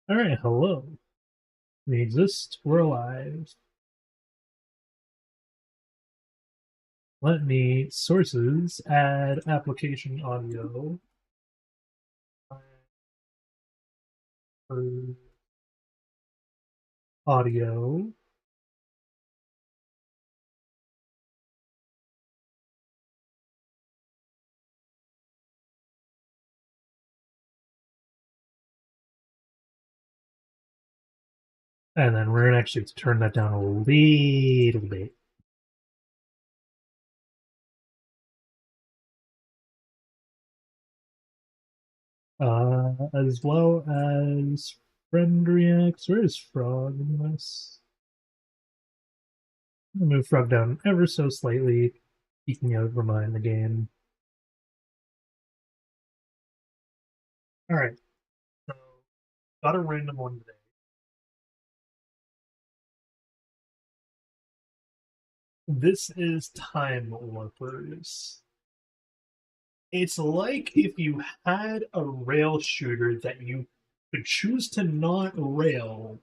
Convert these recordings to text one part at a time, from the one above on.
Alright, hello. We exist, we're alive. Let me sources, add application audio. Audio. And then we're gonna actually turn that down a little bit. As well as friend reacts. Where is Frog in this? I'm gonna move Frog down ever so slightly, peeking out behind the game. Alright, so got a random one today. This is Time Warpers. It's like if you had a rail shooter that you could choose to not rail,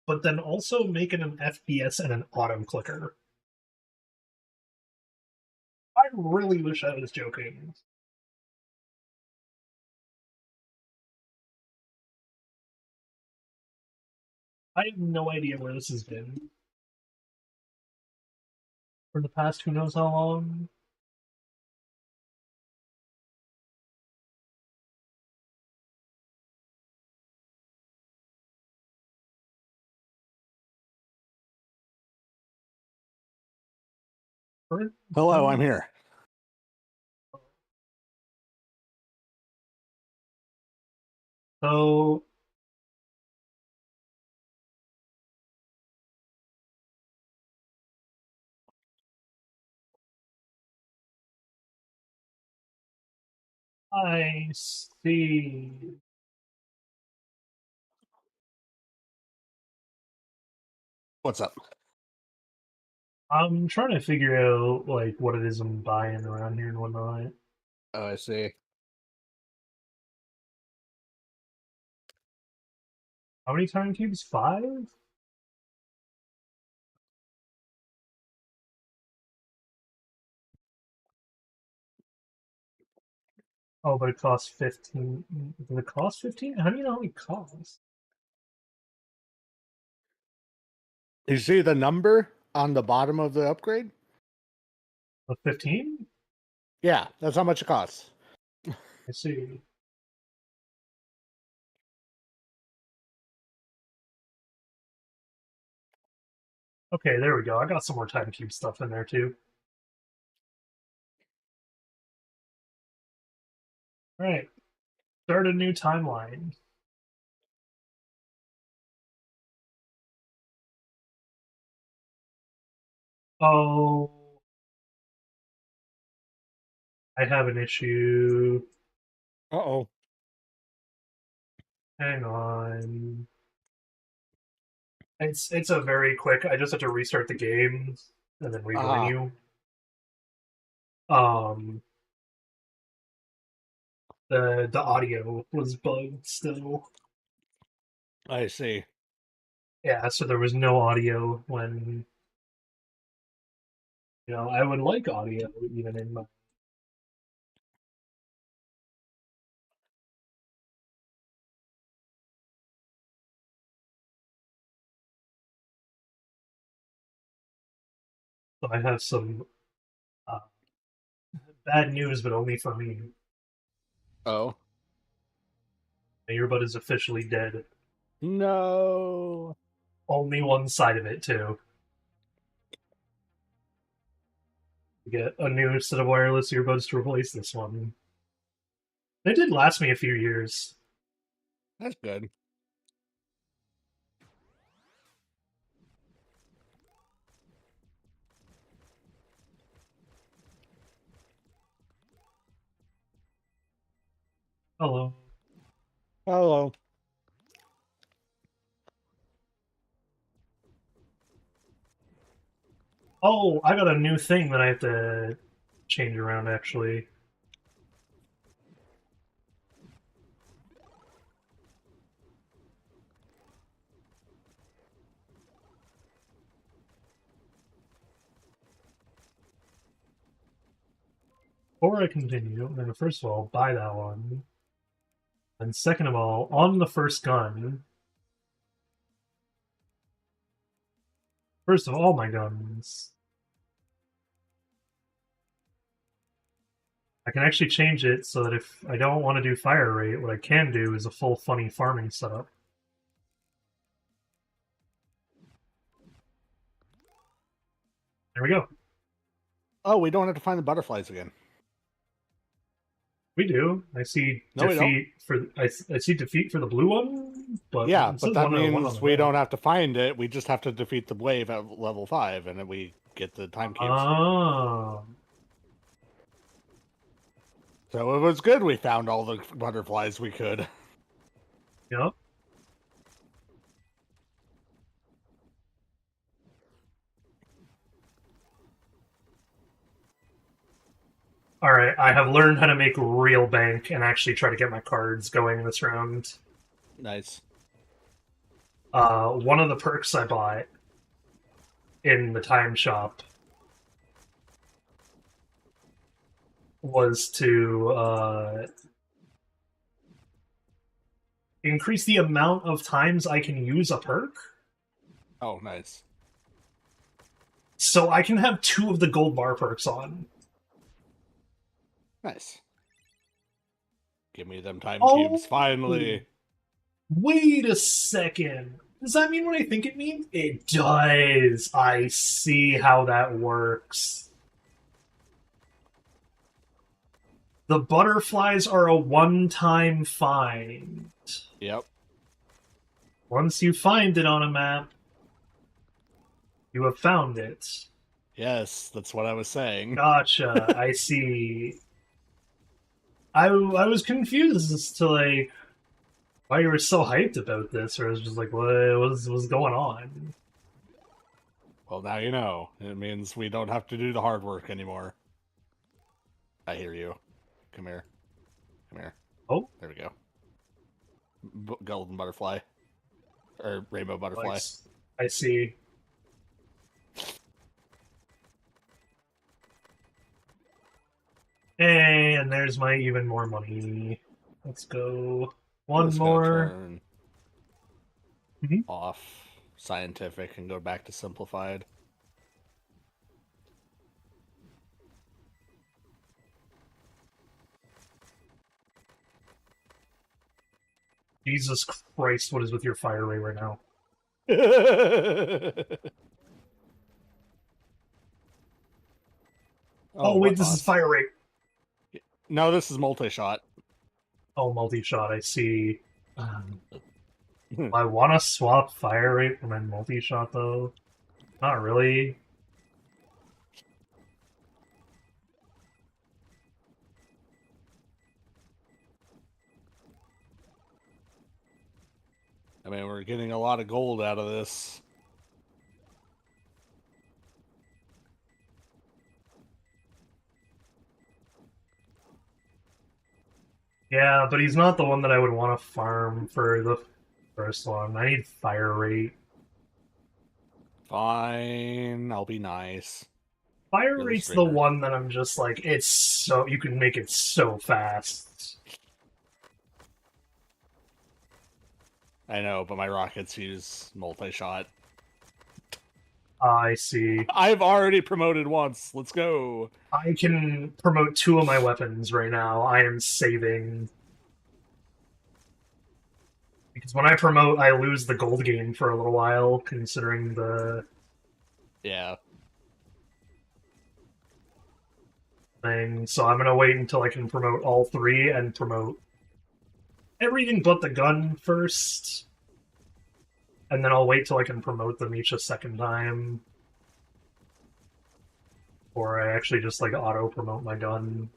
but then also make it an FPS and an auto clicker. I really wish I was joking. I have no idea where this has been for the past who knows how long. Hello, I'm here. So I see. What's up? I'm trying to figure out like what it is I'm buying around here and whatnot. Oh, I see. How many time cubes? 5? Oh, but it costs 15. Does it cost 15? How do you know how many costs? You see the number on the bottom of the upgrade? 15? Yeah, that's how much it costs. I see. Okay, there we go. I got some more time cube stuff in there too. Alright. Start a new timeline. Oh, I have an issue. Uh-oh. Hang on. It's a very quick. I just have to restart the game and then rejoin Ah, you. Um, the audio was bugged still. I see. Yeah, so there was no audio when I would like audio even in my. So I have some uh, bad news, but only for me. Oh. My earbud is officially dead. No. Only one side of it too. Get a new set of wireless earbuds to replace this one. They did last me a few years. That's good. Hello. Hello. Oh, I got a new thing that I have to change around actually. before I continue, I'm going to first of all buy that one. And second of all, on the first gun, first of all my guns, I can actually change it so that if I don't want to do fire rate, what I can do is a full funny farming setup. There we go. Oh, we don't have to find the butterflies again. We do. I see No, defeat for I see defeat for the blue one, but Yeah, it but says that one on means the we red. don't have to find it. We just have to defeat the wave at level 5, and then we get the time cubes. Ah, So it was good we found all the butterflies we could. yep. All right, I have learned how to make real bank and actually try to get my cards going this round. Nice. One of the perks I bought in the time shop was to increase the amount of times I can use a perk. Oh, nice. So I can have 2 of the gold bar perks on. Nice. Give me them time Oh, cubes, finally. wait a second. Does that mean what I think it means? It does. I see how that works. The butterflies are a one-time find. Yep. Once you find it on a map, you have found it. Yes, that's what I was saying. Gotcha. I see. I was confused as to like why you were so hyped about this, or I was just like, what was going on? Well, now you know. It means we don't have to do the hard work anymore. I hear you. Come here. Come here. Oh, there we go. Golden butterfly. Or rainbow butterfly. I see. And there's my even more money. Let's go. One more. Turn Mhm. off scientific and go back to simplified. Jesus Christ, what is with your fire rate right now? Oh wait, this is fire rate. No, this is multi-shot. Oh, multi-shot, I see. I want to swap fire rate for my multi-shot, though. Not really. I mean, we're getting a lot of gold out of this. Yeah, but he's not the one that I would want to farm for the first one. I need fire rate. Fine, I'll be nice. Fire rate's the one that I'm just like, it's so, you can make it so fast. I know, but my rockets use multi-shot. I see. I've already promoted once. Let's go. I can promote 2 of my weapons right now. I am saving. Because when I promote, I lose the gold game for a little while, considering the... Yeah. thing. So I'm going to wait until I can promote all 3 and promote everything but the gun first. And then I'll wait till I can promote them each a second time. Or I actually just like auto-promote my gun.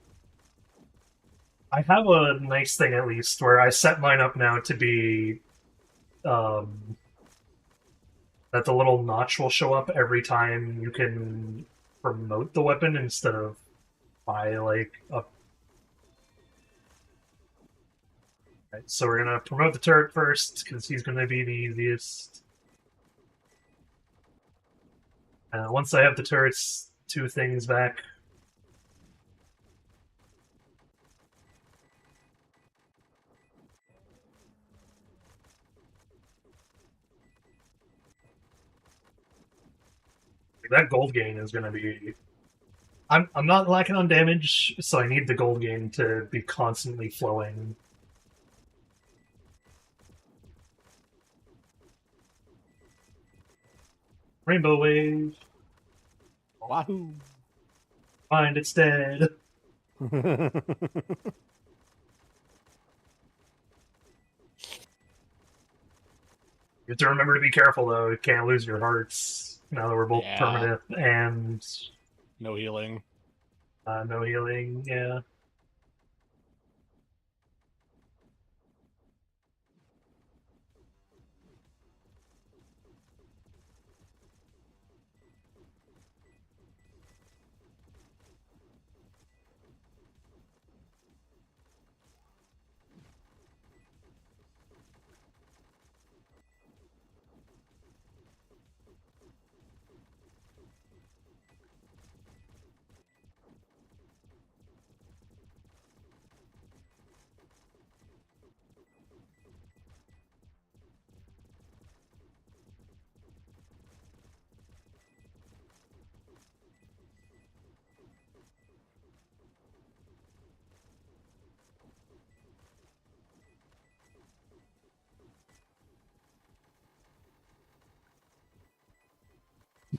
I have a nice thing at least where I set mine up now to be that the little notch will show up every time you can promote the weapon instead of by like a... Right, so we're gonna promote the turret first because he's gonna be the easiest. Once I have the turret's 2 things back, That gold gain is going to be. I'm not lacking on damage, so I need the gold gain to be constantly flowing. Rainbow wave. Wahoo! Find it's dead. You have to remember to be careful, though. You can't lose your hearts now that we're both permanent and no healing. No healing. Yeah.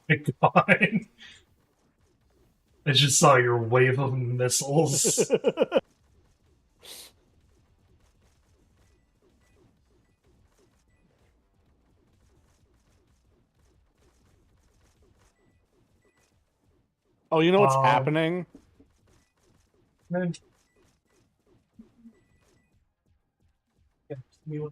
My God. I just saw your wave of missiles. Oh, you know what's happening? Man. Yeah, me one.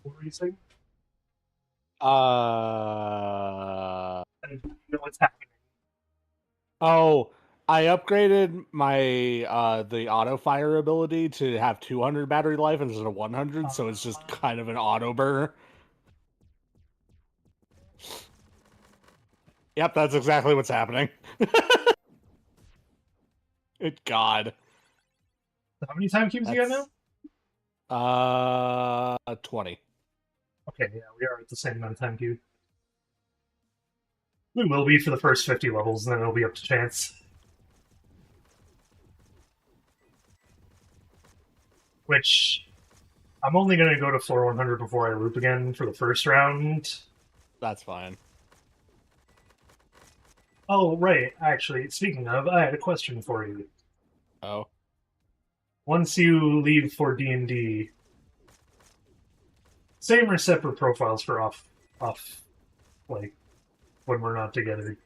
What were you saying? Uh You know what's happening. oh, I upgraded my the auto fire ability to have 200 battery life instead of 100, so it's just kind of an auto burn. Yep, that's exactly what's happening. Good God. How many time cubes you got now? 20. Okay, yeah, we are at the same amount of time cube. We will be for the first 50 levels, and then it'll be up to chance. Which, I'm only going to go to floor 100 before I loop again for the first round. That's fine. Oh, right. Actually, speaking of, I had a question for you. Oh. Once you leave for D&D, same or separate profiles for off, like, when we're not together?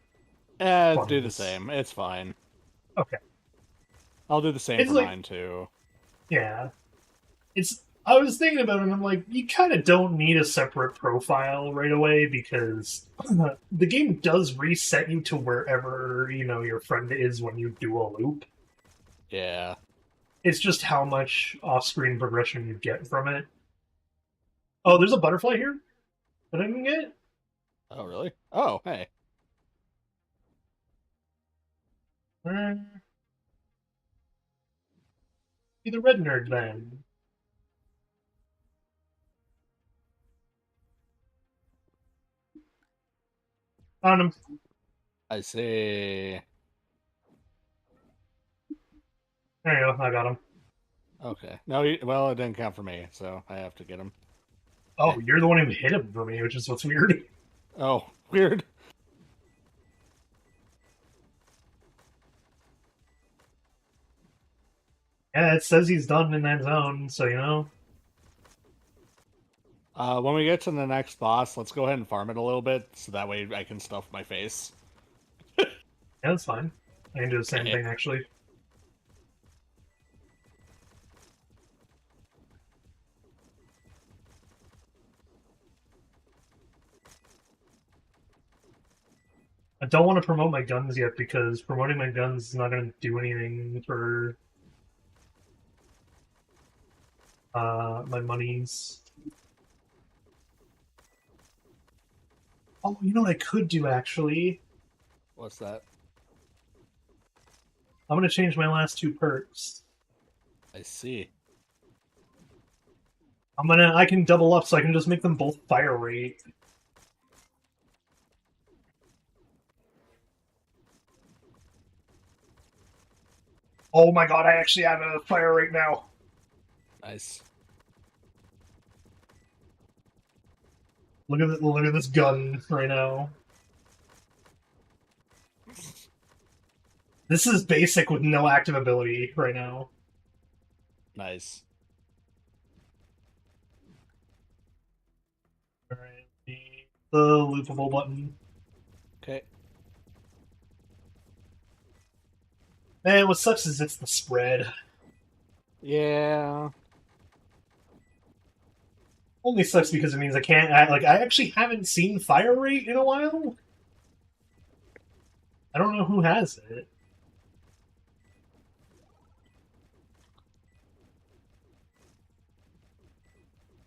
Do the same. It's fine. Okay. I'll do the same for mine, too. Yeah. I was thinking about it, and I'm like, you kind of don't need a separate profile right away, because the game does reset you to wherever, your friend is when you do a loop. Yeah. It's just how much off-screen progression you get from it. Oh, there's a butterfly here that I can get? Oh, really? Oh, hey. Be the red nerd, then. Found him. I see. There you go, I got him. Okay. No, well, it didn't count for me, so I have to get him. Oh, you're the one who hit him for me, which is what's weird. Oh, weird. Yeah, it says he's done in that zone, so When we get to the next boss, let's go ahead and farm it a little bit, so that way I can stuff my face. Yeah, that's fine. I can do the same thing, actually. I don't want to promote my guns yet because promoting my guns is not going to do anything for my monies. Oh, you know what I could do actually? What's that? I'm going to change my last two perks. I see. I can double up so I can just make them both fire rate. Oh my god, I actually have a fire rate now. Nice. Look at this gun right now. This is basic with no active ability right now. Nice. Alright, the loopable button. Okay. Man, what sucks is it's the spread. Yeah. Only sucks because it means I can't like I actually haven't seen fire rate in a while. I don't know who has it.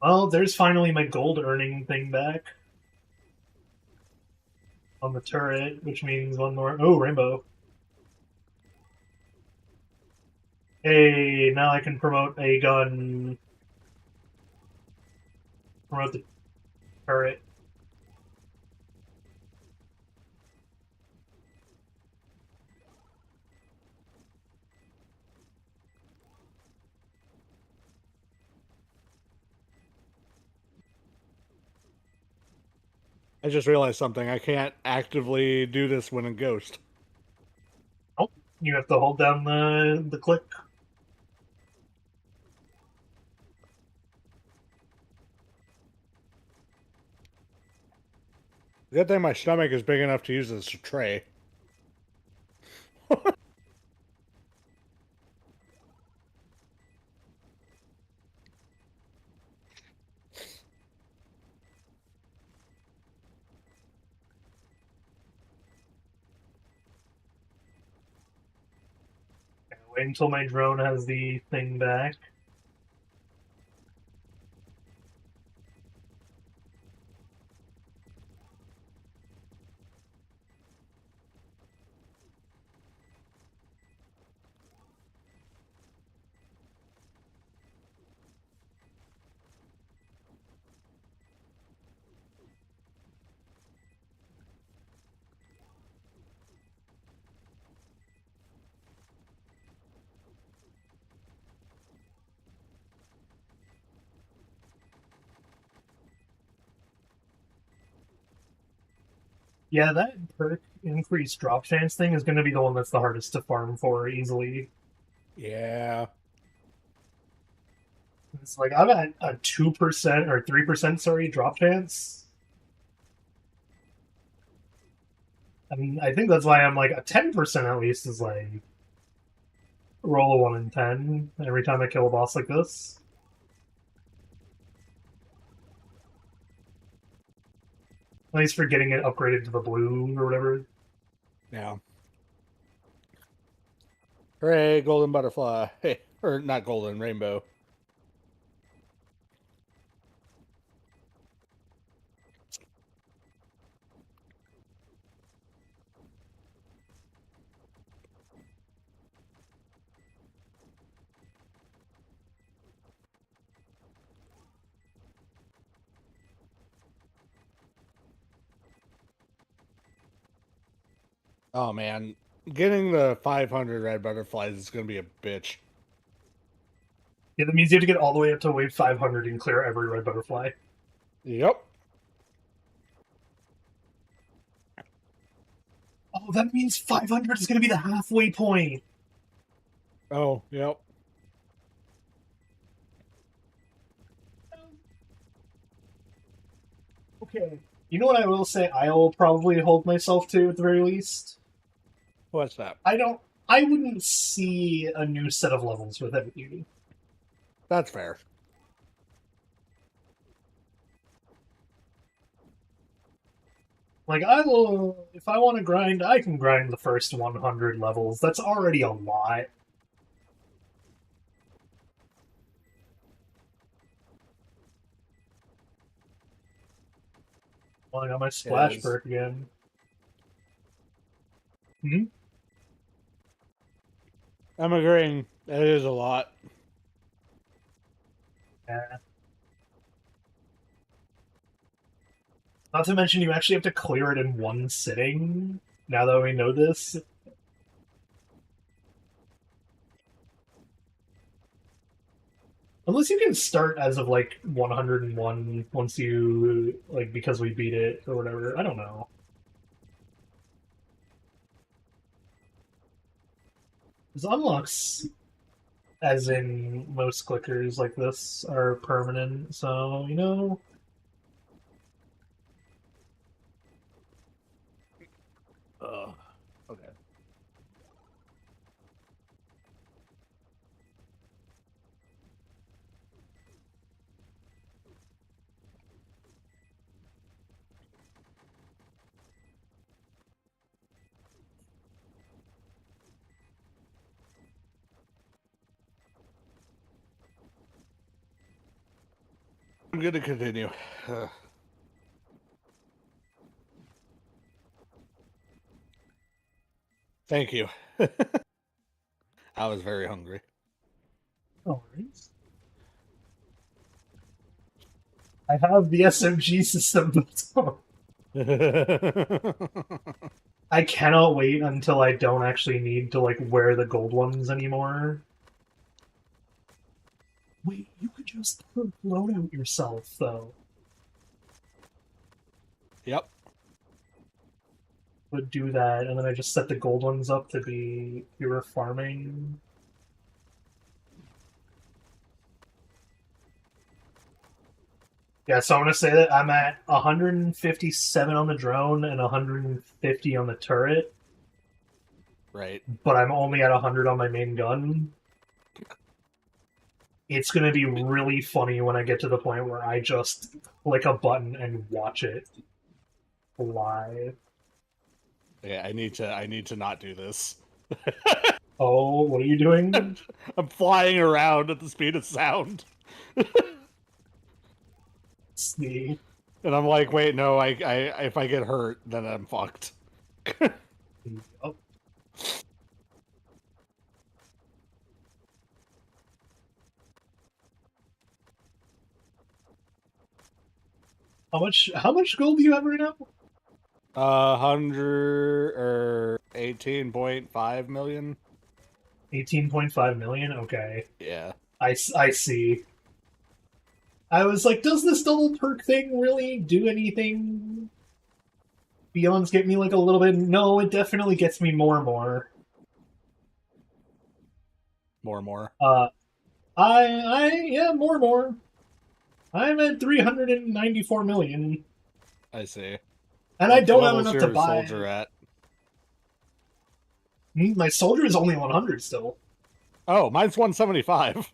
Well, there's finally my gold earning thing back on the turret, which means one more. Oh, rainbow. Hey, now I can promote a gun. Promote the turret. I just realized something. I can't actively do this when in Ghost. Oh, you have to hold down the click. Good thing my stomach is big enough to use this tray. Wait until my drone has the thing back. Yeah, that perk increased drop chance thing is going to be the one that's the hardest to farm for easily. Yeah. It's like I'm at a 2% or 3%, sorry, drop chance. I mean, I think that's why I'm like a 10% at least is like roll a 1 in 10 every time I kill a boss like this. At least for getting it upgraded to the blue or whatever. Yeah. Hooray, golden butterfly. Hey, or not golden, rainbow. Oh man, getting the 500 red butterflies is going to be a bitch. Yeah, that means you have to get all the way up to wave 500 and clear every red butterfly. Yep. Oh, that means 500 is going to be the halfway point. Oh, yep. Okay. You know what I will say I will probably hold myself to at the very least? What's that? I wouldn't see a new set of levels without you. That's fair. Like, I will, if I want to grind, I can grind the first 100 levels. That's already a lot. Well, I got my It splash is. perk again. Hmm? I'm agreeing. It is a lot. Yeah. Not to mention, you actually have to clear it in one sitting, now that we know this. Unless you can start as of, like, 101 once you, like, because we beat it or whatever. I don't know. Because unlocks, as in most clickers like this, are permanent, so, you know. Okay. I'm gonna continue. Thank you. I was very hungry. No worries. I have the SMG system built up. I cannot wait until I don't actually need to, like, wear the gold ones anymore. Wait, you could just load out yourself, though. Yep. Would do that, and then I just set the gold ones up to be pure farming. Yeah, so I'm gonna say that I'm at 157 on the drone and 150 on the turret, Right. but I'm only at 100 on my main gun. It's gonna be really funny when I get to the point where I just click a button and watch it live. Yeah, I need to not do this. Oh, what are you doing? I'm flying around at the speed of sound. See. And I'm like, wait, no, I if I get hurt, then I'm fucked. Oh. How much gold do you have right now? 100 or 18.5 million. 18.5 million? Okay. Yeah. I see. I was like, does this double perk thing really do anything beyond get me like a little bit? No, it definitely gets me more and more. More and more. Yeah, more and more. I'm at 394 million. I see. And I What don't have level's enough to your buy. soldier at? My soldier is only 100 still. Oh, mine's 175.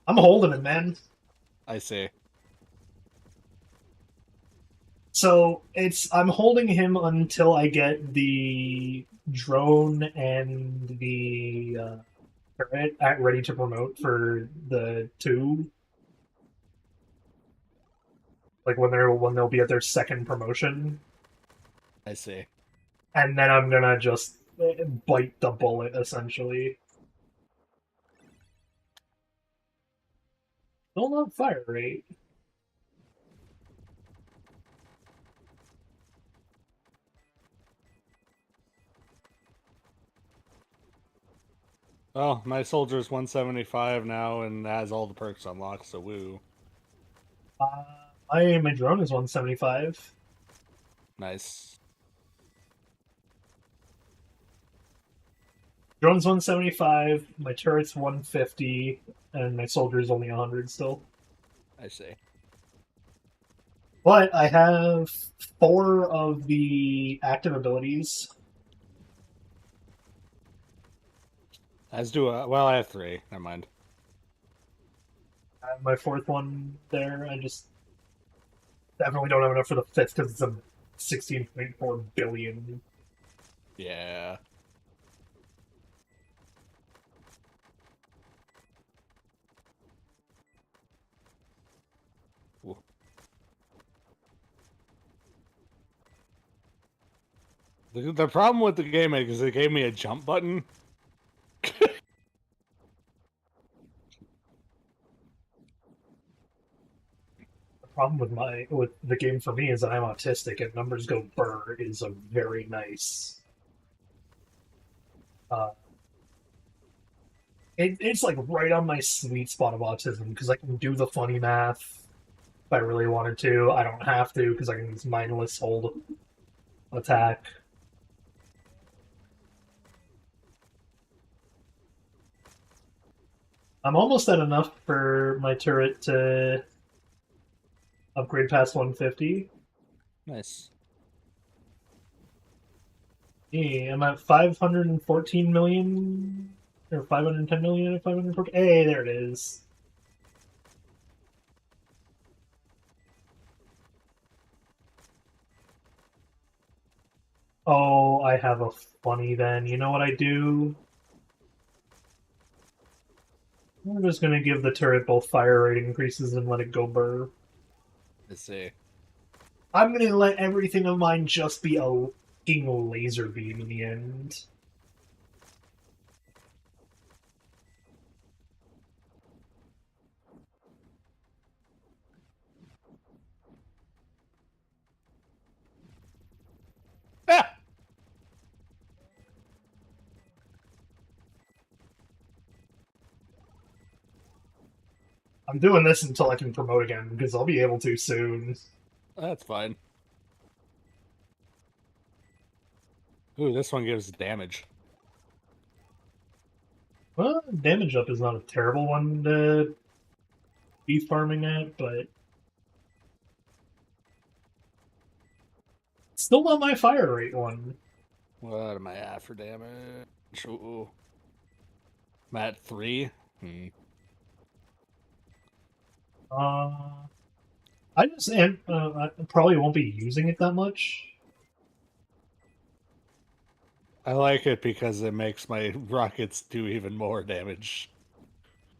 I'm holding it, man. I see. So I'm holding him until I get the drone and the turret at ready to promote for the two. Like when they'll be at their second promotion, I see. and then I'm gonna just bite the bullet essentially. Still not fire rate. Oh, my soldier's 175 now and has all the perks unlocked, so woo. My drone is 175. Nice. Drone's 175. My turret's 150, and my soldier's only 100 still. I see. But I have 4 of the active abilities. As do well, I have 3. Never mind. I have my 4th one there. I just definitely don't have enough for the 5th because it's a 16.4 billion. Yeah. Ooh. The problem with the game is it gave me a jump button. The problem with the game for me is that I'm autistic, and numbers go burr is a very nice. Uh, it's like right on my sweet spot of autism because I can do the funny math if I really wanted to. I don't have to because I can use mindless hold attack. I'm almost at enough for my turret to upgrade past 150. Nice. Yeah, I'm at 514 million or 510 million or 514. Hey, there it is. Oh, I have a funny then. You know what I do? I'm just gonna give the turret both fire rate increases and let it go burr. Let's see. I'm gonna let everything of mine just be a fucking laser beam in the end. Ah! I'm doing this until I can promote again because I'll be able to soon. That's fine. Ooh, this one gives damage. Well, damage up is not a terrible one to be farming at, but still not my fire rate one. What am I at for damage? Ooh. I'm at 3. Uh, I probably won't be using it that much. I like it because it makes my rockets do even more damage.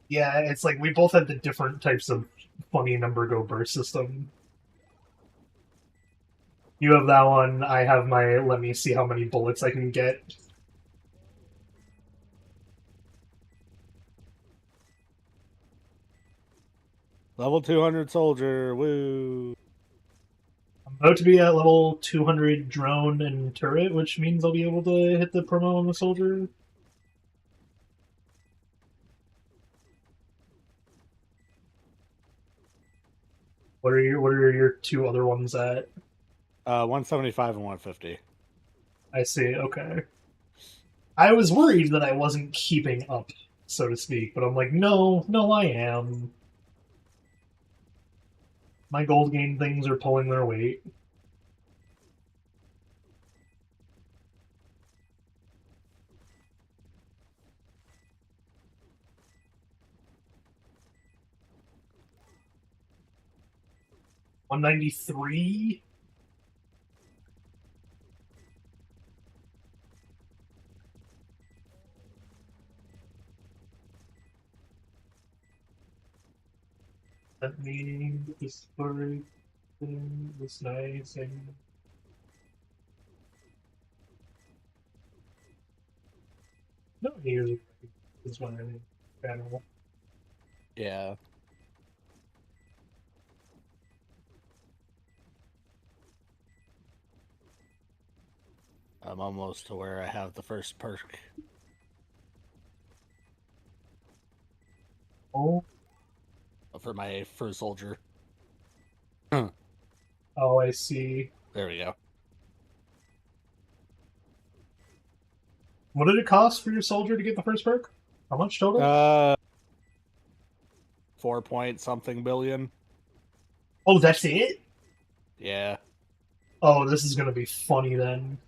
Yeah, it's like we both have the different types of funny number go burst system. You have that one, I have my let me see how many bullets I can get. Level 200 soldier, woo! I'm about to be at level 200 drone and turret, which means I'll be able to hit the promo on the soldier. What are your two other ones at? 175 and 150. I see, okay. I was worried that I wasn't keeping up, so to speak, but I'm like, no, I am. My gold gain things are pulling their weight. $193. That means this bird thing was nice and no here's this one in general. Yeah. I'm almost to where I have the first perk. Oh, For my first soldier. oh, I see. There we go. What did it cost for your soldier to get the first perk? How much total? 4 point something billion. Oh, that's it? Yeah. Oh, this is gonna be funny then.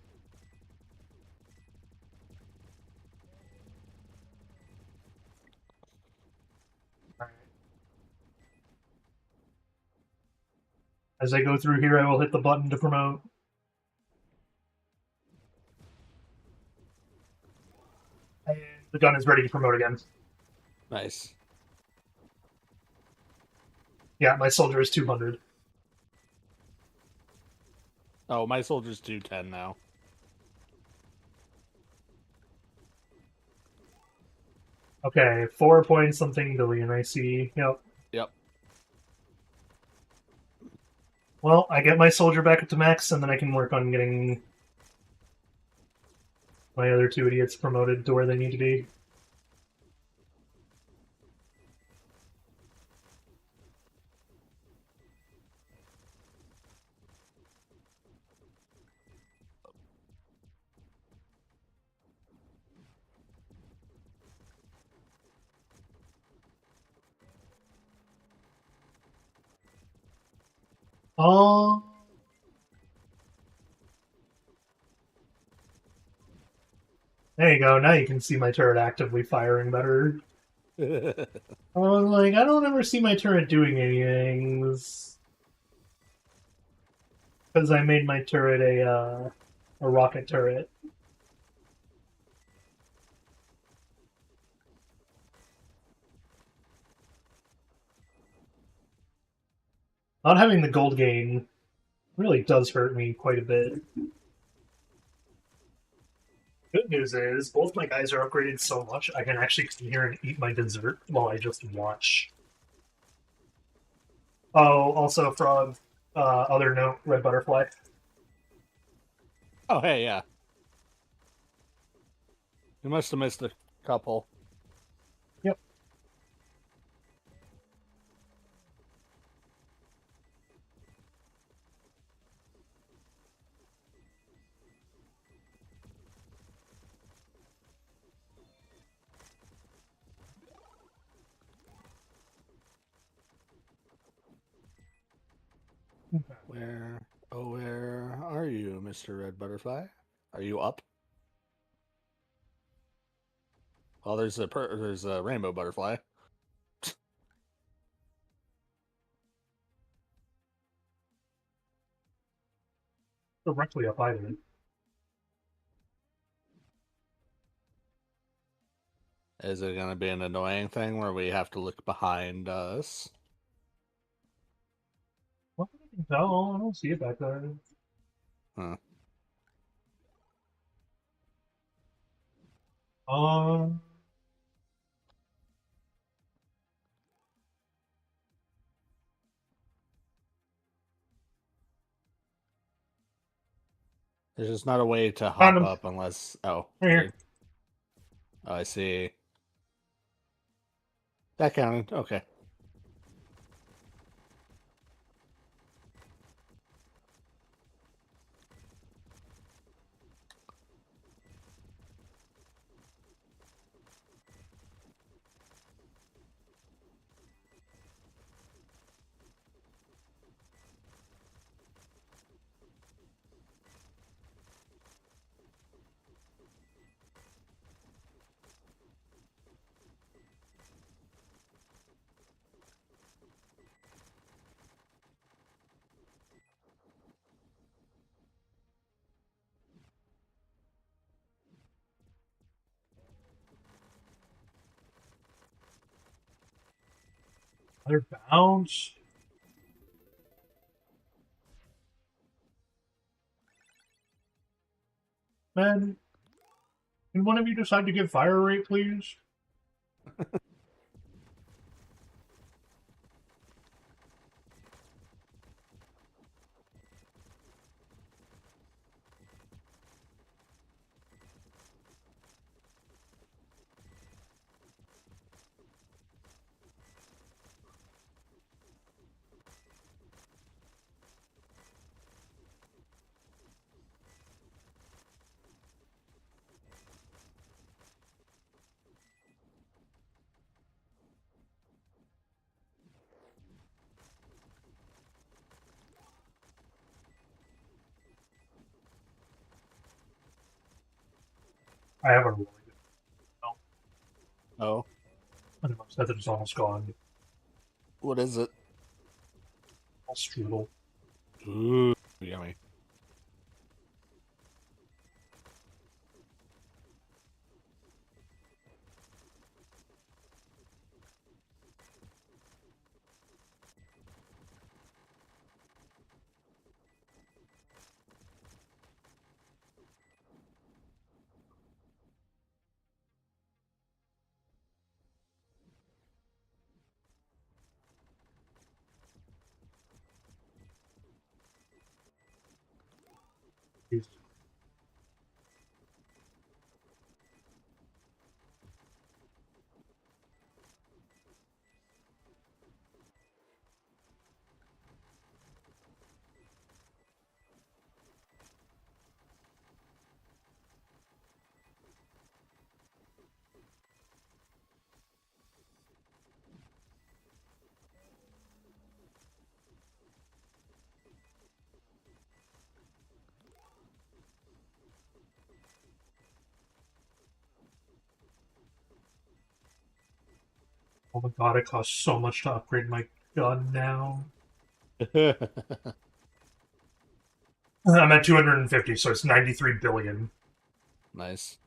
Alright. As I go through here, I will hit the button to promote. The gun is ready to promote again. Nice. Yeah, my soldier is 200. Oh, my soldier's 210 now. Okay, 4 point something billion, I see. Yep. Yep. Well, I get my soldier back up to max, and then I can work on getting my other two idiots promoted to where they need to be. Oh. There you go. Now you can see my turret actively firing better. I was like, I don't ever see my turret doing anything. Because I made my turret a rocket turret. Not having the gold gain really does hurt me quite a bit. Good news is, both my guys are upgraded so much I can actually come here and eat my dessert while I just watch. Oh, also from other note, red butterfly. Oh, hey, yeah. You must have missed a couple. Yep. Where are you, Mr. Red Butterfly? Are you up? Well, there's a rainbow butterfly. Directly up either. Is it going to be an annoying thing where we have to look behind us? Well, no, I don't see it back there. Huh. Um, There's just not a way to found hop him. up unless... Oh, Right here. Oh, I see. That counted. Okay. Another bounce. Man, can one of you decide to give fire rate, please? I have a really good. Oh. I'm upset that it's almost gone. What is it? I'll strudel. Ooh, yummy. Oh my god, it costs so much to upgrade my gun now. I'm at 250, so it's 93 billion. Nice.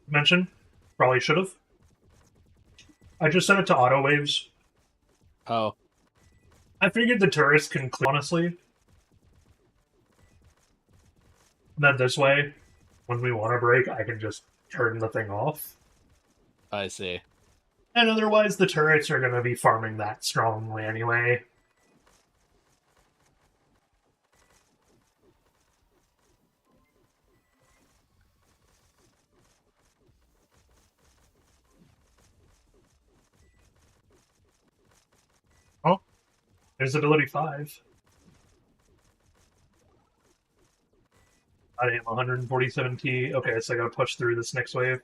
Mention? Probably should have. I just sent it to auto waves. Oh. I figured the turrets can clear, honestly. And then this way, when we want to break, I can just turn the thing off. I see. And otherwise, the turrets are going to be farming that strongly anyway. Oh, there's ability 5. I am 147 T. Okay, so I gotta push through this next wave.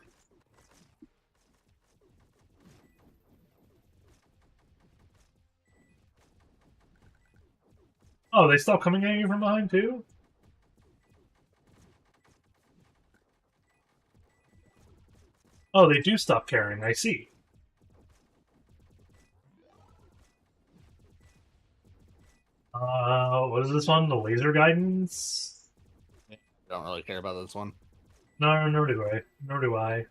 Oh, they stop coming at you from behind too? Oh, they do stop carrying, I see. What is this one? The laser guidance? I don't really care about this one. No, nor do I. Nor do I.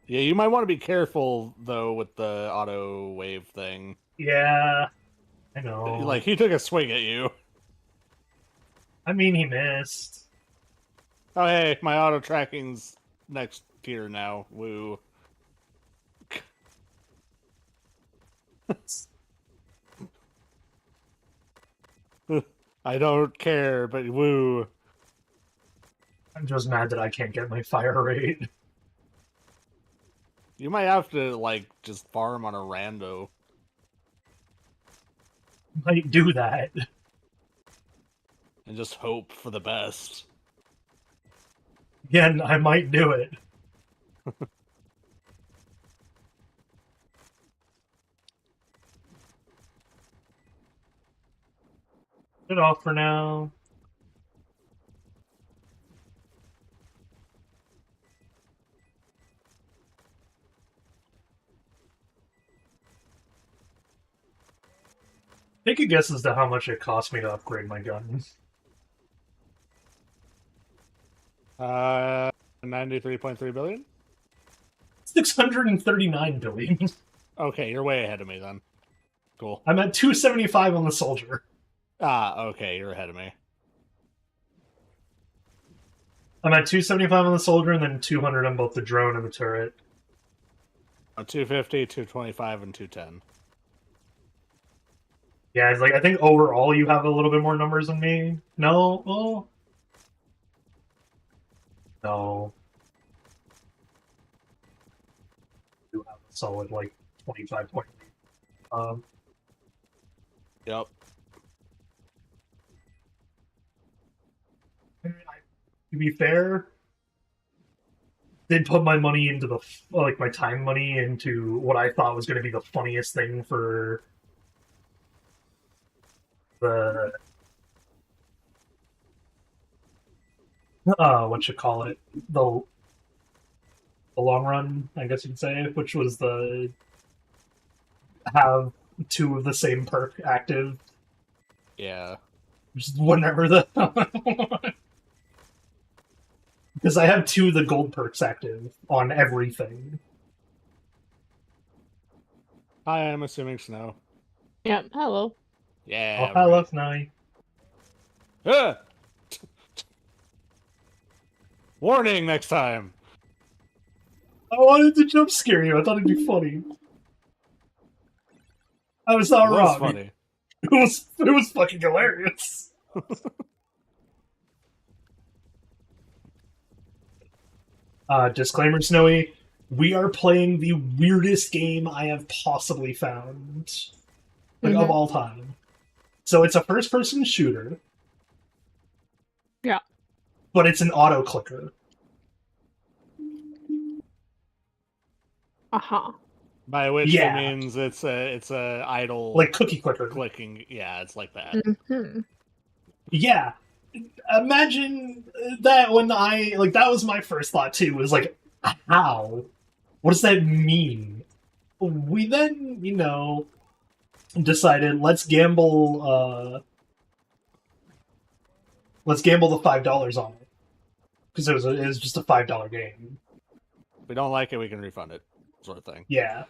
Yeah, you might want to be careful, though, with the auto wave thing. Yeah, I know. Like, he took a swing at you. I mean, he missed. Oh, hey, my auto tracking's next tier now. Woo. I don't care, but woo. I'm just mad that I can't get my fire rate. You might have to, like, just farm on a rando. Might do that. And just hope for the best. Again, I might do it. Get off for now. Take a guess as to how much it cost me to upgrade my gun. 93.3 billion? 639 billion. Okay, you're way ahead of me then. Cool. I'm at 275 on the soldier. Ah, okay, you're ahead of me. I'm at 275 on the soldier and then 200 on both the drone and the turret. 250, 225, and 210. Yeah, it's like, I think overall you have a little bit more numbers than me. No? Oh. No. You have a solid, like, 25 point lead. Yep. To be fair, did put my money into the, like, my time money into what I thought was going to be the funniest thing for the, what you call it, the long run, I guess you'd say, which was the have 2 of the same perk active. Yeah. Just whenever the because I have 2 of the gold perks active on everything. Hi, I'm assuming snow. Yeah, hello. Yeah. Oh, hello, Snowy. Ah! Warning next time. I wanted to jump scare you. I thought it'd be funny. I was not It was wrong. funny. It was fucking hilarious. Disclaimer, Snowy. We are playing the weirdest game I have possibly found, like of all time. So it's a first-person shooter. Yeah. But it's an auto clicker. Uh-huh. By which Yeah. it means it's a idle Like cookie clicker. clicking. Yeah, it's like that. Mm-hmm. Yeah. Imagine that when that was my first thought too, was like, how? What does that mean? We then, decided let's gamble the $5 on it. Because it was just a $5 game. If we don't like it, we can refund it. Sort of thing. Yeah.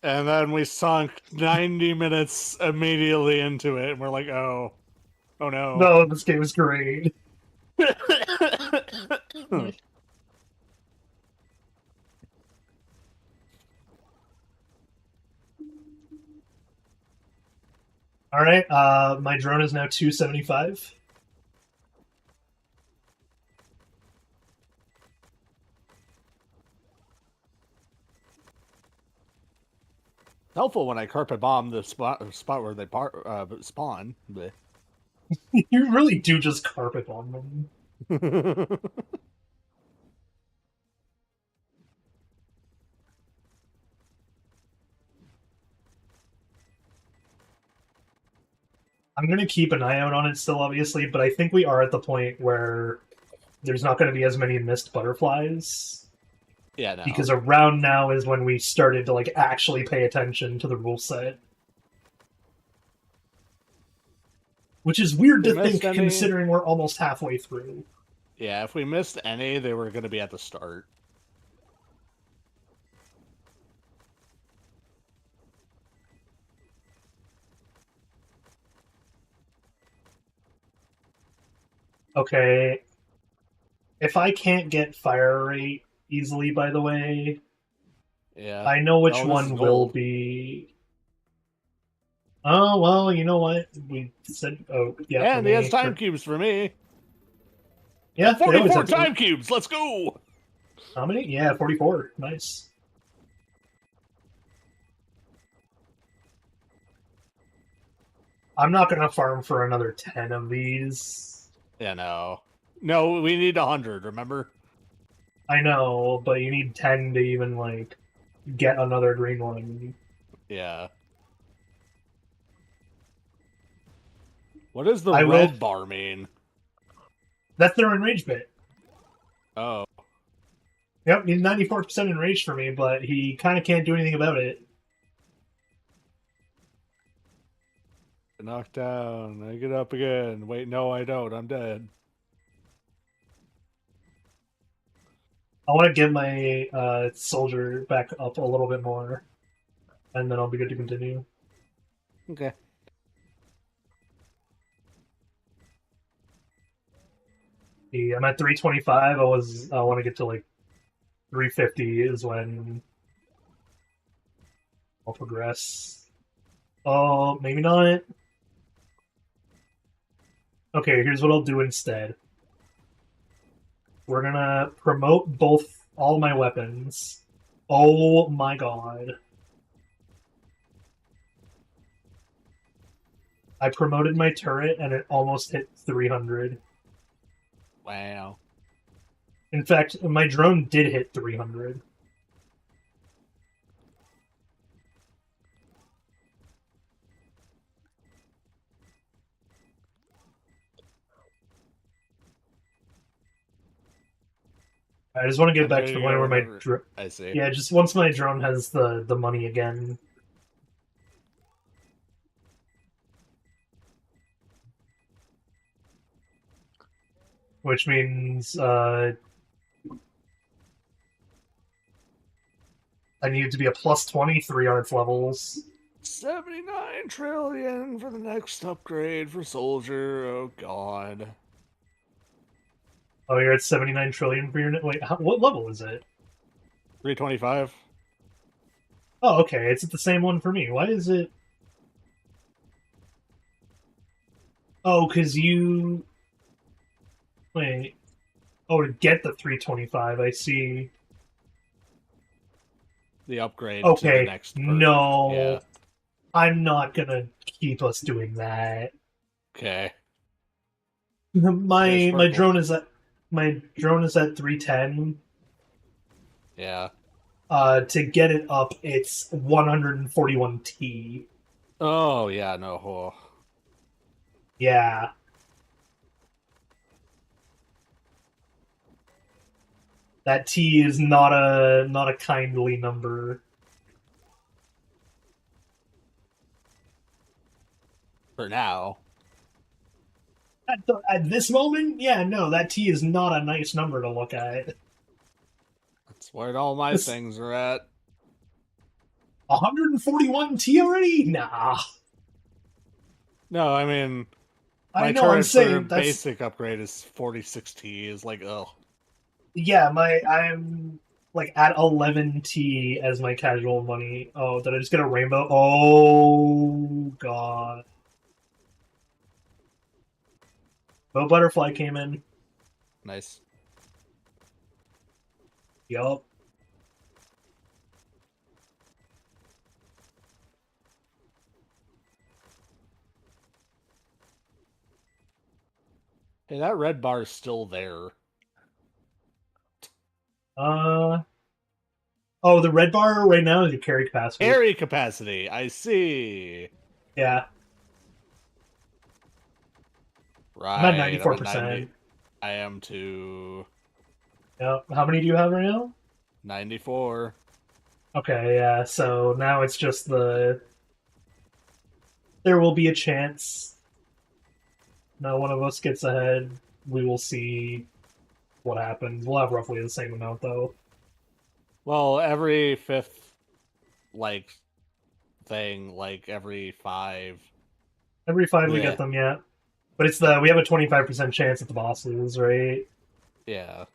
And then we sunk 90 minutes immediately into it, and we're like, oh no. No, this game is great. Alright, my drone is now 275. Helpful when I carpet bomb the spot where they spawn. You really do just carpet bomb them. I'm going to keep an eye out on it still, obviously, but I think we are at the point where there's not going to be as many missed butterflies. Yeah, no. Because around now is when we started to actually pay attention to the rule set. Which is weird to think, considering we're almost halfway through. Yeah, if we missed any, they were going to be at the start. Okay. If I can't get fire rate easily, by the way, yeah, I know which one will be. Oh, well, you know what? We said, yeah. And he has time cubes for me. Yeah, 44 time cubes. Let's go. How many? Yeah, 44. Nice. I'm not gonna farm for another 10 of these. Yeah, no. No, we need 100, remember? I know, but you need 10 to even, get another green one. Yeah. What does the red bar mean? That's their enrage bit. Oh. Yep, he's 94% enraged for me, but he kind of can't do anything about it. Knocked down. I get up again. Wait, no, I don't. I'm dead. I want to get my soldier back up a little bit more, and then I'll be good to continue. Okay. I'm at 325. I want to get to 350 is when I'll progress. Oh, maybe not. Okay, here's what I'll do instead. We're gonna promote all my weapons. Oh my god. I promoted my turret and it almost hit 300. Wow. In fact, my drone did hit 300. I just want to get back to the point where my I see. Yeah, just once my drone has the money again. Which means I need to be a plus 23 arts levels. 79 trillion for the next upgrade for soldier. Oh god. Oh, you're at 79 trillion for your... Wait, what level is it? 325. Oh, okay. It's at the same one for me. Why is it... Oh, because you... Wait. Oh, to get the 325, I see. The upgrade to the Okay, next perk. no. Yeah. I'm not gonna keep us doing that. Okay. Here's My Sparkle. drone is at 310. Yeah. To get it up, it's 141T. Oh, yeah, no. Oh. Yeah. That T is not a kindly number. For now. At this moment, yeah, no, that T is not a nice number to look at. That's where all my This things are at. 141T already? Nah. No, I mean, I my know, I'm turret for saying that's basic upgrade is 46T. Is like, oh. yeah, I'm like at 11T as my casual money. Oh, did I just get a rainbow? Oh god. Oh, butterfly came in. Nice. Yup. Hey, that red bar is still there. Oh, the red bar right now is your carry capacity. Carry capacity. I see. Yeah. Right. I'm at I'm at 94%. I am too. Yeah. How many do you have right now? 94. Okay, yeah. So now it's just the. There will be a chance. Now one of us gets ahead. We will see what happens. We'll have roughly the same amount, though. Well, every fifth, like, thing, like, every 5. Every 5 we Yeah. get them, yeah. But it's we have a 25% chance at the bosses, right? Yeah.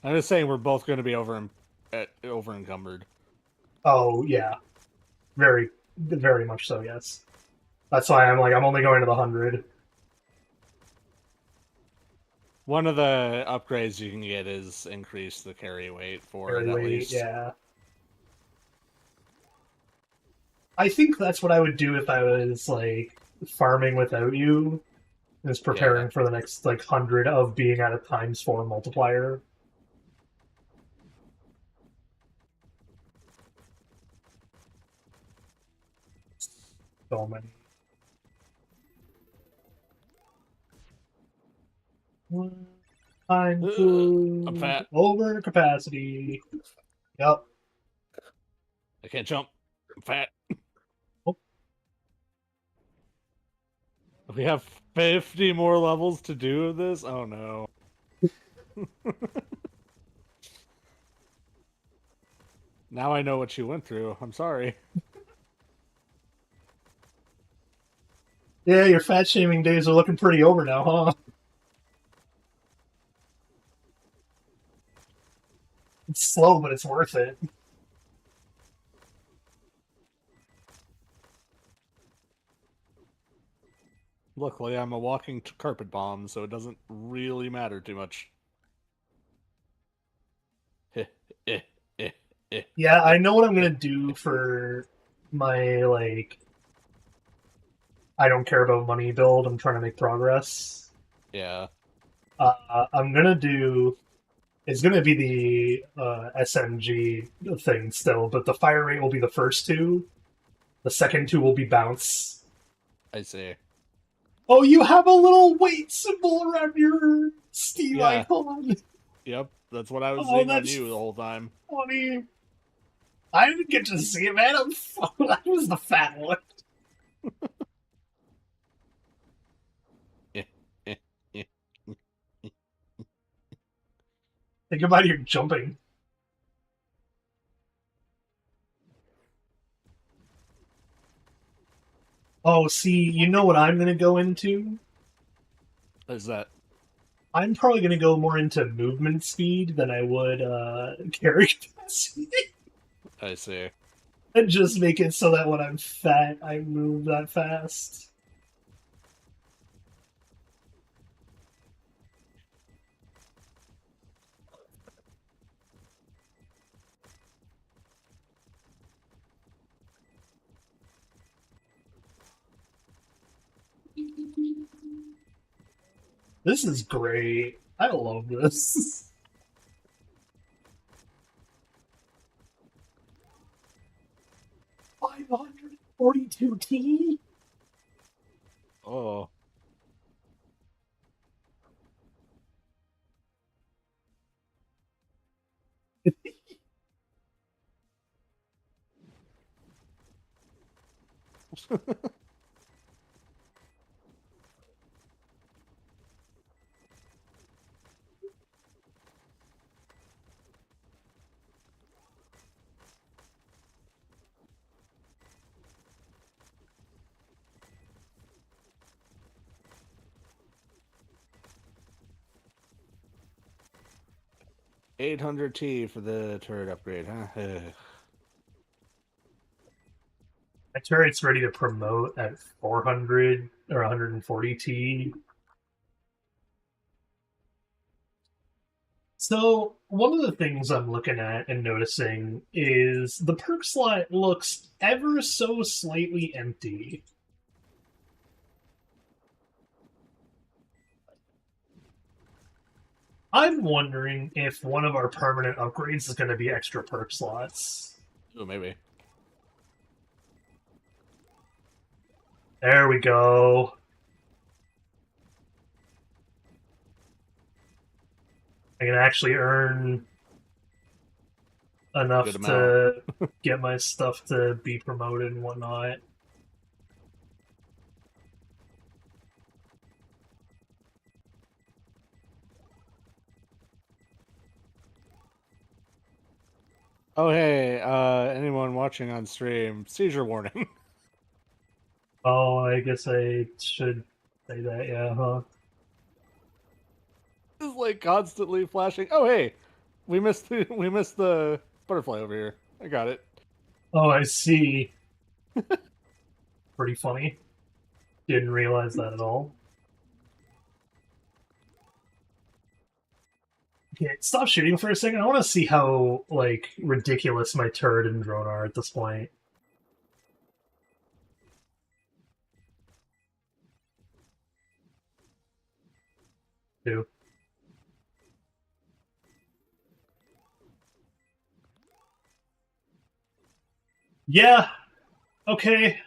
I'm just saying we're both going to be over encumbered. Oh, yeah. Very, very much so, yes. That's why I'm only going to the 100. One of the upgrades you can get is increase the carry weight for it, at least. Yeah. I think that's what I would do if I was, like, farming without you, is preparing for the next, like, 100 of being at a ×4 multiplier. So many. Time food. I'm fat. Over capacity. Yep. I can't jump. I'm fat. Oh. We have 50 more levels to do of this? Oh no. Now I know what you went through. I'm sorry. Yeah, your fat shaming days are looking pretty over now, huh? It's slow, but it's worth it. Luckily, I'm a walking carpet bomb, so it doesn't really matter too much. Yeah, I know what I'm gonna do for my, like, I don't care about money build. I'm trying to make progress. Yeah. I'm gonna do. It's gonna be the SMG thing still, but the fire rate will be the first two. The second two will be bounce. I see. Oh, you have a little weight symbol around your Steam icon. Yep, that's what I was seeing on you the whole time. Funny. I didn't get to see it, man. I was the fat one. Think about your jumping. Oh, see, you know what I'm going to go into? What is that? I'm probably going to go more into movement speed than I would carry capacity. I see. And just make it so that when I'm fat, I move that fast. This is great. I love this. $542T? Oh. $800T for the turret upgrade, huh? My turret's ready to promote at 400 or 140T. So, one of the things I'm looking at and noticing is the perk slot looks ever so slightly empty. I'm wondering if one of our permanent upgrades is going to be extra perk slots. Oh, maybe. There we go. I can actually earn enough to get my stuff to be promoted and whatnot. Oh, hey, anyone watching on stream, seizure warning. Oh, I guess I should say that, yeah, huh? It's like constantly flashing. Oh, hey, we missed the butterfly over here. I got it. Oh, I see. Pretty funny. Didn't realize that at all. Okay, stop shooting for a second. I want to see how, like, ridiculous my turret and drone are at this point. Too. Yeah. Okay.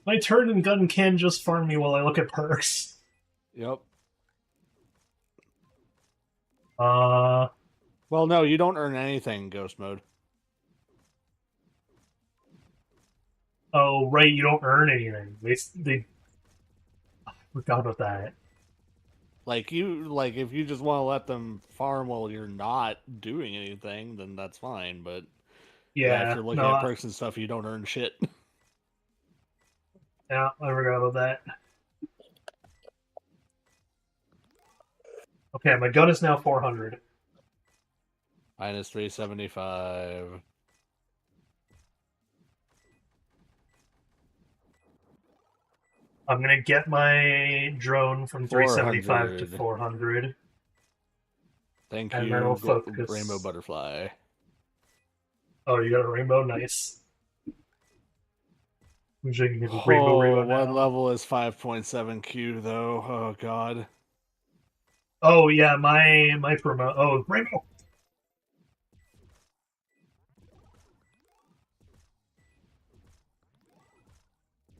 My turret and gun can just farm me while I look at perks. Yep. Well, no, you don't earn anything in ghost mode. Oh, right, you don't earn anything. They I forgot about that. Like if you just want to let them farm while you're not doing anything, then that's fine. But yeah, if you're looking at perks and stuff, you don't earn shit. Yeah, I forgot about that. Okay, my gun is now 400. Minus 375. I'm gonna get my drone from 375 to 400. Thank and you, then I'll focus. Rainbow Butterfly. Oh, you got a rainbow? Nice. I'm sure you can get a rainbow one now. level is 5.7 Q though. Oh god. Oh yeah, my promo. Oh, rainbow.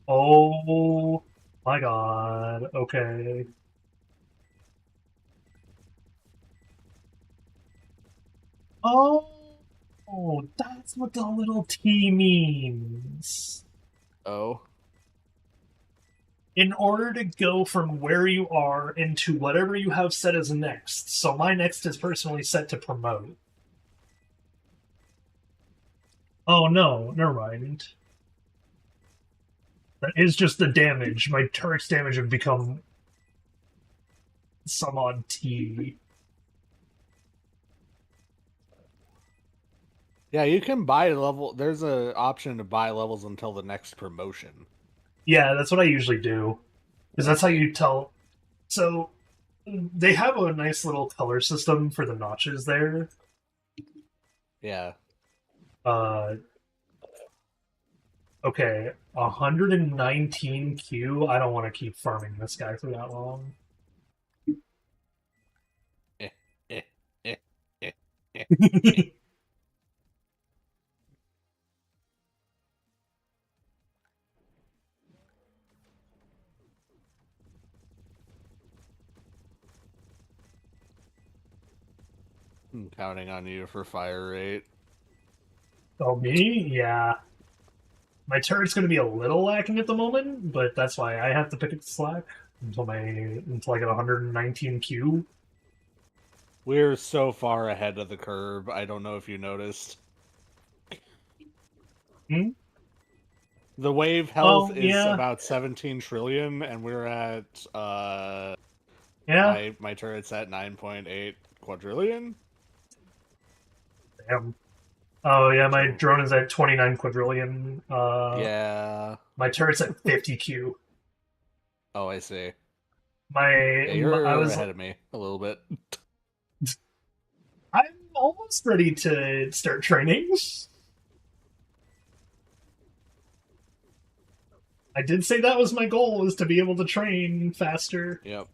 Oh my god. Okay. Oh, that's what the little T means. Oh. In order to go from where you are into whatever you have set as next. So my next is personally set to promote. Oh no, never mind. That is just the damage. My turret's damage would become some odd T. Yeah, you can buy level. There's an option to buy levels until the next promotion. Yeah, that's what I usually do. Because that's how you tell. So they have a nice little color system for the notches there. Yeah. Okay, 119 Q. I don't want to keep farming this guy for that long. I'm counting on you for fire rate. Oh, me? Yeah. My turret's going to be a little lacking at the moment, but that's why I have to pick up the slack until I get 119 Q. We're so far ahead of the curve. I don't know if you noticed. Hmm? The wave health Oh, is yeah. about 17 trillion, and we're at Yeah. my turret's at 9.8 quadrillion. Damn. Oh, yeah, my So drone is at 29 quadrillion. yeah. My turret's at 50 Q. Oh, I see. My, Yeah, I you're was, ahead of me a little bit. I'm almost ready to start training. I did say that was my goal, was to be able to train faster. Yep.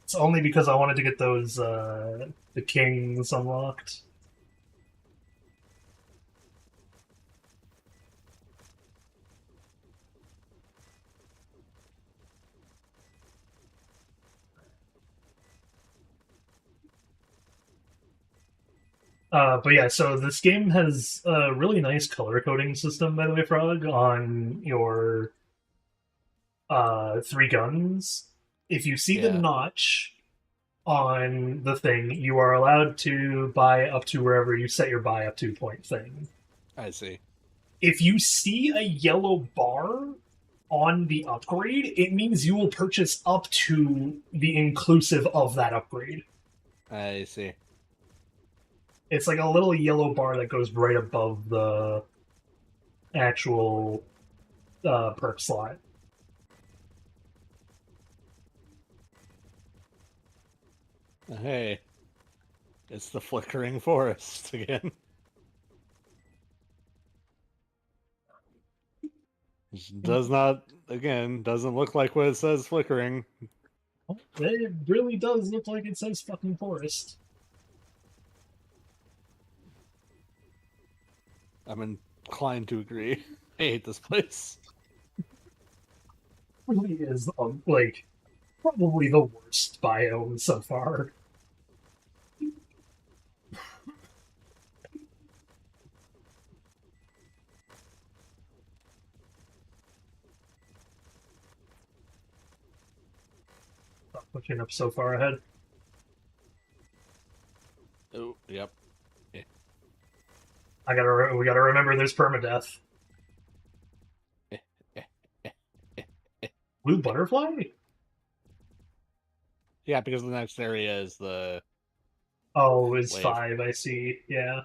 It's only because I wanted to get those the kings unlocked. But yeah, so this game has a really nice color coding system, by the way, Frog, on your three guns. If you see the Yeah, notch on the thing, you are allowed to buy up to wherever you set your buy up to point thing. I see. If you see a yellow bar on the upgrade, it means you will purchase up to the inclusive of that upgrade. I see. It's like a little yellow bar that goes right above the actual perk slot. Hey, it's the flickering forest again. Does not, again, doesn't look like what it says flickering. It really does look like it says fucking forest. I'm inclined to agree. I hate this place. It really is like probably the worst biome so far. Stop pushing up so far ahead. Oh, yep. We gotta remember there's permadeath. Blue butterfly? Yeah, because the next area is the Oh, it's wave. 5, I see. Yeah.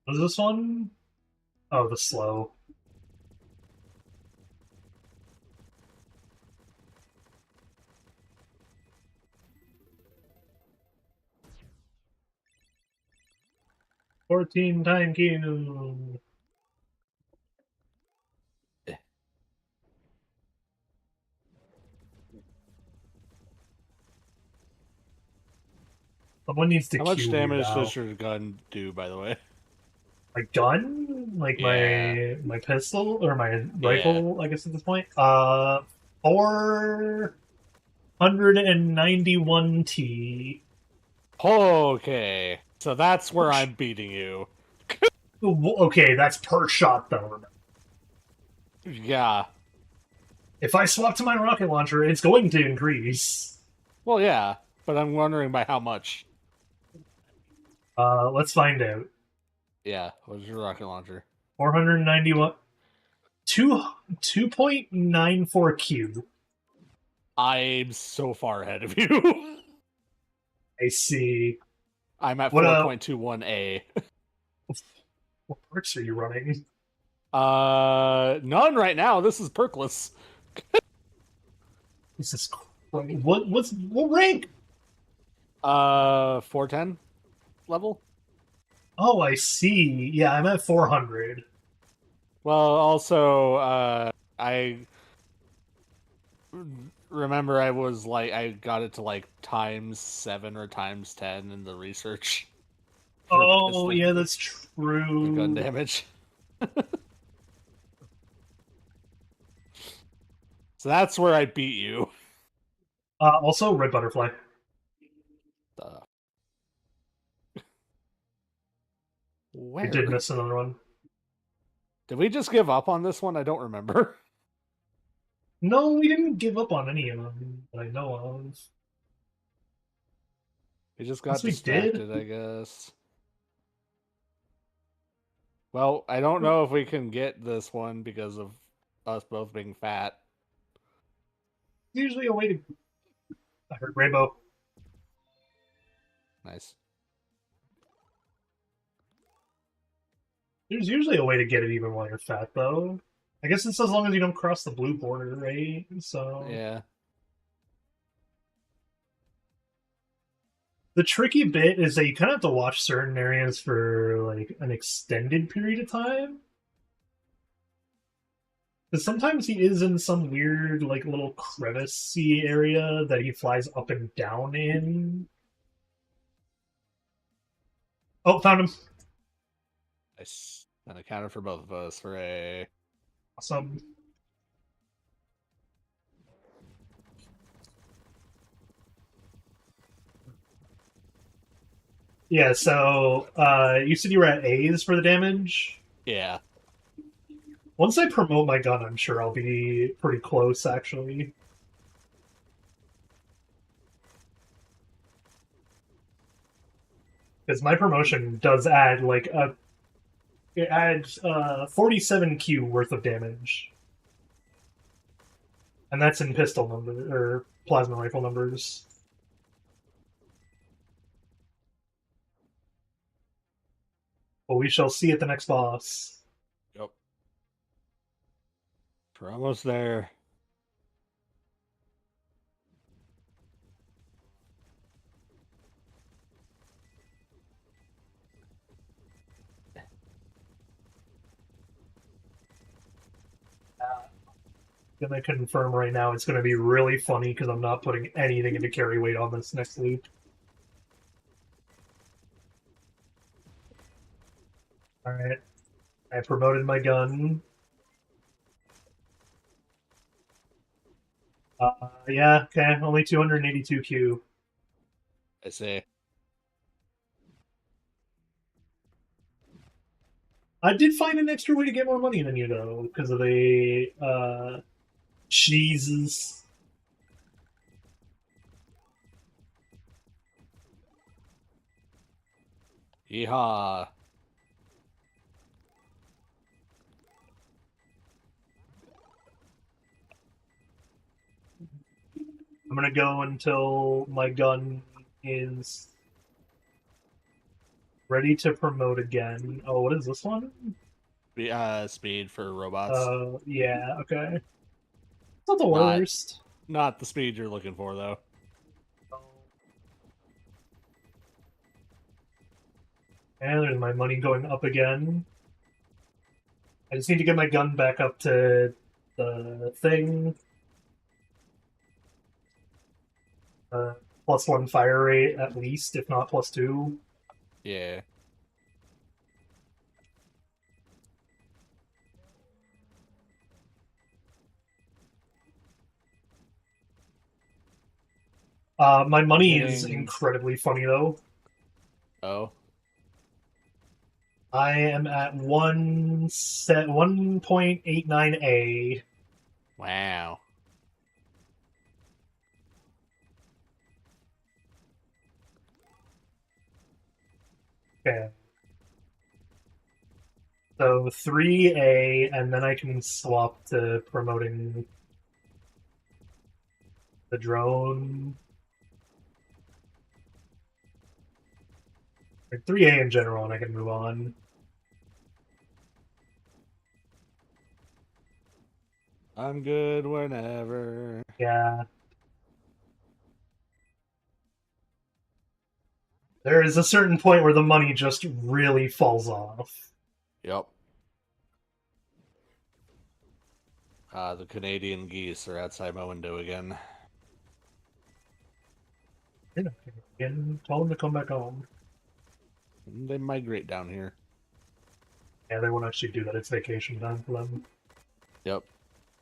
Was this one? Oh, the slow. Time Q. Someone needs to How much Q me damage does now. your gun do, by the way? My gun? Like Yeah. my pistol or my Yeah. rifle, I guess at this point. 491 T. Okay. So that's where I'm beating you. Okay, that's per shot though. Yeah. If I swap to my rocket launcher, it's going to increase. Well, yeah. But I'm wondering by how much. Let's find out. Yeah. What's your rocket launcher? 491 2.94 Q. I'm so far ahead of you. I see. I'm at What 4.21A. what perks are you running? None right now. This is perkless. This is what rank? 410 level. Oh, I see. Yeah, I'm at 400. Well, also, remember I was like, I got it to like ×7 or ×10 in the research. Oh, pistol, yeah, that's for gun true. damage. So that's where I beat you. Also, red butterfly. Uh, I did where? miss another one. Did we just give up on this one? I don't remember. No, we didn't give up on any of them that I know of. We just got Unless we did. distracted, I guess. Well, I don't know if we can get this one because of us both being fat. Usually a way to. I heard rainbow. Nice. There's usually a way to get it even while you're fat, though. I guess it's as long as you don't cross the blue border, right? So Yeah. the tricky bit is that you kind of have to watch certain areas for like an extended period of time. Because sometimes he is in some weird, like little crevice-y area that he flies up and down in. Oh, found him! Nice. And accounted for both of us. Hooray. Awesome. Yeah, so you said you were at A's for the damage? Yeah. Once I promote my gun, I'm sure I'll be pretty close, actually. Because my promotion does add, like, it adds 47Q worth of damage. And that's in pistol number, or plasma rifle numbers. But we shall see at the next boss. Yep. We're almost there. Gonna confirm right now it's gonna be really funny because I'm not putting anything into carry weight on this next loop. Alright. I promoted my gun. Yeah, okay, only 282 Q. I see. I did find an extra way to get more money than you, though, because of the, cheeses. Yeehaw. I'm gonna go until my gun is ready to promote again. Oh, what is this one? Speed for robots. Yeah, okay. It's not the Not worst. not the speed you're looking for though. And there's my money going up again. I just need to get my gun back up to the thing. +1 fire rate at least, if not +2. Yeah. My money is incredibly funny though. Oh. I am at 1.89A. Wow. Okay. So 3A, and then I can swap to promoting the drone. Or 3A in general, and I can move on. I'm good whenever. Yeah. There is a certain point where the money just really falls off. Yep. The Canadian geese are outside my window again. Again, tell them to come back home. They migrate down here. Yeah, they won't actually do that. It's vacation time for them. Yep.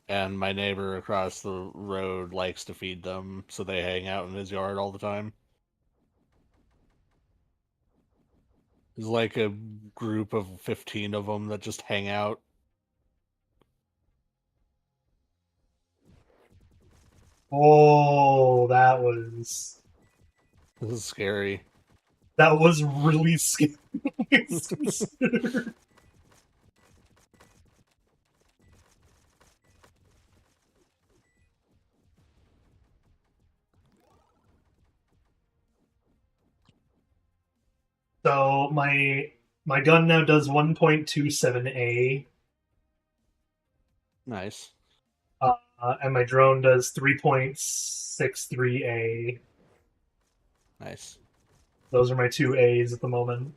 And my neighbor across the road likes to feed them, so they hang out in his yard all the time. There's like a group of 15 of them that just hang out. Oh, that was This is scary. really scary. So my gun now does 1.27A, Nice. and my drone does 3.63A. Nice. Those are my two A's at the moment.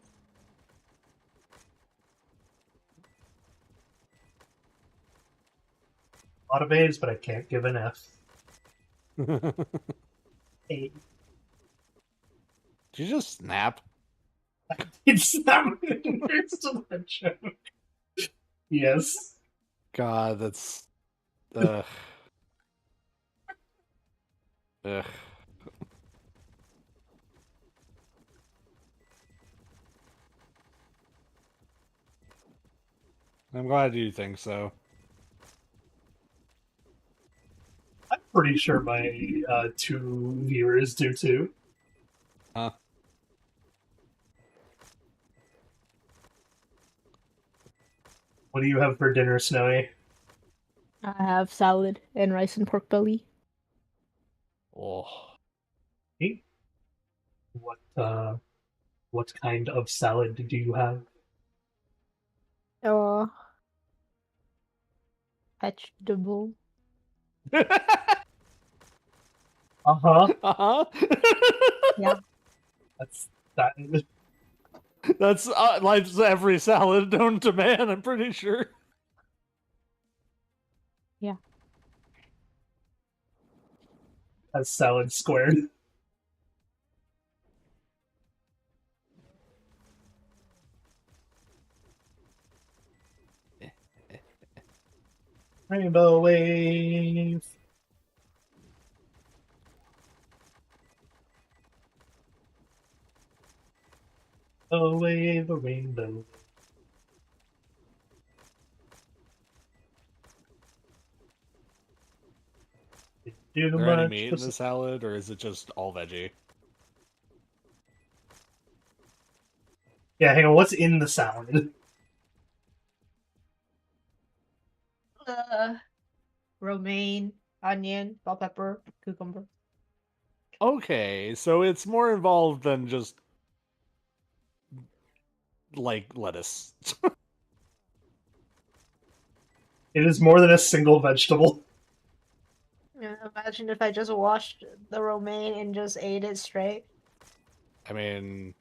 A lot of A's, but I can't give an F. A. Did you just snap? It's not still a joke. Yes. God, that's... Ugh. Ugh. I'm glad you think so. I'm pretty sure my two viewers do too. Huh? What do you have for dinner, Snowy? I have salad and rice and pork belly. Oh. Hey? What kind of salad do you have? Vegetable. Uh-huh. Uh-huh. Yeah. That. That's like every salad known to man, I'm pretty sure. Yeah. That's salad squared. Rainbow wave. A wave, a rainbow. Is there any meat in the salad, or is it just all veggie? Yeah, hang on. What's in the salad? Romaine, onion, bell pepper, cucumber. Okay, so it's more involved than just like lettuce. It is more than a single vegetable. Imagine if I just washed the romaine and just ate it straight. I mean,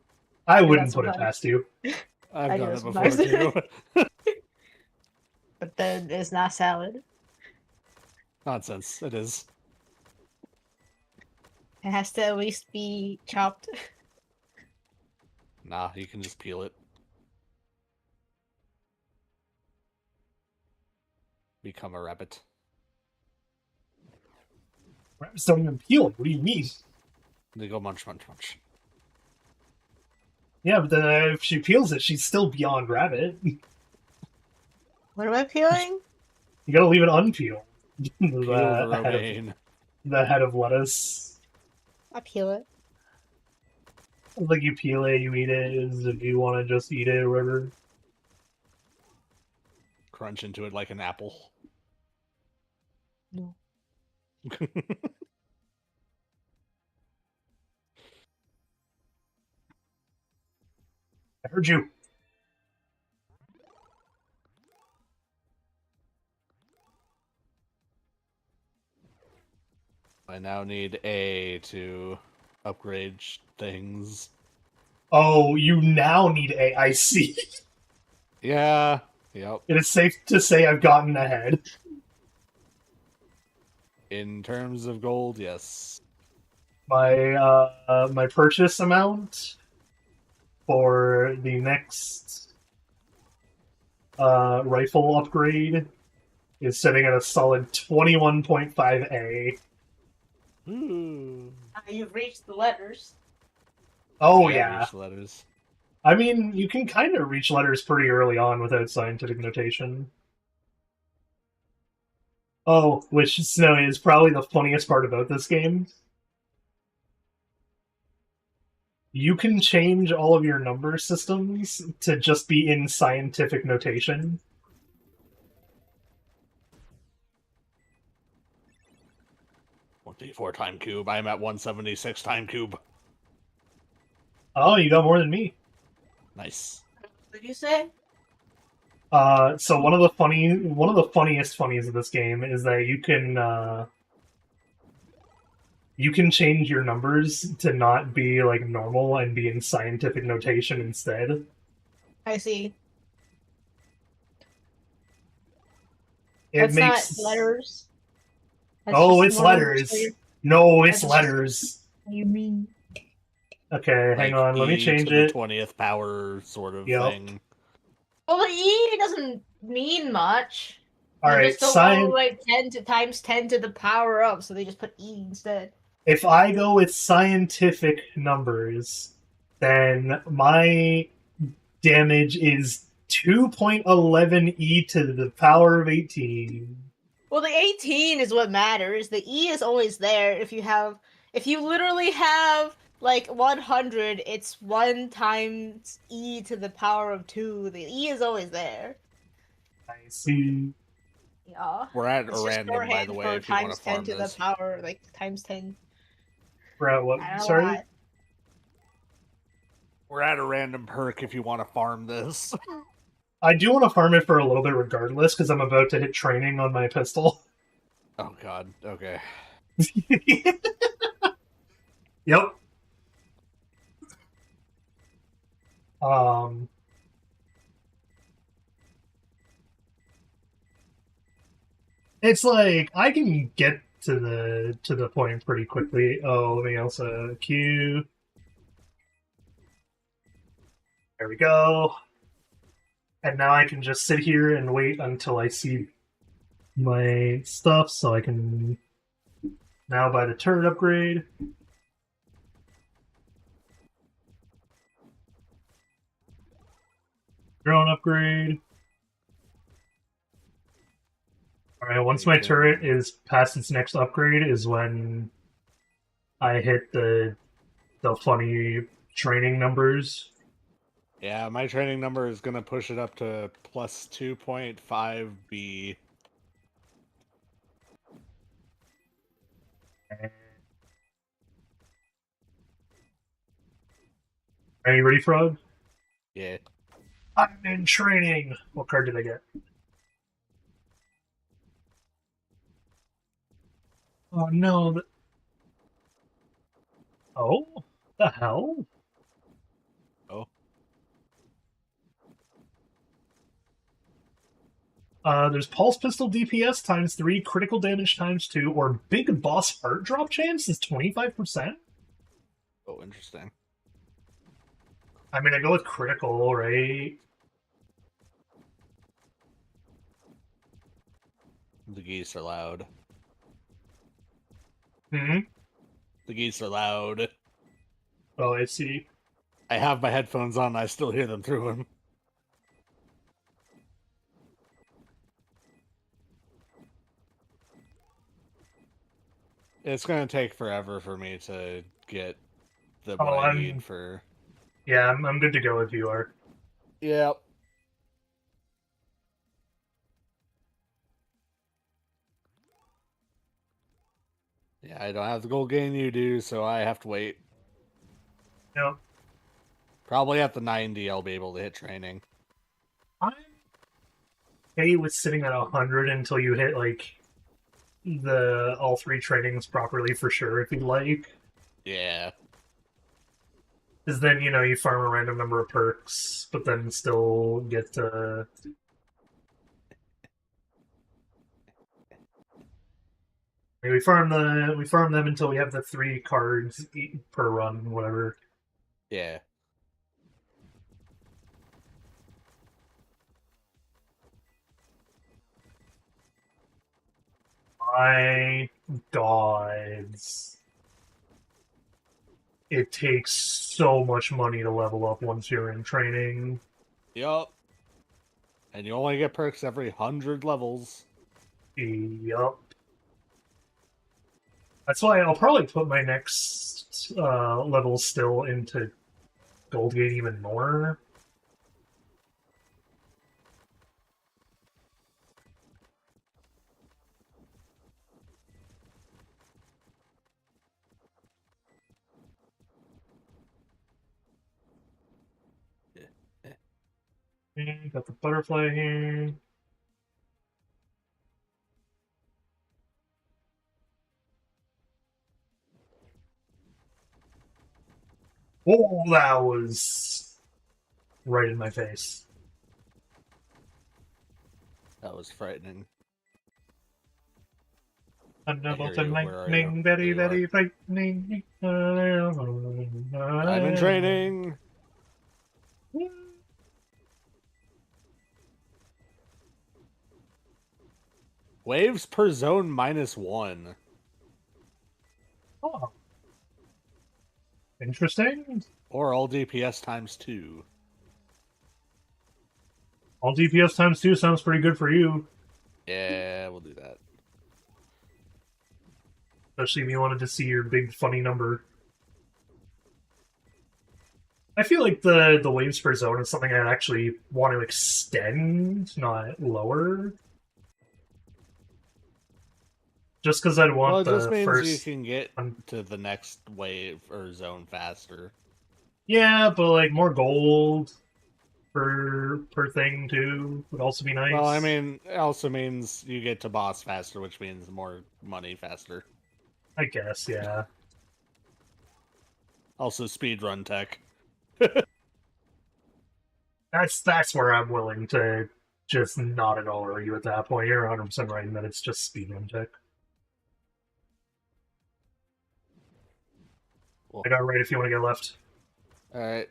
I wouldn't put it past you. I've done it before too. But then it's not salad. Nonsense. It is. It has to at least be chopped. Nah, you can just peel it. Become a rabbit. Rabbits don't even peel it. What do you mean? They go munch, munch, munch. Yeah, but then if she peels it, she's still beyond rabbit. What am I peeling? You gotta leave it unpeeled. Peel the romaine. The head of lettuce. I peel it. Like you peel it, you eat it, is if you want to just eat it or whatever. Crunch into it like an apple. No. I heard you. I now need A to upgrade things. Oh, you now need a. I see. Yeah. Yep. It is safe to say I've gotten ahead. In terms of gold, yes. My purchase amount for the next rifle upgrade is sitting at a solid 21.5A. Ooh. You've reached the letters. Oh Yeah, yeah. reach letters. I mean, you can kind of reach letters pretty early on without scientific notation. Oh, which, Snowy, is probably the funniest part about this game. You can change all of your number systems to just be in scientific notation. $154 time cube. I'm at 176 time cube. Oh, you got more than me. Nice. What did you say? So one of the funniest funnies of this game is that you can change your numbers to not be like normal and be in scientific notation instead. I see. It That's makes not letters. That's Oh, just it's more numbers letters. for your- No, it's That's letters. What do you mean? Okay, hang Like on. Let me E change to it. the 20th power sort of Yep. thing. Well, the E doesn't mean much. All They right, just don't science. go like 10 to times 10 to the power up, so they just put E instead. If I go with scientific numbers, then my damage is 2.11 e to the power of 18. Well, the 18 is what matters. The E is always there. If you literally have like 100, it's 1 times E to the power of 2. The E is always there. I see. Yeah. We're at It's a just random, by the way, for if you want times to 10 farm to this. the power, like times 10. We're at what? I don't know Sorry? why. We're at a random perk if you want to farm this. I do want to farm it for a little bit regardless, because I'm about to hit training on my pistol. Oh god, okay. Yep. It's like I can get to the point pretty quickly. Oh, let me also queue. There we go. And now I can just sit here and wait until I see my stuff, so I can now buy the turret upgrade. Drone upgrade. Alright, once my turret is past its next upgrade is when I hit the funny training numbers. Yeah, my training number is gonna push it up to plus 2.5B. Are you ready, Frog? Yeah. I'm in training! What card did I get? Oh no. Oh? The hell? Oh. There's Pulse Pistol DPS times 3, critical damage times 2, or Big Boss Heart Drop chance is 25%? Oh, interesting. I mean, I go with critical, right? The geese are loud. Hmm? The geese are loud. Oh, I see. I have my headphones on and I still hear them through them. It's gonna take forever for me to get the what I need for... Yeah, I'm good to go if you are. Yep. Yeah, I don't have the gold gain you do, so I have to wait. Yep. Probably at the 90 I'll be able to hit training. I'm okay with sitting at 100 until you hit, like, all 3 trainings properly for sure, if you'd like. Yeah. Because then, you know, you farm a random number of perks, but then still get to... We farm them until we have the 3 cards per run, whatever. Yeah. My gods. It takes so much money to level up once you're in training. Yup. And you only get perks every 100 levels. Yup. That's why I'll probably put my next level still into Gold Gate even more. Okay, got the butterfly here. Oh, that was right in my face. That was frightening. Thunderbolt hear and you. Where are lightning, you? very, There you very are. frightening. I'm in training. Waves per zone -1. Oh. Interesting. Or all DPS ×2. All DPS ×2 sounds pretty good for you. Yeah, we'll do that. Especially if you wanted to see your big funny number. I feel like the waves per zone is something I'd actually want to extend, not lower. Just because I'd want Well, it just the means first... you can get to the next wave or zone faster. Yeah, but like more gold per thing too would also be nice. Well, I mean, it also means you get to boss faster, which means more money faster. I guess, yeah. Also, speedrun tech. That's where I'm willing to just not at all argue at that point. You're 100% right in that it's just speedrun tech. Cool. I got it right if you want to get left. Alright.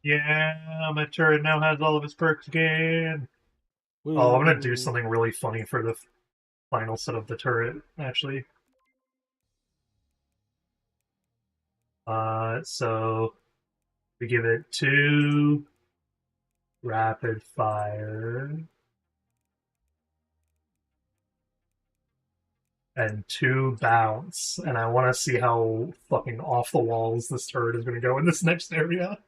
Yeah, my turret now has all of his perks again. Oh, I'm gonna do something really funny for the final set of the turret, actually. So we give it 2 rapid fire and 2 bounce, and I want to see how fucking off the walls this turret is gonna go in this next area.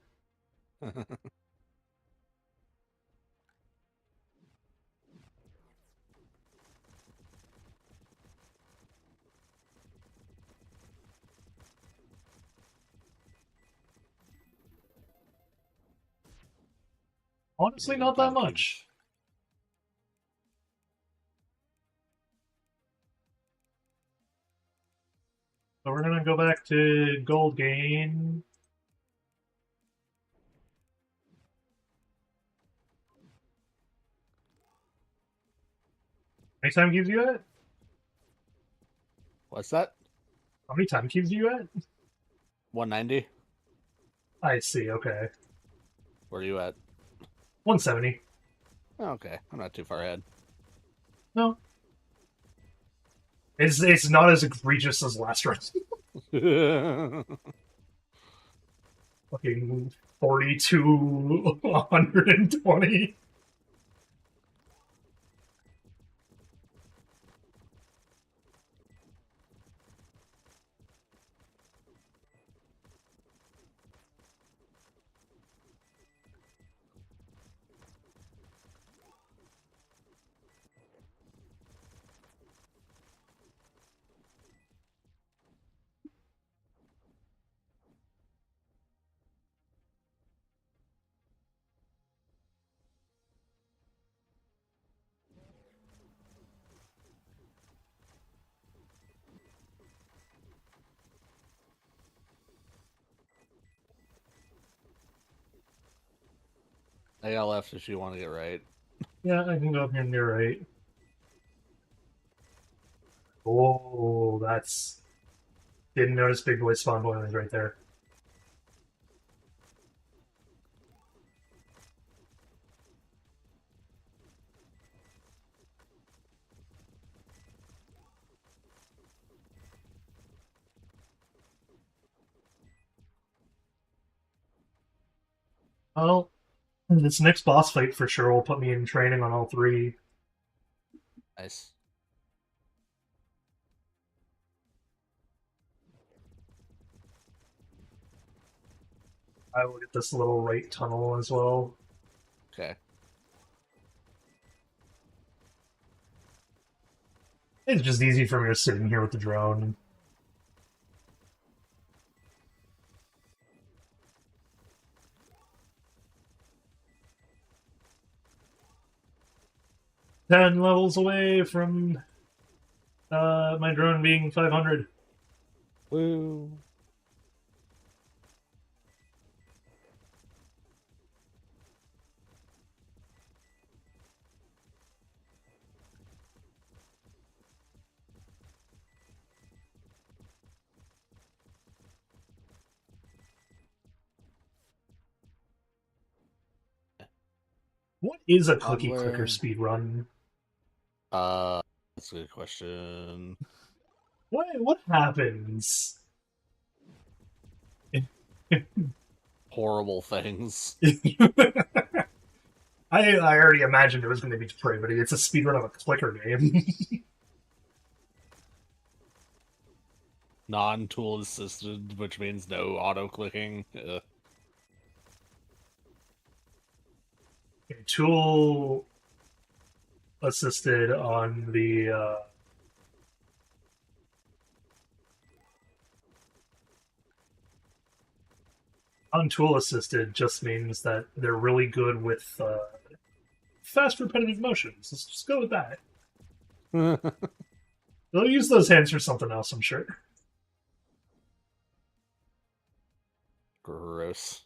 Honestly, not that much. So we're gonna go back to gold gain. How many time cubes you at? What's that? How many time cubes you at? 190? I see, okay. Where are you at? 170. Oh, okay, I'm not too far ahead. No. It's not as egregious as last run. Fucking 42, 120. I got left if you want to get right. Yeah, I can go up here and you're right. Oh, that's... Didn't notice Big Boy spawn point was right there. Well, this next boss fight for sure will put me in training on all three. Nice. I will get this little right tunnel as well. Okay. It's just easy for me to sit in here with the drone. Ten levels away from my drone being 500. Woo. What is a cookie Onward. clicker speed run? That's a good question. What happens? Horrible things. I already imagined it was going to be depravity. It's a speedrun of a clicker game. Non-tool assisted, which means no auto-clicking. Tool assisted on the on-tool assisted just means that they're really good with fast repetitive motions. Let's just go with that. They'll use those hands for something else, I'm sure. Gross.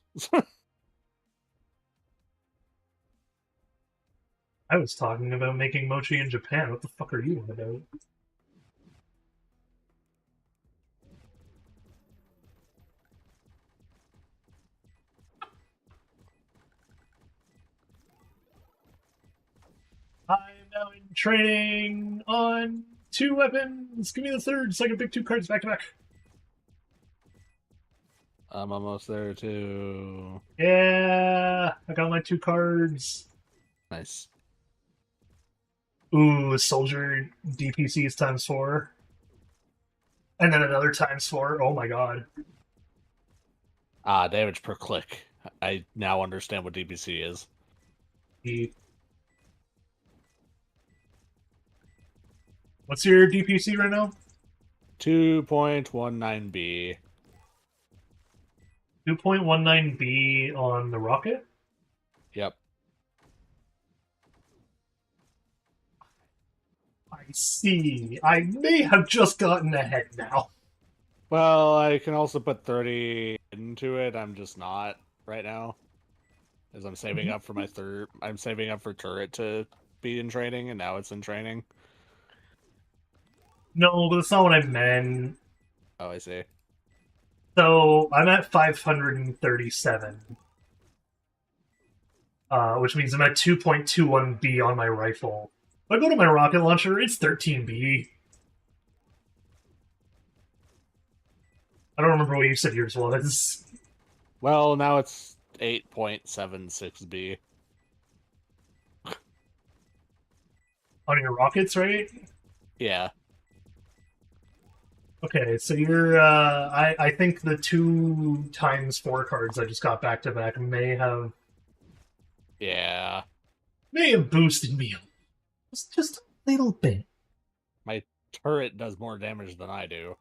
I was talking about making mochi in Japan. What the fuck are you on about? I'm now in training on 2 weapons. Give me the third so I can pick 2 cards back to back. I'm almost there too. Yeah, I got my 2 cards. Nice. Ooh, soldier DPCs times 4. And then another times 4. Oh my god. Damage per click. I now understand what DPC is. What's your DPC right now? 2.19B. 2.19B on the rocket? Yep. I see. I may have just gotten ahead now. Well, I can also put 30 into it. I'm just not right now. As I'm saving up for my third... I'm saving up for turret to be in training, and now it's in training. No, but that's not what I meant. Oh, I see. So, I'm at 537. Which means I'm at 2.21B on my rifle. If I go to my rocket launcher, it's 13B. I don't remember what you said yours was. Well, now it's 8.76B. On your rockets, right? Yeah. Okay, so you're, I think the 2 times 4 cards I just got back to back may have Yeah. boosted me just a little bit. My turret does more damage than I do.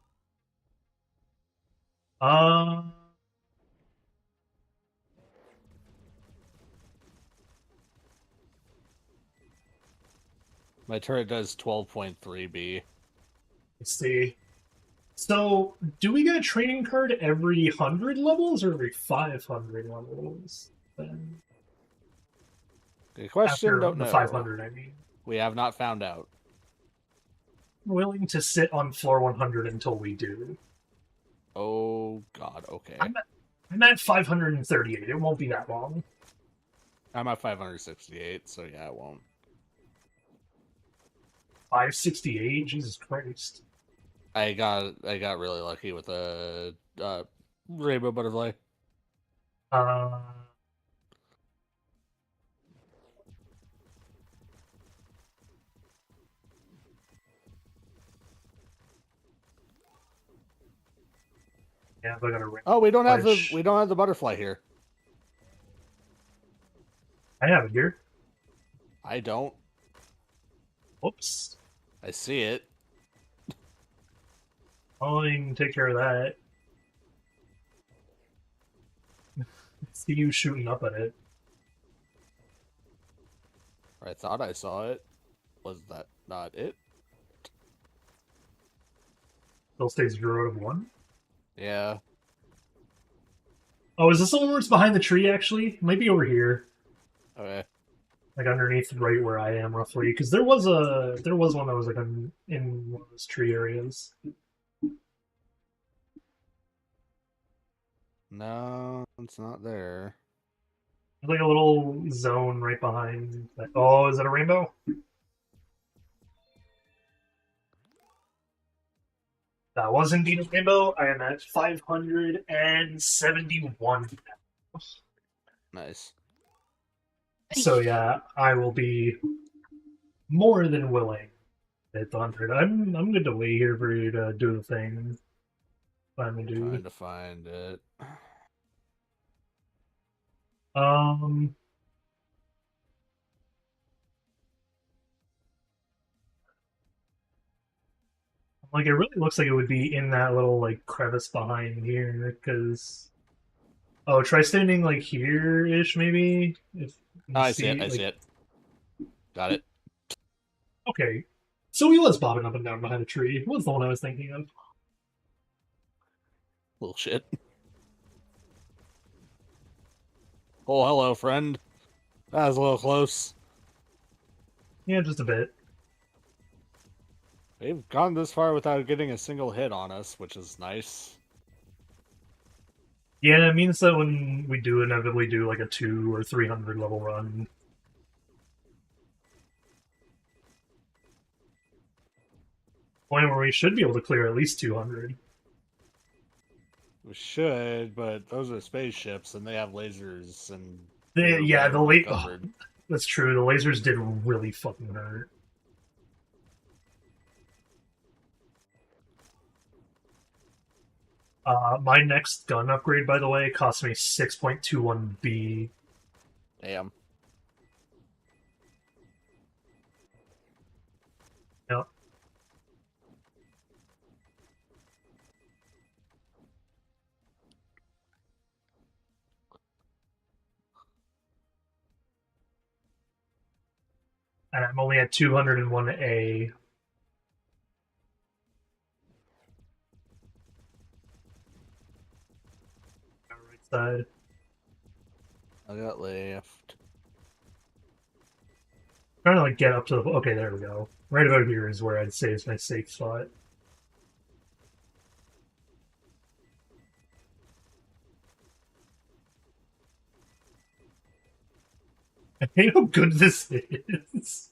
My turret does 12.3B. Let's see. So, do we get a training card every 100 levels or every 500 levels? Then? Good question. After Don't the know. 500, I mean. We have not found out. Willing to sit on floor 100 until we do. Oh God. Okay. I'm at 538. It won't be that long. I'm at 568, so yeah, it won't. 568? Jesus Christ. I got really lucky with a rainbow butterfly. Yeah, I got a Oh, we don't have Lich. the butterfly here. I have it here. I don't. Whoops. I see it. I can take care of that. See you shooting up at it. I thought I saw it. Was that not it? Still stays 0 out of 1. Yeah. Oh, is this the one where it's behind the tree, actually? It might be over here. Okay. Like underneath right where I am, roughly. Because there was one that was like in one of those tree areas. No, it's not there. There's like a little zone right behind that. Oh, is that a rainbow? That was indeed a rainbow. I am at 571 now. Nice. So yeah, I will be more than willing to hit the 100. I'm good to wait here for you to do the thing. Finally do. Trying to find it. Like it really looks like it would be in that little like crevice behind here, because oh, try standing like here-ish maybe. If you Oh, I see it. I like... see it. Got it. Okay, so he was bobbing up and down behind a tree. What was the one I was thinking of? Little shit. Oh, hello, friend. That was a little close. Yeah, just a bit. They've gone this far without getting a single hit on us, which is nice. Yeah, it means that when we do inevitably do like a 200 or 300 level run, point where we should be able to clear at least 200. We should, but those are spaceships, and they have lasers, and Yeah, that's true. The lasers did really fucking hurt. My next gun upgrade, by the way, cost me 6.21B. Damn. Yep. And I'm only at 201A. Right side. I got left. Trying to like get up to the... Okay, there we go. Right about here is where I'd say is my safe spot. I hate how good this is.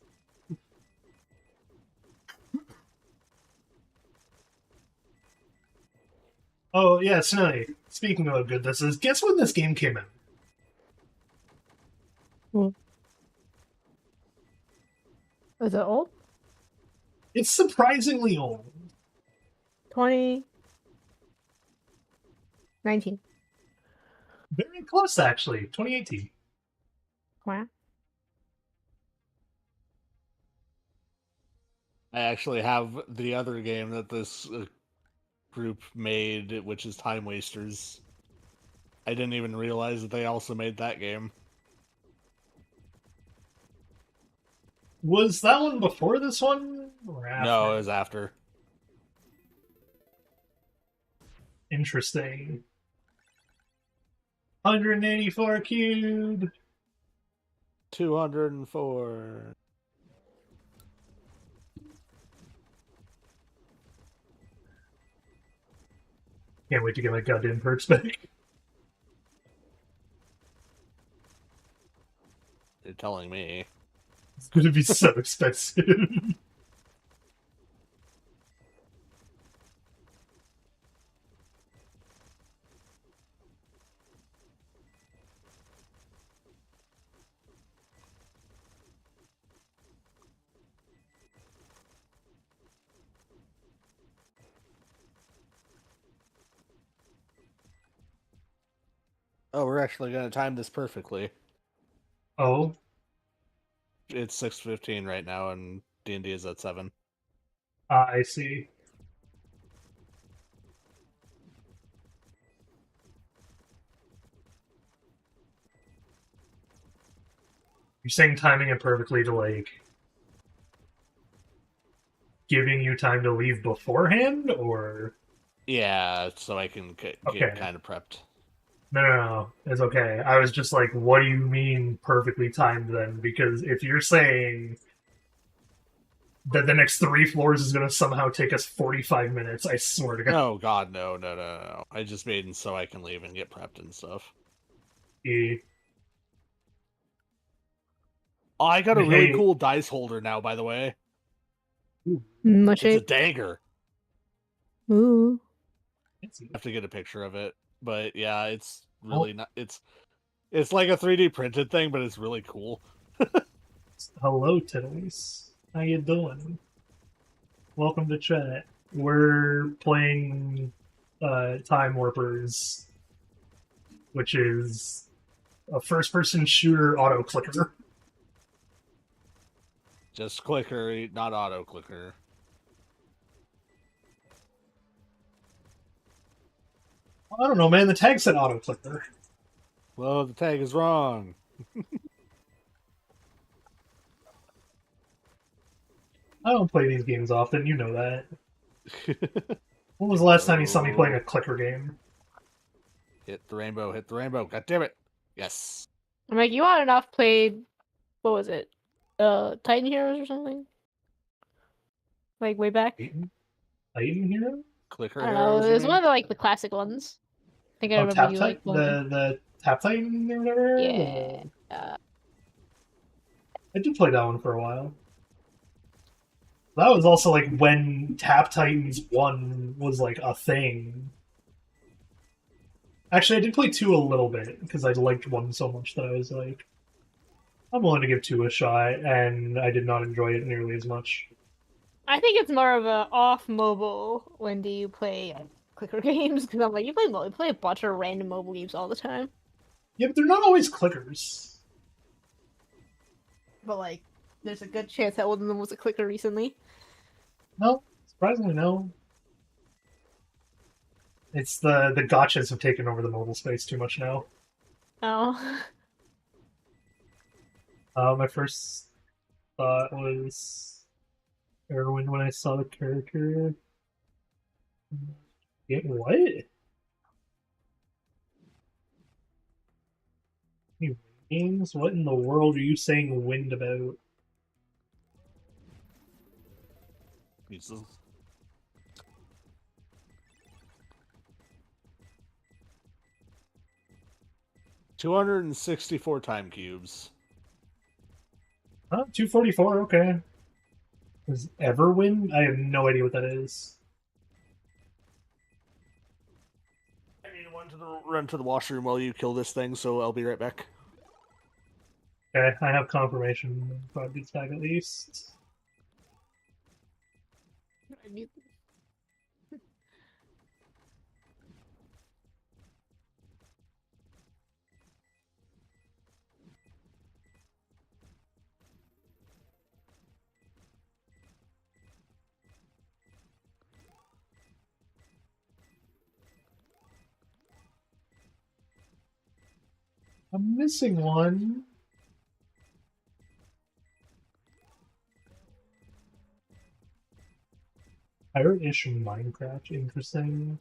Oh, yeah, Snelly. Speaking of how good this is, guess when this game came out? Is it old? It's surprisingly old. 2019. Very close, actually. 2018. Wow. I actually have the other game that this group made, which is Time Wasters. I didn't even realize that they also made that game. Was that one before this one? Or after? No, it was after. 204. Can't wait to get my goddamn perks back. You're telling me. It's gonna be so expensive. Oh, we're actually going to time this perfectly. Oh, It's 6:15 right now, and D&D is at 7. I see. You're saying timing it perfectly to, like, giving you time to leave beforehand, or? Yeah, so I can get Okay. kind of prepped. No, it's okay. I was just like, what do you mean perfectly timed then? Because if you're saying that the next 3 floors is going to somehow take us 45 minutes, I swear to God. Oh, God, no. I just made it so I can leave and get prepped and stuff. Oh, I got a really cool dice holder now, by the way. What It's a shape? dagger. Ooh. I have to get a picture of it. But yeah, it's really not. It's like a 3D printed thing, but it's really cool. Hello, Tiddlies. How you doing? Welcome to chat. We're playing Time Warpers, which is a first-person shooter auto-clicker. Just clicker, not auto clicker. I don't know, man. The tag said auto-clicker. Well, the tag is wrong. I don't play these games often, you know that. When was the last time you saw me playing a clicker game? Hit the rainbow, God damn it. Yes. I'm like, you on and off played, what was it? Titan Heroes or something? Like way back? Titan Hero? Clicker I don't know. heroes, It you was mean? one of the like the classic ones. I think I Oh, remember you like the Tap Titan or whatever? Yeah. I did play that one for a while. That was also like when Tap Titans 1 was like a thing. Actually, I did play 2 a little bit because I liked 1 so much that I was like, I'm willing to give 2 a shot, and I did not enjoy it nearly as much. I think it's more of a off mobile when do you play clicker games, because I'm like, you play a bunch of random mobile games all the time. Yeah, but they're not always clickers. But like, there's a good chance that one of them was a clicker recently. No, surprisingly, no. It's the gotchas have taken over the mobile space too much now. Oh. My first thought was Erwin when I saw the character. Get what? Any games? What in the world are you saying wind about? Jesus. $264 time cubes. Huh? 244, okay. Is Everwind? I have no idea what that is. I need to run to the washroom while you kill this thing, so I'll be right back. Okay, I have confirmation. God gets back at least. I'm missing one. Pirate-ish Minecraft, interesting.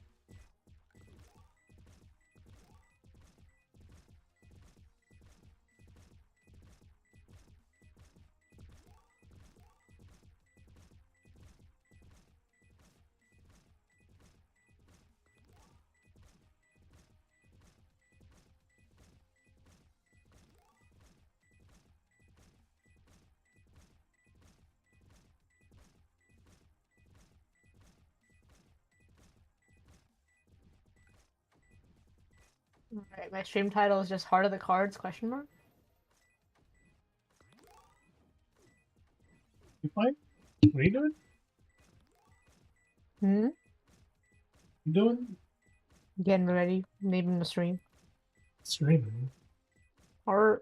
Alright, my stream title is just Heart of the Cards, question mark? You fine? What are you doing? Hmm? You doing? Getting ready, naming the stream. Streaming. Or,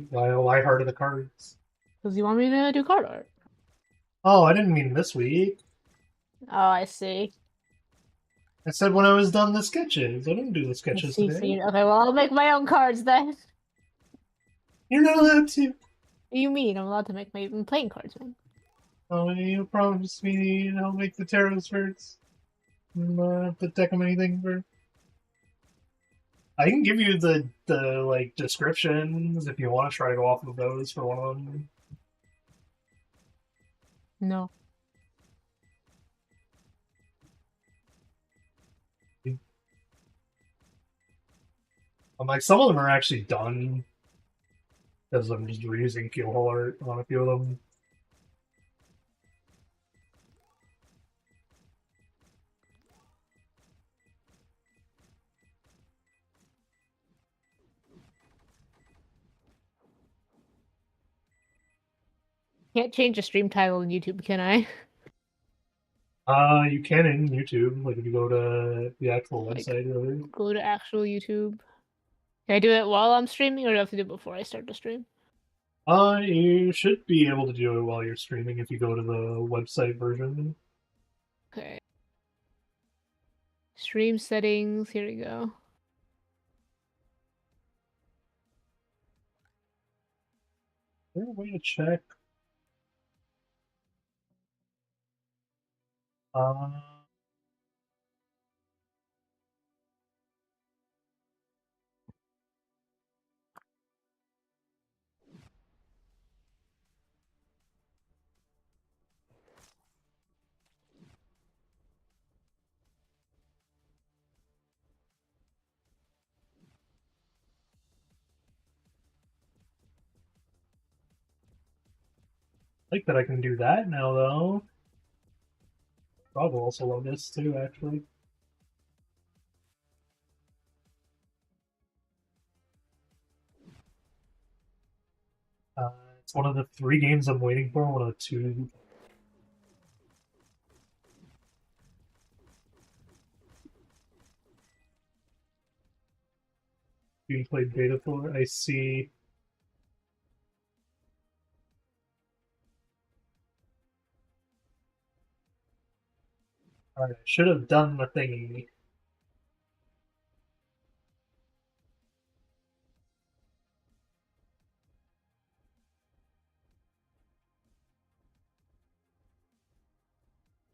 Why Heart of the Cards? because you want me to do card art. Oh, I didn't mean this week. Oh, I see. I said when I was done the sketches. I didn't do the I sketches see, today. okay, well, I'll make my own cards then. You're not allowed to. What do you mean? I'm allowed to make my own playing cards, man. Oh, you promised me I'll make the tarots first. The deck of anything first. I can give you the like descriptions if you want to try to go off of those for one of them. No. Like some of them are actually done because I'm just reusing keelhole art on a few of them. Can't change the stream title on YouTube, can I? You can in YouTube, like if you go to the actual Like, website. Really. Go to actual YouTube. Can I do it while I'm streaming, or do I have to do it before I start the stream? You should be able to do it while you're streaming if you go to the website version. Okay. Stream settings, here we go. Is there a way to check? Uh, I like that I can do that now, though. Rob will also love this too, actually. It's one of the 3 games I'm waiting for. One of the 2. You played beta for. I see. Alright, I should have done the thingy.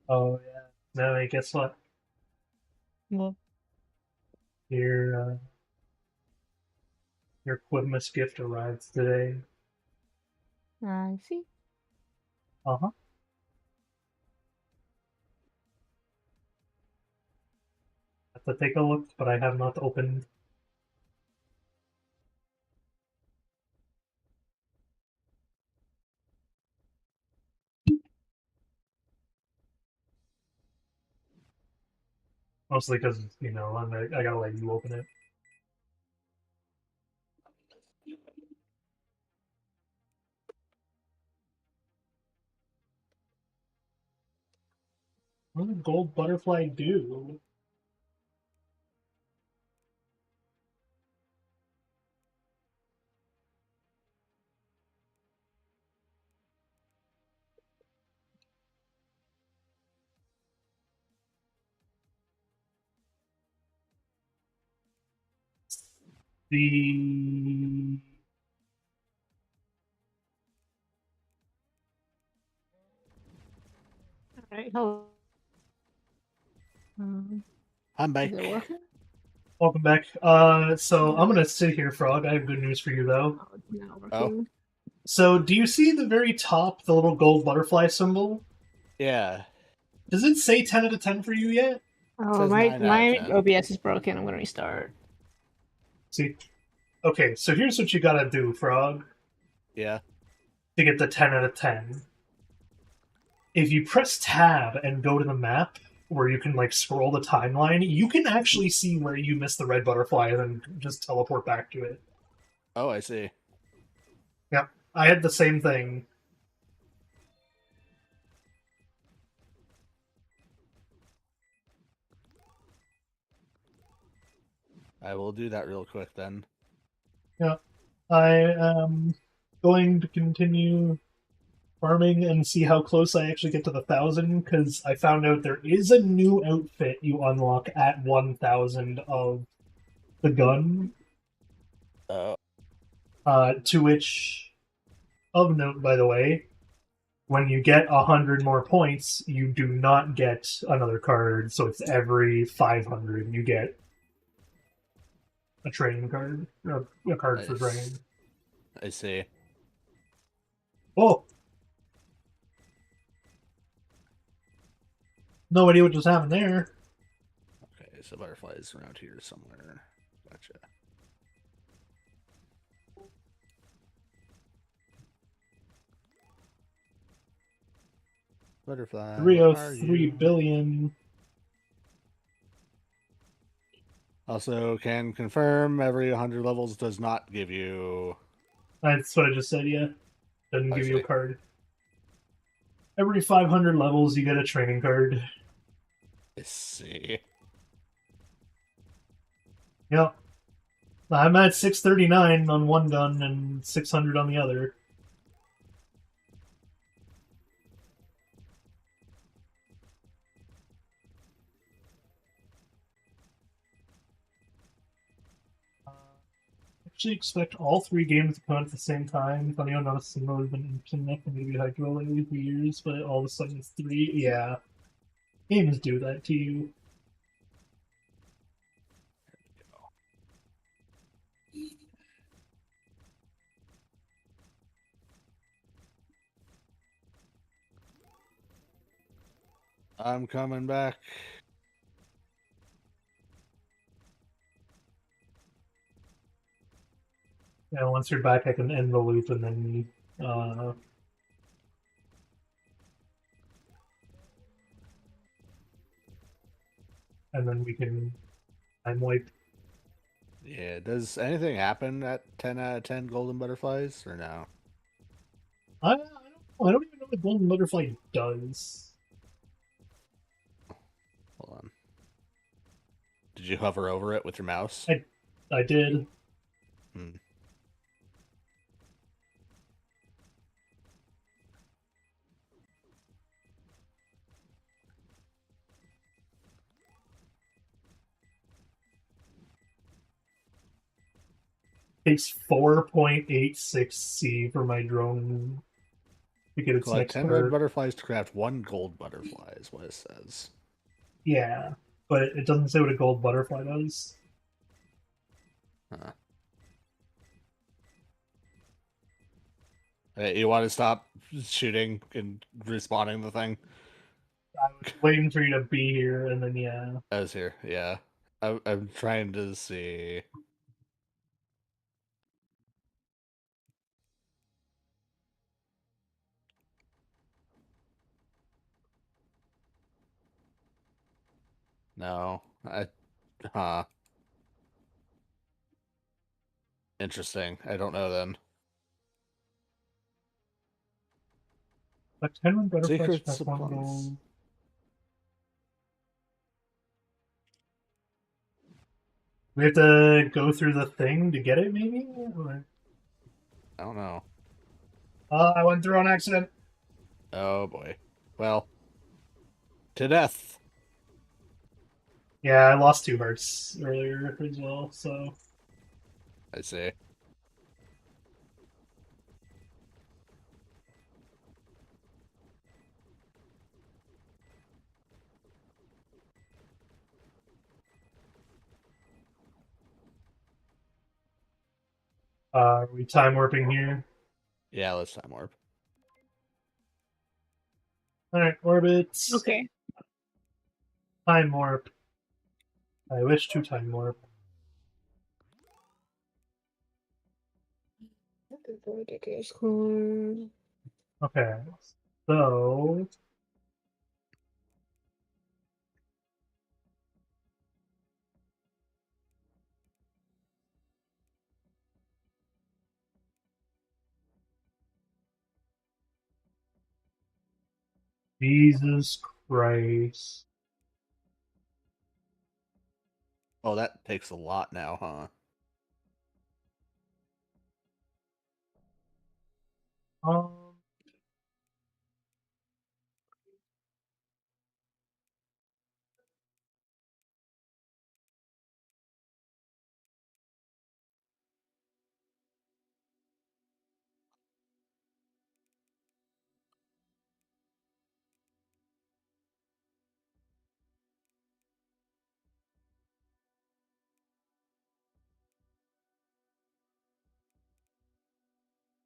Oh yeah. Now, hey, guess what? Well, Your Quidmas gift arrives today. I see. Uh-huh. Have to take a look, but I have not opened. Mostly because, you know, I gotta let you open it. What did gold butterfly do? The Alright, hello. I'm back. Is it working? Welcome back. So I'm gonna sit here, Frog. I have good news for you, though. Oh, it's not Oh. working. So, do you see the very top, the little gold butterfly symbol? Yeah. Does it say 10 out of 10 for you yet? Oh, Says my 9 out of 10. OBS is broken. I'm gonna restart. See? Okay, so here's what you gotta do, Frog, Yeah. to get the 10 out of 10. If you press tab and go to the map, where you can like scroll the timeline, you can actually see where you missed the red butterfly and then just teleport back to it. Oh, I see. Yep, I had the same thing. I will do that real quick then. Yeah, I am going to continue farming and see how close I actually get to the 1,000, because I found out there is a new outfit you unlock at 1,000 of the gun. Oh, To which, of note, by the way, when you get 100 more points, you do not get another card. So it's every 500 you get a training card, a card for training. I see. Oh, no idea what just happened there. Okay, so butterflies around here somewhere. Gotcha. Butterfly. 303 billion. Also, can confirm every 100 levels does not give you. That's what I just said, yeah. Doesn't I give you a see. card. Every 500 levels, you get a training card. I see. Yep. I'm at 639 on one gun and 600 on the other. Actually expect all three games to come out at the same time. Funny how not a single has been connected to maybe Hydrate lately for years, but all of a sudden it's three. Yeah. Games do that to you. I'm coming back. Yeah, once you're back, I can end the loop and then we can time wipe. Yeah, does anything happen at 10 out of 10 golden butterflies or no? I don't know. I don't even know what Golden Butterfly does. Hold on. Did you hover over it with your mouse? I did. Hmm. Takes 4.86 C for my drone to get its Collect next 10 red card. butterflies to craft 1 gold butterfly is what it says. Yeah, but it doesn't say what a gold butterfly does. Huh. Hey, you want to stop shooting and respawning the thing? I was waiting for you to be here, and then yeah. I was here, yeah. I'm trying to see. No, huh. Interesting. I don't know then. But 10 red butterflies Secret craft one supplies. gold. We have to go through the thing to get it, maybe? Or... I don't know. I went through on accident. Oh boy. Well, to death. Yeah, I lost 2 hearts earlier as well, so... I see. Are we time warping here? Yeah, let's time warp. Alright, orbits. Okay. Time warp. I wish to time warp. Okay, so Jesus Christ. Oh, that takes a lot now, huh?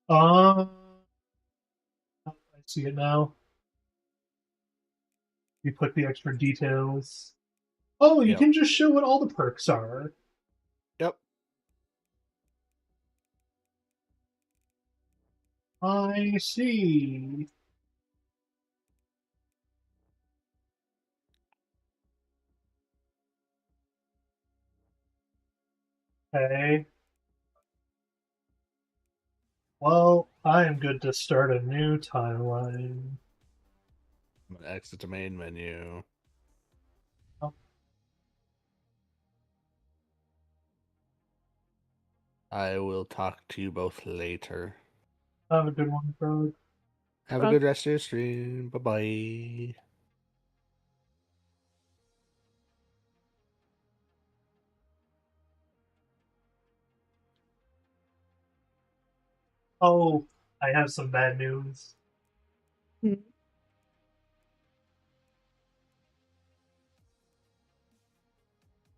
Um, I see it now. You click the extra details. Oh, you Yep. can just show what all the perks are. Yep. I see. Okay. Well, I am good to start a new timeline. I'm gonna exit the main menu. Oh. I will talk to you both later. Have a good one, Frog. Have a good rest of your stream. Bye bye. Oh, I have some bad news.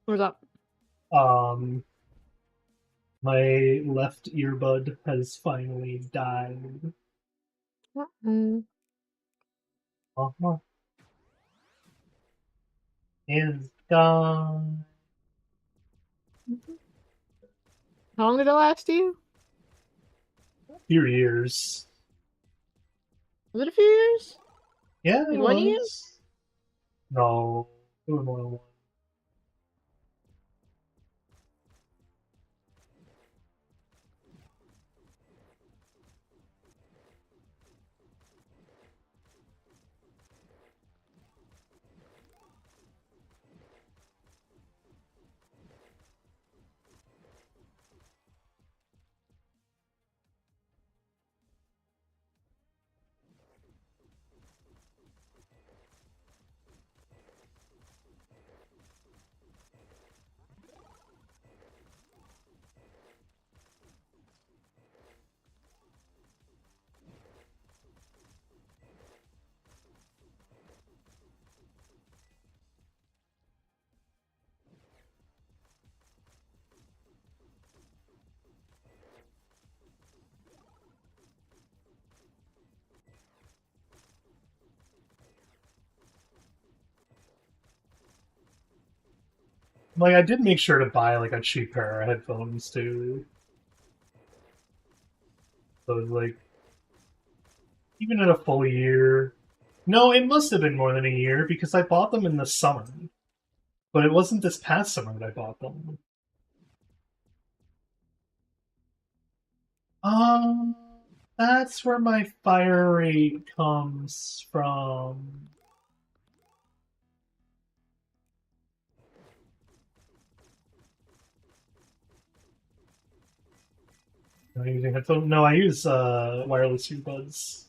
What's up? My left earbud has finally died. Uh-huh. It's gone. How long did it last you? A few years. Was it a few years? Yeah, it Like 1 year? was. No, it was more than one. Like, I did make sure to buy, like, a cheap pair of headphones, too. So, like, even in a full year... No, it must have been more than a year, because I bought them in the summer. But it wasn't this past summer that I bought them. Um, that's where my fire rate comes from. Am I using headphones? No, I use wireless earbuds.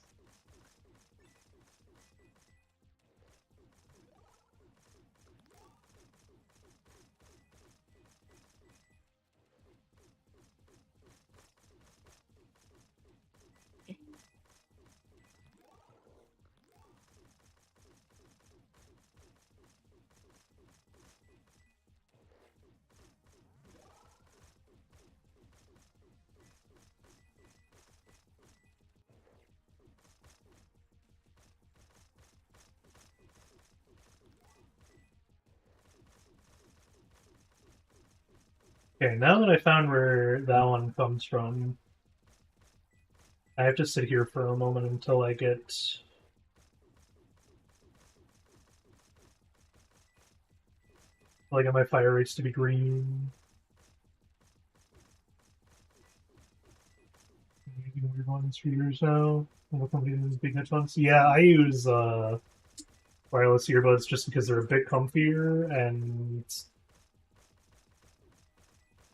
Okay, now that I found where that one comes from, I have to sit here for a moment until I get... Like, get my fire rates to be green. I'm using weird ones for years now. What company uses big headphones? Yeah, I use wireless earbuds just because they're a bit comfier and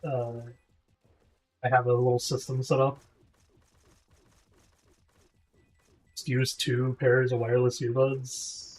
I have a little system set up. Just use 2 pairs of wireless earbuds.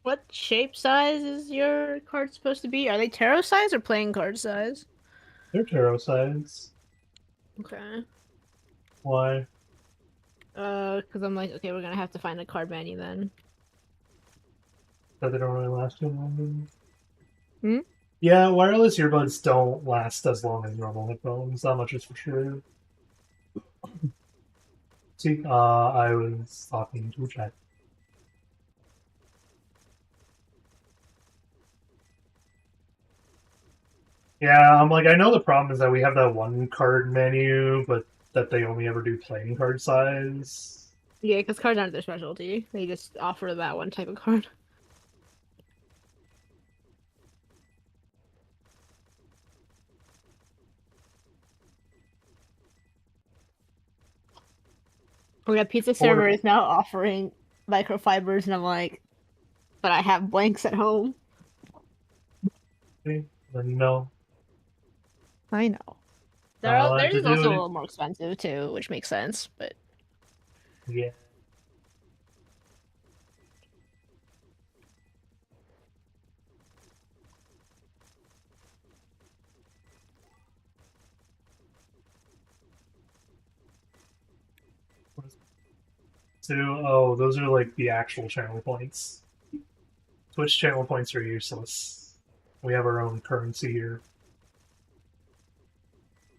What shape size is your card supposed to be? Are they tarot size or playing card size? They're tarot size. Okay. Why? Because I'm like, okay, we're gonna have to find a card menu then. That they don't really last too long. Hmm? Yeah, wireless earbuds don't last as long as normal headphones. That much is for sure. See, I was talking to chat. Yeah, I'm like, I know the problem is that we have that one card menu, but that they only ever do playing card size. Yeah, because cards aren't their specialty. They just offer that one type of card. We got Pizza Server is now offering microfibers, and I'm like, but I have blanks at home. Then no. I know. Allowed Theirs to is do also a it. little more expensive too, which makes sense. But Yeah. So, oh, those are like the actual channel points. Twitch channel points are useless. We have our own currency here.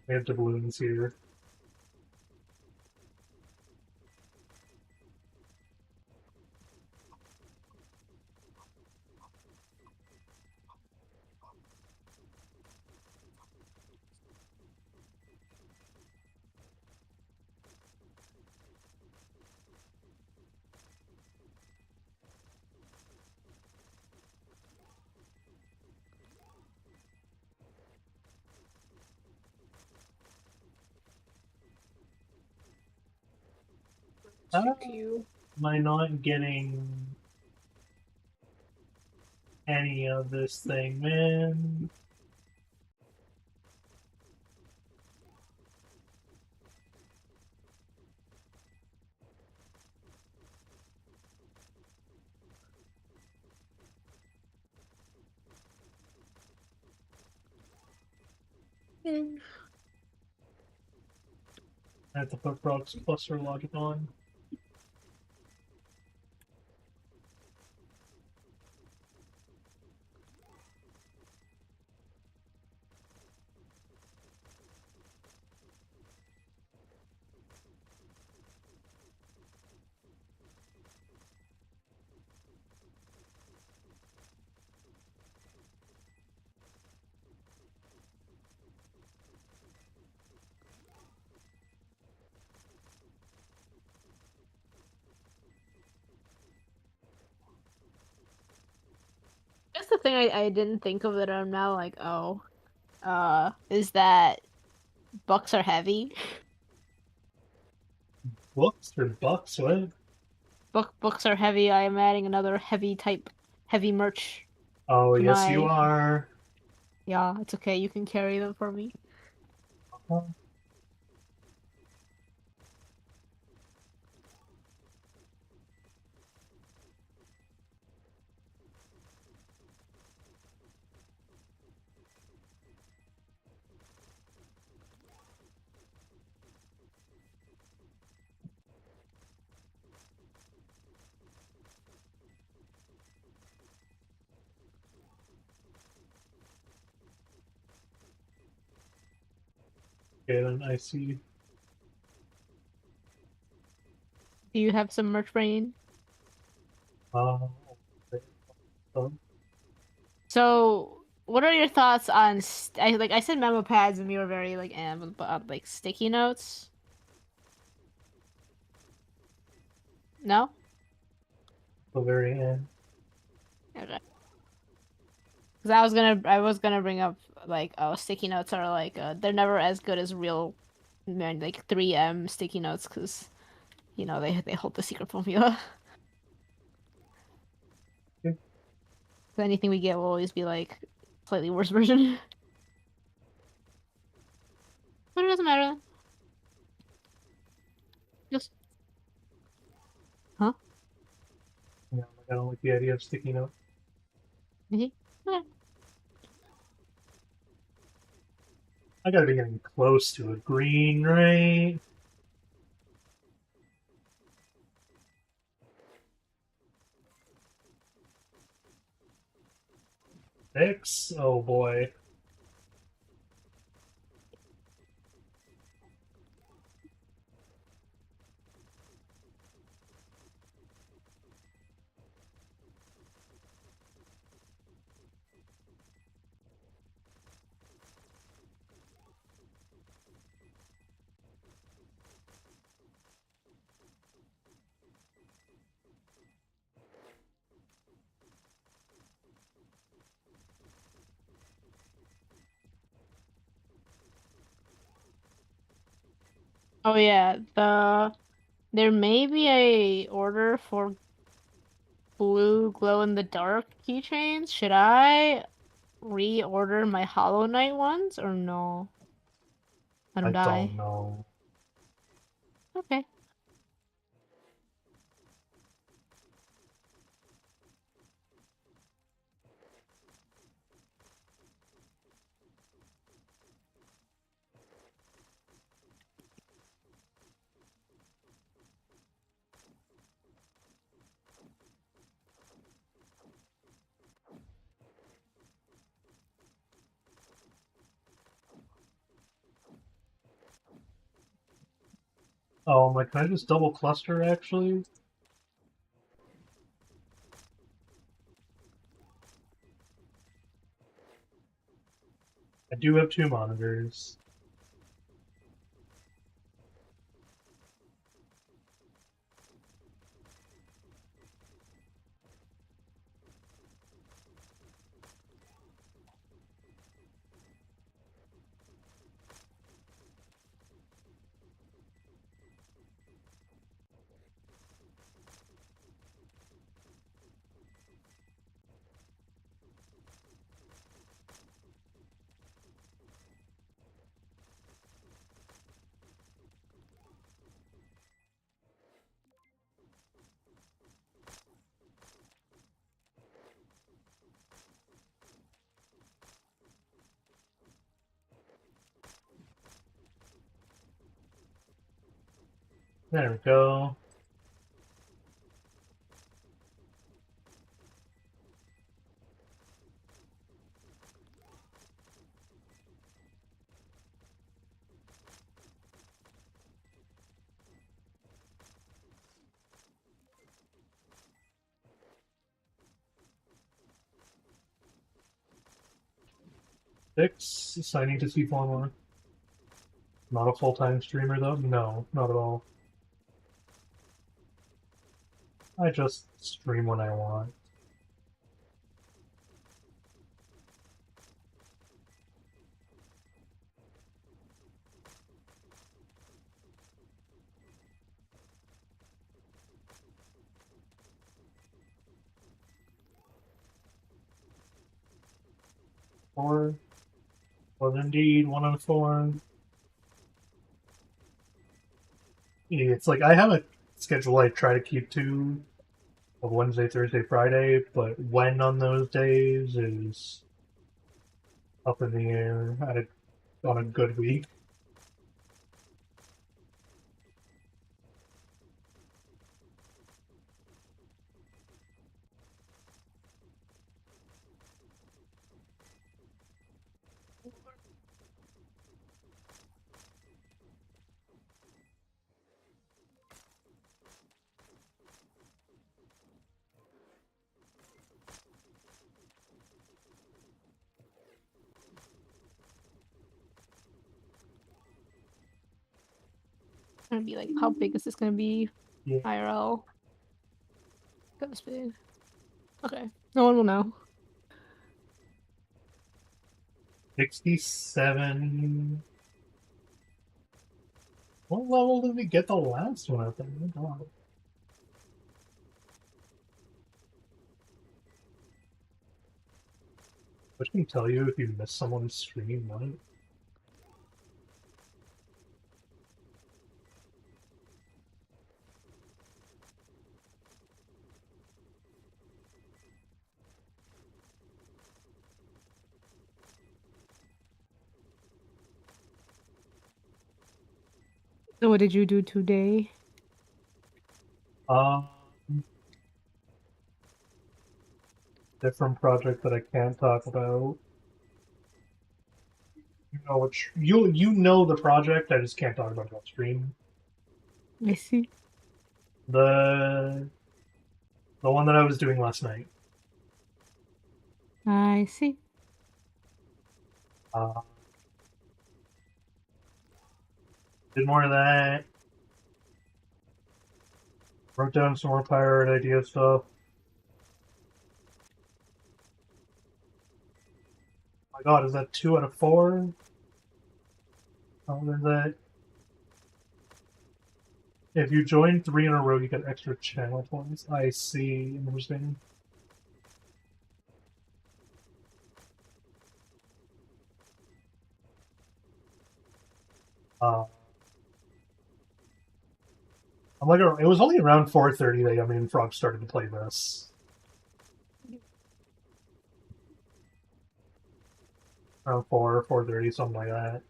We have doubloons here. you. Am I not getting any of this thing, man? I have to put Brock's cluster logic on. That's the thing I didn't think of that I'm now like, oh, is that bucks are heavy. Books or bucks? What? Books are heavy. I am adding another heavy merch. Oh, to yes, you my- are. Yeah, it's okay. You can carry them for me. Uh-huh. Okay, then I see. Do you have some merch brain? Uh, so, So, what are your thoughts on I said memo pads and we were very like but like sticky notes? No? the very end. Okay. Because I was gonna bring up like sticky notes are like they're never as good as real man like 3M sticky notes because you know they hold the secret formula. Okay. So anything we get will always be like slightly worse version. But it doesn't matter then. Just huh? Yeah, I don't like the idea of sticky note. Okay. I gotta be getting close to a green, right? Six? Oh boy. Oh yeah, there may be a order for blue glow in the dark keychains. Should I reorder my Hollow Knight ones or no? Let I them die. don't know. Okay. Oh, like, can I just double cluster actually? I do have two monitors. There we go. Six, signing to see four more. Not a full-time streamer though? No, not at all. I just stream when I want. Four was indeed one on four. It's like I have a schedule I try to keep to of Wednesday, Thursday, Friday, but when on those days is up in the air on a good week. gonna be like, how big is this gonna be? Yeah. IRL. Ghost big. Okay. No one will know. 67. What level did we get the last one? I think. Oh, God. Which can tell you if you miss someone's stream, right? So what did you do today? Different project that I can't talk about. You know the project. I just can't talk about it on stream. I see. The one that I was doing last night. I see. Did more of that. Wrote down some more pirate idea stuff. Oh my god, is that 2 out of 4? How is that? If you join 3 in a row, you get extra channel points. I see. Interesting. I'm like, it was only around 4:30 that Yummy and Frog started to play this. Around 4:30, something like that.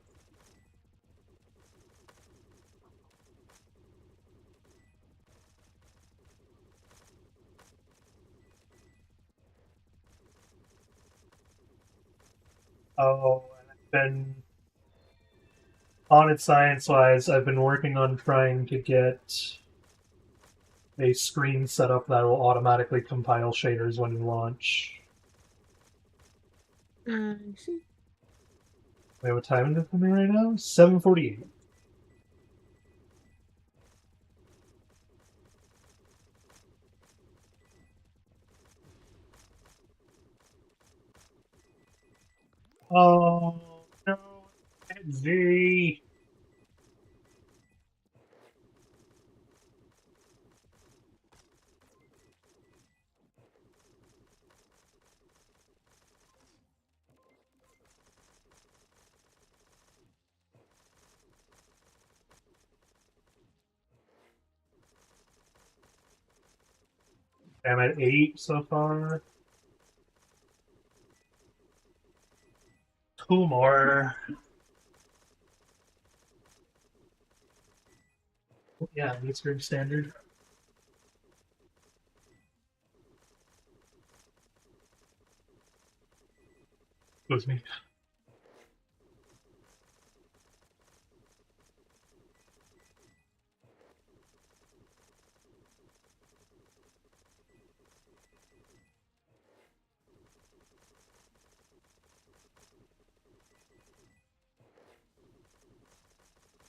Oh, and I've been on it science-wise. I've been working on trying to get a screen set up that will automatically compile shaders when you launch. I see. Wait, what time is it for me right now? 7:48. Oh no, Z. I'm at 8 so far. 2 more. Yeah, Eastern Standard. Goes me.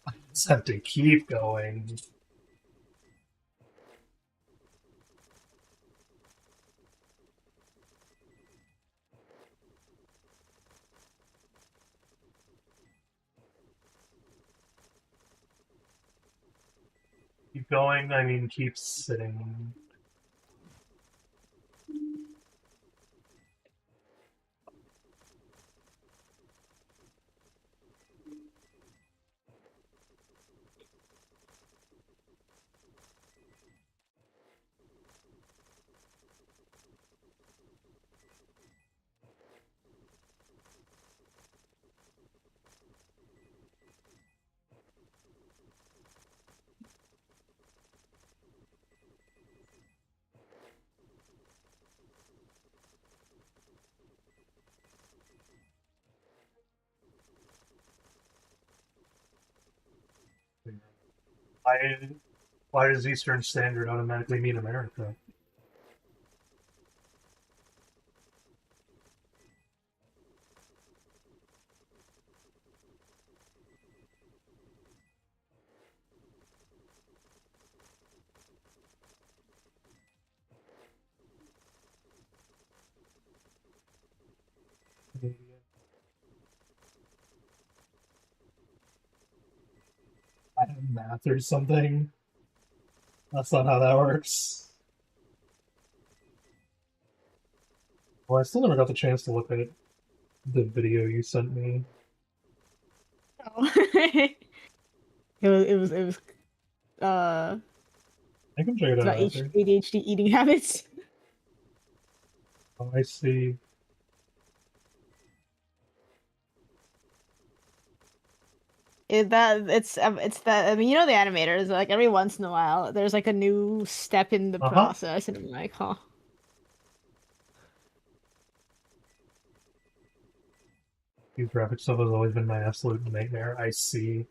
I just have to keep going. Keep going, I mean keep sitting. Why, why does Eastern Standard automatically mean America? or something. That's not how that works. Well, I still never got the chance to look at the video you sent me. Oh. it was I can check it it's out about after. ADHD eating habits. Oh, I see. It's that, I mean, you know, the animators, like every once in a while there's like a new step in the Uh-huh. process and I'm like, huh. These graphic stuff has always been my absolute nightmare. I see.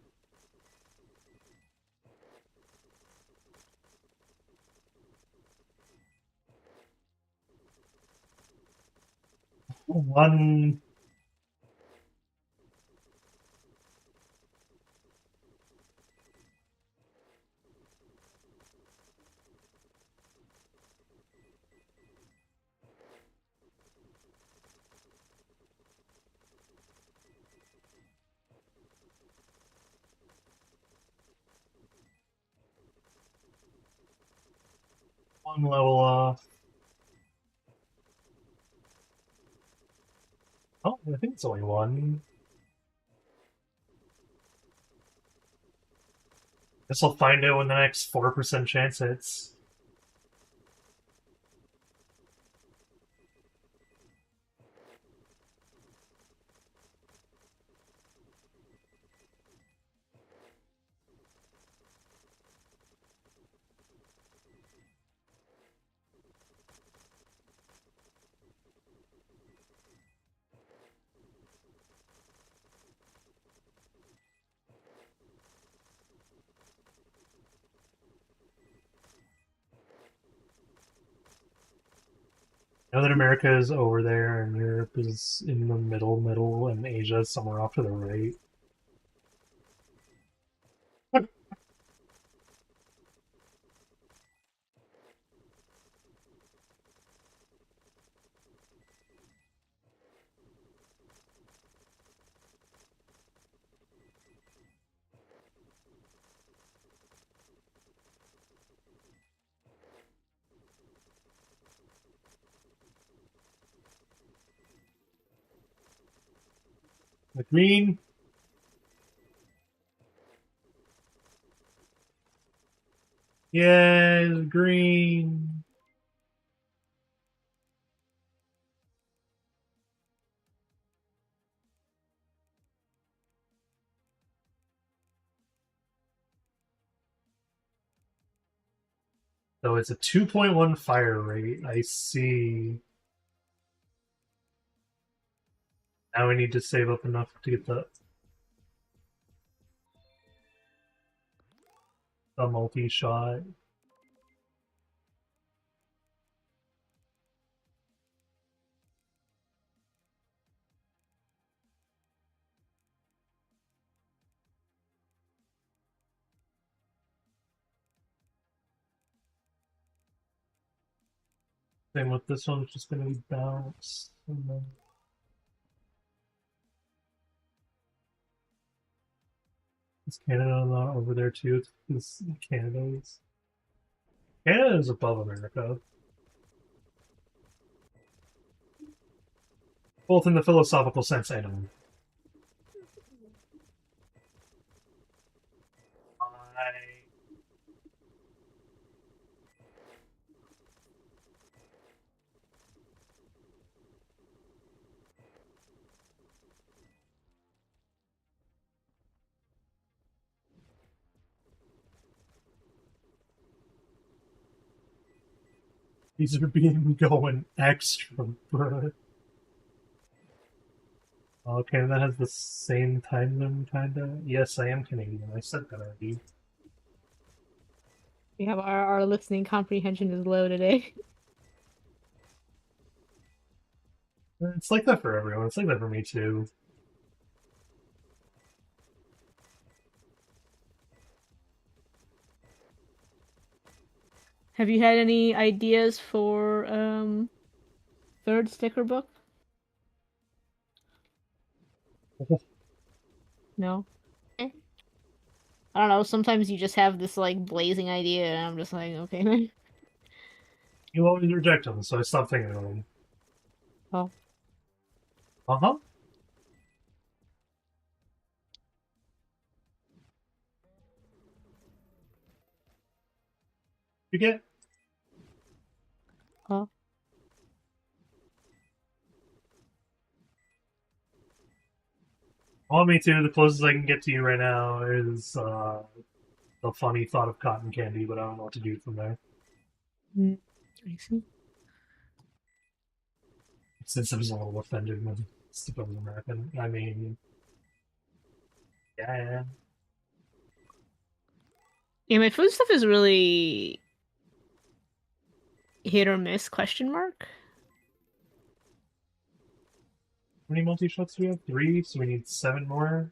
One level off. Oh, I think it's only one. Guess I'll find out when the next 4% chance hits. Now that America is over there and Europe is in the middle, and Asia is somewhere off to the right. The green. Yes, green. So it's a 2.1 fire rate. I see. Now we need to save up enough to get the multi-shot. Same with this one, it's just going to be bounced. And then is Canada not over there too? It's Canada is above America. Both in the philosophical sense and in these are being going extra, bro. Oh, Canada has the same time zone, kinda. Yes, I am Canadian. I said that already. We have our listening comprehension is low today. It's like that for everyone. It's like that for me too. Have you had any ideas for third sticker book? No. Okay. I don't know, sometimes you just have this like blazing idea and I'm just like, okay. You always reject them, so I stopped thinking of them. Oh. Uh-huh. You get? Oh. Well, me too. The closest I can get to you right now is the funny thought of cotton candy, but I don't know what to do from there. I see. Since I was a little offended when stuff was American. I mean, yeah. Yeah, my food stuff is really hit or miss question mark. How many multi-shots do we have? 3, so we need 7 more.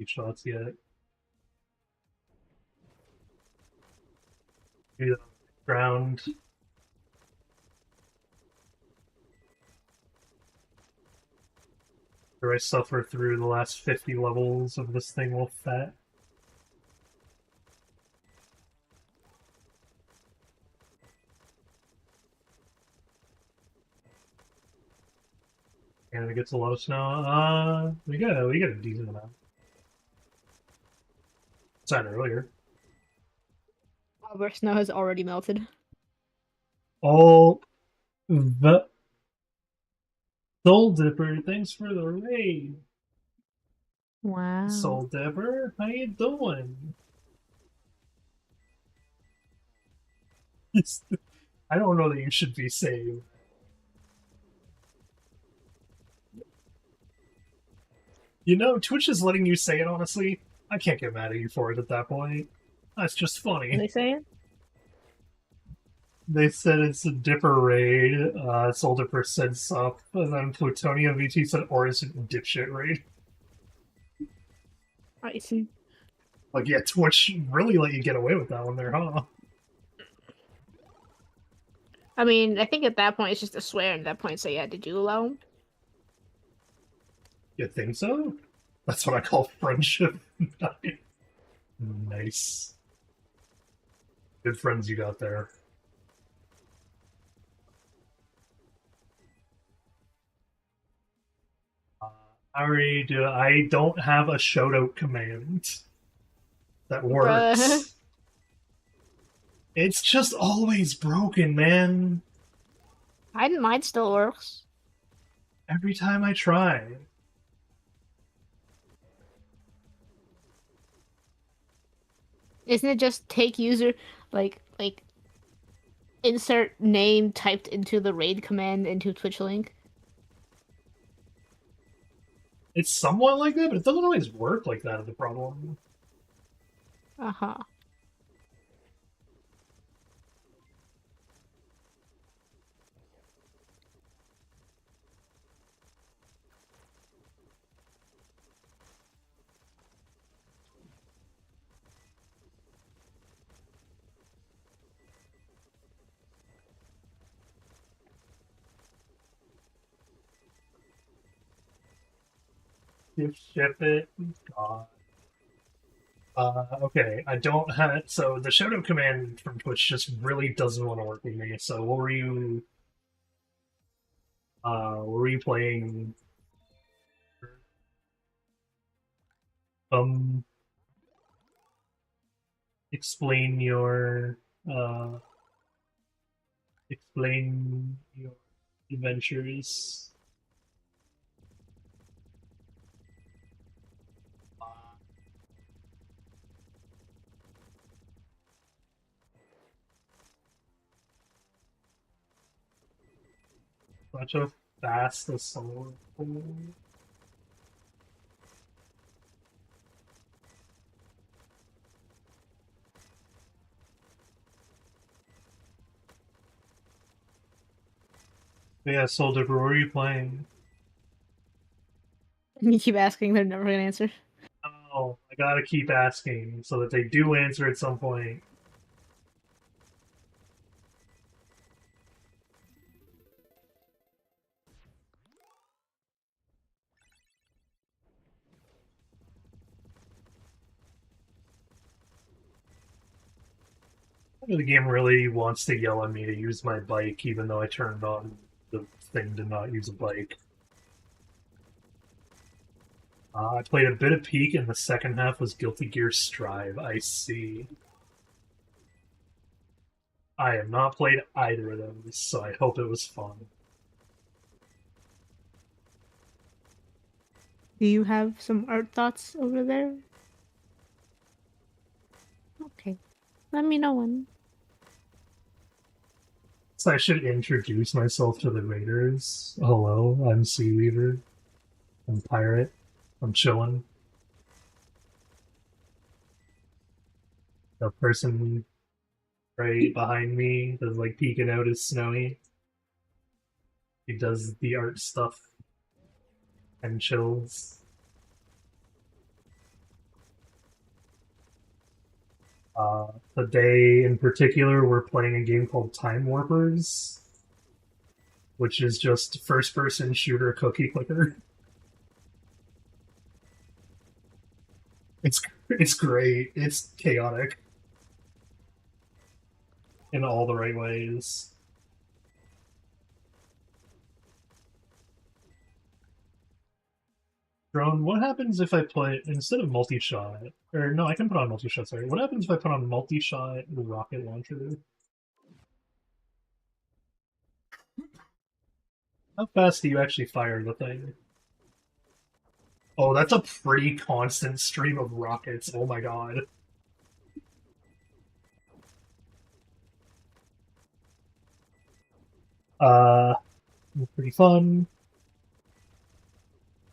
Shots yet. Do the ground. Do I suffer through the last 50 levels of this thing while fat? And it gets a lot of snow. We got a decent amount. Said earlier. Our snow has already melted. All the Soul Dipper, thanks for the raid. Wow. Soul Dipper, how you doing? I don't know that you should be saying. You know, Twitch is letting you say it, honestly. I can't get mad at you for it at that point. That's just funny. What are they saying? They said it's a Dipper raid. Soul Dipper said sup, and then Plutonia VT said Orison dipshit raid. I see. Like, yeah, Twitch really let you get away with that one there, huh? I mean, I think at that point it's just a swear at that point, so yeah, did you allow him? You think so? That's what I call friendship. Nice. Good friends you got there. I don't have a shoutout command that works. Bruh. It's just always broken, man. Mine still works. Every time I try. Isn't it just take user like insert name typed into the raid command into Twitch link? It's somewhat like that, but it doesn't always work like that is the problem. Uh-huh. You ship it. God. Okay, I don't have so the shoutout command from Twitch just really doesn't want to work with me. So what were you playing? Um, explain your uh explain your adventures. Such a fast assault. Yeah, Soldier, where are you playing? You keep asking, they're never gonna answer. Oh, I gotta keep asking so that they do answer at some point. The game really wants to yell at me to use my bike, even though I turned on the thing to not use a bike. I played a bit of Peak, and the second half was Guilty Gear Strive. I see. I have not played either of those, so I hope it was fun. Do you have some art thoughts over there? Okay. Let me know when. So I should introduce myself to the raiders. Hello, I'm Seaweaver. I'm Pirate. I'm chillin'. The person right behind me that's like peeking out is Snowy. He does the art stuff and chills. Today in particular, we're playing a game called Time Warpers, which is just first-person shooter cookie clicker. It's great. It's chaotic in all the right ways. Drone, what happens if I put instead of multi-shot? Or no, I can put on multi-shot. Sorry, what happens if I put on multi-shot rocket launcher? How fast do you actually fire the thing? Oh, that's a pretty constant stream of rockets. Oh my god. Uh, pretty fun.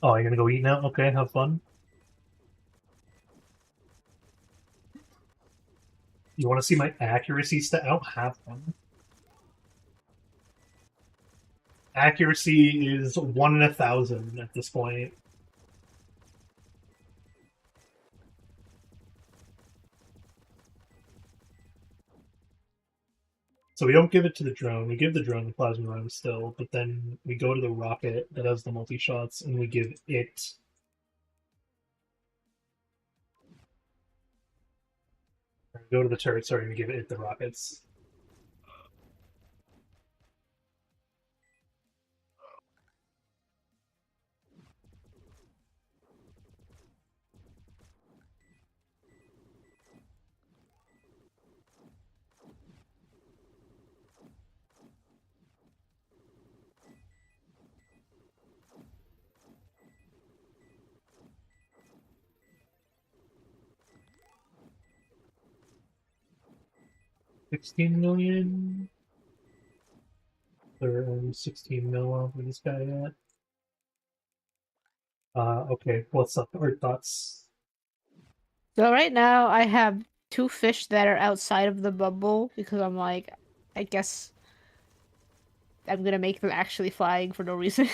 Oh, you're gonna go eat now? Okay, have fun. You want to see my accuracy stat? I don't have one. Accuracy is 1 in 1,000 at this point. So we don't give it to the drone. We give the drone the plasma round still, but then we go to the rocket that has the multi-shots, and we give it... Go to the turret, sorry, and we give it the rockets. $16 million? They're only 16 mil off of this guy yet. Okay, what's up? Our thoughts? So right now I have 2 fish that are outside of the bubble because I'm like, I guess I'm gonna make them actually flying for no reason.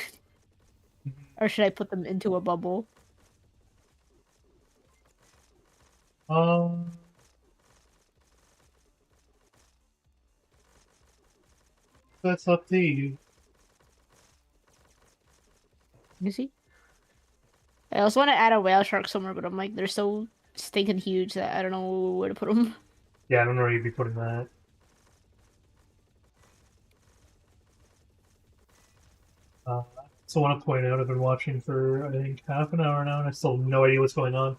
Or should I put them into a bubble? Um, that's up to you. You see? I also want to add a whale shark somewhere, but I'm like, they're so stinking huge that I don't know where to put them. Yeah, I don't know where you'd be putting that. So I want to point out I've been watching for I think half an hour now, and I still have no idea what's going on.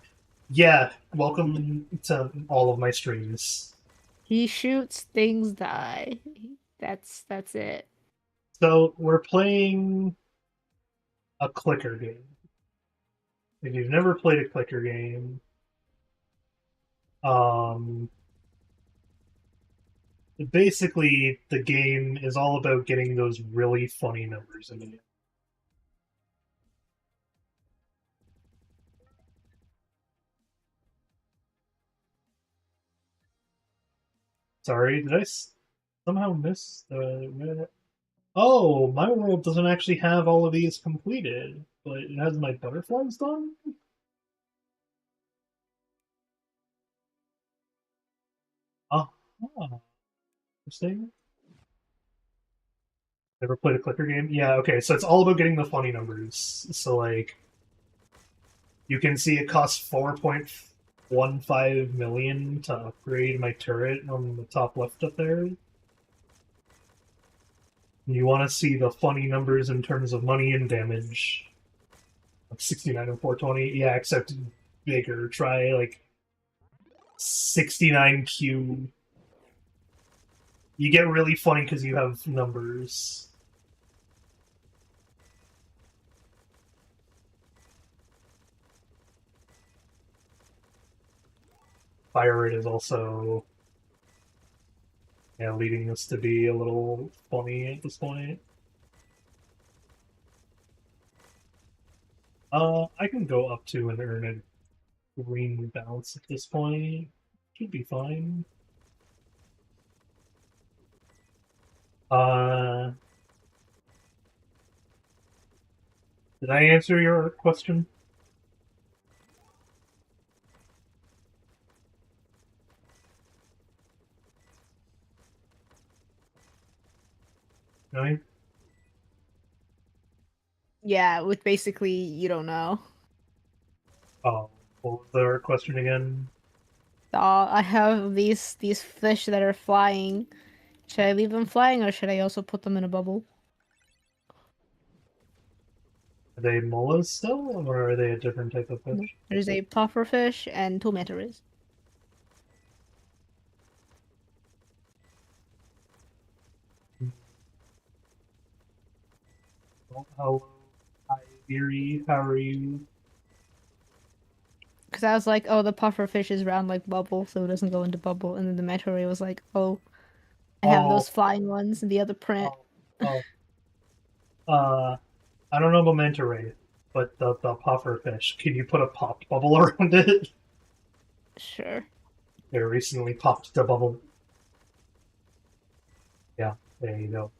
Yeah, welcome to all of my streams. He shoots, things die. That's it. So we're playing a clicker game. If you've never played a clicker game, um, basically the game is all about getting those really funny numbers in it. Sorry, did I somehow miss the... Oh, my world doesn't actually have all of these completed, but it has my butterflies done? Oh, interesting. Never played a clicker game? Yeah, okay, so it's all about getting the funny numbers. So, like, you can see it costs 4.15 million to upgrade my turret on the top left up there. You want to see the funny numbers in terms of money and damage. Like 69 and 420. Yeah, except bigger. Try like 69Q. You get really funny because you have numbers. Pirate is also leading this to be a little funny at this point. I can go up to and earn a green bounce at this point. Should be fine. Did I answer your question? No? Yeah, with basically you don't know. Oh, what was the question again? I have these fish that are flying. Should I leave them flying or should I also put them in a bubble? Are they mollas still, or are they a different type of fish? There's a puffer fish and two manta rays. Well, hello, hi, Beery. How are you? Because I was like, oh, the puffer fish is round like bubble, so it doesn't go into bubble. And then the manta ray was like, oh, I have Oh, those flying ones in the other print. oh. I don't know about manta ray, but the puffer fish. Can you put a popped bubble around it? Sure. They recently popped the bubble. Yeah, there you go.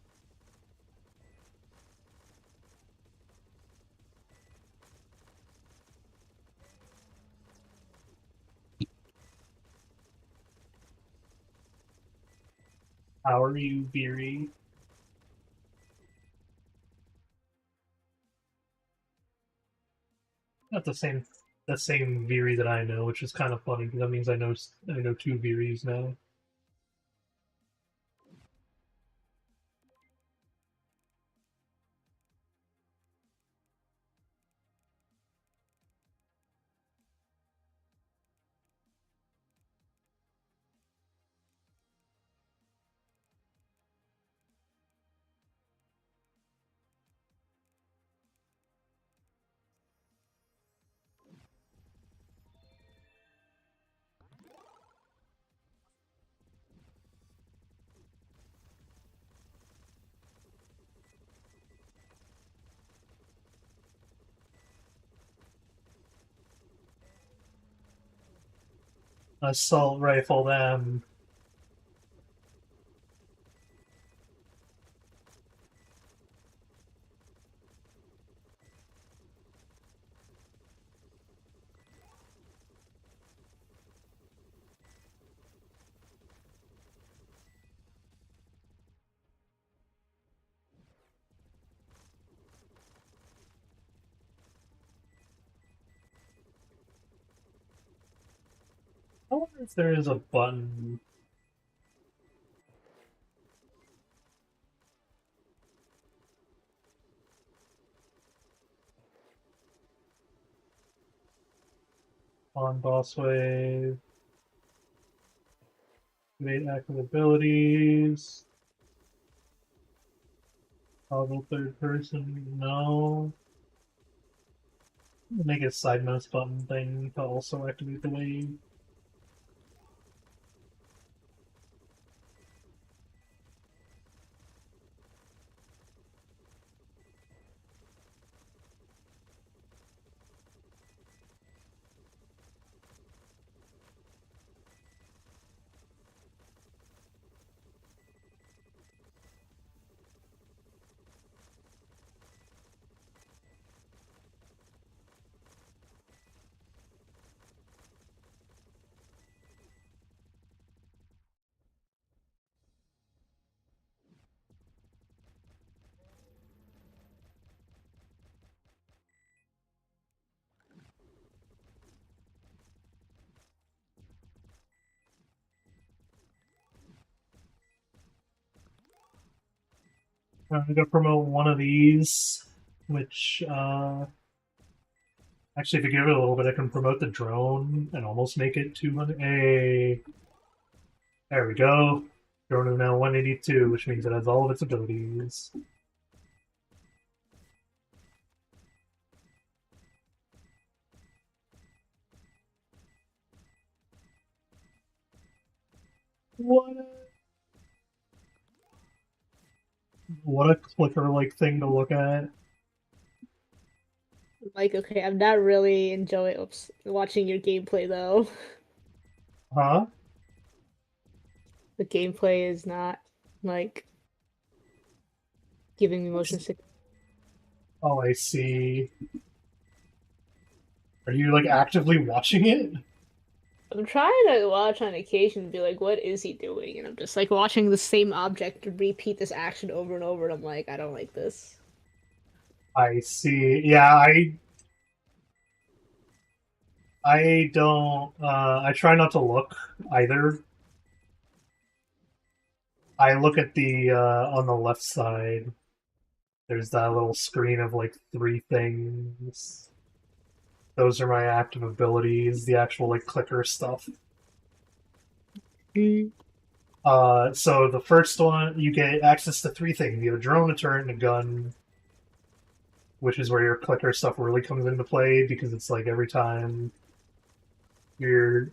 How are you, Beery? Not the same Beery that I know, which is kind of funny because that means I know two Beeries now. Assault rifle them. I wonder if there is a button. On boss wave. Activate active abilities. Toggle third person. No. Make a side mouse button thing to also activate the wave. I'm gonna promote one of these, which, actually, if you give it a little bit, I can promote the drone and almost make it 200. Hey, there we go. Drone is now 182, which means it has all of its abilities. What a clicker-like thing to look at. Like, okay, I'm not really enjoying watching your gameplay though. Huh? The gameplay is not like giving me motion sickness. Oh, I see. Are you, like, actively watching it? I'm trying to watch on occasion and be like, what is he doing? And I'm just like watching the same object repeat this action over and over, and I'm like, I don't like this. I see. Yeah, I don't, I try not to look either. I look at the, on the left side. There's that little screen of, like, 3 things. Those are my active abilities, the actual, like, clicker stuff. So the first one, you get access to 3 things. You have a drone, a turret, and a gun. Which is where your clicker stuff really comes into play, because it's like every time your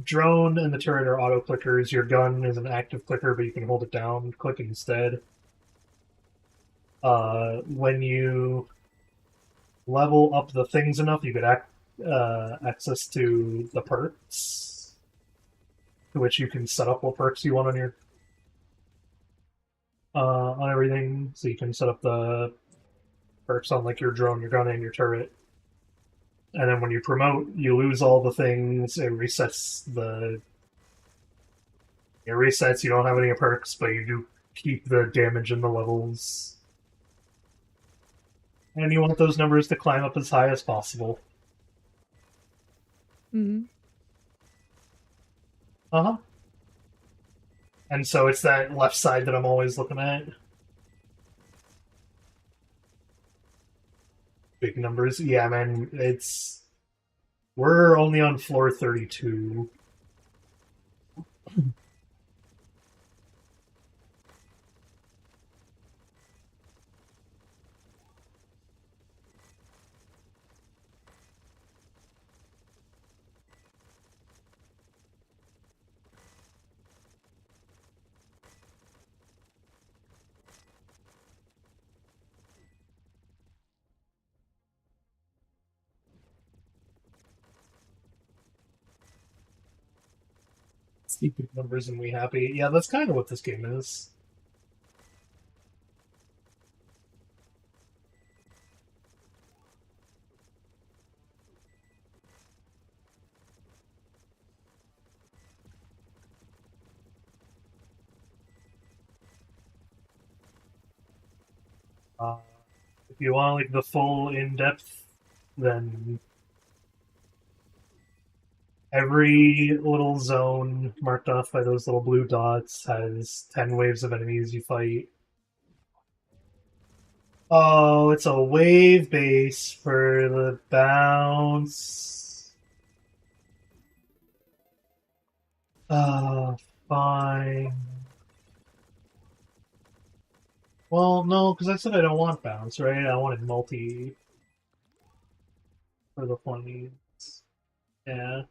drone and the turret are auto clickers, your gun is an active clicker, but you can hold it down, click instead. When you level up the things enough, you get access to the perks, to which you can set up what perks you want on your on everything. So you can set up the perks on like your drone, your gun, and your turret. And then when you promote, you lose all the things. It resets the. It resets. You don't have any perks, but you do keep the damage and the levels. And you want those numbers to climb up as high as possible. Mm-hmm. Uh-huh. And so it's that left side that I'm always looking at. Big numbers. Yeah, man, it's... We're only on floor 32. See big numbers and we happy. Yeah, that's kind of what this game is. If you want like the full in-depth, then every little zone marked off by those little blue dots has 10 waves of enemies you fight. Oh, it's a wave base for the bounce. Fine. Well, no, because I said I don't want bounce, right? I wanted multi for the flames. Yeah.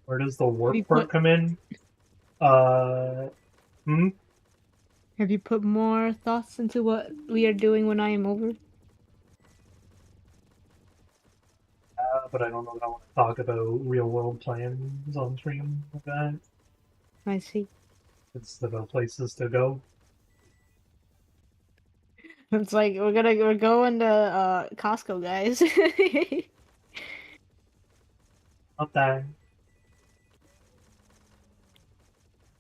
Where does the warp part come in? Have you put more thoughts into what we are doing when I am over? But I don't know that I want to talk about real-world plans on stream like that. I see. It's about places to go. It's like we're going to Costco, guys. Not that.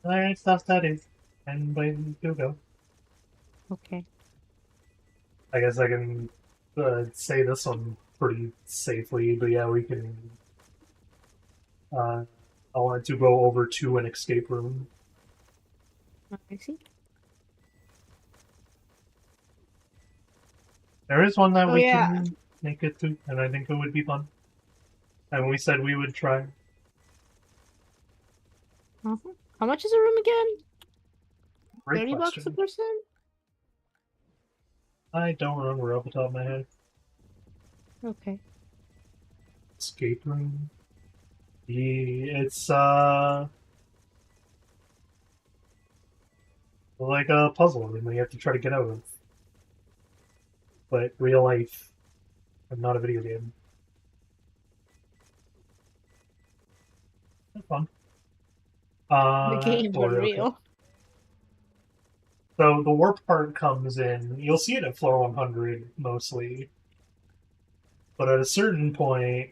Alright, stuff that is. And way to go. Okay. I guess I can say this one pretty safely, but yeah, we can. I wanted to go over to an escape room. I see. There is one that Oh, we yeah. can make it to, and I think it would be fun. And we said we would try. How much is a room again? Great 30 bucks a question. person? I don't remember off the top of my head. Okay. Escape room. It's like a puzzle room that you have to try to get out of. But real life, and not a video game. That's fun. The games are okay. real. So the warp part comes in. You'll see it at floor 100 mostly. But at a certain point,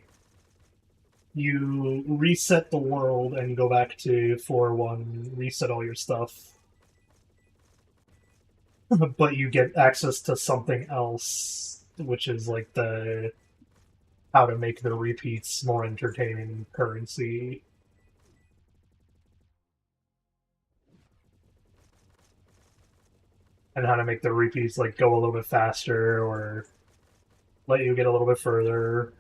you reset the world and go back to floor 1, reset all your stuff. But you get access to something else, which is like the how to make the repeats more entertaining currency. And how to make the repeats like go a little bit faster or let you get a little bit further.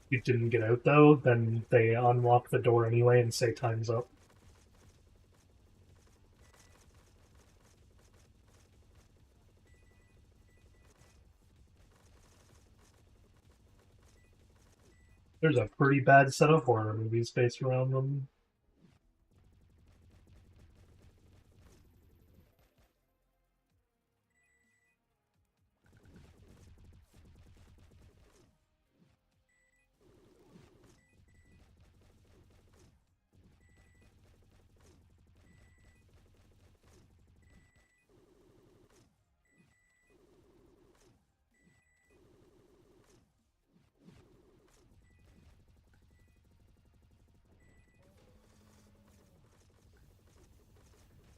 You didn't get out though, then they unlock the door anyway and say time's up. There's a pretty bad set of horror movies based around them.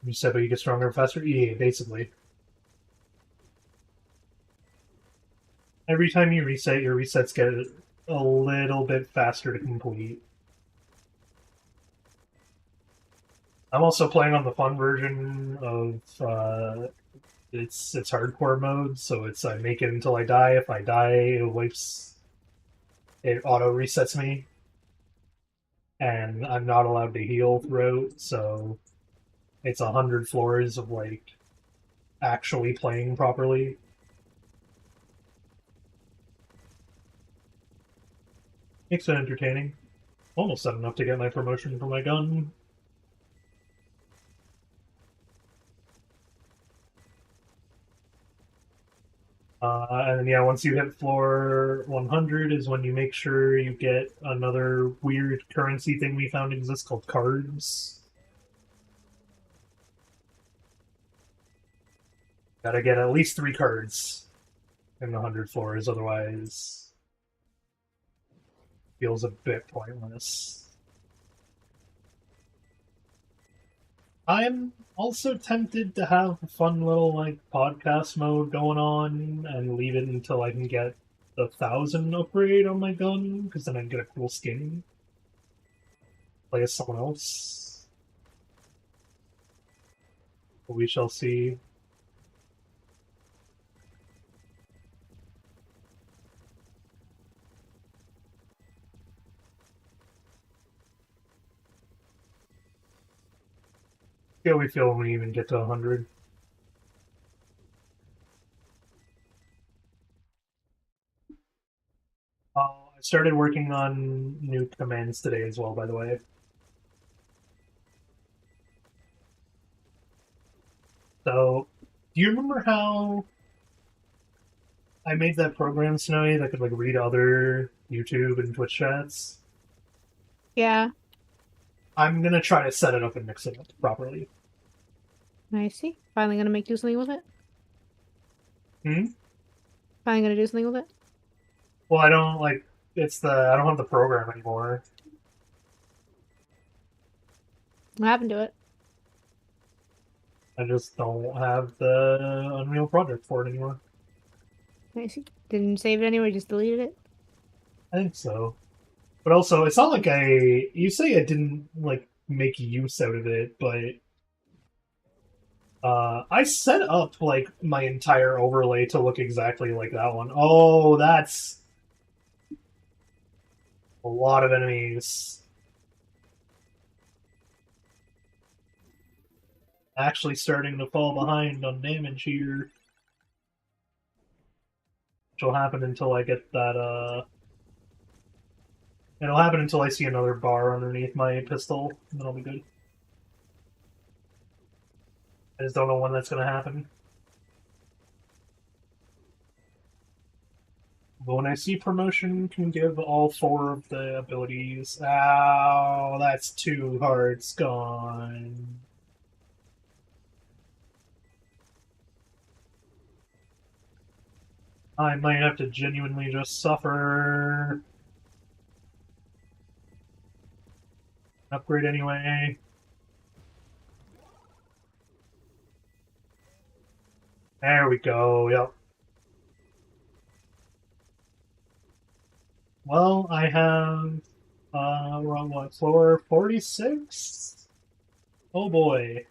You said, but you get stronger and faster? Yeah, basically. Every time you reset, your resets get a little bit faster to complete. I'm also playing on the fun version of it's hardcore mode, so it's I make it until I die. If I die, it auto resets me, and I'm not allowed to heal throughout. So it's 100 floors of like actually playing properly. Makes it entertaining. Almost had enough to get my promotion for my gun. And then, yeah, once you hit floor 100 is when you make sure you get another weird currency thing we found exists called cards. Gotta get at least 3 cards in the 100 floors, otherwise feels a bit pointless. I'm also tempted to have a fun little like podcast mode going on and leave it until I can get the 1000 upgrade on my gun, because then I'd get a cool skin. Play as someone else. But we shall see. See how we feel when we even get to 100. I started working on new commands today as well, by the way. So, do you remember how I made that program, Snowy, that could like read other YouTube and Twitch chats? Yeah, I'm gonna try to set it up and mix it up properly. I see. Finally gonna do something with it? Hmm? Finally gonna do something with it? Well, I don't have the program anymore. What happened to it? I just don't have the Unreal project for it anymore. I see. Didn't save it anyway, just deleted it? I think so. But also, it's not like you say I didn't, like, make use out of it, but I set up, like, my entire overlay to look exactly like that one. Oh, that's a lot of enemies. Actually starting to fall behind on damage here. Which will happen until I get that, it'll happen until I see another bar underneath my pistol, and then I'll be good. I just don't know when that's gonna happen. But when I see promotion can give all 4 of the abilities. Ow, that's 2 hearts gone. I might have to genuinely just suffer. Upgrade anyway. There we go, yep. Well, I have, we're on what, floor 46? Oh boy.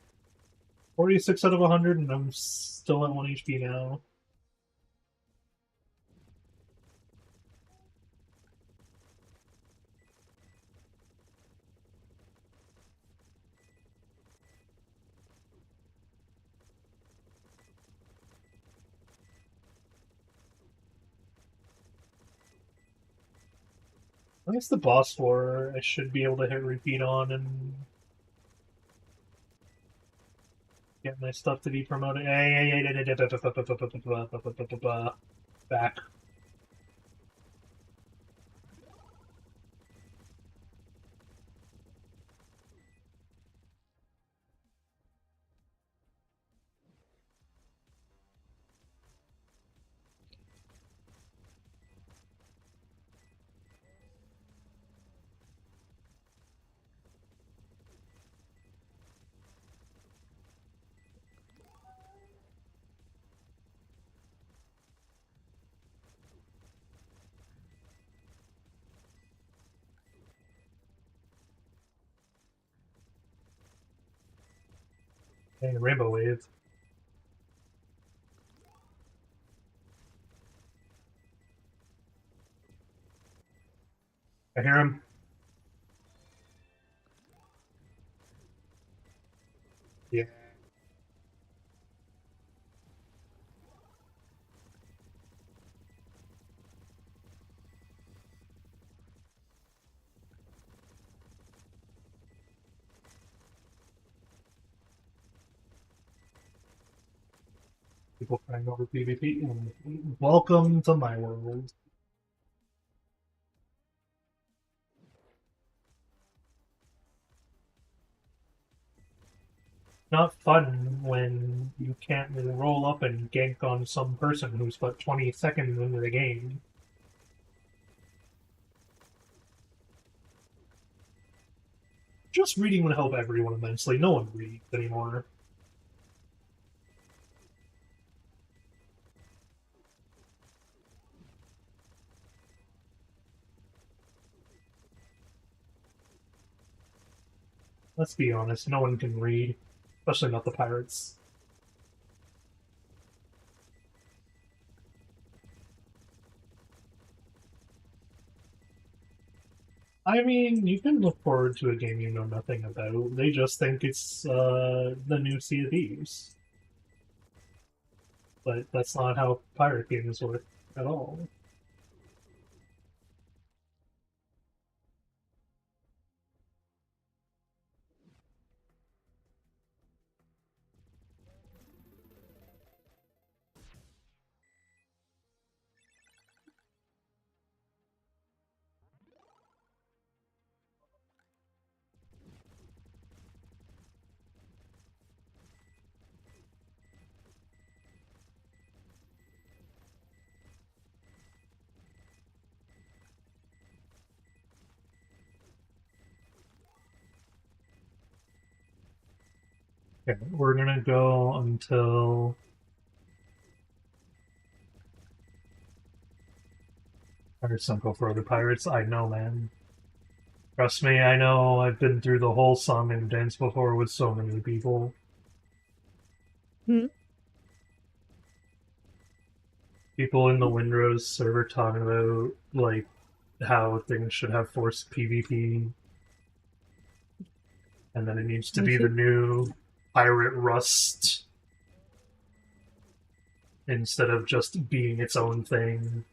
46 out of 100, and I'm still at 1 HP now. I guess the boss floor I should be able to hit repeat on and get my stuff to be promoted. Back. Hey, Rainbow Wave. I hear him. Yeah. People crying over PvP. Welcome to my world. Not fun when you can't roll up and gank on some person who's but 20 seconds into the game. Just reading would help everyone immensely. No one reads anymore. Let's be honest, no one can read. Especially not the pirates. I mean, you can look forward to a game you know nothing about. They just think it's the new Sea of Thieves. But that's not how pirate games work at all. Okay, we're gonna go until Pirates don't go for other pirates. I know, man. Trust me, I know. I've been through the whole song and dance before with so many people. People in the Windrose server talking about like how things should have forced PvP, and then it needs to be the new pirate Rust instead of just being its own thing.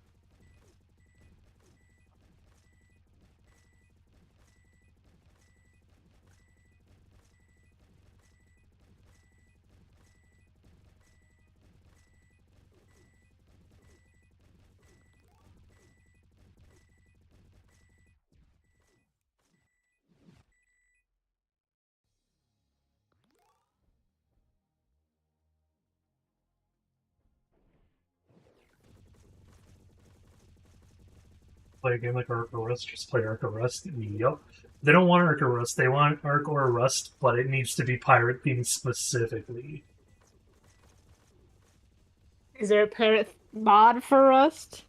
Play a game like Ark or Rust, just play Ark or Rust. Yup. They don't want Ark or Rust, they want Ark or Rust, but it needs to be pirate themed specifically. Is there a pirate mod for Rust?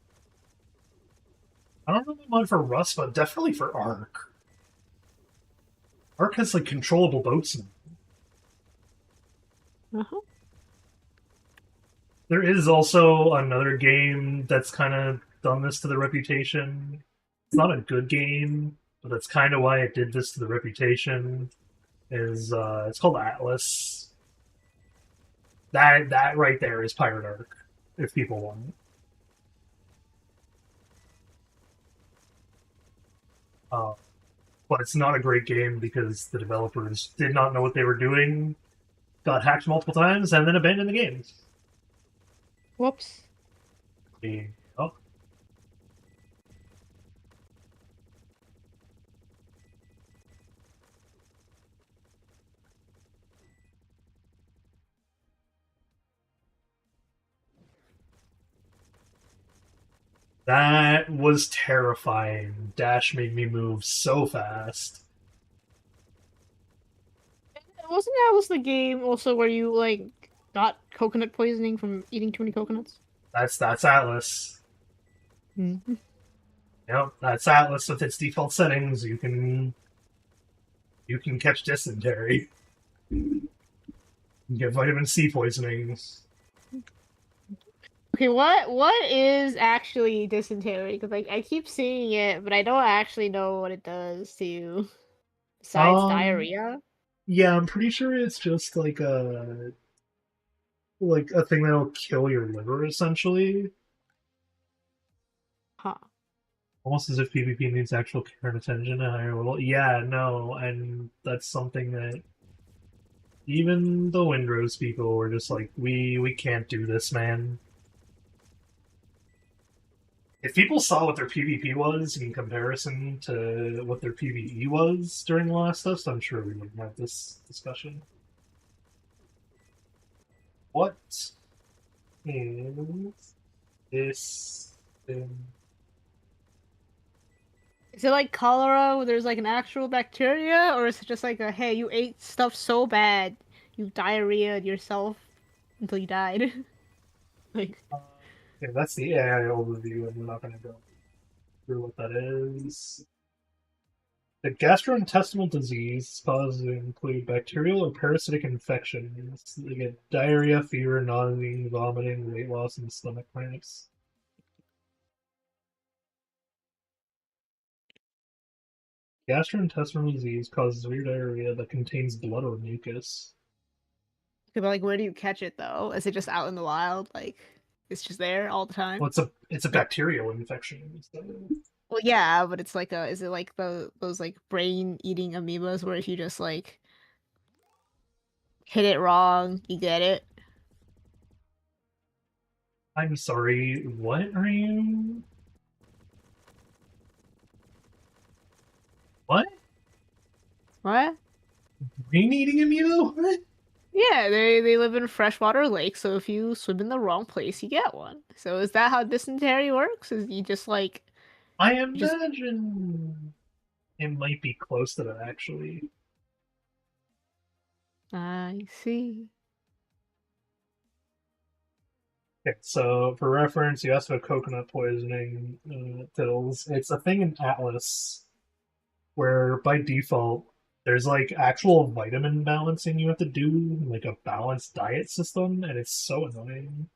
I don't know the mod for Rust, but definitely for Ark. Ark has like controllable boats now. Uh-huh. There is also another game that's kind of done this to the reputation. It's not a good game, but that's kind of why it did this to the reputation. It's called Atlas. That right there is Pirate Ark, if people want it. But it's not a great game because the developers did not know what they were doing, got hacked multiple times, and then abandoned the game. Whoops. Oh. That was terrifying. Dash made me move so fast. Wasn't that the game also where you like got coconut poisoning from eating too many coconuts? That's Atlas. Mm-hmm. Yep, that's Atlas with its default settings. You can catch dysentery. You can get vitamin C poisoning. Okay, what is actually dysentery? Because like I keep seeing it, but I don't actually know what it does to you. Besides diarrhea. Yeah, I'm pretty sure it's just like a thing that'll kill your liver, essentially. Huh. Almost as if PvP needs actual care and attention at a higher level. Yeah, no, and that's something that even the Windrose people were just like, we can't do this, man. If people saw what their PvP was in comparison to what their PvE was during the last stuff, I'm sure we wouldn't have this discussion. What is this thing? Is it like cholera where there's like an actual bacteria, or is it just like a hey, you ate stuff so bad you diarrheaed yourself until you died? Like Okay, that's the AI overview, and we're not going to go through what that is. The gastrointestinal disease causes include bacterial or parasitic infections. They get diarrhea, fever, nausea, vomiting, weight loss, and stomach cramps. Gastrointestinal disease causes severe diarrhea that contains blood or mucus. okay, but like where do you catch it though? Is it just out in the wild? Like it's just there all the time? Well, it's a bacterial infection. So. Well, yeah, but it's like is it like those like brain eating amoebas where if you just like hit it wrong, you get it? I'm sorry, what are you? What? What? Brain eating amoeba? What? Yeah, they live in freshwater lakes, so if you swim in the wrong place, you get one. So is that how dysentery works? Is you just like I imagine it might be close to that, actually. I see. Okay, so for reference, you asked about coconut poisoning pills. It's a thing in Atlas where by default there's like actual vitamin balancing you have to do, like a balanced diet system, and it's so annoying.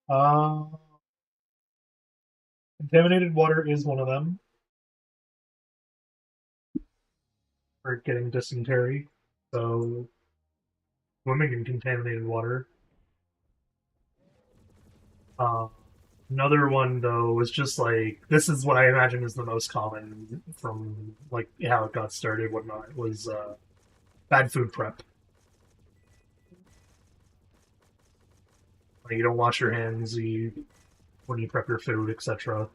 Uh, Contaminated water is one of them for getting dysentery. So swimming in contaminated water. Uh, Another one though was just like this is what I imagine is the most common from like how it got started, whatnot, was bad food prep. Like you don't wash your hands when you prep your food, etc.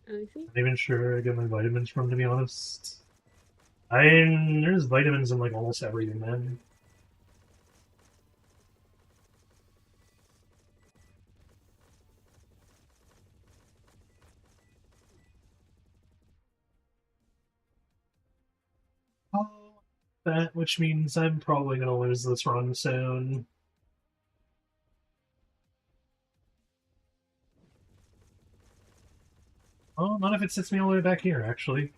I see. Not even sure I get my vitamins from, to be honest. There's vitamins in like almost everything, man. Oh, that, which means I'm probably gonna lose this run soon. Oh, not if it sits me all the way back here, actually.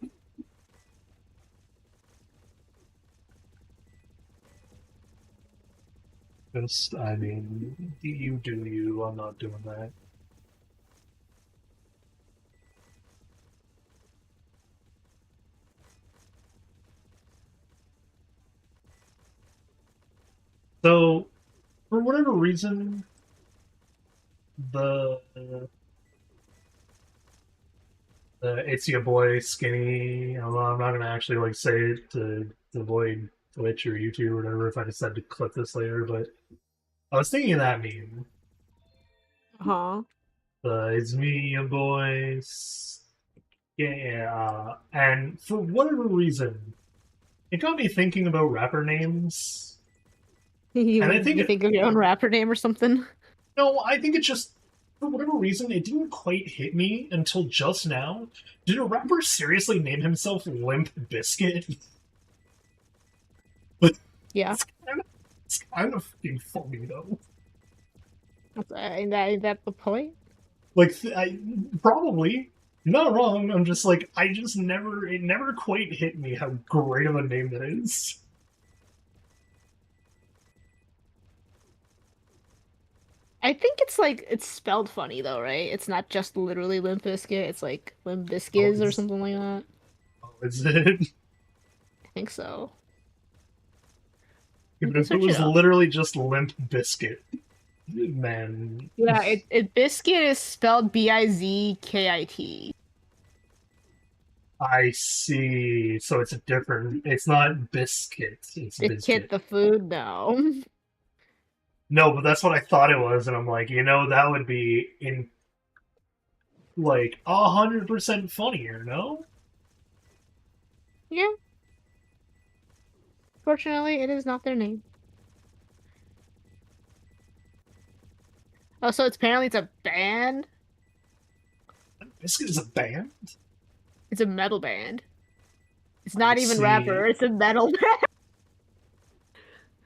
Just, I mean, you do you, I'm not doing that. So, for whatever reason, the it's your boy skinny. I'm not gonna actually like say it to avoid Twitch or YouTube or whatever if I decide to clip this later, but I was thinking of that meme. Huh. It's me, your boys. Yeah, and for whatever reason, it got me thinking about rapper names. You, And I think you think of your own rapper name or something? no, I think it just for whatever reason it didn't quite hit me until just now. Did a rapper seriously name himself Limp Bizkit? Yeah. It's kind of fucking funny though. Ain't that the point? Like, probably you're not wrong. I'm just like, it never quite hit me how great of a name that is. I think it's like it's spelled funny though, right? It's not just literally Limp Bizkit. It's like Limp Oh, Bizkiz or something like that. is it? I think so. You Even can if it search it was up. literally just Limp Bizkit, man. Yeah, it biscuit is spelled Bizkit. I see. So it's a different. It's not biscuit. It's Biscuit biscuit. the food, no. No, but that's what I thought it was, and I'm like, that would be in like 100% funnier. No. Yeah. Fortunately, it is not their name. Oh, so apparently it's a band? Biscuit is a band? It's a metal band. It's I not even rapper, see. it's a metal band.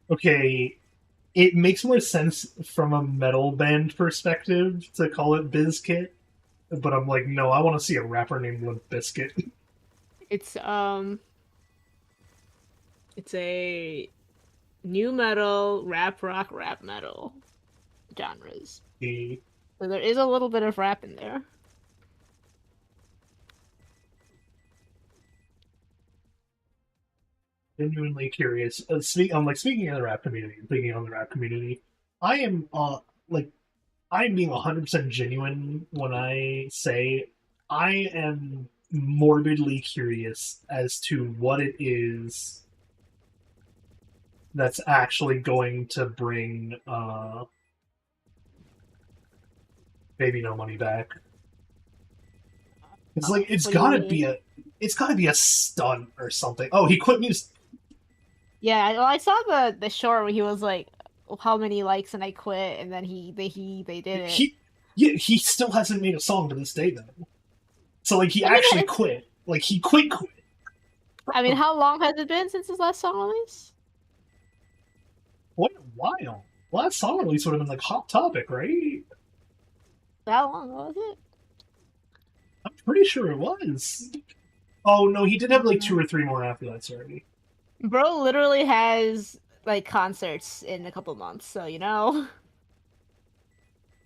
Okay, it makes more sense from a metal band perspective to call it Bizkit, but I'm like, no, I want to see a rapper named Limp Bizkit. It's a new metal, rap rock, rap metal genres. The So there is a little bit of rap in there. genuinely curious. I'm like speaking of the rap community, thinking on the rap community. I am like I'm being 100% genuine when I say I am morbidly curious as to what it is that's actually going to bring Baby No Money back. It's like it's What do you gotta mean? be a stunt or something. Oh, he quit music. Yeah, well, I saw the short where he was like, "How many likes and I quit," and then they did it. He still hasn't made a song to this day though. So like he I mean, actually it's- quit. Like he quit. I mean, how long has it been since his last song release? What a while. Last song release would have been like Hot Topic, right? How long was it? I'm pretty sure it was. Oh no, he did have like 2 or 3 more after that, sorry. Bro literally has like concerts in a couple months, so you know.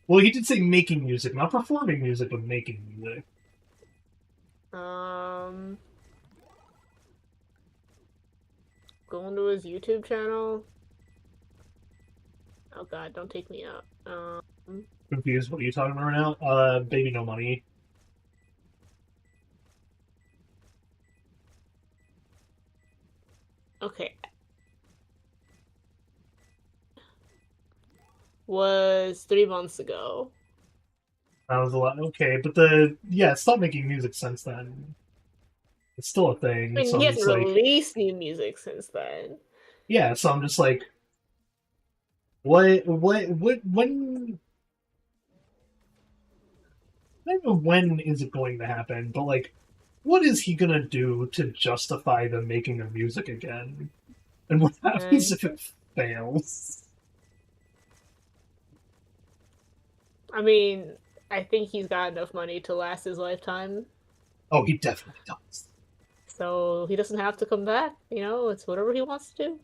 Well, he did say making music, not performing music, but making music. Going to his YouTube channel. Oh god, don't take me out. Confused, what are you talking about right now? Baby No Money. Okay. Was 3 months ago. That was a lot. Okay, but stop making music since then. It's still a thing. I mean, So he I'm hasn't just like, released new music since then. yeah. So I'm just like, when? I don't know when is it going to happen, but like, what is he gonna do to justify the making of music again? And what happens if it fails? I mean, I think he's got enough money to last his lifetime, Oh, he definitely does. so he doesn't have to come back. You know, it's whatever he wants to do.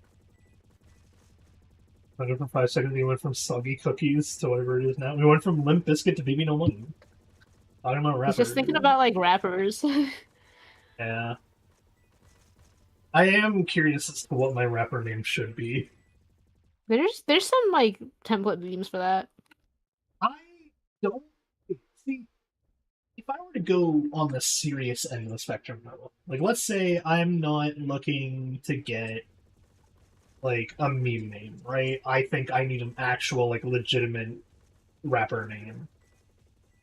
For 5 seconds, we went from soggy cookies to whatever it is now. We went from Limp Bizkit to Baby No Money. Talking about rappers. He's just thinking about like rappers. Yeah. I am curious as to what my rapper name should be. There's some like template memes for that. I don't see if I were to go on the serious end of the spectrum though. Like let's say I'm not looking to get like a meme name, right? I think I need an actual like legitimate rapper name.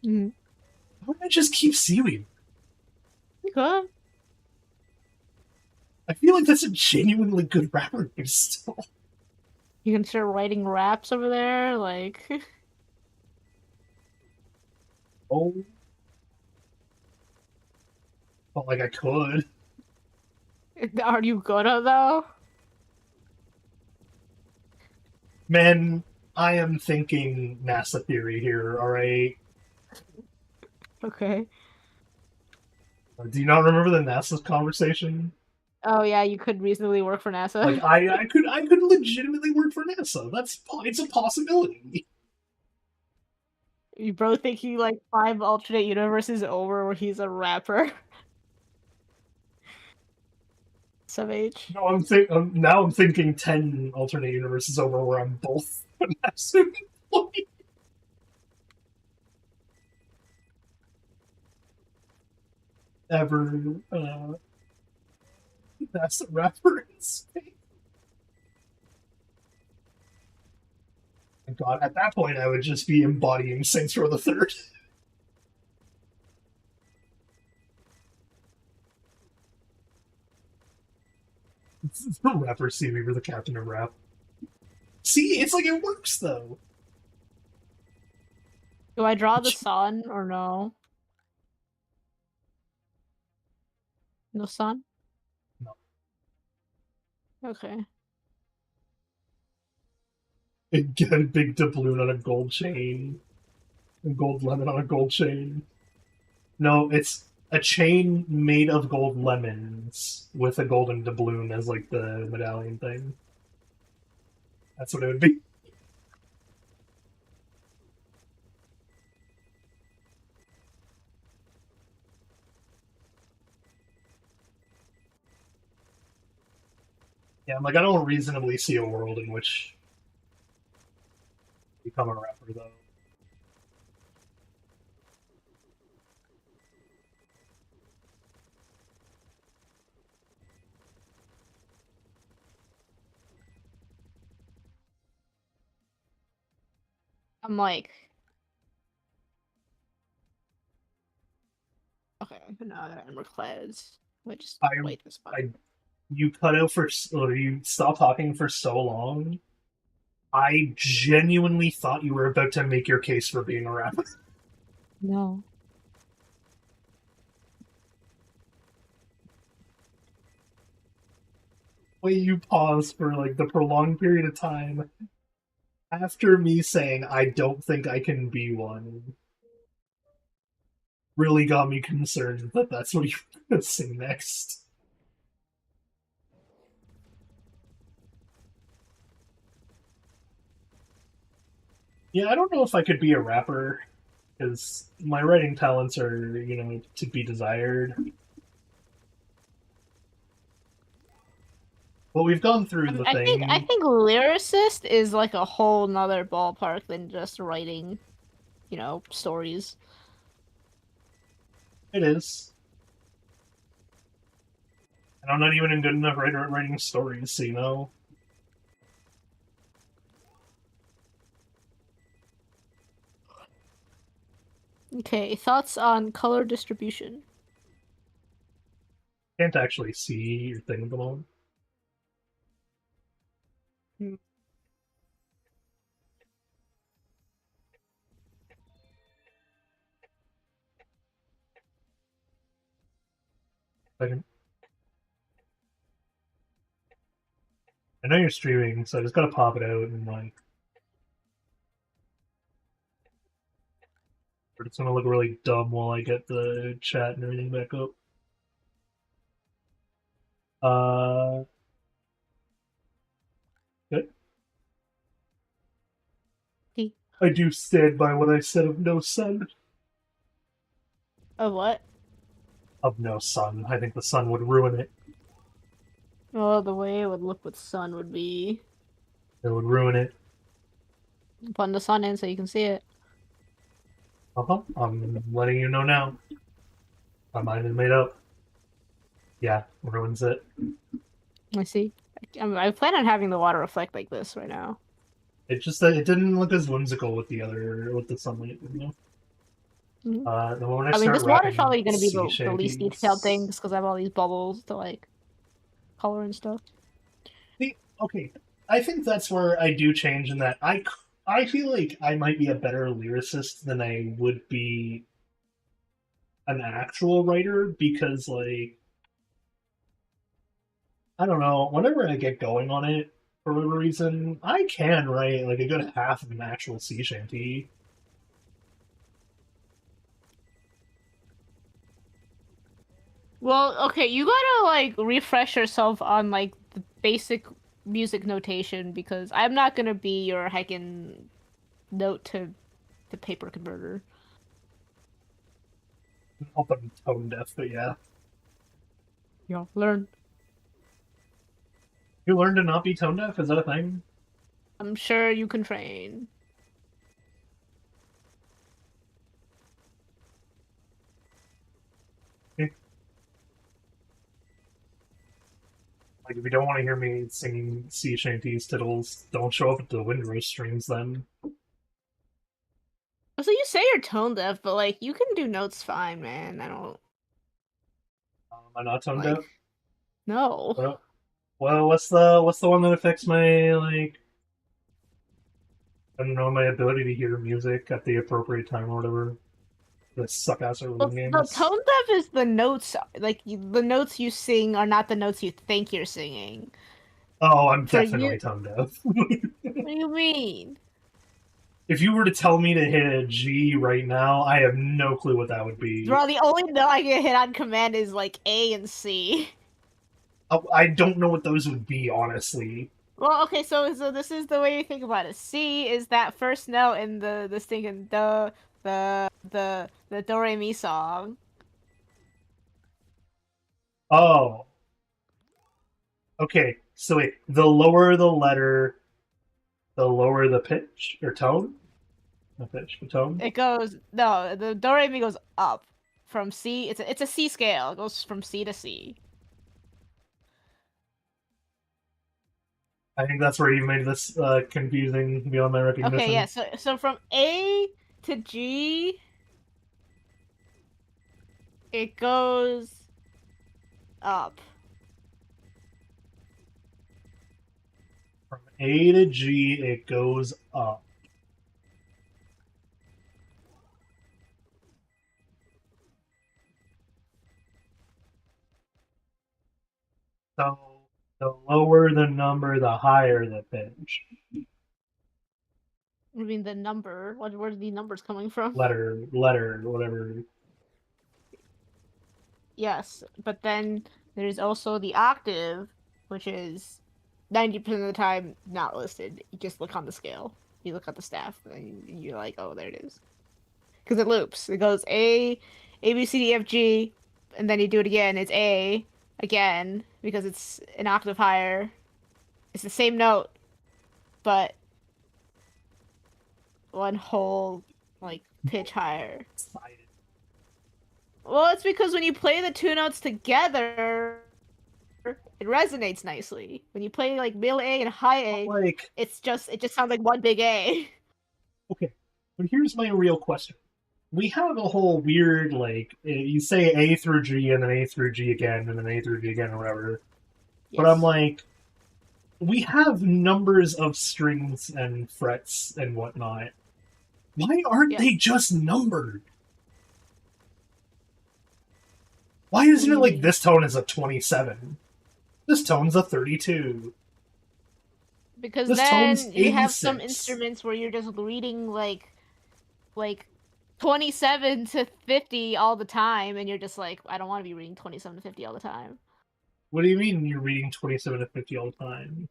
Mm-hmm. Why don't I just keep Seaweaver? Good. I feel like that's a genuinely good rapper name still. You can start writing raps over there, like. Oh. But like I could. Are you gonna though? Man, I am thinking NASA theory here, alright? Okay. Do you not remember the NASA conversation? Oh yeah, you could reasonably work for NASA. Like I could legitimately work for NASA. It's a possibility. You bro thinking like 5 alternate universes over where he's a rapper. Some age. No, now I'm thinking 10 alternate universes over where I'm both a NASA employee. Ever NASA rapper in space. God, at that point, I would just be embodying Saints Row the Third. It's the rapper Seaweaver, the captain of rap. See, it's like it works though. Do I draw the sun or no? No sun? No. Okay. Get a big doubloon on a gold chain. A gold lemon on a gold chain. No, it's a chain made of gold lemons with a golden doubloon as like the medallion thing. That's what it would be. Yeah, I'm like, I don't reasonably see a world in which you become a rapper, though. I'm like, okay, no, I got Emerald Clouds. Wait, just wait this one. You cut out or you stopped talking for so long. I genuinely thought you were about to make your case for being a rapper. No. Way you paused for like the prolonged period of time after me saying I don't think I can be one really got me concerned that that's what you were going to sing next. Yeah, I don't know if I could be a rapper, because my writing talents are, to be desired. Well, we've gone through the thing. I think lyricist is like a whole nother ballpark than just writing, stories. It is. And I'm not even good enough at writing stories, so Okay, thoughts on color distribution? Can't actually see your thing at the moment. Second. I know you're streaming, so I just gotta pop it out and like. But it's gonna look really dumb while I get the chat and everything back up. Good. I do stand by what I said of no sun. Of what? Of no sun. I think the sun would ruin it. Oh, the way it would look with sun would be... It would ruin it. Put the sun in so you can see it. I'm letting you know now. My mind is made up. Yeah, ruins it. I see. I plan on having the water reflect like this right now. It just it didn't look as whimsical with the sunlight, Mm-hmm. The moment I mean, this water's probably going to be the least shanties. detailed thing, just because I have all these bubbles to like color and stuff. See, okay, I think that's where I do change in that I feel like I might be a better lyricist than I would be an actual writer, because like I don't know, whenever I get going on it for whatever reason, I can write like a good half of an actual sea shanty. Well, okay, you gotta like refresh yourself on like the basic music notation, because I'm not gonna be your heckin' note to the paper converter. I'll put tone deaf, but yeah. Yeah, learn. You learn to not be tone deaf? Is that a thing? I'm sure you can train. Like, if you don't want to hear me singing sea shanties, tittles, don't show up at the Windrose streams then. So you say you're tone deaf, but like you can do notes fine, man. I don't. Am I not tone like... deaf? No. Well, what's the one that affects my like? I don't know, my ability to hear music at the appropriate time or whatever. The suck ass rhythm games. The tone deaf is the notes, like the notes you sing are not the notes you think you're singing. Oh, I'm definitely tone deaf. What do you mean? If you were to tell me to hit a G right now, I have no clue what that would be. Bro, the only note I can hit on command is like A and C. I don't know what those would be, honestly. Well, okay, so this is the way you think about it. C is that first note in the stinking the do re mi song. Oh. Okay, so wait, the lower the letter, the lower the pitch or tone? The pitch, the tone? It goes no, the do re mi goes up from C. It's a C scale. It goes from C to C. I think that's where you made this confusing beyond my recognition. Okay, yeah. So from A to G, it goes up. From A to G, it goes up. So the lower the number, the higher the pitch. I mean, the number. Where are the numbers coming from? Letter, whatever. Yes, but then there's also the octave, which is 90% of the time not listed. You just look on the scale. You look at the staff, and you're like, oh, there it is. Because it loops. It goes A, B, C, D, F, G, and then you do it again. It's A again, because it's an octave higher. It's the same note, but one whole, like, pitch higher. Excited. Well, it's because when you play the two notes together, it resonates nicely. When you play like middle A and high A, Like, it just sounds like one big A. okay, but here's my real question. We have a whole weird, like, you say A through G and then A through G again and then A through G again or whatever. Yes. But I'm like, we have numbers of strings and frets and whatnot. Why aren't they just numbered? Why isn't it like this tone is a 27? This tone's a 32. Because This then tone's you have some 86. instruments where you're just reading like 27 to 50 all the time, and you're just like, I don't want to be reading 27 to 50 all the time. What do you mean you're reading 27 to 50 all the time?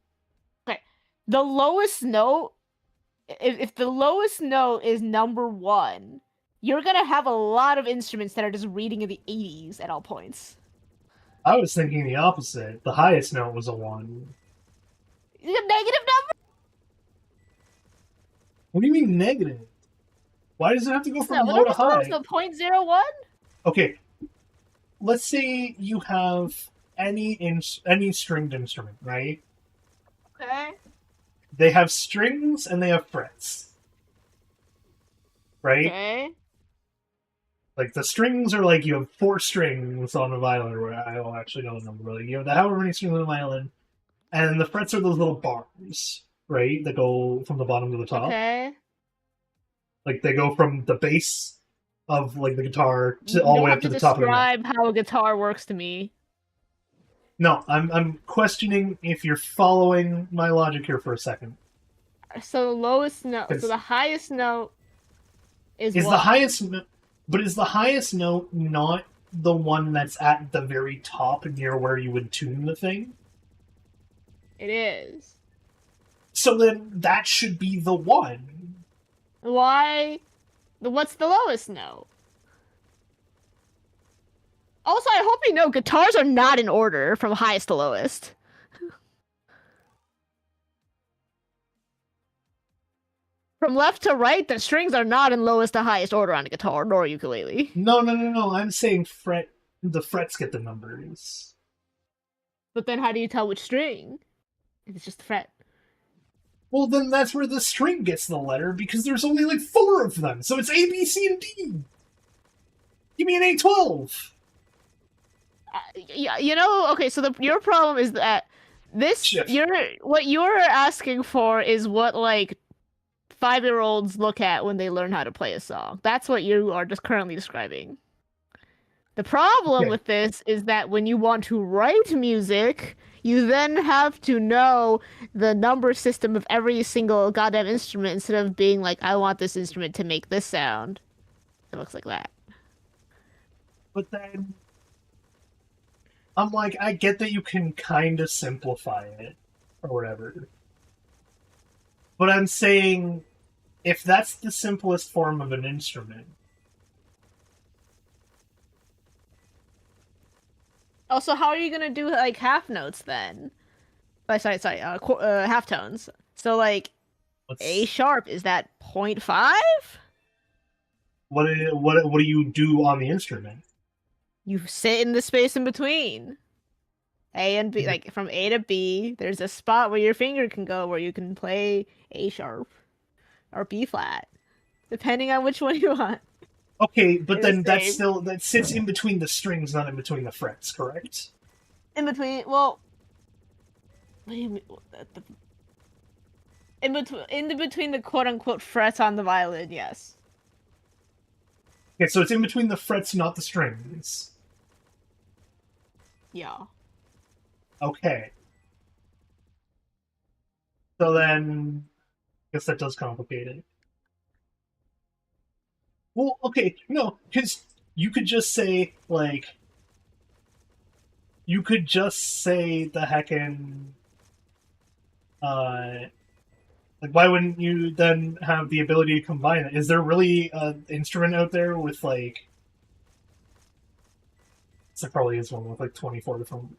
Okay, the lowest note, if the lowest note is number 1, you're gonna have a lot of instruments that are just reading in the 80s at all points. I was thinking the opposite. The highest note was a 1. You have negative number? What do you mean negative? Why does it have to go from low to high? So 0.01? Okay, let's say you have any stringed instrument, right? Okay. They have strings and they have frets, right? Okay. Like the strings are like you have 4 strings on the violin, or I don't actually know the number. Like you have however many strings on the violin, and the frets are those little bars, right? That go from the bottom to the top. Okay. Like they go from the base of like the guitar to all the way up to the top of the neck. Describe how a guitar works to me. No, I'm questioning if you're following my logic here for a second. So the lowest note, so the highest note is what? The highest, but is the highest note not the one that's at the very top near where you would tune the thing? It is. So then that should be the one. Why? What's the lowest note? Also, I hope you know guitars are not in order from highest to lowest. From left to right, the strings are not in lowest to highest order on a guitar nor a ukulele. No. I'm saying the frets get the numbers. But then how do you tell which string? If it's just the fret. Well, then that's where the string gets the letter, because there's only like 4 of them. So it's A, B, C, and D. Give me an A12. Yeah, you know, okay, so your problem is that what you're asking for is what, like, 5-year-olds look at when they learn how to play a song. That's what you are just currently describing. The problem with this is that when you want to write music, you then have to know the number system of every single goddamn instrument instead of being like, I want this instrument to make this sound. It looks like that. But then I'm like, I get that you can kind of simplify it or whatever. But I'm saying, if that's the simplest form of an instrument. Also, how are you gonna do like half notes then? Half tones. So like, A sharp, is that 0.5? What do you do on the instrument? You sit in the space in between. A and B, like from A to B, there's a spot where your finger can go where you can play A sharp or B flat, depending on which one you want. Okay, but They're then the same. that sits in between the strings, not in between the frets, correct? In between, well, what do you mean? In between the quote unquote frets on the violin, yes. Okay, so it's in between the frets, not the strings. Yeah. Okay. So then, I guess that does complicate it. Well, okay, no, because you could just say, like, you could just say the heckin', like, why wouldn't you then have the ability to combine it? Is there really an instrument out there with, like, there probably is one with, like, 24 different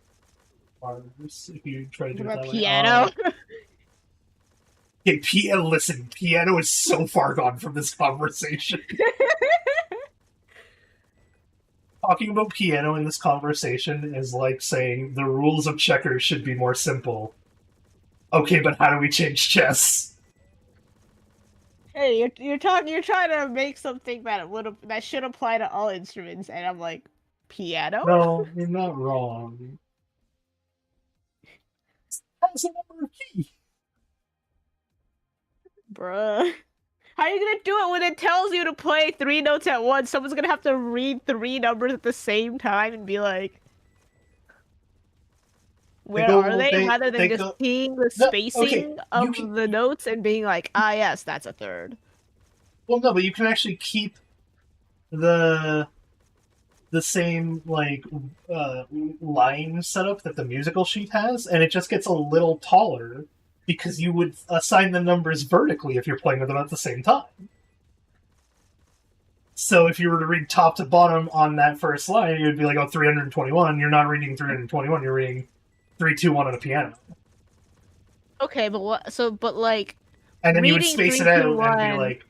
bars, if you try to do it that way. Piano? Okay, listen, piano is so far gone from this conversation. Talking about piano in this conversation is like saying the rules of checkers should be more simple. Okay, but how do we change chess? Hey, you're trying to make something that should apply to all instruments, and I'm like, piano? No, you're not wrong. That's a number of key. Bruh. How are you gonna do it when it tells you to play 3 notes at once? Someone's gonna have to read 3 numbers at the same time and be like, where are they? Rather than just seeing the spacing of the notes and being like, ah, yes, that's a third. Well, no, but you can actually keep the same, like, line setup that the musical sheet has, and it just gets a little taller, because you would assign the numbers vertically if you're playing with them at the same time. So if you were to read top to bottom on that first line, you would be like, oh, 321. You're not reading 321, you're reading 321 on a piano. Okay, but what? So, but like, and then you would space it out and be like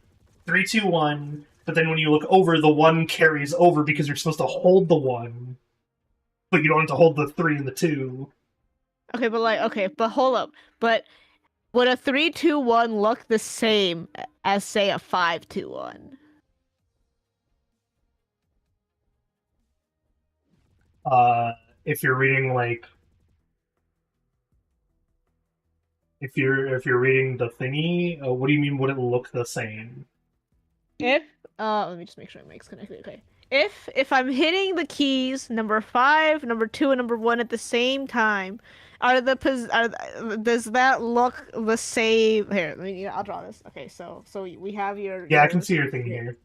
321. But then when you look over, the 1 carries over because you're supposed to hold the 1, but you don't have to hold the 3 and the 2. Okay, but like, okay, but hold up. But would a 3-2-1 look the same as, say, a 5-2-1? If you're reading, like, if you're reading the thingy, what do you mean? Would it look the same? If let me just make sure it makes connected. Okay, if I'm hitting the keys number 5, number 2, and number 1 at the same time, does that look the same? Here, I'll draw this. Okay, so we have your I can see your thing here.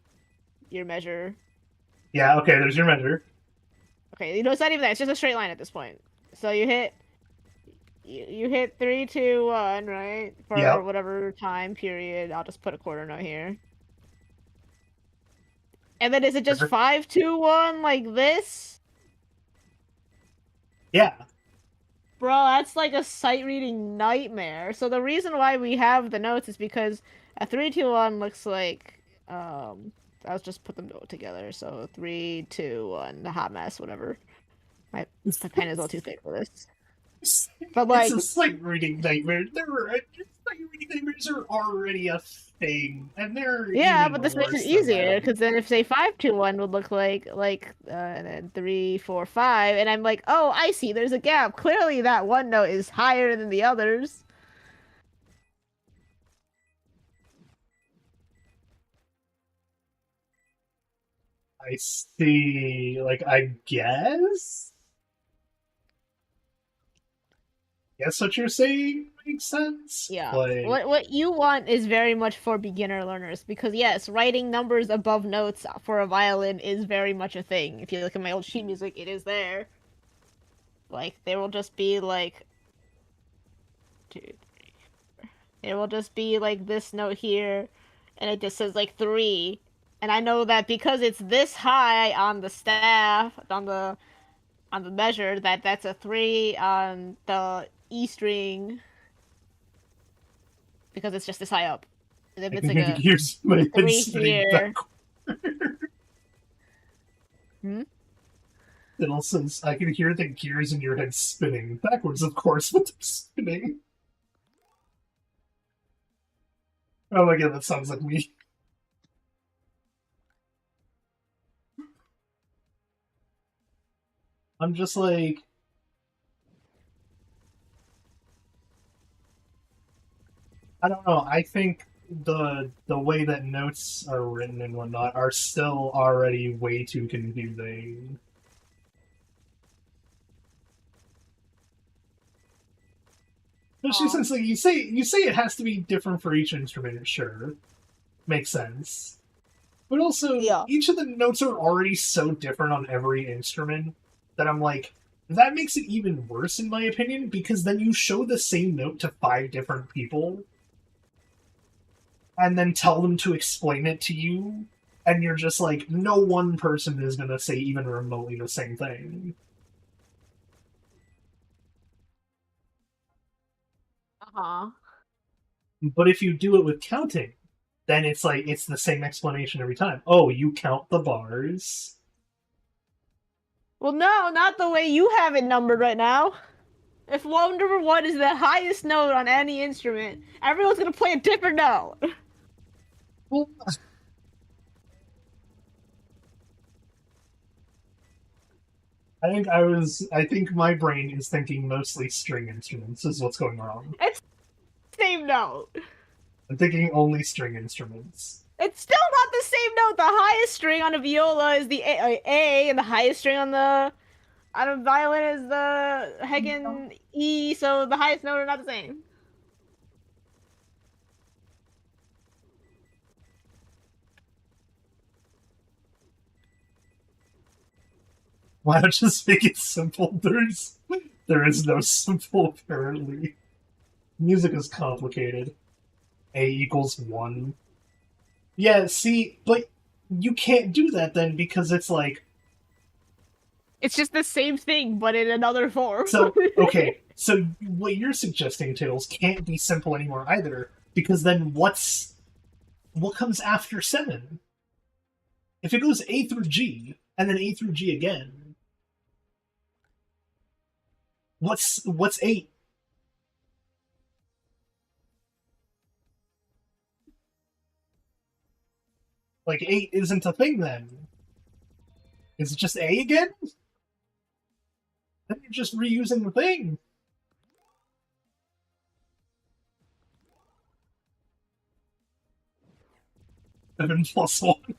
Your measure. Yeah. Okay. There's your measure. Okay, it's not even that. It's just a straight line at this point. So you hit 3, 2, 1, right? For whatever time period. I'll just put a quarter note here. And then is it just 5, 2, 1 like this? Yeah. Bro, that's like a sight reading nightmare. So the reason why we have the notes is because a 3, 2, 1 looks like I'll just put them together. So 3, 2, 1, the hot mess, whatever. My pen is a little too thick for this. But like, it's a sight reading nightmare. Sight reading nightmares are already a thing, and they're but this makes it easier because then if say 5, 2, 1 would look like and then 3, 4, 5, and I'm like, oh, I see. There's a gap. Clearly, that one note is higher than the others. I see. Like, I guess what you're saying makes sense. Yeah. Like... What you want is very much for beginner learners because yes, writing numbers above notes for a violin is very much a thing. If you look at my old sheet music, it is there. Like there will just be like 2, 3, 4. It will just be like this note here, and it just says like 3. And I know that because it's this high on the staff, on the measure, that's a 3 on the E string. Because it's just this high up. And if it's like a here's my 3 here. It also says, I can hear the gears in your head spinning. Backwards, of course, but they're spinning. Oh my god, that sounds like me. I'm just like... I don't know, I think the way that notes are written and whatnot are still already way too confusing. Especially since like you say it has to be different for each instrument, sure. Makes sense. But also, Yeah. each of the notes are already so different on every instrument that I'm like, that makes it even worse in my opinion, because then you show the same note to 5 different people, and then tell them to explain it to you, and you're just like, no one person is gonna say even remotely the same thing. Uh-huh. But if you do it with counting, then it's like, it's the same explanation every time. Oh, you count the bars. Well, no, not the way you have it numbered right now. If number 1 is the highest note on any instrument, everyone's gonna play a different note. Well, I think my brain is thinking mostly string instruments is what's going wrong. It's the same note. I'm thinking only string instruments. It's still not the same note. The highest string on a viola is the A, and the highest string on a violin is the heckin' E, so the highest note are not the same. Why not just make it simple? There is no simple, apparently. Music is complicated. A equals 1. Yeah, see, but you can't do that then, because it's like... It's just the same thing, but in another form. So, okay, so what you're suggesting, Tails, can't be simple anymore either, because then what comes after 7? If it goes A through G, and then A through G again, what's 8? Like, 8 isn't a thing then. Is it just A again? Then you're just reusing the thing. 7 plus 1. I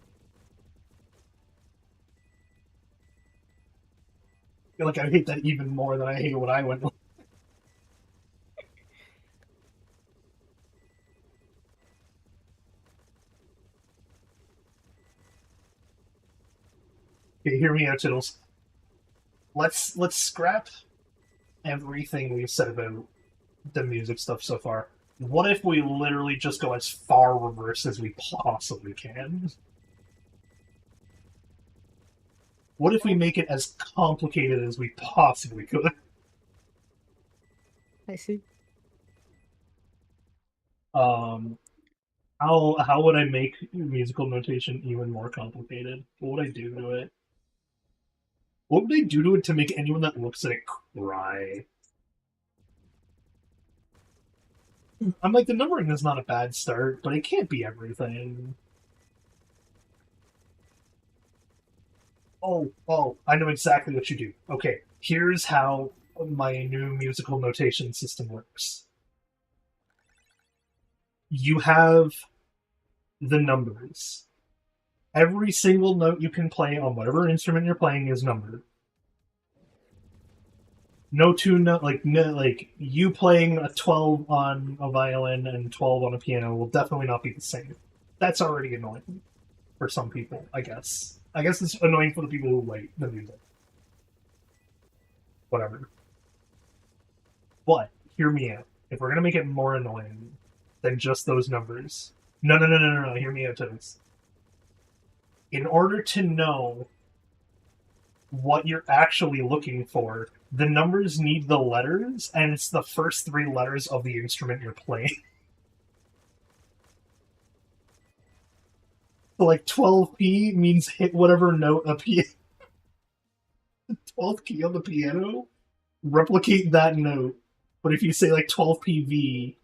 feel like I hate that even more than I hate what I went with. Okay, hear me out, Tiddles. Let's scrap everything we've said about the music stuff so far. What if we literally just go as far reverse as we possibly can? What if we make it as complicated as we possibly could? I see. How would I make musical notation even more complicated? What would I do to it? What would I do to it to make anyone that looks at it cry? I'm like, the numbering is not a bad start, but it can't be everything. Oh, I know exactly what you do. Okay, here's how my new musical notation system works. You have the numbers. Every single note you can play on whatever instrument you're playing is numbered. No two note, like you playing a 12 on a violin and 12 on a piano will definitely not be the same. That's already annoying for some people, I guess. I guess it's annoying for the people who write the music. Whatever. But hear me out. If we're gonna make it more annoying than just those numbers, no, hear me out, Toads. In order to know what you're actually looking for, the numbers need the letters, and it's the first 3 letters of the instrument you're playing. So, like, 12p means hit whatever note a P. 12th key on the piano, replicate that note. But if you say like 12 PV,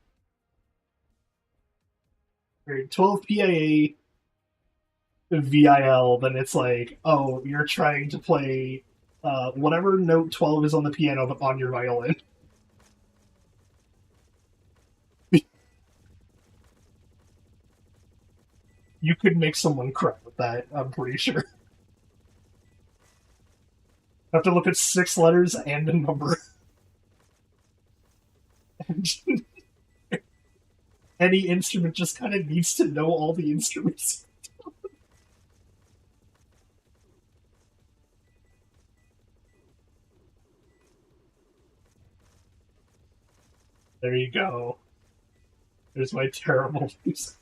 or 12 PIA VIL, then it's like, oh, you're trying to play whatever note 12 is on the piano, but on your violin. You could make someone cry with that, I'm pretty sure. Have to look at 6 letters and a number. Any instrument just kind of needs to know all the instruments. There you go. There's my terrible music.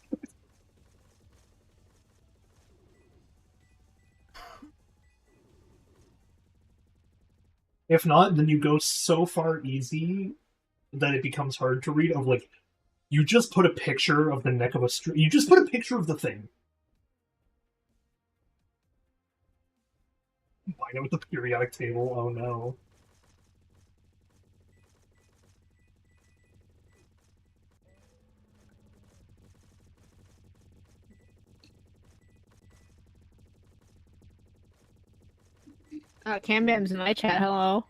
If not, then you go so far easy that it becomes hard to read. Of like, you just put a picture of the neck of a string. You just put a picture of the thing. Combine it with the periodic table. Oh no. Cam Bam's in my chat. Hello.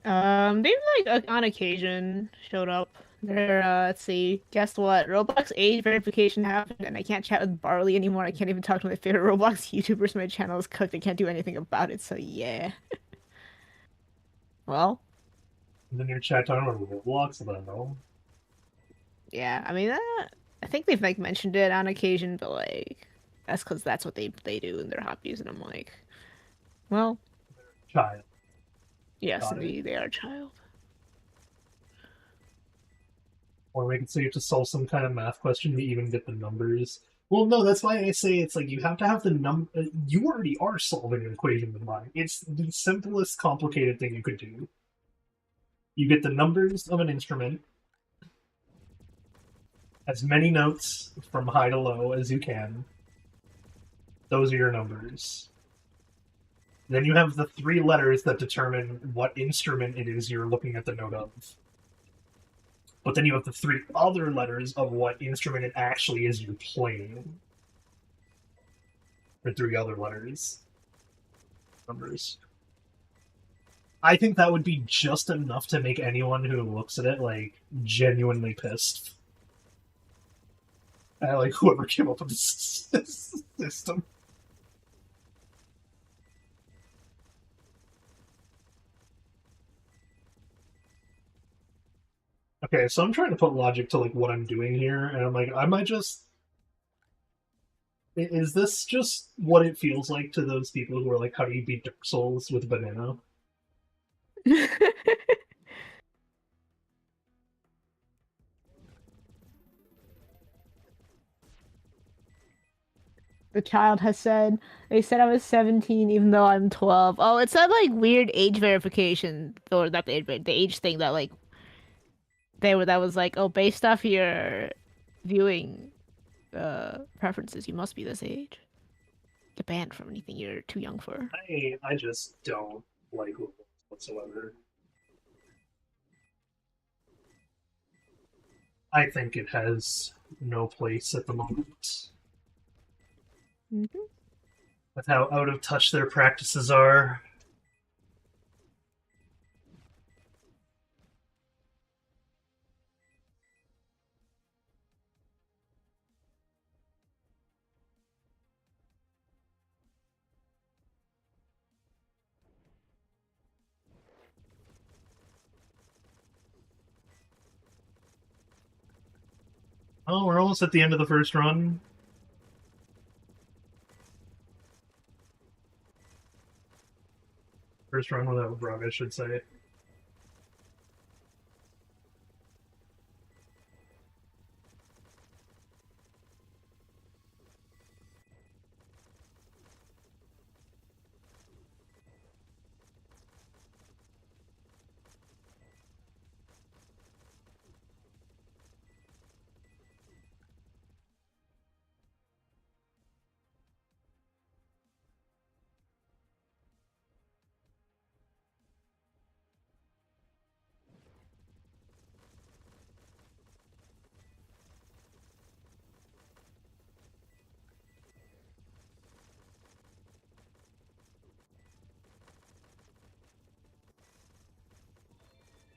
They've like on occasion showed up. They're let's see. Guess what? Roblox age verification happened, and I can't chat with Barley anymore. I can't even talk to my favorite Roblox YouTubers. My channel is cooked. I can't do anything about it. So yeah. Well. And then your chat talking about Roblox, I don't know. Yeah, I mean, I think they've like mentioned it on occasion, but like that's because that's what they do in their hobbies, and I'm like, well, Child. yes, they are a child. Or we can say you have to solve some kind of math question to even get the numbers. Well, no, that's why I say it's like you have to have the number. You already are solving an equation with mine. It's the simplest complicated thing you could do. You get the numbers of an instrument, as many notes from high to low as you can. Those are your numbers. Then you have the 3 letters that determine what instrument it is you're looking at the note of. But then you have the 3 other letters of what instrument it actually is you're playing. Or 3 other letters. Numbers. I think that would be just enough to make anyone who looks at it, like, genuinely pissed. Like, whoever came up with this system. Okay, so I'm trying to put logic to, like, what I'm doing here, and I'm like, I might just... Is this just what it feels like to those people who are like, how do you beat Dark Souls with a banana? The child has said, they said I was 17 even though I'm 12. Oh, it's that like weird age verification, or not the age thing that like that was like, oh, based off your viewing preferences, you must be this age. Get banned from anything you're too young for. I just don't like Roblox whatsoever. I think it has no place at the moment. Mm-hmm. With how out of touch their practices are. Oh, we're almost at the end of the first run. First run without Grog, I should say.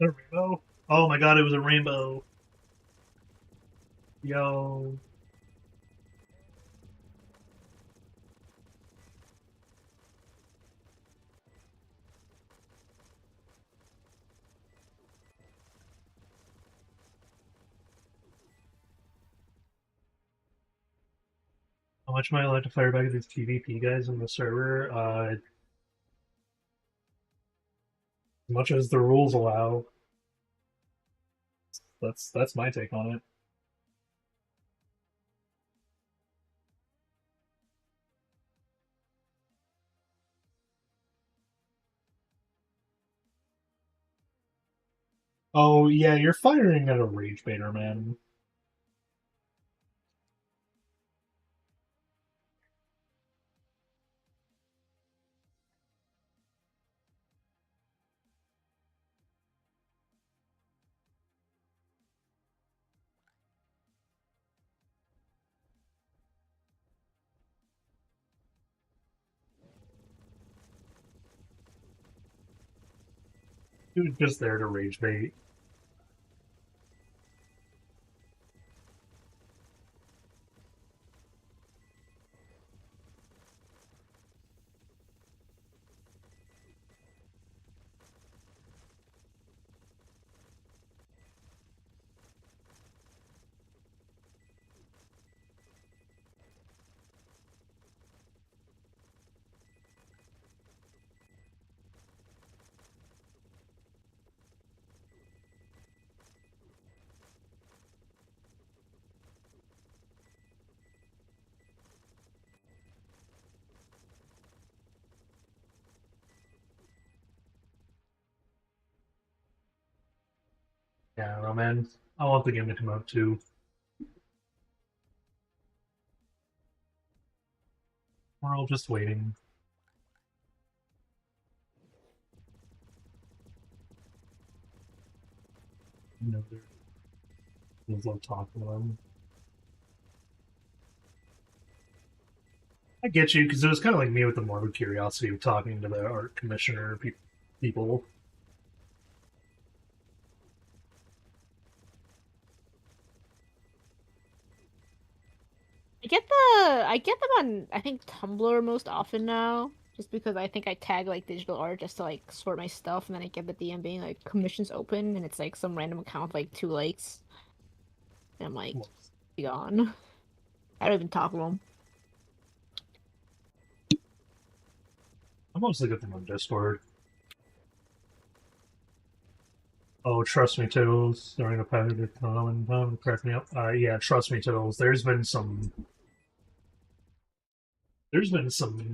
A rainbow? Oh my god, it was a rainbow. Yo. How much am I allowed to fire back at these PvP guys on the server? As much as the rules allow. That's my take on it. Oh yeah, you're firing at a rage baiter, man. He was just there to rage bait. Yeah, I don't know, man. I want the game to come out too. We're all just waiting. You know, there's no talking to them. I get you, because it was kind of like me with the morbid curiosity of talking to the art commissioner people. I get them on I think Tumblr most often now, just because I think I tag like digital art just to like sort my stuff, and then I get the DM being like commissions open, and it's like some random account with like 2 likes, and I'm like, be gone. I don't even talk to them. I mostly get them on Discord. Oh, trust me, Tiddles. During a competitive time, crack me up. Yeah, trust me, Tiddles. There's been some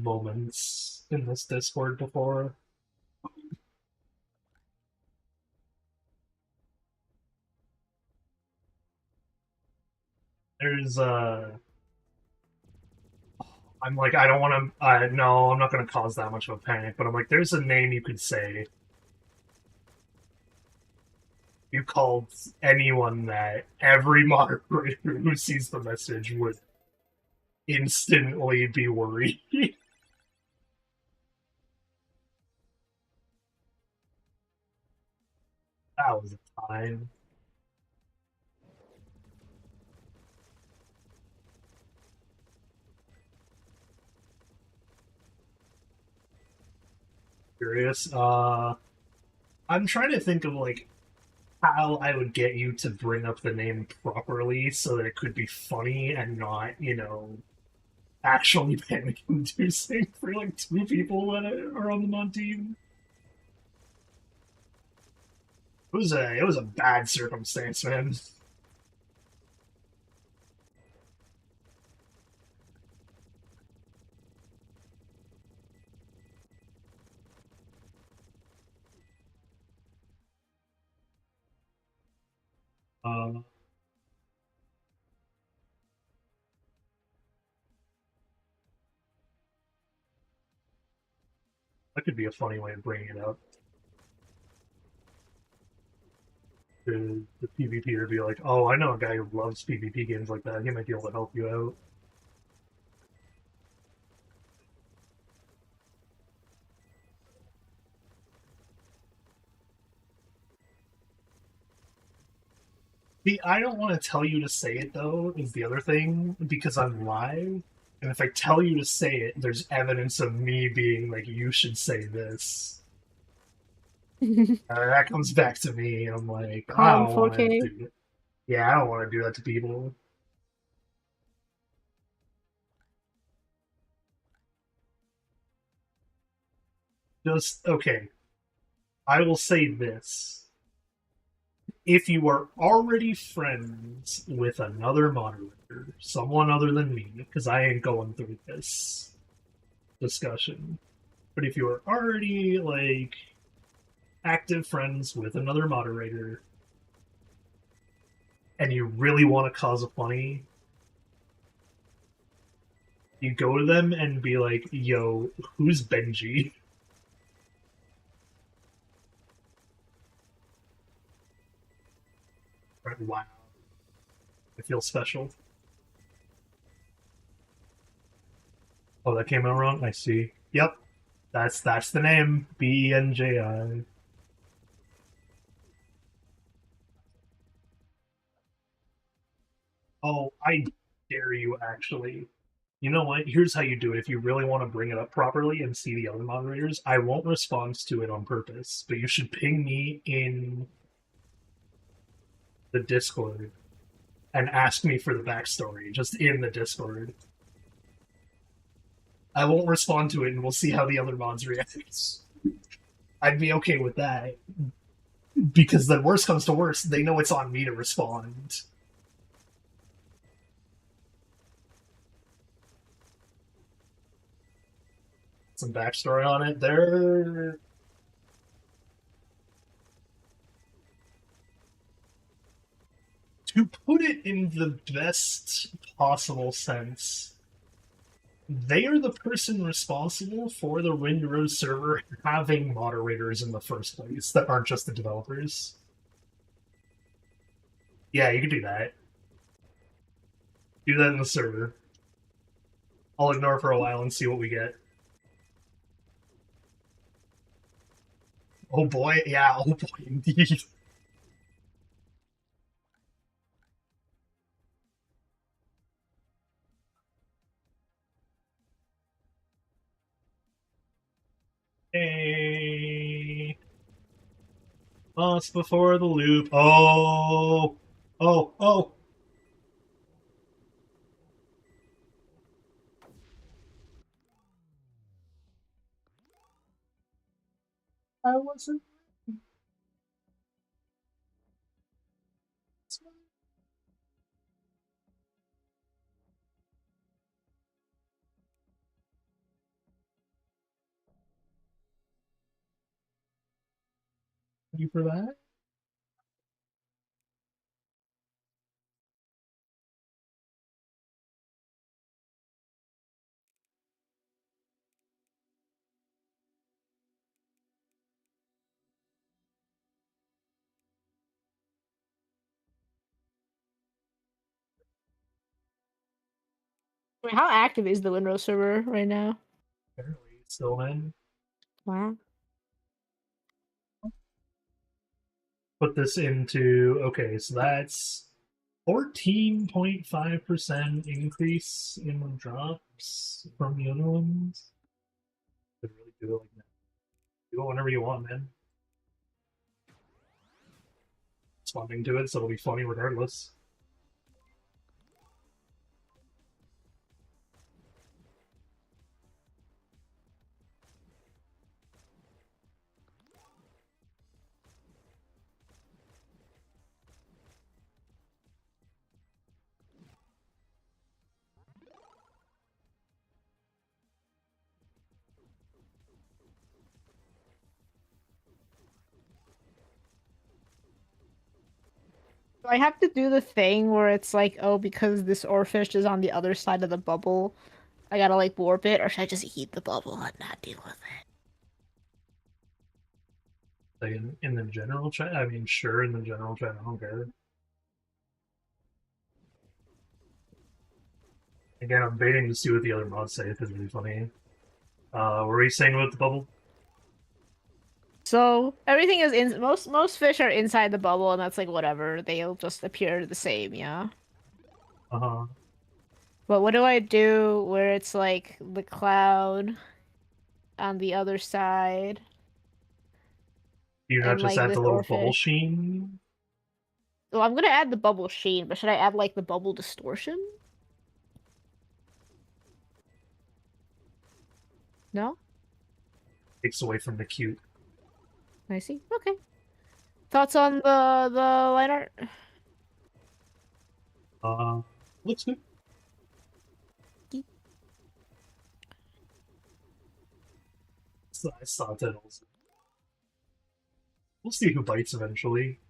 moments in this Discord before. There's I'm like, I don't want to. No, I'm not going to cause that much of a panic. But I'm like, there's a name you could say. You called anyone that every moderator who sees the message would instantly be worried. That was a time. Curious. I'm trying to think of like how I would get you to bring up the name properly so that it could be funny and not, actually panic inducing for like two people that are on the mod team. It was a bad circumstance, man. Uh, that could be a funny way of bringing it up. The PvP would be like, oh, I know a guy who loves PvP games like that. He might be able to help you out. See, I don't want to tell you to say it though, is the other thing, because I'm live. And if I tell you to say it, there's evidence of me being like, you should say this. That comes back to me. I'm like, I Calm don't want to 4K. do it. Yeah, I don't want to do that to people. Just, okay. I will say this. If you are already friends with another moderator, someone other than me, because I ain't going through this discussion, but if you are already, like, active friends with another moderator, and you really want to cause a funny, you go to them and be like, yo, who's Benji? Right, wow. I feel special. Oh, that came out wrong? I see. Yep. That's the name. BNJI. Oh, I dare you, actually. You know what? Here's how you do it. If you really want to bring it up properly and see the other moderators, I won't respond to it on purpose, but you should ping me in the Discord and ask me for the backstory, just in the Discord. I won't respond to it, and we'll see how the other mods react. I'd be okay with that, because the worst comes to worst, they know it's on me to respond. Some backstory on it. They're to put it in the best possible sense, they are the person responsible for the Windrose server having moderators in the first place that aren't just the developers. Yeah, you can do that. Do that in the server. I'll ignore for a while and see what we get. Oh boy, yeah, oh boy, indeed. Hey. Us before the loop. Oh. Oh, oh. I wasn't ready for that. Wait, how active is the Windows server right now? Apparently, still in. Wow. Put this into, okay, so that's 14.5% increase in the drops from the other ones. Could really do it like that. Do it whenever you want, man. Responding to it, so it'll be funny regardless. Do I have to do the thing where it's like, oh, because this oarfish is on the other side of the bubble, I gotta like warp it, or should I just eat the bubble and not deal with it? Like in the general chat, I mean, sure, in the general chat, I don't care. Again, I'm waiting to see what the other mods say, if it's really funny. What were you saying about the bubble? So everything is in most fish are inside the bubble, and that's like whatever. They'll just appear the same, yeah. Uh-huh. But what do I do where it's like the cloud on the other side Do you not and just like add this the little bubble oarfish? sheen? Well, I'm gonna add the bubble sheen, but should I add like the bubble distortion? No? Takes away from the cute. I see. Okay. Thoughts on the line art? Looks good. So I saw that also. We'll see who bites eventually.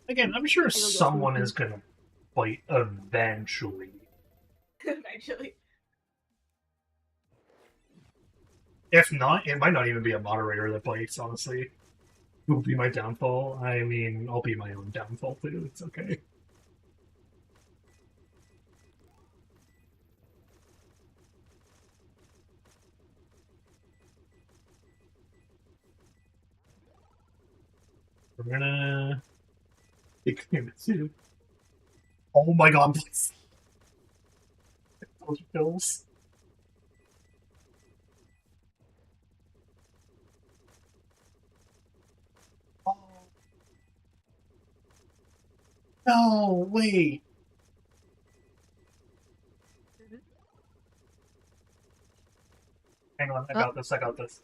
Again, I'm sure someone is gonna bite eventually. Eventually. If not, it might not even be a moderator that bites, honestly. Who will be my downfall? I mean, I'll be my own downfall too. It's okay. We're gonna take him too. Oh my god, please. Those pills. Oh. No, wait. Hang on, I got this, I got this.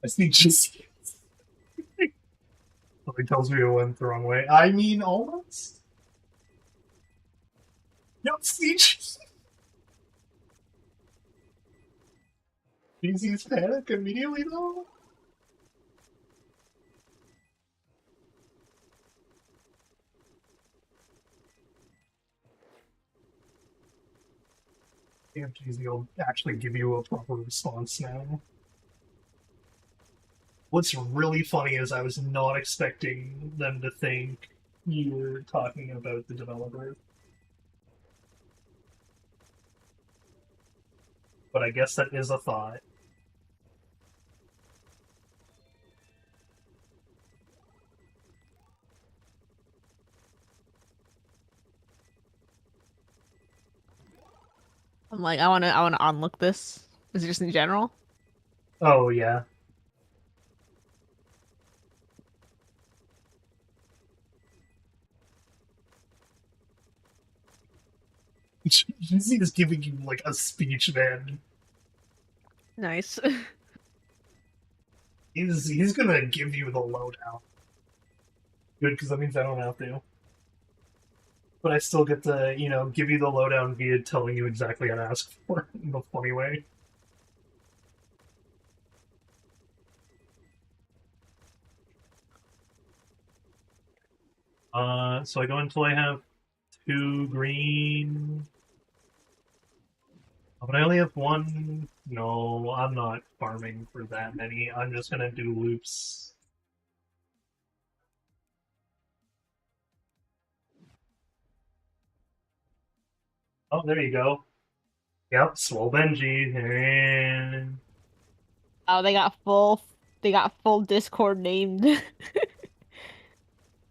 I think just something tells me it went the wrong way. I mean, almost. Yep, Siege. Easy's panic immediately though. Damn, Jeezy will actually give you a proper response now. What's really funny is I was not expecting them to think you were talking about the developer. But I guess that is a thought. I'm like, I wanna unlock this. Is it just in general? Oh, yeah. Jeezy is giving you, like, a speech, man. Nice. He's gonna give you the lowdown. Good, because that means I don't have to. But I still get to, you know, give you the lowdown via telling you exactly how to ask for it in a funny way. So I go until I have 2 green. Oh, but I only have 1. No, I'm not farming for that many. I'm just gonna do loops. Oh, there you go. Yep, Swole Benji. And... Oh, they got full Discord named.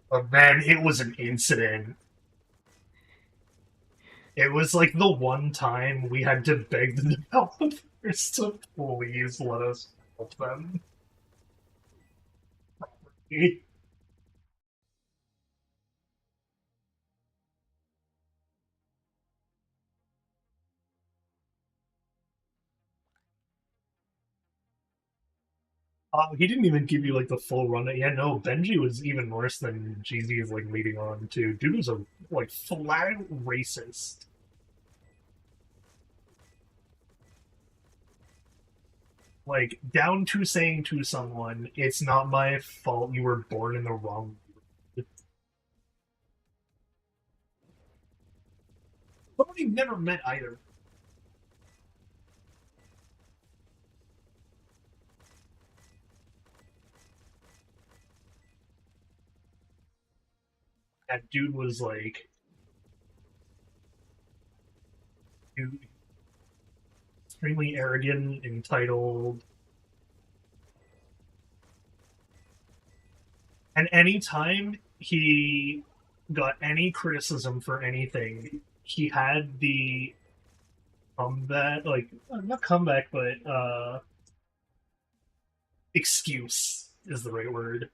But man, it was an incident. It was like the one time we had to beg the developers to please let us help them. He didn't even give you like the full run. Yeah, no, Benji was even worse than GZ is like leading on to. Dude was a like flat racist. Like, down to saying to someone, it's not my fault you were born in the wrong year. Someone you've never met either. That dude was like, dude, extremely arrogant, entitled. And anytime he got any criticism for anything, he had the comeback, like, not comeback, but excuse is the right word.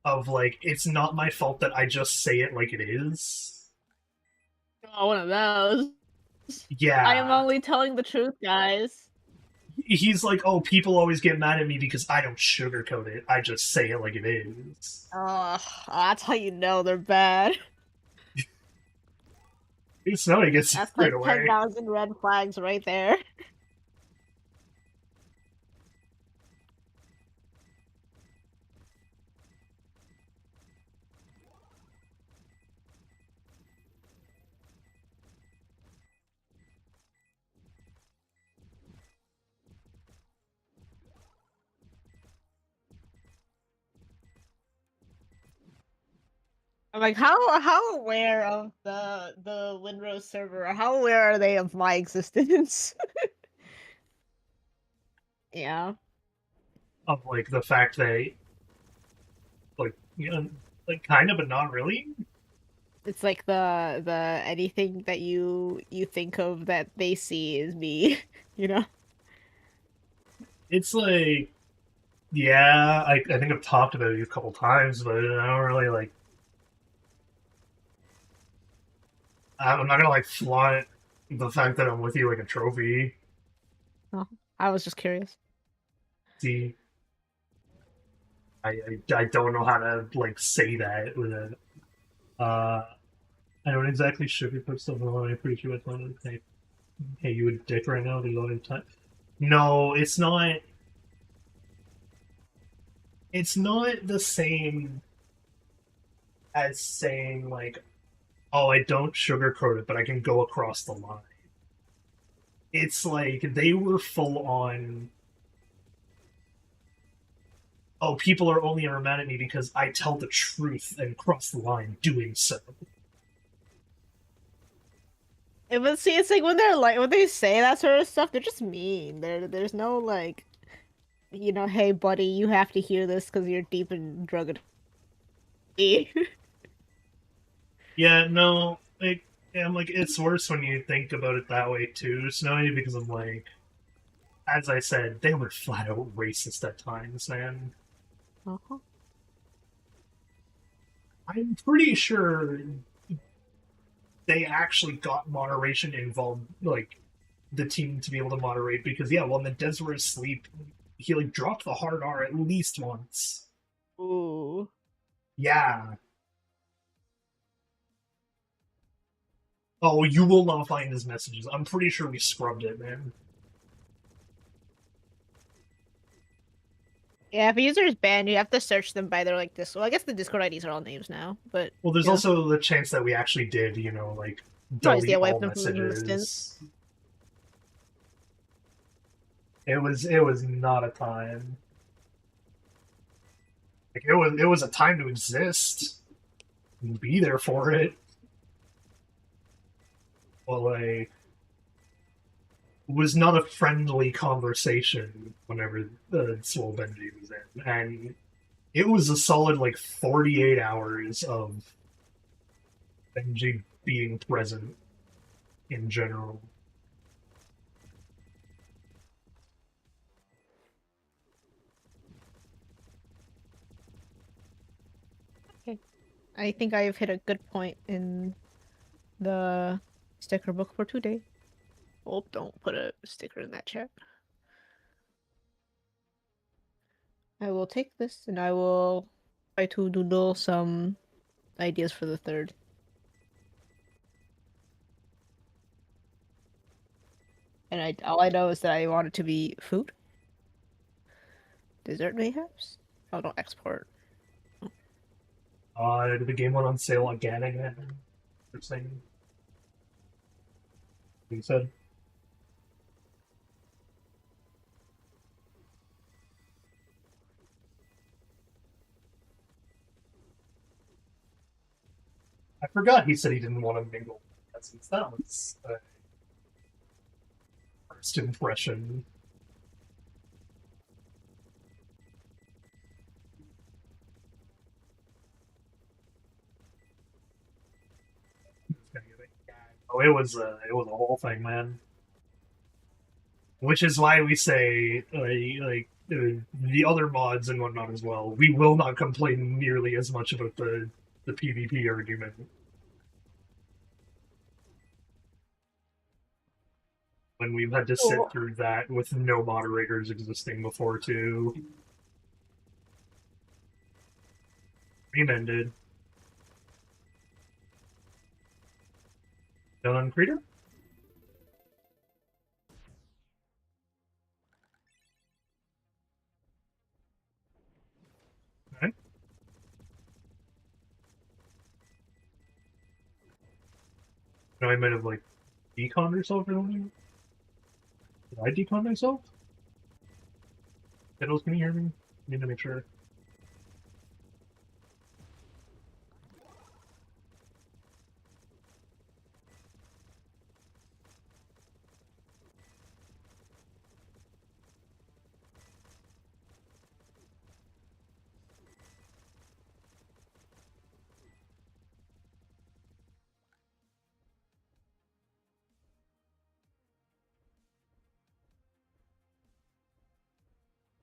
Of like, it's not my fault that I just say it like it is. Oh, one of those. Yeah. I am only telling the truth, guys. He's like, oh, people always get mad at me because I don't sugarcoat it. I just say it like it is. That's how you know they're bad. It's no, he gets That's right like away. 10,000 red flags right there. I'm like, how aware of the Windrose server? How aware are they of my existence? Yeah. Of like the fact that, like, you know, like kind of, but not really. It's like the anything that you think of that they see is me, you know? It's like, yeah, I think I've talked about it a couple times, but I don't really like. I'm not gonna like flaunt the fact that I'm with you like a trophy. Oh, I was just curious. See, I don't know how to like say that with it. I don't exactly sugarcoat stuff. I appreciate what's on it. Hey, you a dick right now? There's only time. No, it's not. It's not the same as saying like, "Oh, I don't sugarcoat it, but I can go across the line." It's like they were full on. Oh, people are only ever mad at me because I tell the truth and cross the line doing so. But see, it's like when they're like when they say that sort of stuff, they're just mean. There's no like, you know, hey buddy, you have to hear this because you're deep in drug addiction. Yeah, no, like, yeah, I'm like, it's worse when you think about it that way too, Snowy, because I'm like, as I said, they were flat out racist at times, man. Uh-huh. I'm pretty sure they actually got moderation involved, like the team to be able to moderate, because yeah, when the devs were asleep, he like dropped the hard R at least once. Ooh. Yeah. Oh, you will not find his messages. I'm pretty sure we scrubbed it, man. Yeah, if a user is banned, you have to search them by their like this. Well, I guess the Discord IDs are all names now, but Well, there's yeah. also the chance that we actually did, like, Always delete wipe all them from the instance. messages. It was not a time. Like it was a time to exist and be there for it. Well, like, it was not a friendly conversation whenever Swole Benji was in, and it was a solid like 48 hours of Benji being present in general. Okay. I think I've hit a good point in the sticker book for today. Oh, don't put a sticker in that chat. I will take this and I will try to doodle some ideas for the third. And all I know is that I want it to be food. Desert mayhaps? Oh, don't export. The game went on sale again. Interesting. You said. I forgot he said he didn't want to mingle. Since that was first impression. Oh, it was a whole thing, man. Which is why we say the other mods and whatnot as well. We will not complain nearly as much about the PvP argument. When we've had to sit through that with no moderators existing before too. Remended. Done on Creator? Okay. No, I might have like deconned yourself or something. Did I decon myself? Fiddles, can you hear me? Need to make sure.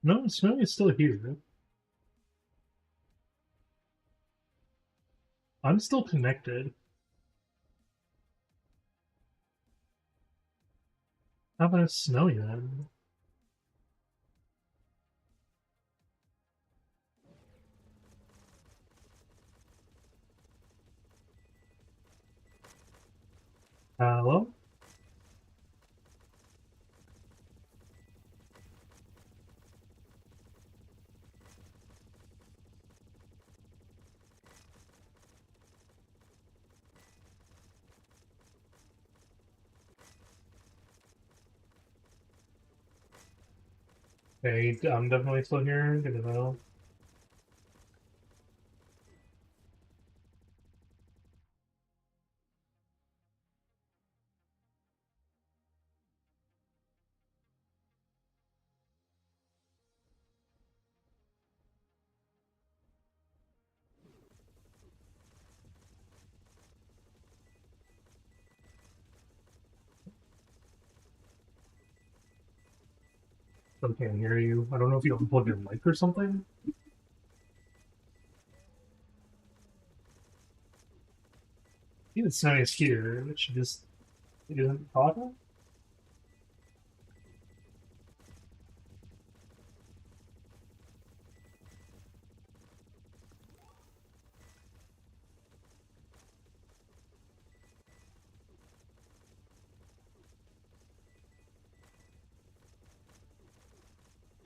No, Snowy is still here. I'm still connected. How about Snowy then? Hello? Okay, I'm definitely still here. Good to know. Still can't hear you. I don't know if you unplugged your mic or something. I think it's Snowy's here, but she isn't talking.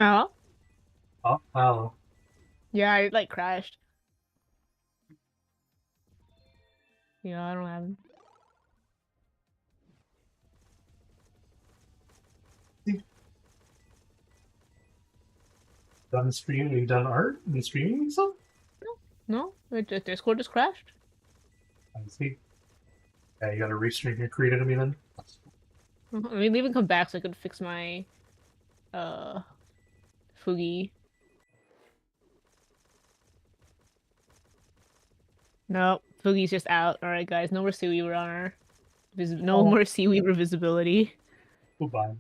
Oh? Oh, wow. Yeah, I like crashed. Yeah, I don't have him. Done streaming? You done art and streaming and stuff? No, Discord just crashed. I see. Yeah, you gotta restream your creator to me then. I mean, leave and come back so I could fix my Fugi. No, Fugi's just out. Alright guys, no more Seaweaver on her. No more Seaweaver visibility. Goodbye.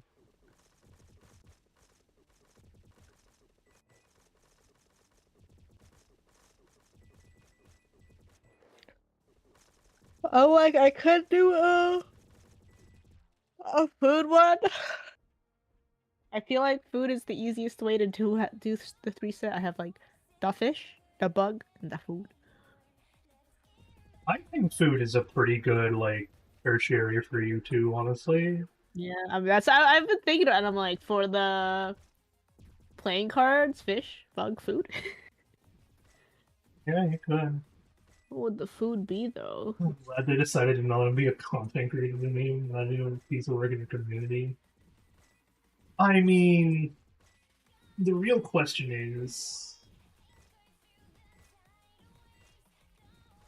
Oh, like I could do a food one. I feel like food is the easiest way to do the 3 set. I have like the fish, the bug, and the food. I think food is a pretty good like tertiary for you too, honestly. Yeah, I mean I've been thinking about it, and I'm like for playing cards, fish, bug, food. Yeah, you could. What would the food be though? I'm glad they decided to not be a content creator to me, not even a piece of work in the community. I mean, the real question is,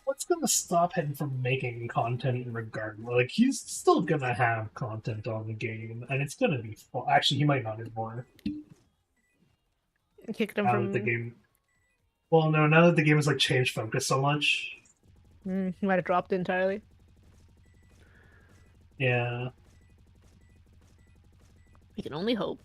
what's gonna stop him from making content regardless? Like, he's still gonna have content on the game, and it's gonna be fun. Actually, he might not anymore. Kicked him Now from that the game... Well, no, now that the game has, like, changed focus so much. He might have dropped it entirely. Yeah. We can only hope.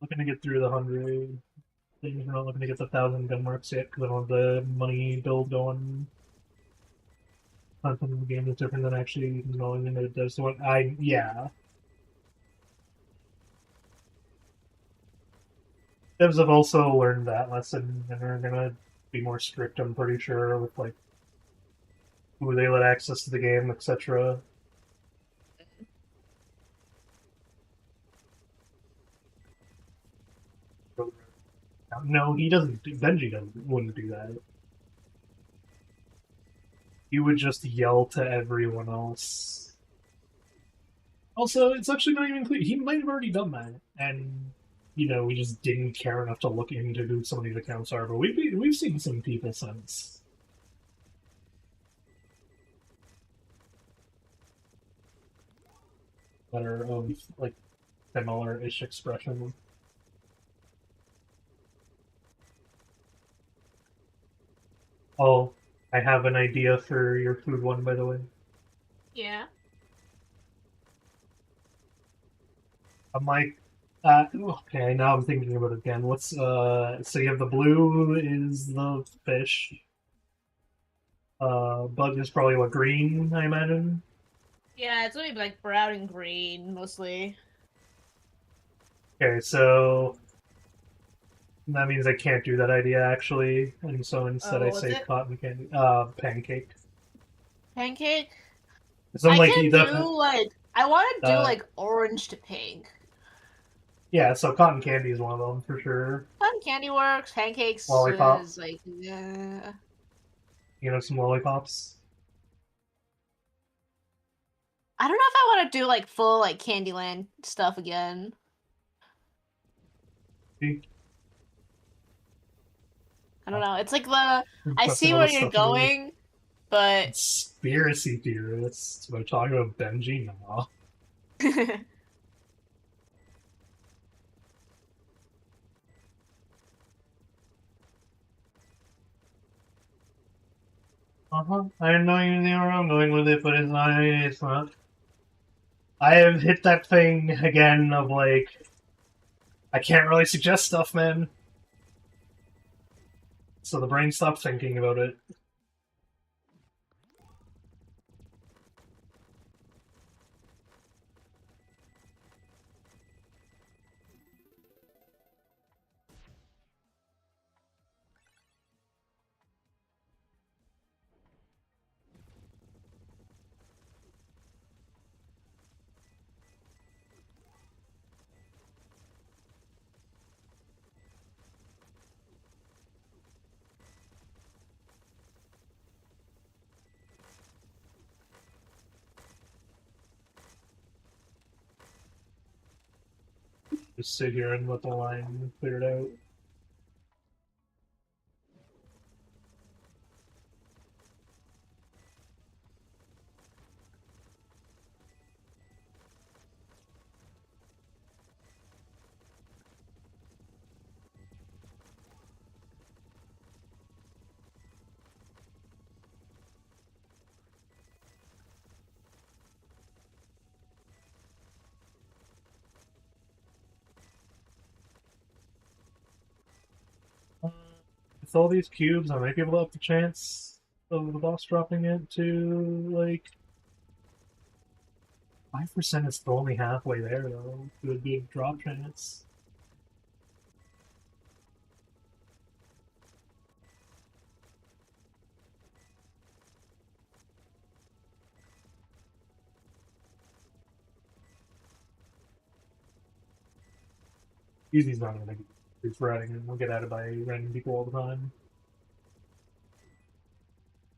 Looking to get through the 100 things. We're not looking to get the 1,000 gun marks yet because I don't have the money build going. Content in the game is different than actually knowing that it does what yeah. Devs have also learned that lesson and are gonna be more strict, I'm pretty sure, with like who they let access to the game, etc. No, he doesn't. Benji wouldn't do that. He would just yell to everyone else. Also, it's actually not even clear. He might have already done that, and you know, we just didn't care enough to look into who some of these accounts are. But we've seen some people since. That are of like similar-ish expression. Oh, I have an idea for your food one, by the way. Yeah. I'm like, okay, now I'm thinking about it again. What's, so you have the blue is the fish. Bug is probably what, green, I imagine? Yeah, it's gonna be like brown and green mostly. Okay, so that means I can't do that idea actually, and so instead Oh, I what was say it? cotton candy, pancake. Pancake? So I'm I like, can do like I want to do uh, like orange to pink. yeah, so cotton candy is one of them for sure. Cotton candy works. Pancakes Lollipop. is like yeah. You know, some lollipops. I don't know if I want to do like full like Candyland stuff again. I don't know. It's like the I see All where this you're stuff in there. going, but Conspiracy theorists. We're talking about Benji now. I didn't know you knew where I'm going with it, but it's not. It's not. I have hit that thing again of like, I can't really suggest stuff, man. So the brain stopped thinking about it. Just sit here and let the line clear it out. With all these cubes, I might be able to up the chance of the boss dropping it to, like, 5% is still only halfway there, though. It would be a drop chance. Easy's not gonna be writing, and we'll get added by random people all the time.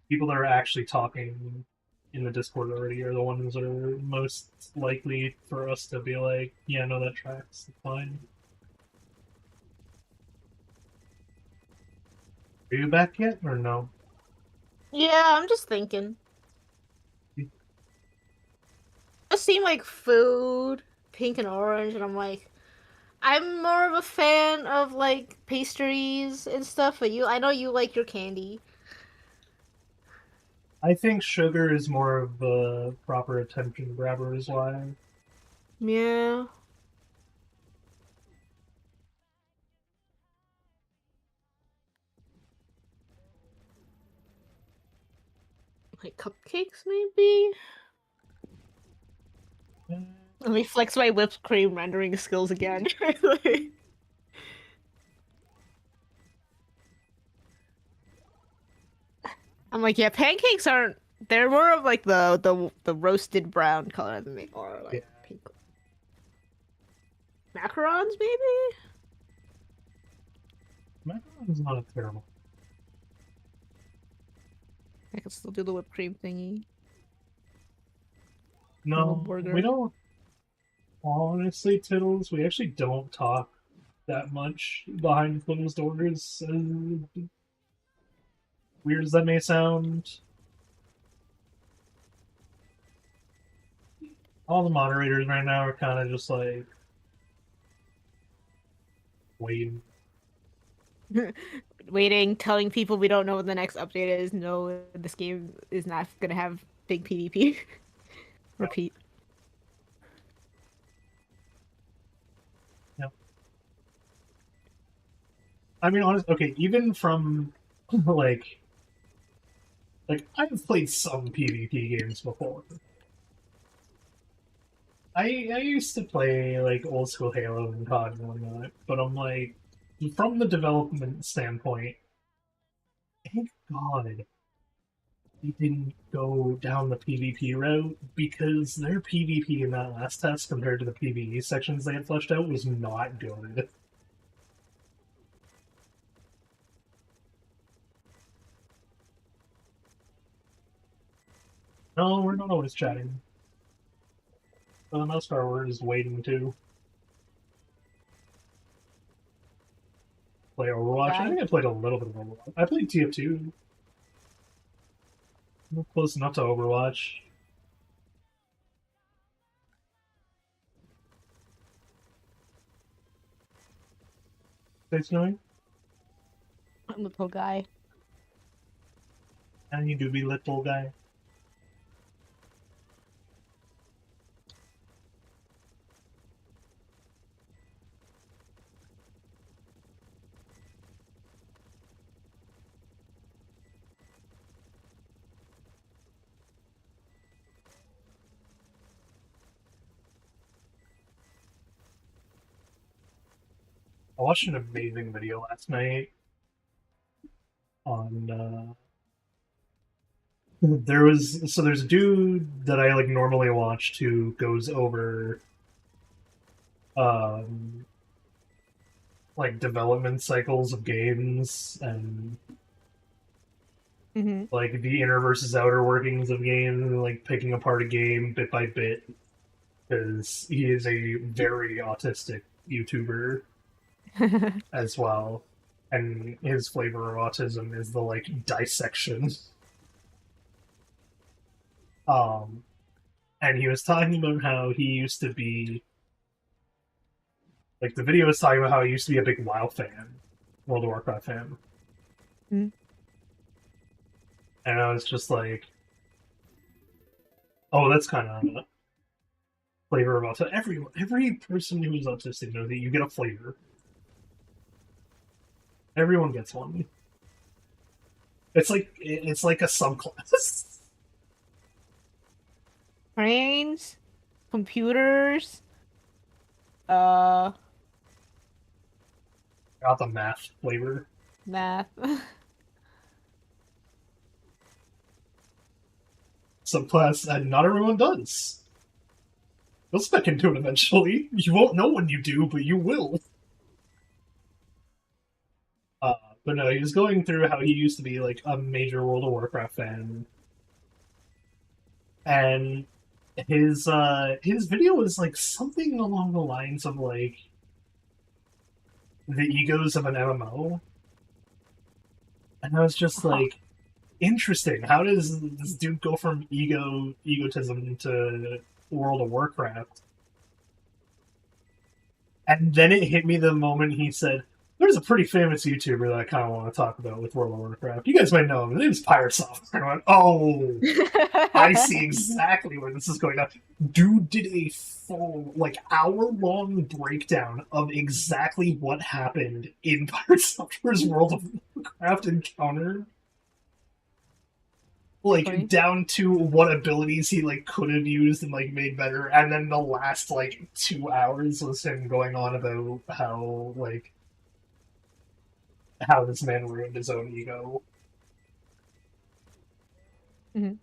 People that are actually talking in the Discord already are the ones that are most likely for us to be like, yeah, no, that tracks. It's fine. Are you back yet, or no? Yeah, I'm just thinking. It seemed like food, pink and orange, and I'm like, I'm more of a fan of like pastries and stuff, but I know you like your candy. I think sugar is more of the proper attention grabber, is why. Yeah. Like cupcakes, maybe? Let me flex my whipped cream rendering skills again. I'm like, yeah, pancakes aren't. They're more of like the roasted brown color than they are like pink. Macarons, maybe? Macaron's not terrible. I can still do the whipped cream thingy. No, burger. we don't. Honestly, Tiddles, we actually don't talk that much behind closed doors. Weird as that may sound. All the moderators right now are kind of just like waiting. Waiting, telling people we don't know what the next update is. No, this game is not gonna have big PvP. Repeat. Yep. I mean, honestly, okay, even from like I've played some PvP games before. I used to play like old school Halo and COD and whatnot, but I'm like, from the development standpoint, thank God they didn't go down the PvP route, because their PvP in that last test compared to the PvE sections they had fleshed out was not good. No, we're not always chatting. For the most part, we're just waiting to play Overwatch. I think I played a little bit of Overwatch. I played TF2. I'm close enough to Overwatch. Thanks, Noe. I'm the little guy. And you do be little guy. I watched an amazing video last night on there's a dude that I like normally watch who goes over like development cycles of games and like the inner versus outer workings of games, and like picking apart a game bit by bit, because he is a very autistic YouTuber as well, and his flavor of autism is the like dissection. And he was talking about how he used to be like, the video was talking about how he used to be a big WoW fan, World of Warcraft fan. Mm. And I was just like, oh, that's kind of flavor of autism. Every person who is autistic knows that you get a flavor. Everyone gets one. It's like a subclass. Brains, computers. Got the math flavor. Math. Subclass, and not everyone does. You'll spec into it eventually. You won't know when you do, but you will. But no, he was going through how he used to be like a major World of Warcraft fan, and his video was like something along the lines of like the egos of an MMO, and I was just like, interesting. How does this dude go from egotism to World of Warcraft? And then it hit me the moment he said, there's a pretty famous YouTuber that I kind of want to talk about with World of Warcraft. You guys might know him. His name's Piracy. And I went, oh, I see exactly where this is going down. Dude did a full, like, hour-long breakdown of exactly what happened in Piracy's World of Warcraft encounter. Like, Okay. down to what abilities he, like, could have used and, like, made better. And then the last, like, 2 hours was him going on about how, like, how this man ruined his own ego. Mhm.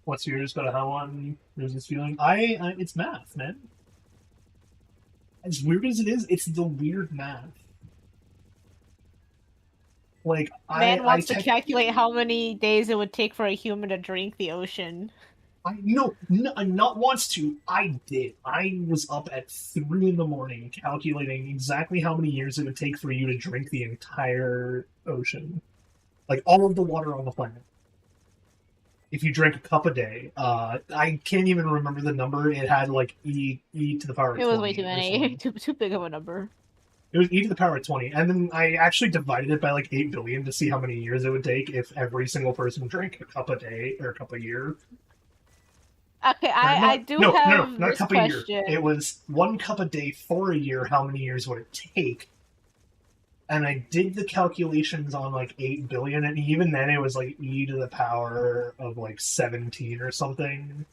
What's yours? Got a how on? There's this feeling. It's math, man. As weird as it is, it's the weird math. Like, Man wants to calculate how many days it would take for a human to drink the ocean. No, not wants to. I did. I was up at 3 in the morning calculating exactly how many years it would take for you to drink the entire ocean. Like, all of the water on the planet. If you drank a cup a day. I can't even remember the number. It had, like, e to the power of 20. It was way too many. too big of a number. It was e to the power of 20. And then I actually divided it by, like, 8 billion to see how many years it would take if every single person drank a cup a day or a cup a year. Okay, I do have not a this cup question. a year. It was 1 cup a day for a year. How many years would it take? And I did the calculations on like 8 billion, and even then it was like e to the power of like 17 or something.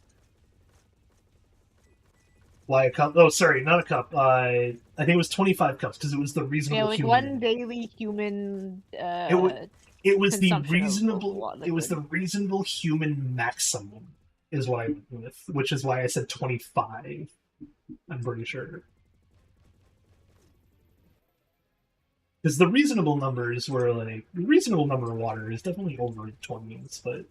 Why a cup? Oh, sorry, not a cup. I think it was 25 cups because it was the reasonable. Yeah, like human. one daily human. It was the consumption of reasonable. water It was the liquid. reasonable human maximum, is what I went with, which is why I said 25. I'm pretty sure. Because the reasonable numbers were like, the reasonable number of water is definitely over 20s, but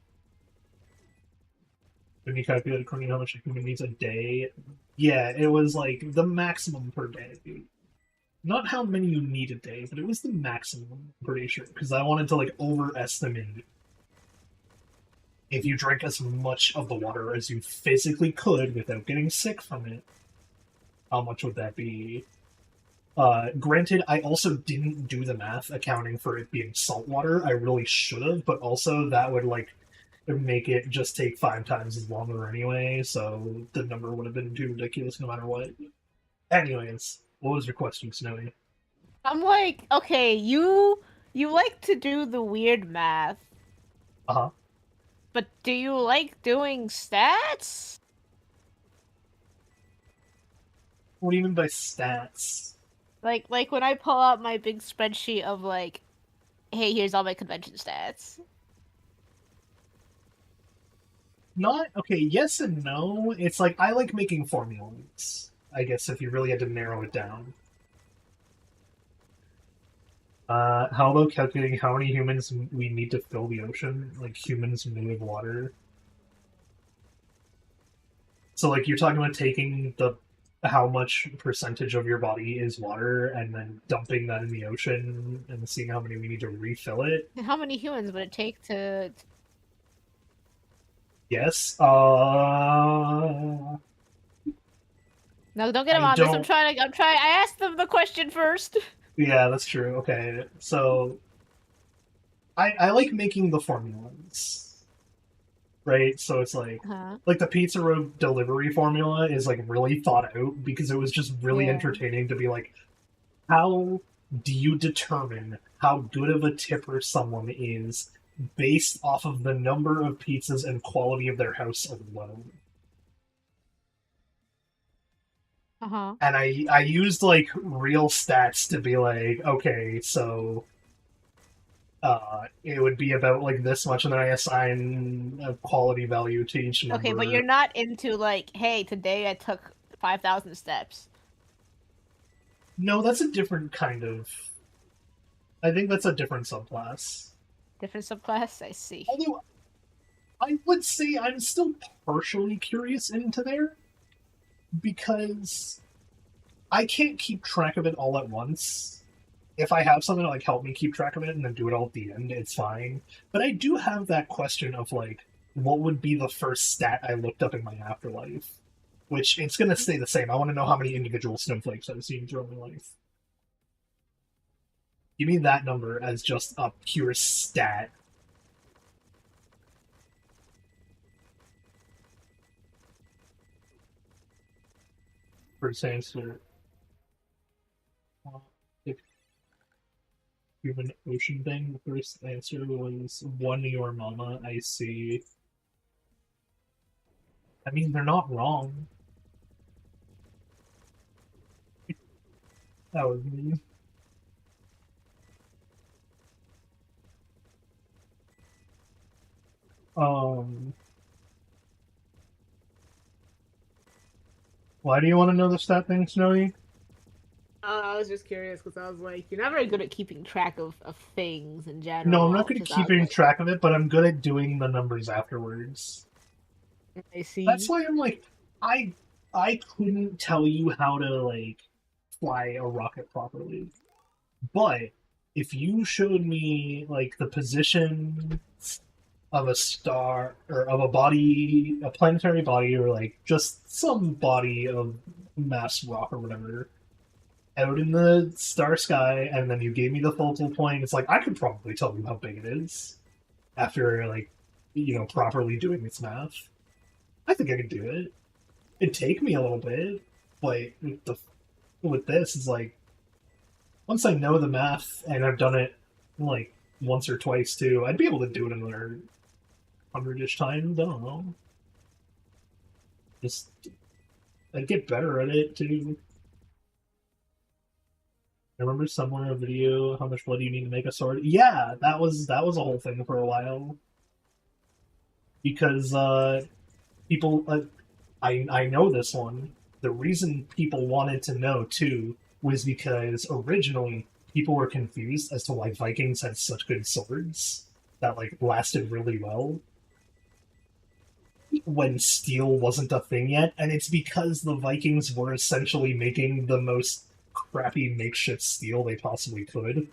when you calculate according to how much a human needs a day, yeah, it was like the maximum per day. Not how many you need a day, but it was the maximum, I'm pretty sure, because I wanted to like overestimate if you drank as much of the water as you physically could without getting sick from it, how much would that be? Granted, I also didn't do the math accounting for it being salt water. I really should have, but also that would like make it just take 5 times as longer anyway, so the number would have been too ridiculous no matter what. Anyways, what was your question, Snowy? I'm like, okay, you like to do the weird math. Uh-huh. But do you like doing stats? What do you mean by stats? Like when I pull out my big spreadsheet of like, hey, here's all my convention stats. Not okay, yes and no. It's like I like making formulas, I guess, if you really had to narrow it down. How about calculating how many humans we need to fill the ocean? Like humans made of water. So like you're talking about taking the how much percentage of your body is water and then dumping that in the ocean and seeing how many we need to refill it. How many humans would it take to? Yes. No, don't get him I on this. don't- I'm trying. I asked them the question first. Yeah, that's true. Okay, so I like making the formulas, right? So it's like the Pizza Road delivery formula is like really thought out because it was just really Yeah. entertaining to be like, how do you determine how good of a tipper someone is based off of the number of pizzas and quality of their house alone. Uh-huh. And I used like real stats to be like, okay, so it would be about like this much, and then I assign a quality value to each number. Okay, but you're not into like, hey, today I took 5,000 steps. No, that's a different kind of. I think that's a different subclass. Different subclass? I see. Although, I would say I'm still partially curious into there, because I can't keep track of it all at once. If I have something to like help me keep track of it and then do it all at the end, it's fine. But I do have that question of like, what would be the first stat I looked up in my afterlife? Which it's gonna stay the same. I want to know how many individual snowflakes I've seen throughout my life. Give me that number as just a pure stat. First answer. If human ocean thing, the first answer was one your mama, I see. I mean, they're not wrong. That was me. Why do you want to know the stat thing, Snowy? I was just curious because I was like, you're not very good at keeping track of things in general. No, I'm not good at keeping track of it, but I'm good at doing the numbers afterwards. I see. That's why I'm like, I couldn't tell you how to like fly a rocket properly. But if you showed me like the position of a star or of a body, a planetary body, or like just some body of mass rock or whatever out in the star sky, and then you gave me the focal point, it's like I could probably tell you how big it is after like, you know, properly doing its math. I think I could do it. It'd take me a little bit, but with this, it's like once I know the math and I've done it like once or twice too, I'd be able to do it another 100-ish times. I don't know. Just I'd get better at it too. I remember somewhere in a video how much blood you need to make a sword. Yeah, that was a whole thing for a while. Because people, I know this one. The reason people wanted to know too was because originally people were confused as to why Vikings had such good swords that like lasted really well when steel wasn't a thing yet, and it's because the Vikings were essentially making the most crappy makeshift steel they possibly could,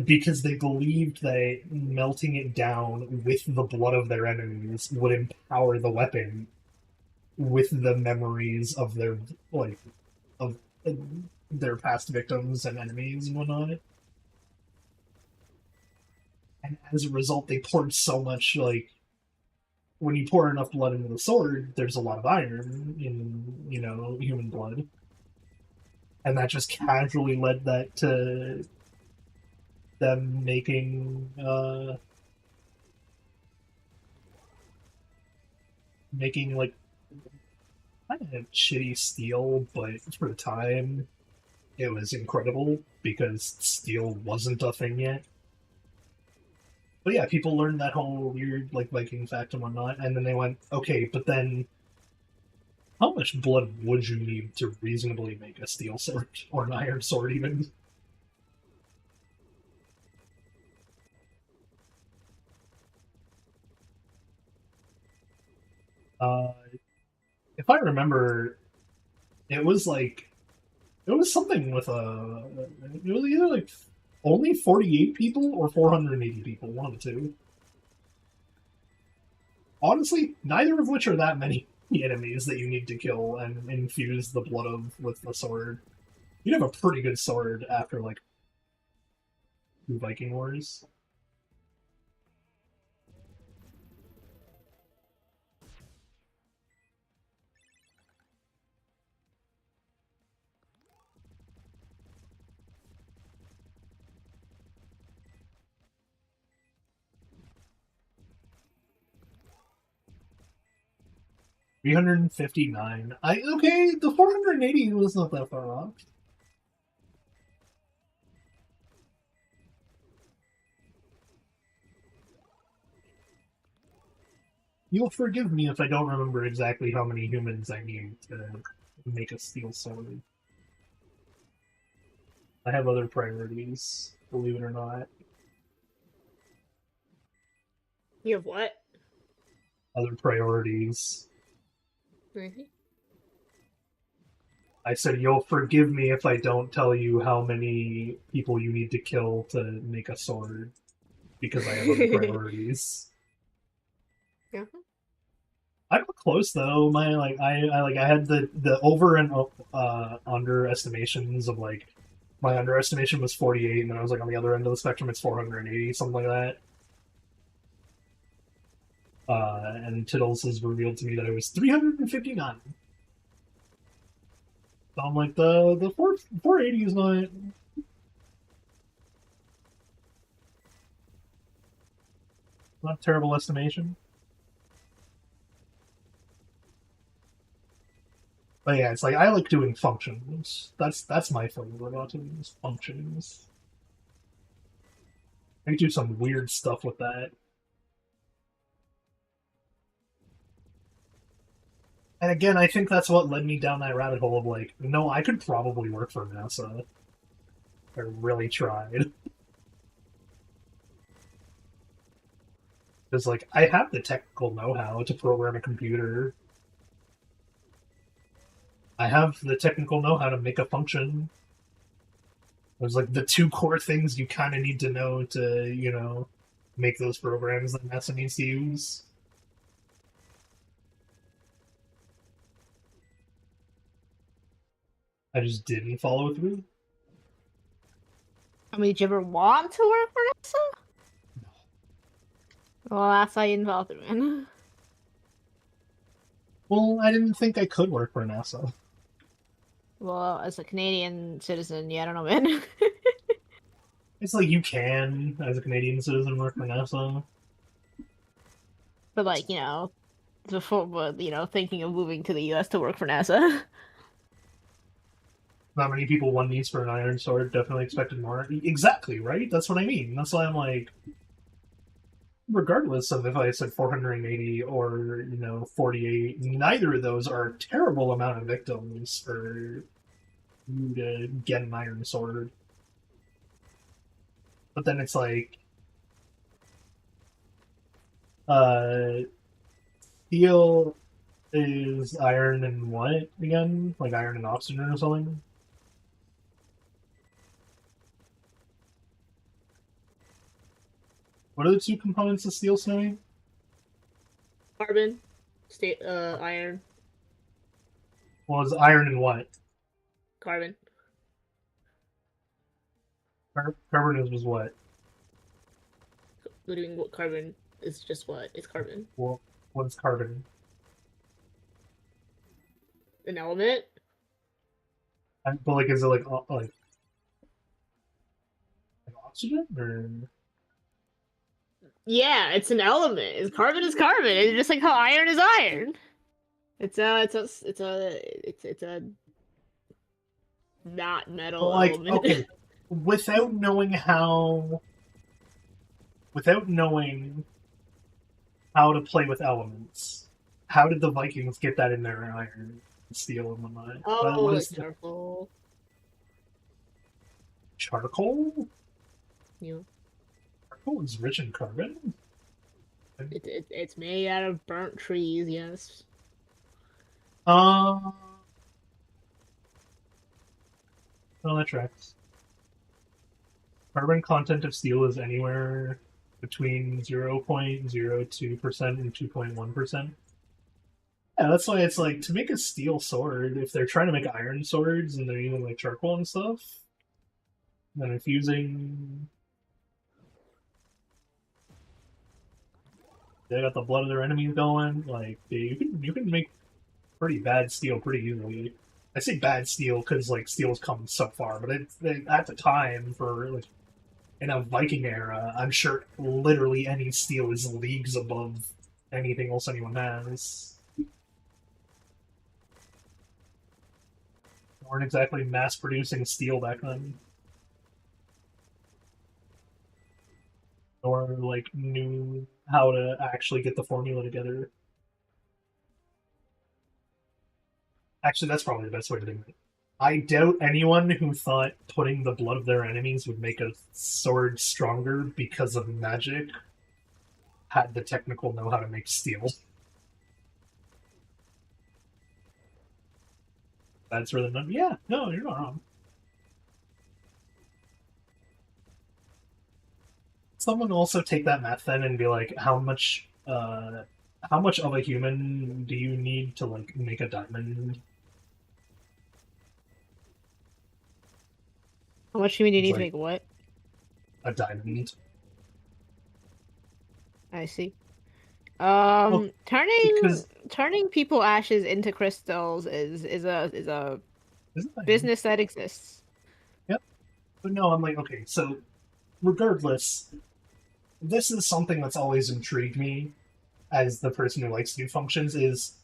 because they believed that melting it down with the blood of their enemies would empower the weapon with the memories of their of their past victims and enemies and whatnot. And as a result, they poured so much, like, when you pour enough blood into the sword, there's a lot of iron in, you know, human blood. And that just casually led that to them making like kind of shitty steel, but for the time it was incredible because steel wasn't a thing yet. But yeah, people learned that whole weird like Viking fact and whatnot, and then they went, okay, but then how much blood would you need to reasonably make a steel sword or an iron sword even? If I remember, it was something with it was either like only 48 people or 480 people, one of the two. Honestly, neither of which are that many enemies that you need to kill and infuse the blood of with the sword. You'd have a pretty good sword after like 2 Viking Wars. 359. Okay, the 480 was not that far off. You'll forgive me if I don't remember exactly how many humans I need to make a steel sword. I have other priorities, believe it or not. You have what? Other priorities. Mm-hmm. I said you'll forgive me if I don't tell you how many people you need to kill to make a sword, because I have other priorities. Yeah. I'm close though. My I had the over and under estimations of like my underestimation was 48, and then I was like on the other end of the spectrum it's 480, something like that. And Tittles has revealed to me that it was 359. So I'm like the 480 is not a terrible estimation. But yeah, it's like I like doing functions. That's my flavor about doing functions. I can do some weird stuff with that. And again, I think that's what led me down that rabbit hole of like, no, I could probably work for NASA. I really tried. Because like I have the technical know-how to program a computer. I have the technical know-how to make a function. There's like the two core things you kind of need to know to, you know, make those programs that NASA needs to use. I just didn't follow through. I mean, did you ever want to work for NASA? Well, that's how you didn't follow through, man. Well, I didn't think I could work for NASA. Well, as a Canadian citizen, yeah, I don't know, man. It's like you can, as a Canadian citizen, work for NASA. But like, you know, before, you know, thinking of moving to the U.S. to work for NASA. Not many people won these for an Iron Sword. Definitely expected more. Exactly, right? That's what I mean. That's why I'm like, regardless of if I said 480 or, you know, 48, neither of those are a terrible amount of victims for you to get an Iron Sword. But then it's like, steel is iron and what again? Like iron and oxygen or something? What are the two components of steel, Snowy? Carbon, iron, Well, it's iron and what? carbon. Carbon was what? What do you mean? What carbon is just what? It's carbon. Well, what's carbon? An element. But like, is it like oxygen or? Yeah, it's an element. It's carbon is carbon. It's just like how iron is iron. It's a not metal Like, element. okay, without knowing how to play with elements, how did the Vikings get that in their iron, steel, and whatnot? Oh, What like is charcoal. charcoal? Yeah. Charcoal is rich in carbon. It's made out of burnt trees. Yes. No, that tracks. Carbon content of steel is anywhere between 0.02% and 2.1%. Yeah, that's why it's like, to make a steel sword, if they're trying to make iron swords and they're using like charcoal and stuff, then infusing, they got the blood of their enemies going, like, you can make pretty bad steel pretty easily. I say bad steel because like steel's come so far, but at the time, for like in a Viking era, I'm sure literally any steel is leagues above anything else anyone has. weren't exactly mass-producing steel back then. Or, like, knew how to actually get the formula together. Actually, that's probably the best way to do it. I doubt anyone who thought putting the blood of their enemies would make a sword stronger because of magic had the technical know-how to make steel. That's where the... Yeah, no, you're not wrong. Someone also take that math then and be like, how much of a human do you need to, like, make a diamond? How much do you need It's to like- make what? A diamond. I see. Well, because- Turning people ashes into crystals is a Isn't that business that exists. But no, I'm like, okay, so regardless, this is something that's always intrigued me as the person who likes new functions is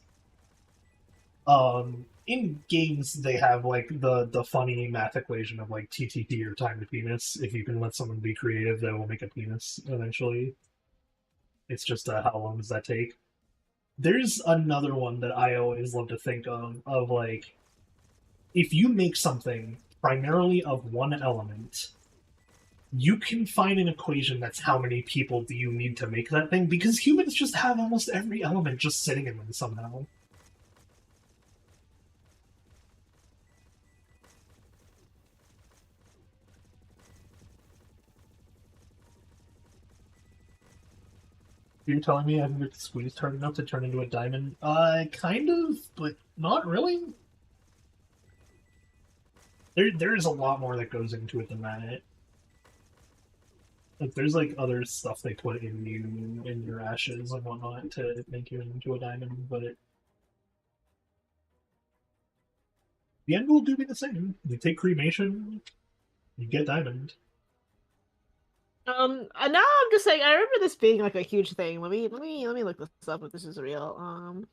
in games they have like the funny math equation of like TTP or time to penis. If you can let someone be creative, they will make a penis eventually. It's just how long does that take? There's another one that I always love to think of like if you make something primarily of one element, you can find an equation that's how many people do you need to make that thing, because humans just have almost every element just sitting in them somehow. You're telling me I can get the squeeze hard enough to turn into a diamond? Kind of, but not really. There's a lot more that goes into it than that. Like, there's like other stuff they put in you, in your ashes and whatnot to make you into a diamond, but the end will do be the same. You take cremation, you get diamond. And now I'm just saying, I remember this being like a huge thing. Let me look this up if this is real. Um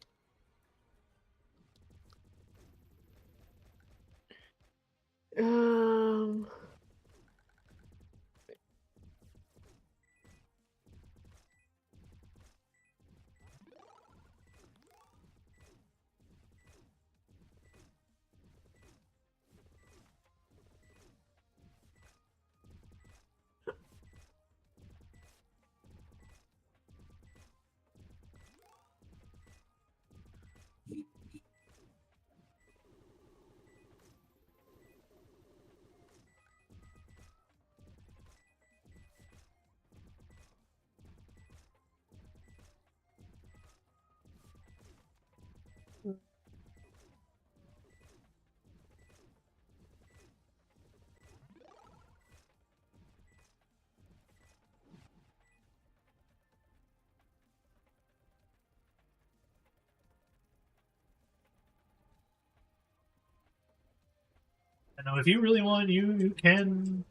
I know if you really want, you can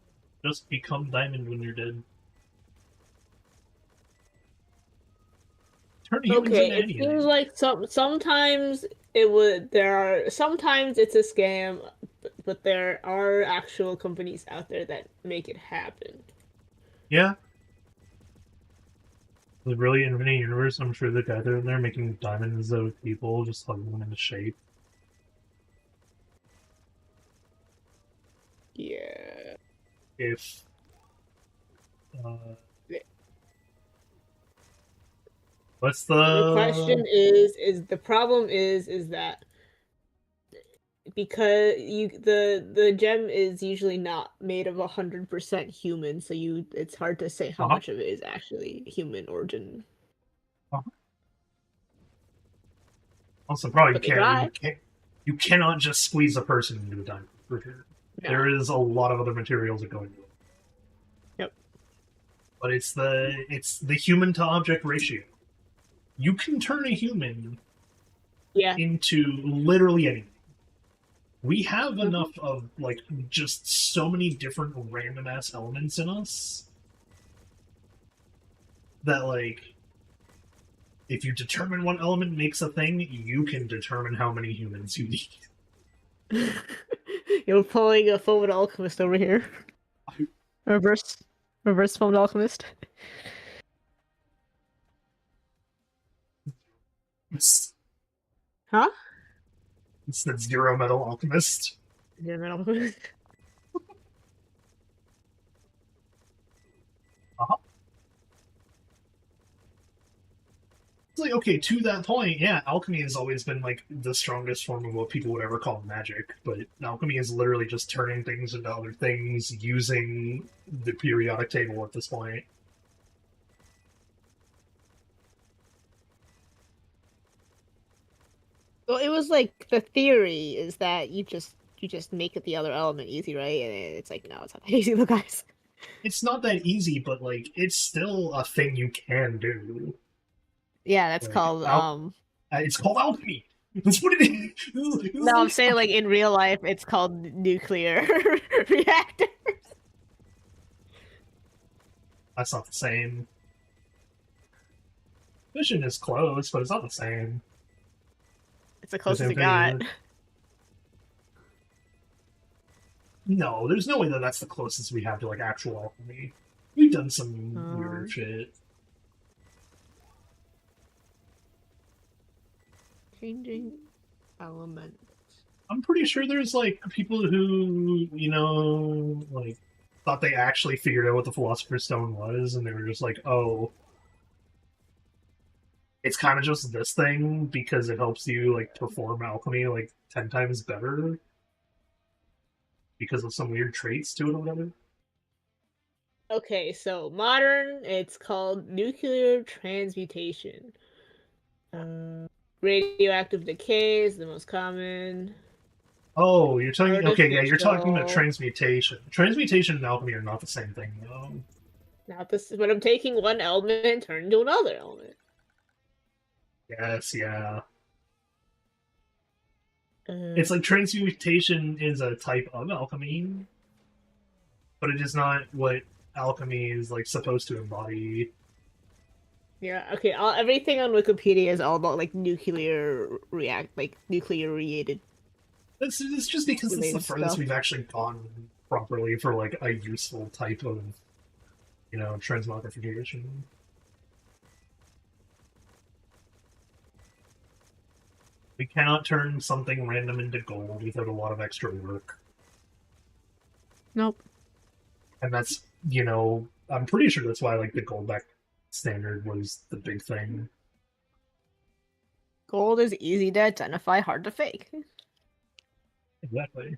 just become diamond when you're dead. Turn humans Okay, into it anything. seems like sometimes sometimes it's a scam, but there are actual companies out there that make it happen. Yeah. The really infinite universe, I'm sure the guy in there making diamonds out of people, just hugging them into shape. Yeah. If what's The question is the problem is that because the gem is usually not made of 100% human, so it's hard to say how much of it is actually human origin. Also, probably But they try. you cannot just squeeze a person into a diamond. For sure. No. There is a lot of other materials that go into it. Yep. But it's the human to object ratio. You can turn a human into literally anything. We have enough of like just so many different random ass elements in us that like if you determine what element makes a thing, you can determine how many humans you need. You're pulling a Foamed Alchemist over here. Reverse Foamed Alchemist. It's Huh? the Zero Metal Alchemist. Yeah, Metal Alchemist. It's like, okay, to that point, yeah, alchemy has always been like the strongest form of what people would ever call magic, but alchemy is literally just turning things into other things using the periodic table at this point. Well, it was like the theory is that you just make it the other element easy, right? And it's like, no, it's not that easy, though, guys. It's not that easy, but like it's still a thing you can do. Yeah, that's Like, called It's called alchemy. That's what it is. No, I'm saying like in real life, it's called nuclear reactor. That's not the same. Fission is close, but it's not the same. It's the closest it got. No, there's no way that that's the closest we have to like actual alchemy. We've done some weird shit. Changing element. I'm pretty sure there's like people who, you know, like thought they actually figured out what the Philosopher's Stone was, and they were just like, oh, it's kind of just this thing because it helps you like perform alchemy like 10 times better because of some weird traits to it or whatever. Okay, so modern, it's called nuclear transmutation. Radioactive decay is the most common. Oh, you're talking. Okay, yeah, you're talking about Artificial. transmutation. Transmutation and alchemy are not the same thing, though. Not this, but I'm taking one element and turning into another element. Yes, yeah. It's like transmutation is a type of alchemy, but it is not what alchemy is like supposed to embody. Yeah, okay, everything on Wikipedia is all about like nuclear related. It's just because it's the Related furthest stuff. we've actually gone properly for like a useful type of, you know, transmogrification. We cannot turn something random into gold without a lot of extra work. Nope. And that's, you know, I'm pretty sure that's why like the gold back standard was the big thing. Gold is easy to identify, hard to fake. Exactly.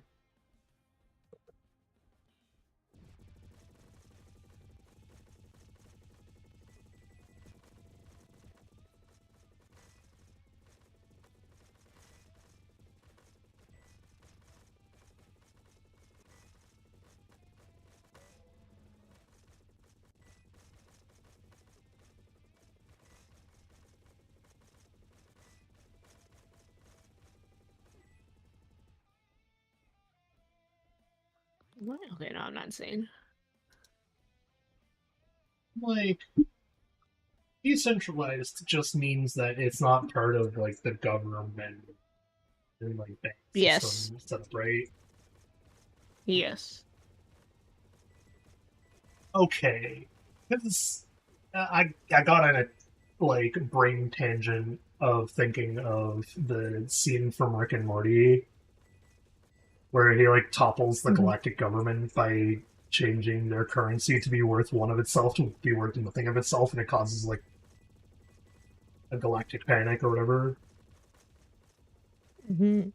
Okay, no, I'm not insane. Like, decentralized just means that it's not part of like the government and like bank Yes. system stuff, right? Yes. Okay, because I got on a like brain tangent of thinking of the scene from Rick and Morty where he like topples the galactic government by changing their currency to be worth one of itself to be worth nothing of itself, and it causes like a galactic panic or whatever. Mm-hmm.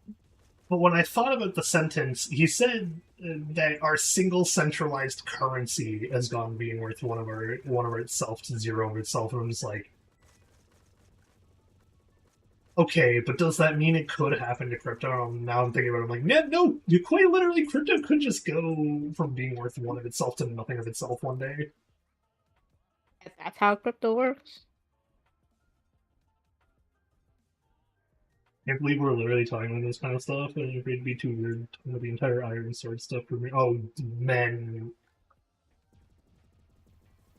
But when I thought about the sentence, he said that our single centralized currency has gone being worth one of itself to zero of itself, and I'm just like, okay, but does that mean it could happen to crypto? Now I'm thinking about it, I'm like, no, you quite literally, crypto could just go from being worth one of itself to nothing of itself one day. That's how crypto works. I can't believe we're literally talking about this kind of stuff, and it'd be too weird talking about the entire Iron Sword stuff for me. Oh, man.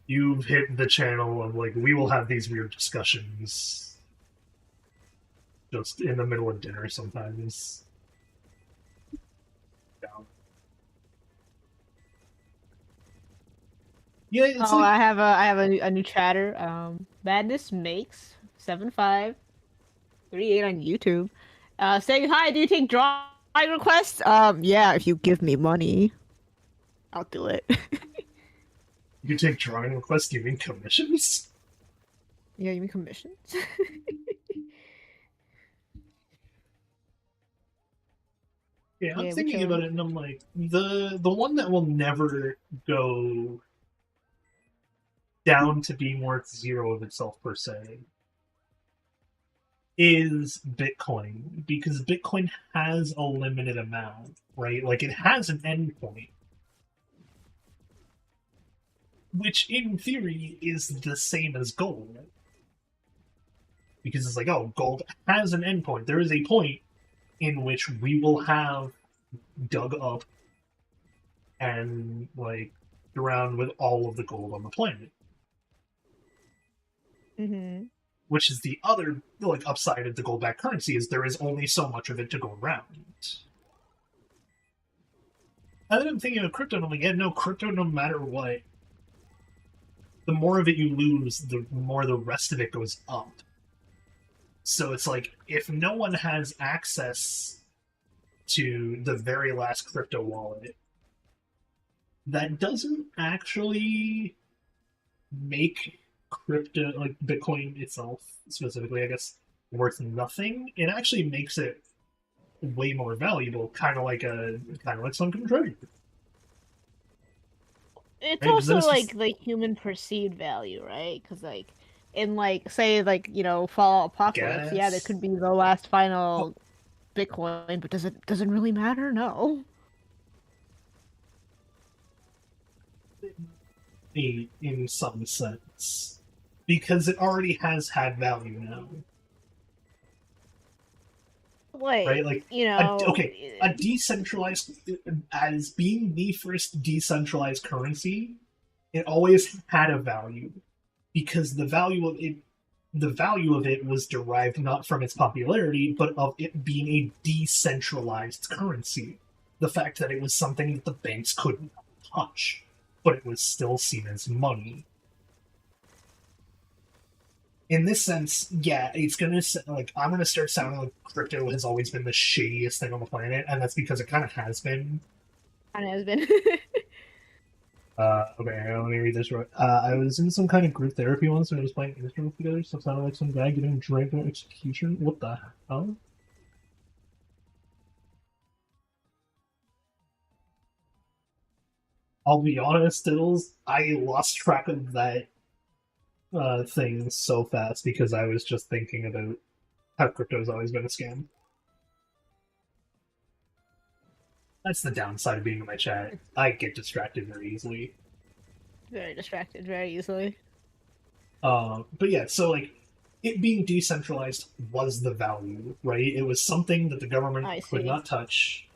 You've hit the channel of, like, we will have these weird discussions just in the middle of dinner sometimes. down. Yeah, it's Oh, like I have a new chatter. Madness makes 7538 on YouTube. Saying hi. Do you take drawing requests? Yeah, if you give me money, I'll do it. you take drawing requests, do you mean commissions? Yeah, you mean commissions? Yeah, I'm Yeah, we thinking about chillin'. it, and I'm like, the one that will never go down to being worth zero of itself per se is Bitcoin, because Bitcoin has a limited amount, right? Like it has an endpoint, which in theory is the same as gold. Because it's like, oh, gold has an endpoint. There is a point in which we will have dug up and like around with all of the gold on the planet. Mm-hmm. Which is the other like upside of the gold-backed currency is there is only so much of it to go around. And then I'm thinking of crypto, and I'm like, yeah, no, crypto, no matter what, the more of it you lose, the more the rest of it goes up. So it's like, if no one has access to the very last crypto wallet, that doesn't actually make crypto, like Bitcoin itself specifically, I guess, worth nothing. It actually makes it way more valuable, kind of like some comradery. It's Right? also It's like just, the human perceived value, right? Because like in like say like Fallout Apocalypse, yeah, there guess could be the last final Bitcoin, but doesn't really matter? No. in some sense, because it already has had value now, right? Like Like, you know, a decentralized, as being the first decentralized currency, it always had a value because the value of it was derived not from its popularity, but of it being a decentralized currency. The fact that it was something that the banks couldn't touch, but it was still seen as money. In this sense, yeah, it's gonna like I'm gonna start sounding like crypto has always been the shadiest thing on the planet, and that's because it kind of has been. kind of has been. Okay, let me read this. I was in some kind of group therapy once, and I was playing instruments together, so it sounded like some guy getting dragged to execution. What the hell? I'll be honest, Stiddles, I lost track of that thing so fast because I was just thinking about how crypto's always been a scam. That's the downside of being in my chat. I get distracted very easily. Very distracted very easily. But yeah, so like it being decentralized was the value, right? It was something that the government I could see. not touch,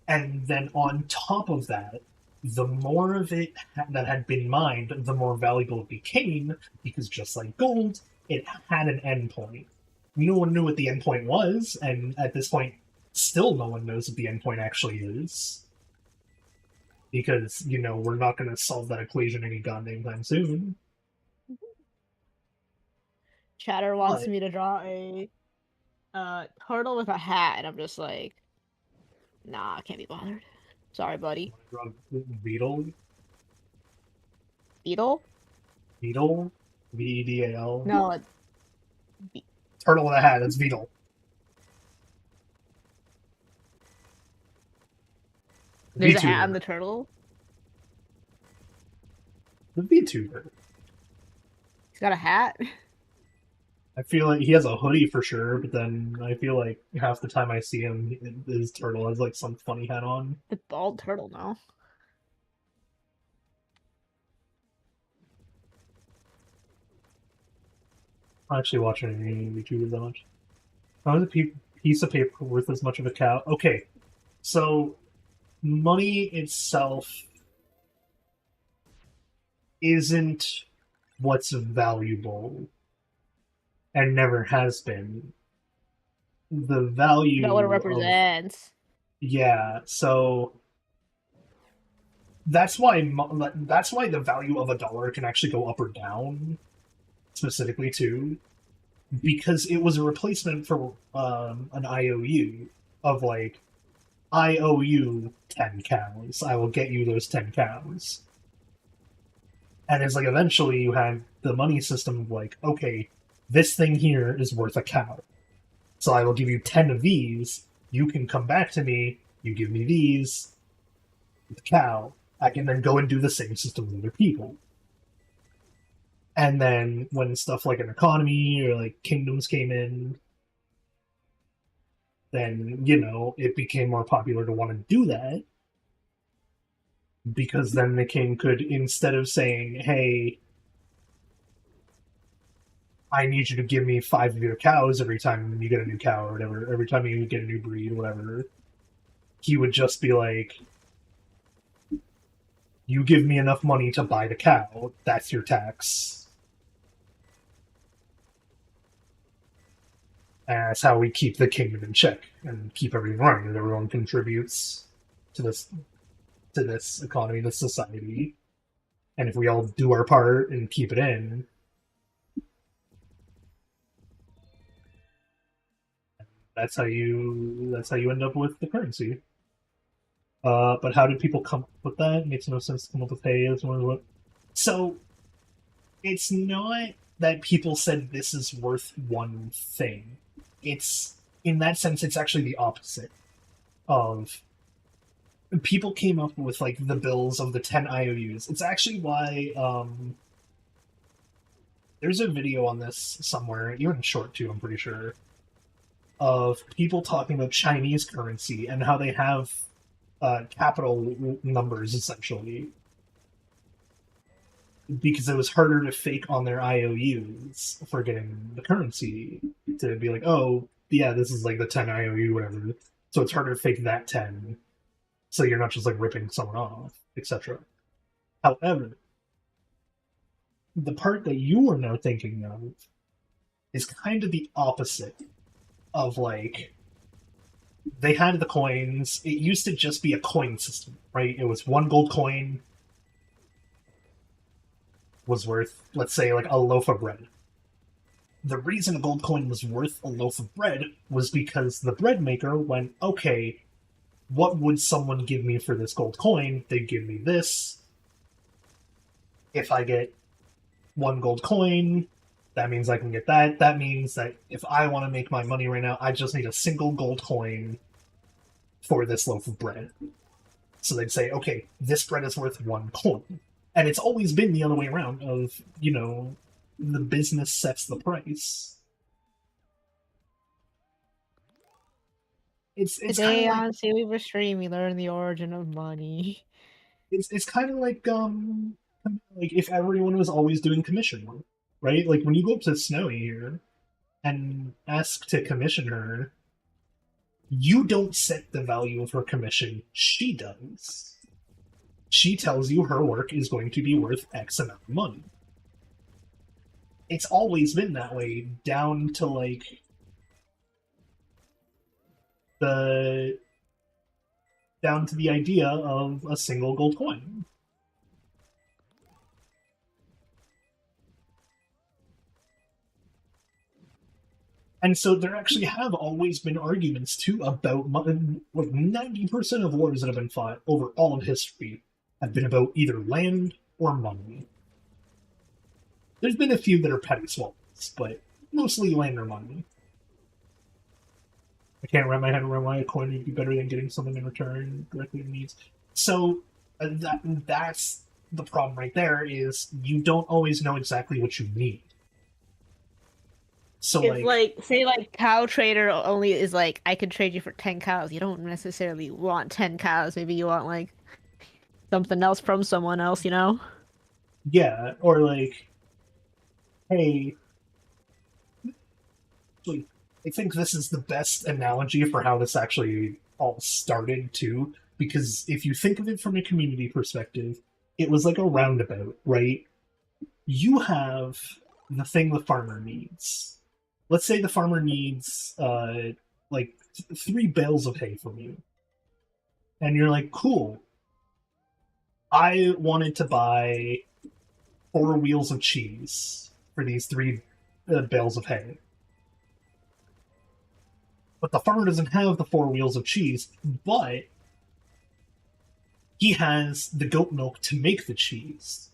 and then on top of that, the more of it that had been mined, the more valuable it became because just like gold, it had an endpoint. No one knew what the endpoint was, and at this point, still no one knows what the endpoint actually is. Because, we're not going to solve that equation any goddamn time soon. Chatter wants But me to draw a turtle with a hat, and I'm just like, nah, I can't be bothered. Sorry, buddy. Beetle, Beetle? Beetle, Vedal, No, turtle with a hat. That's Beetle. there's a hat on VTuber. the turtle. The VTuber. He's got a hat. I feel like he has a hoodie for sure, but then I feel like half the time I see him, his turtle has like some funny hat on. The bald turtle, no. I'm actually watching any YouTubers that much. How is a piece of paper worth as much of a cow? Okay, so money itself isn't what's valuable and never has been. The value Know what it of represents. yeah, so that's why the value of $1 can actually go up or down, specifically too, because it was a replacement for an IOU of like, I owe you 10 cows. I will get you those 10 cows. And it's like eventually you had the money system of like, okay, this thing here is worth a cow. So I will give you 10 of these. You can come back to me. You give me these. The cow. I can then go and do the same system with other people. And then when stuff like an economy or like kingdoms came in, then, you know, it became more popular to want to do that. Because then the king could, instead of saying, hey, I need you to give me 5 of your cows every time you get a new cow or whatever, every time you get a new breed or whatever, he would just be like, you give me enough money to buy the cow, that's your tax. And that's how we keep the kingdom in check and keep everything running, and everyone contributes to this economy, this society. And if we all do our part and keep it in, that's how you end up with the currency. But how did people come up with that? It makes no sense to come up with hey, that's one of what. So it's not that people said this is worth one thing. It's in that sense, it's actually the opposite of. People came up with like the bills of the 10 IOUs. It's actually why there's a video on this somewhere, even short too, I'm pretty sure, of people talking about Chinese currency and how they have capital numbers essentially because it was harder to fake on their IOUs for getting the currency to be like, oh yeah, this is like the 10 IOU whatever. So it's harder to fake that 10. So you're not just like ripping someone off, etc. However, the part that you are now thinking of is kind of the opposite of like they had the coins. It used to just be a coin system, right? It was 1 gold coin was worth, let's say, like a loaf of bread. The reason a gold coin was worth a loaf of bread was because the bread maker went, okay, what would someone give me for this gold coin? They'd give me this. If I get 1 gold coin, that means I can get that. That means that if I want to make my money right now, I just need a single gold coin for this loaf of bread. So they'd say, okay, this bread is worth 1 coin. And it's always been the other way around of, you know, the business sets the price. Today on Seaweaver stream, we learn the origin of money. It's kind of like if everyone was always doing commission work, right? Like when you go up to Snowy here and ask to commission her, you don't set the value of her commission. She does. She tells you her work is going to be worth X amount of money. It's always been that way, down to like down to the idea of a single gold coin. And so there actually have always been arguments too about like 90% of wars that have been fought over all of history have been about either land or money. There's been a few that are petty swallows, but mostly land or money. I can't wrap my head around why a coin would be better than getting something in return directly in needs. So that's the problem right there, is you don't always know exactly what you need. So it's say cow trader only is like, I could trade you for 10 cows. You don't necessarily want 10 cows. Maybe you want like something else from someone else, you know? Yeah, or like, hey, like, I think this is the best analogy for how this actually all started too, because if you think of it from a community perspective, it was like a roundabout, right? You have the thing the farmer needs. Let's say the farmer needs like 3 bales of hay from you. And you're like, cool. I wanted to buy 4 wheels of cheese for these 3 bales of hay. But the farmer doesn't have the 4 wheels of cheese, but he has the goat milk to make the cheese.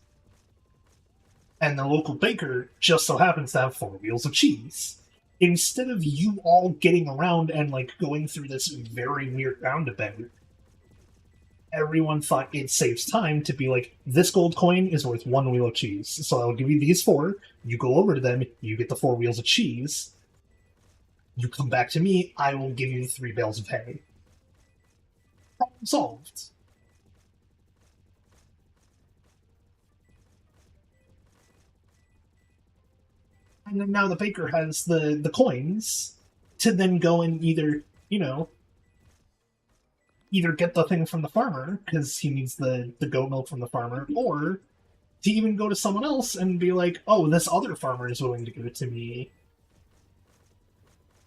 And the local baker just so happens to have 4 wheels of cheese. Instead of you all getting around and like going through this very weird roundabout, everyone thought it saves time to be like, this gold coin is worth 1 wheel of cheese, so I'll give you these 4, you go over to them, you get the 4 wheels of cheese, you come back to me, I will give you 3 bales of hay. Problem solved. And then now the baker has the coins to then go and either, either get the thing from the farmer, because he needs the goat milk from the farmer, or to even go to someone else and be like, oh, this other farmer is willing to give it to me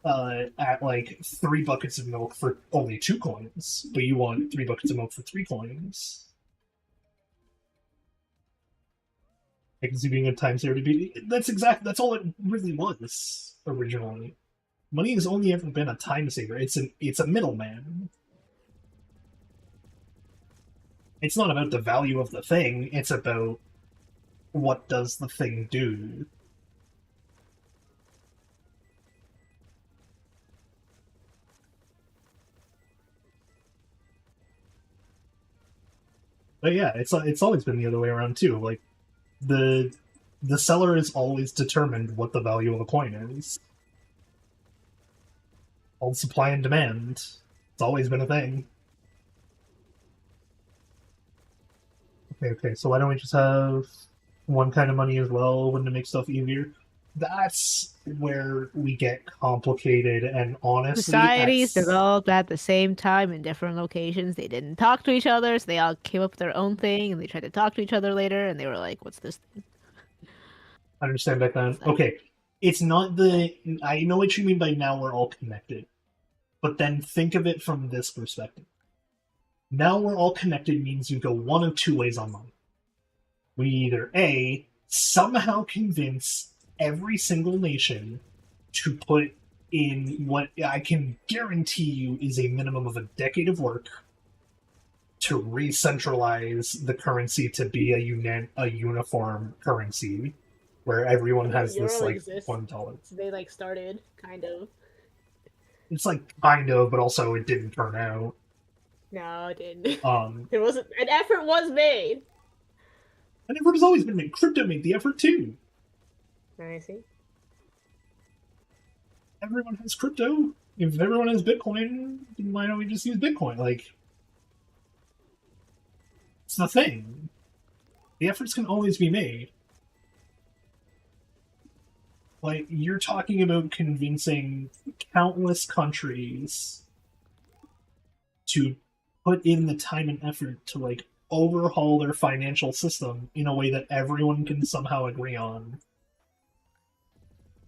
at like 3 buckets of milk for only 2 coins, but you want 3 buckets of milk for 3 coins. I can see being a time saver to be. That's all it really was originally. Money has only ever been a time saver. It's a middleman. It's not about the value of the thing, it's about what does the thing do. But yeah, it's always been the other way around too. Like the seller is always determined what the value of a coin is. All supply and demand. It's always been a thing. Okay, so why don't we just have one kind of money as well, wouldn't it make stuff easier? That's where we get complicated, and honestly... Societies developed at the same time in different locations. They didn't talk to each other, so they all came up with their own thing, and they tried to talk to each other later, and they were like, what's this thing? I understand back then. Okay, it's not the... I know what you mean by now we're all connected. But then think of it from this perspective. Now we're all connected means you go one of 2 ways on money. We either A, somehow convince every single nation to put in what I can guarantee you is a minimum of a decade of work to re-centralize the currency to be a uniform currency where everyone has this like $1. They like started kind of. It's like kind of, but also it didn't turn out. No, it didn't. There wasn't an effort was made. An effort has always been made. Crypto made the effort too. I see. Everyone has crypto. If everyone has Bitcoin, why don't we just use Bitcoin? Like, it's the thing. The efforts can always be made. Like, you're talking about convincing countless countries to put in the time and effort to, like, overhaul their financial system in a way that everyone can somehow agree on.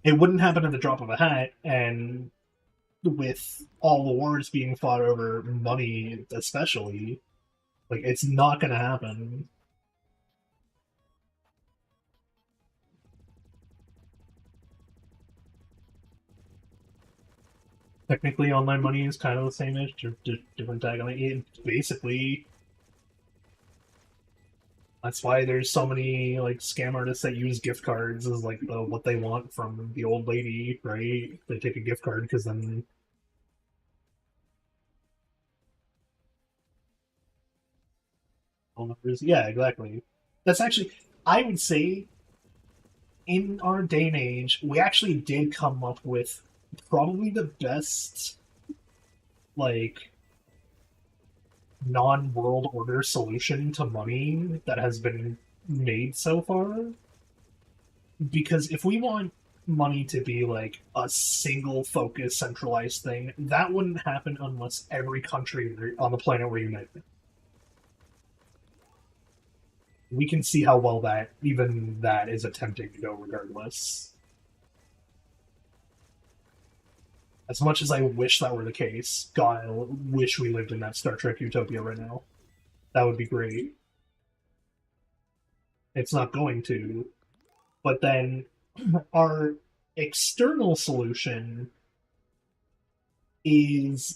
It wouldn't happen at the drop of a hat, and with all the wars being fought over money, especially, like, it's not gonna happen. Technically, online money is kind of the same as different tagline. Basically, that's why there's so many like scam artists that use gift cards as like what they want from the old lady, right? They take a gift card because then yeah, exactly. That's actually, I would say, in our day and age, we actually did come up with probably the best, like, non-world order solution to money that has been made so far. Because if we want money to be, like, a single focus, centralized thing, that wouldn't happen unless every country on the planet were united. We can see how well even that is attempting to go regardless. As much as I wish that were the case, God, I wish we lived in that Star Trek utopia right now. That would be great. It's not going to. But then our external solution is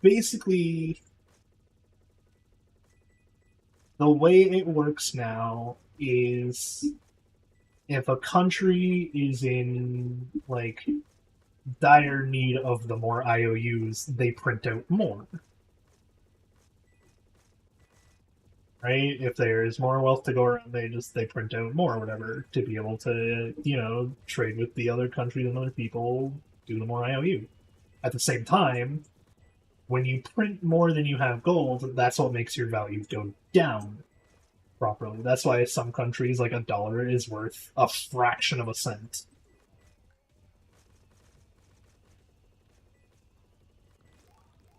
basically the way it works now is if a country is in like dire need of the more IOUs, they print out more. Right? If there's more wealth to go around, they print out more or whatever to be able to, trade with the other countries and other people, do the more IOU. At the same time, when you print more than you have gold, that's what makes your value go down properly. That's why some countries, like $1, is worth a fraction of a cent.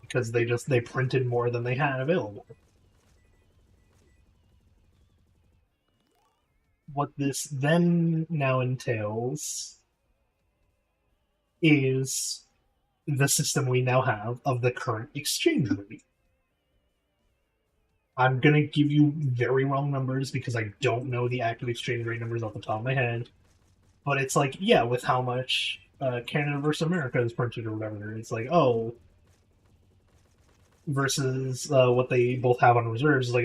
Because they printed more than they had available. What this then now entails is the system we now have of the current exchange rate. I'm going to give you very wrong numbers because I don't know the active exchange rate numbers off the top of my head. But it's like, yeah, with how much Canada versus America is printed or whatever, it's like, versus what they both have on reserves is like,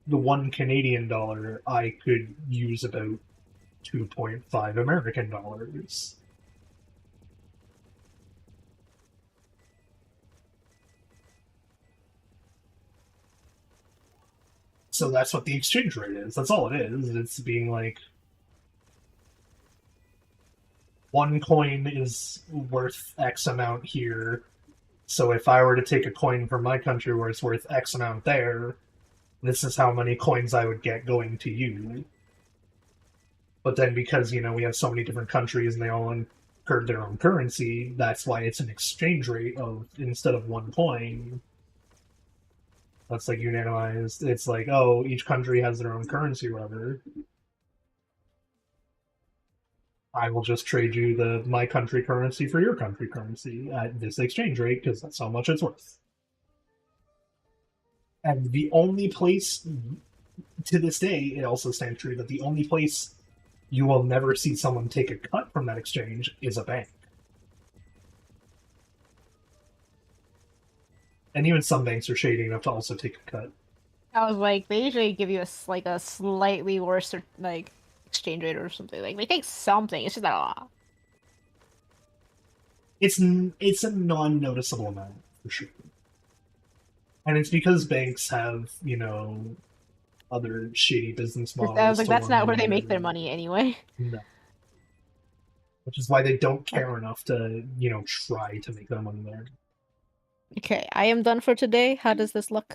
the $1 Canadian I could use about 2.5 American dollars. So that's what the exchange rate is. That's all it is. It's being like, one coin is worth X amount here. So if I were to take a coin from my country where it's worth X amount there, this is how many coins I would get going to you. But then because, we have so many different countries and they all incurred their own currency, that's why it's an exchange rate of, instead of one coin, that's like unanimized. It's like, each country has their own currency, whatever. I will just trade you my country currency for your country currency at this exchange rate because that's how much it's worth. And the only place, to this day, it also stands true that the only place you will never see someone take a cut from that exchange is a bank. And even some banks are shady enough to also take a cut. I was like, they usually give you a slightly worse exchange rate or something. Like they take something. It's just like It's a non-noticeable amount for sure, and it's because banks have other shady business models. I was like, that's not where they make their money anyway. No. Which is why they don't care enough to try to make their money there. Okay, I am done for today. How does this look?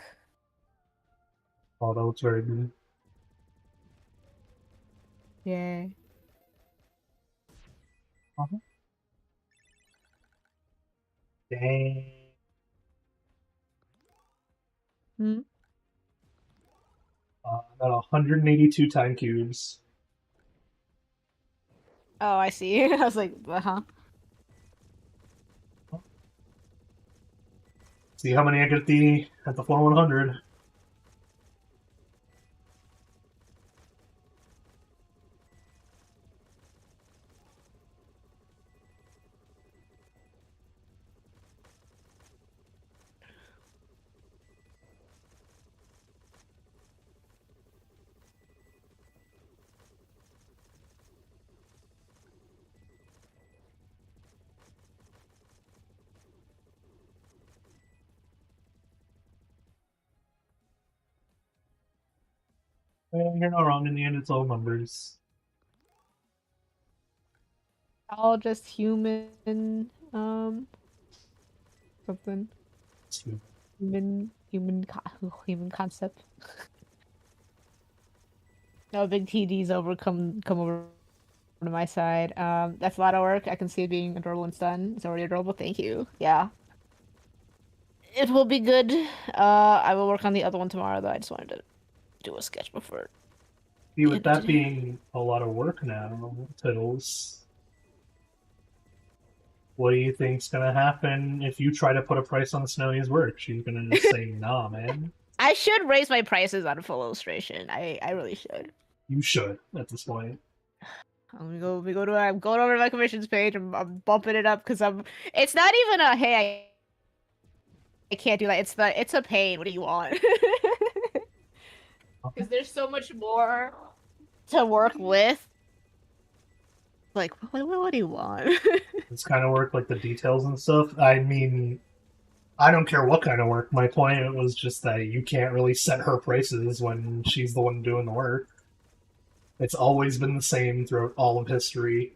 Oh, that looks very good. Yay. Uh-huh. Dang. Got 182 time cubes. Oh, I see. I was like, See how many I get at the floor 100. You're not wrong. In the end, it's all numbers. all just human, something. Human concept. No, big TD's come over to my side. That's a lot of work. I can see it being adorable and done. It's already adorable. Thank you. Yeah. It will be good. I will work on the other one tomorrow, though. I just wanted to do a sketch before. See, with that being a lot of work now, Tiddles, what do you think's gonna happen if you try to put a price on Snowy's work? She's gonna just say, nah, man. I should raise my prices on full illustration. I really should. You should at this point. I'm going over to my commissions page. I'm bumping it up because It's not even a hey. I can't do that. It's a pain. What do you want? Because there's so much more to work with. Like, what do you want? It's kind of work, like the details and stuff. I mean, I don't care what kind of work. My point was just that you can't really set her prices when she's the one doing the work. It's always been the same throughout all of history.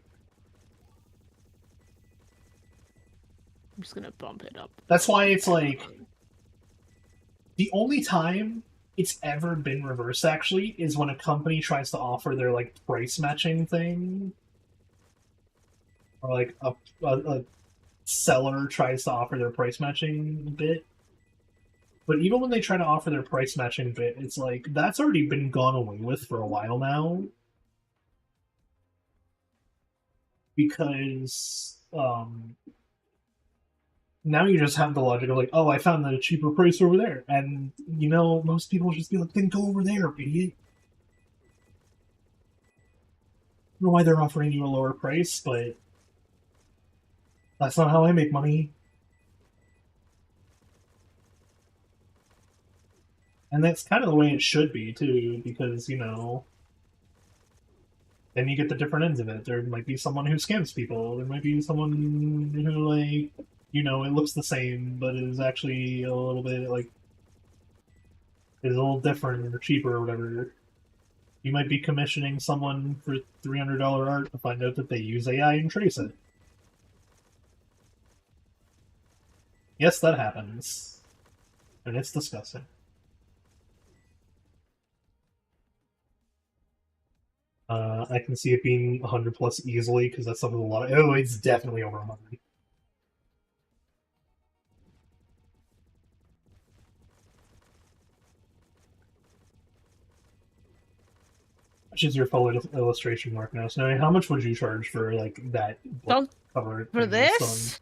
I'm just gonna bump it up. That's why it's like the only time it's ever been reversed actually is when a company tries to offer their like price matching thing, or like a seller tries to offer their price matching bit. But even when they try to offer their price matching bit, it's like that's already been gone away with for a while now. Because now you just have the logic of like, oh, I found the cheaper price over there. And, you know, most people just be like, then go over there, idiot. I don't know why they're offering you a lower price, but that's not how I make money. And that's kind of the way it should be, too, because, you know, then you get the different ends of it. There might be someone who scams people. There might be someone who, like, you know, it looks the same, but is actually a little bit, like, is a little different or cheaper or whatever. You might be commissioning someone for $300 art to find out that they use AI and trace it. Yes, that happens. And it's disgusting. I can see it being 100 plus easily, because that's something a lot of... Oh, it's definitely over 100. Which is your full illustration work now? So how much would you charge for, like, that book cover? For this?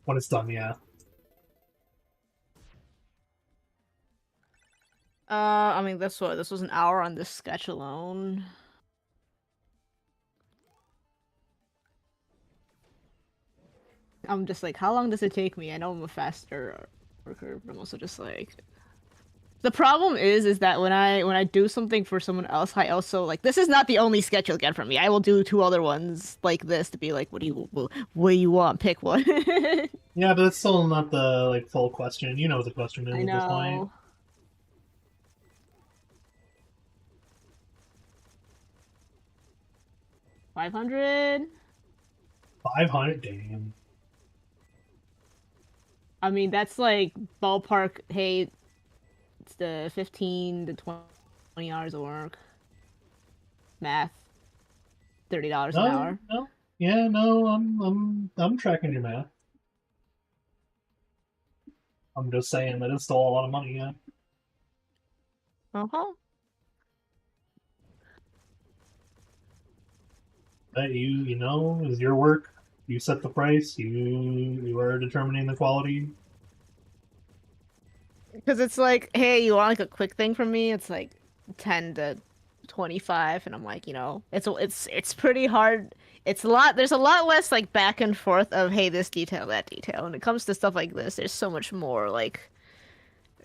When it's done, yeah. I mean, this was an hour on this sketch alone. I'm just like, how long does it take me? I know I'm a faster worker, but I'm also just like... The problem is that when I do something for someone else, I also, like, this is not the only sketch you'll get from me. I will do 2 other ones like this to be like, what do you want? Pick one. Yeah, but it's still not the, like, full question. You know what the question is I at this point. know. $500? 500? Damn. I mean, that's like ballpark, hey, it's the 15 to 20 hours of work. Math. $30 an hour. No. Yeah, no, I'm tracking your math. I'm just saying that it's still a lot of money, yeah. Uh-huh. But you know, is your work. You set the price, you are determining the quality. Because it's like, hey, you want like a quick thing from me? It's like 10 to 25, and I'm like, you know, it's pretty hard. It's a lot. There's a lot less like back and forth of, hey, this detail, that detail. When it comes to stuff like this, there's so much more like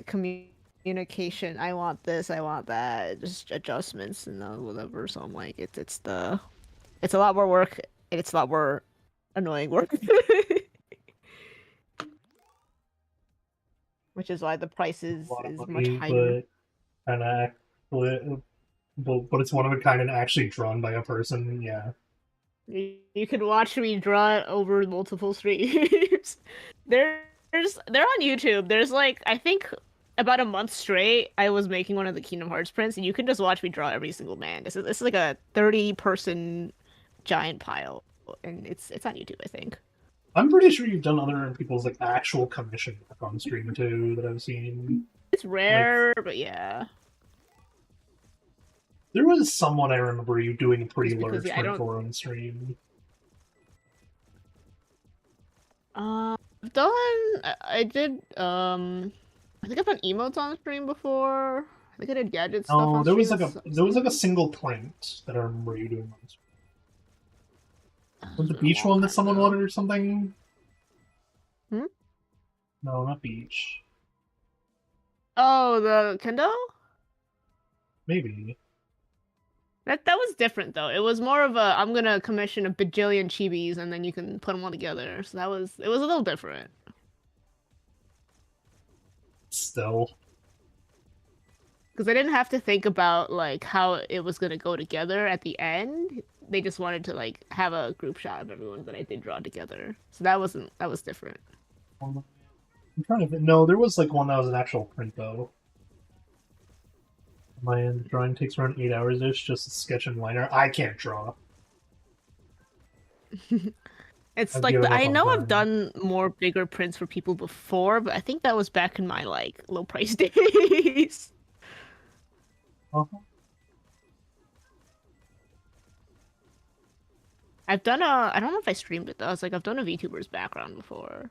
communication. I want this, I want that, just adjustments and whatever. So I'm like, it's a lot more work, and it's a lot more annoying work. Which is why the price is much higher. But it's one of a kind and actually drawn by a person, yeah. You can watch me draw it over multiple streams. They're on YouTube. There's like, I think about a month straight, I was making one of the Kingdom Hearts prints, and you can just watch me draw every single man. This is like a 30-person giant pile, and it's on YouTube, I think. I'm pretty sure you've done other people's like actual commission work on stream too that I've seen. It's rare, but yeah. There was someone I remember you doing a pretty Just because, large print for on stream. I've done. I did. I think I've done emotes on stream before. I think I did gadget stuff Oh, on there stream. was like a single plant that I remember you doing. Was the beach one that someone wanted or something? Hmm? No, not beach. Oh, the Kendo? Maybe. That was different though. It was more of a I'm gonna commission a bajillion chibis and then you can put them all together. So it was a little different. Still. Because I didn't have to think about like how it was gonna go together at the end. They just wanted to like have a group shot of everyone that I did draw together. So that was different. I'm trying to think. No, there was like one that was an actual print though. My drawing takes around 8 hours ish, just a sketch and liner. I can't draw. It's I've like given up I on know I've drawing. done more bigger prints for people before, but I think that was back in my like low price days. Uh-huh. I've done a I don't know if I streamed it though. It's like I've done a VTuber's background before.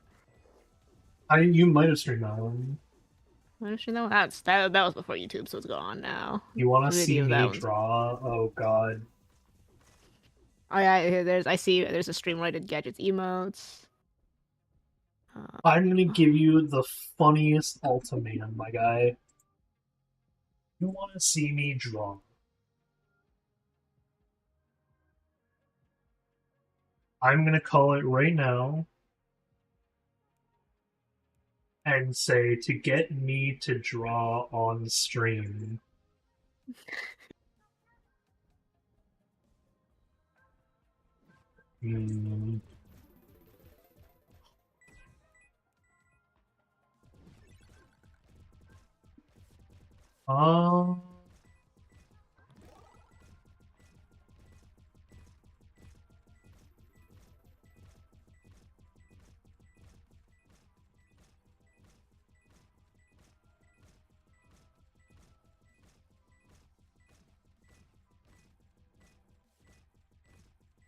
You might have streamed that one. What is she know? That was before YouTube, so it's gone now. You want to The see video of me that one's- draw? Oh god. Oh yeah, I see there's a stream where I did gadgets emotes. I'm gonna give you the funniest ultimatum, my guy. You want to see me draw? I'm gonna call it right now and say to get me to draw on stream. Hmm. Um.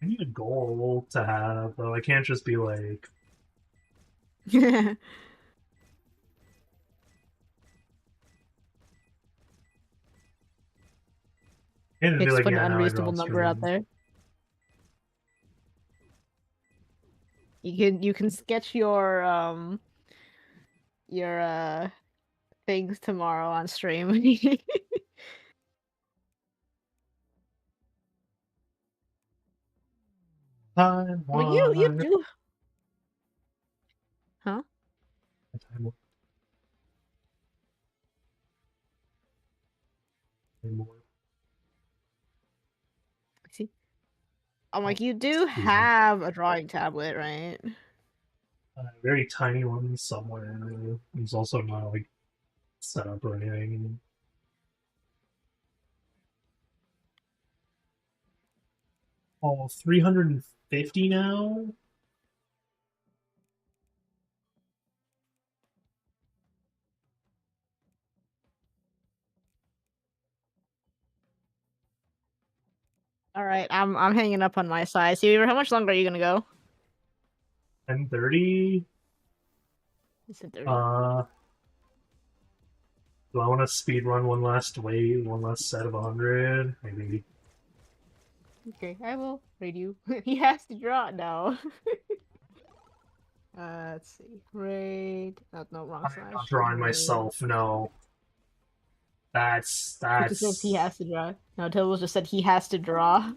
I need a goal to have, though. I can't just be like, can't just be Just like, put an yeah, now I draw unreasonable on number out stream. there. You can sketch your things tomorrow on stream. Time Well, you one. do, huh? Time one. Time more. See, I'm like you do Excuse me. have a drawing tablet, right? A very tiny one somewhere. It's also not like set up or anything. Oh, 350 now? All right, I'm hanging up on my side. Seaweaver, how much longer are you gonna go? 1030? You said 30. Do I want to speed run one last wave, one last set of 100? Maybe. Okay, I will raid you. He has to draw it now. Let's see. Raid. Oh, no, wrong I'm slash. not drawing Raid. myself, no. It just says he has to draw. No, Tibble just said he has to draw.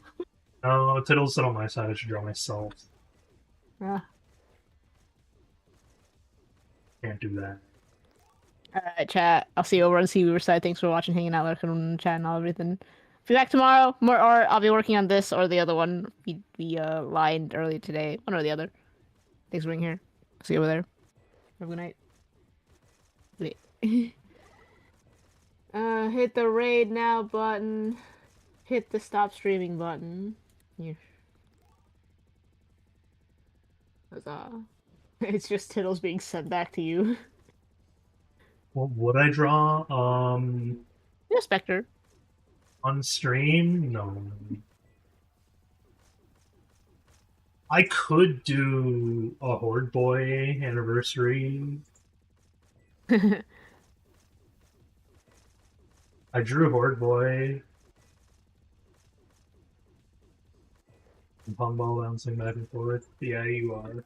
No, Tiddle's sit on my side, I should draw myself. Ah. Can't do that. Alright, chat. I'll see you over on Seaweaver side. Thanks for watching, hanging out, lurking in the chat and all everything. Be back tomorrow. More, or I'll be working on this or the other one. We lined early today. One or the other. Thanks for being here. See you over there. Have a good night. Wait. Hit the raid now button. Hit the stop streaming button. Yeah. Huzzah. It's just Tittles being sent back to you. What would I draw? Yeah, Spectre. On stream? No. I could do a Horde Boy anniversary. I drew Horde Boy. Pong ball bouncing back and forth. Yeah, you are.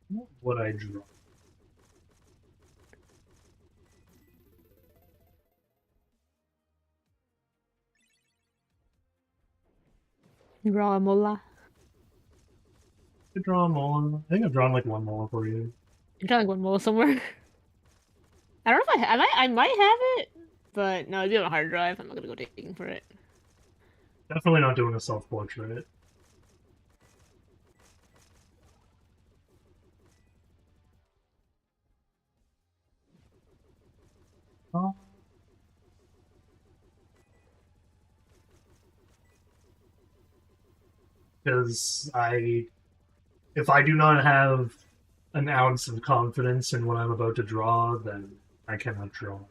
What would I draw? You draw a mola. I could draw a Mola. I think I've drawn like one Mola for you. You're drawing one mola somewhere. I don't know if I might have it, but no, it'd be on a hard drive. I'm not gonna go digging for it. Definitely not doing a self-portrait. Because if I do not have an ounce of confidence in what I'm about to draw, then I cannot draw it.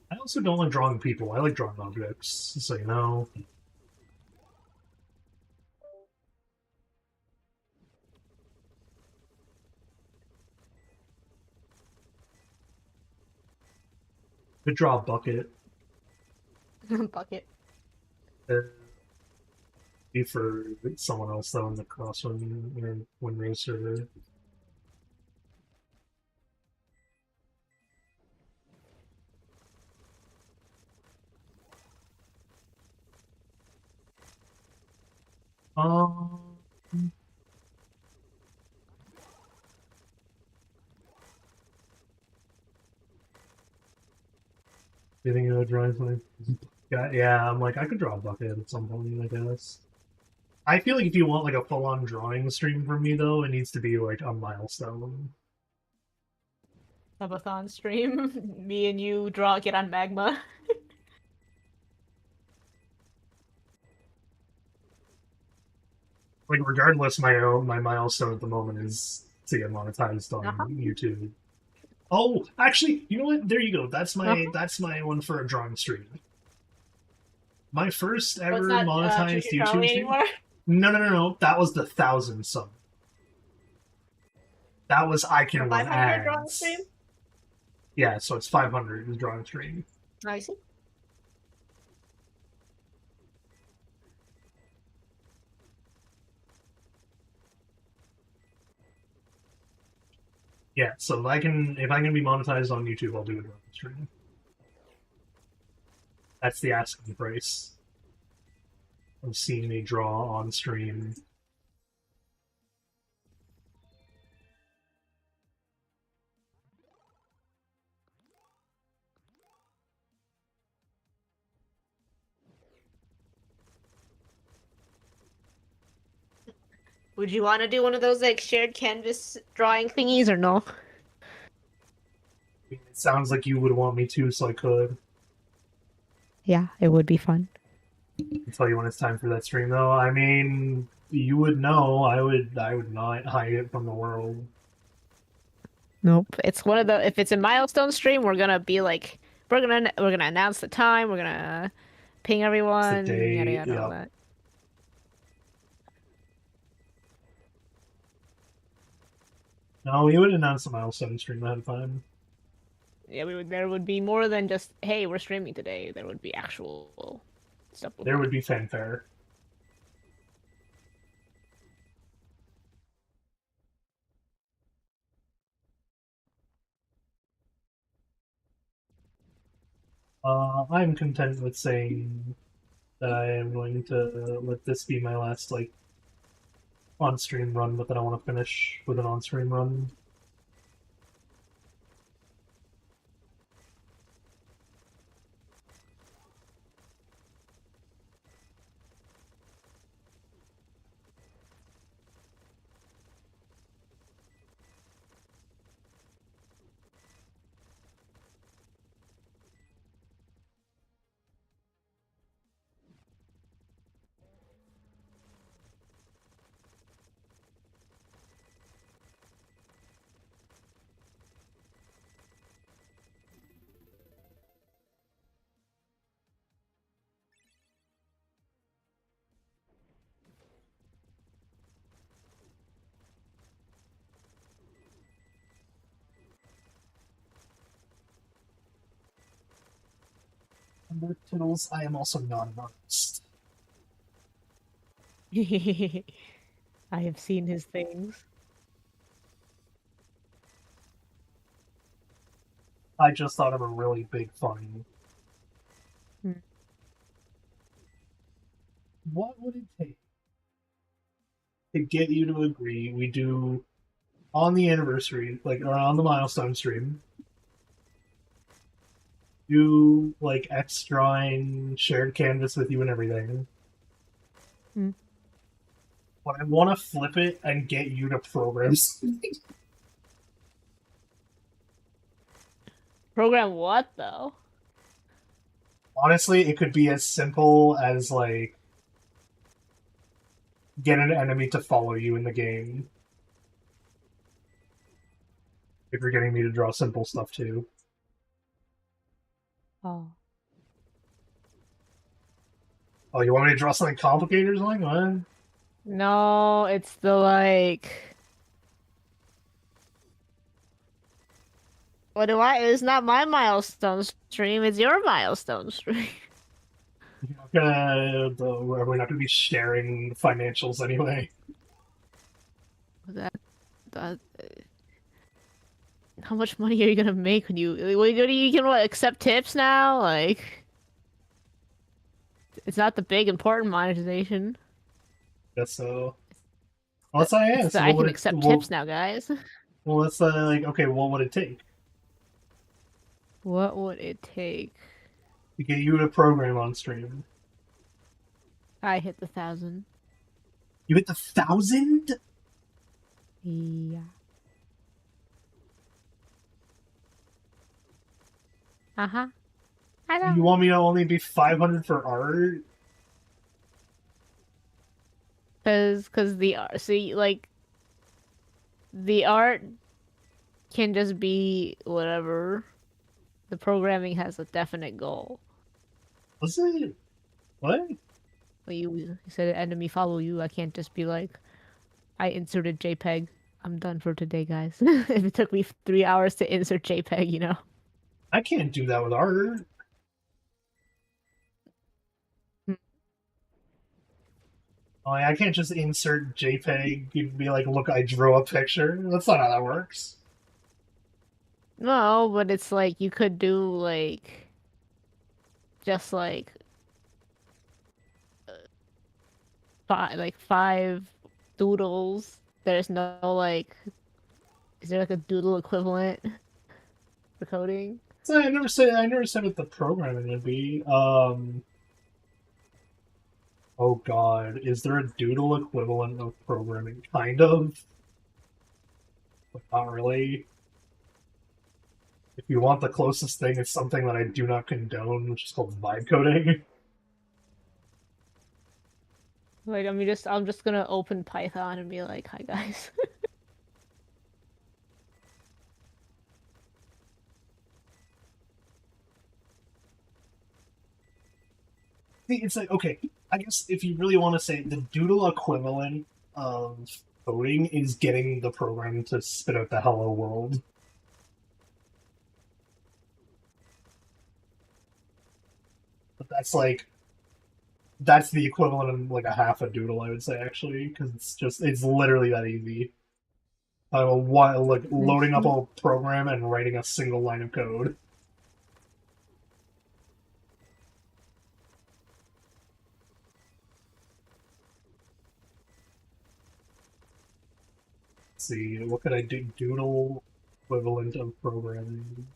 I also don't like drawing people. I like drawing objects, so you know. Could draw a bucket. Bucket. Be for someone else though in the crosswind or windrose server. Um, you think of drawing something? Yeah, I'm like I could draw a bucket at some point, I guess. I feel like if you want like a full-on drawing stream from me though, it needs to be like a milestone. Subathon stream. Me and you get on magma. Like regardless, my milestone at the moment is to get monetized on YouTube. Oh, actually, you know what? There you go. That's my one for a drawing stream. My first ever monetized YouTube stream. No. That was the 1,000 sub. That was I can run ads. Drawing stream? Yeah, so it's 500 is drawing stream. I see. Yeah, so if I can be monetized on YouTube, I'll do a drawing stream. That's the asking price of seeing me draw on stream. Would you want to do one of those like shared canvas drawing thingies or no? It sounds like you would want me to, so I could. Yeah, it would be fun. I'll tell you when it's time for that stream, though. I mean, you would know. I would not hide it from the world. Nope. It's one of the if it's a milestone stream, we're gonna be like we're gonna announce the time, we're gonna ping everyone, day, yada yada all that. No, we would announce the milestone stream ahead of time. Yeah, there would be more than just, hey, we're streaming today. There would be actual stuff. There would be fanfare. I'm content with saying that I am going to let this be my last, like, on-stream run, but that I want to finish with an on-stream run. Tittles, I am also not an artist. I have seen his things. I just thought of a really big fun. Hmm. What would it take to get you to agree we do on the anniversary, like, or on the milestone stream, do like X drawing, shared canvas with you and everything. Hmm. But I want to flip it and get you to program something. Program what though? Honestly, it could be as simple as like get an enemy to follow you in the game. If you're getting me to draw simple stuff too. Oh. Oh, you want me to draw something complicated or something? What? No, it's the like. What do I? It's not my milestone stream. It's your milestone stream. We're not gonna be sharing financials anyway. That. How much money are you gonna make when you can accept tips now? Like, it's not the big important monetization. Guess so. Well, that's I asked. I can accept tips now, guys. Well, that's like, okay, what would it take What would it take? to get you to program on stream? I hit the 1,000. You hit the 1,000? Yeah. Uh-huh. I know. You want me to only be 500 for art? Cause the art, see, like, the art can just be whatever. The programming has a definite goal. Was it? What? Well, you said enemy follow you. I can't just be like, I inserted JPEG. I'm done for today, guys. If it took me 3 hours to insert JPEG, you know. I can't do that with art. I can't just insert JPEG and be like, look, I drew a picture. That's not how that works. No, but it's like you could do like just like five doodles. There's no like, is there like a doodle equivalent for coding? So I never said what the programming would be. Oh god, is there a doodle equivalent of programming? Kind of. But not really. If you want the closest thing, it's something that I do not condone, which is called vibe coding. Like I'm just gonna open Python and be like, hi guys. It's like, okay, I guess if you really want to say the doodle equivalent of coding is getting the program to spit out the hello world. But that's the equivalent of like a half a doodle, I would say, actually, because it's literally that easy. Like loading up a program and writing a single line of code. Let's see, what could I do? Doodle equivalent of programming.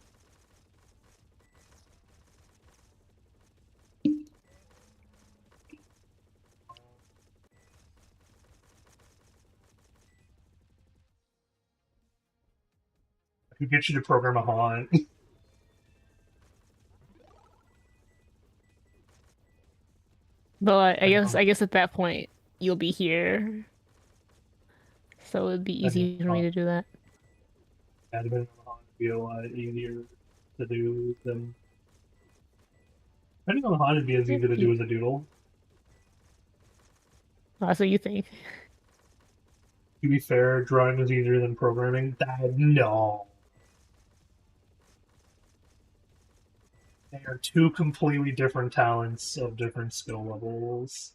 I could get you to program a haunt. But I guess at that point you'll be here, so it'd be easy for me to do that. Admin on a haunt would be a lot easier to do than. Depending on the haunt, it'd be as easy to do as a doodle. Oh, so you think? To be fair, drawing is easier than programming. No. They are two completely different talents of different skill levels.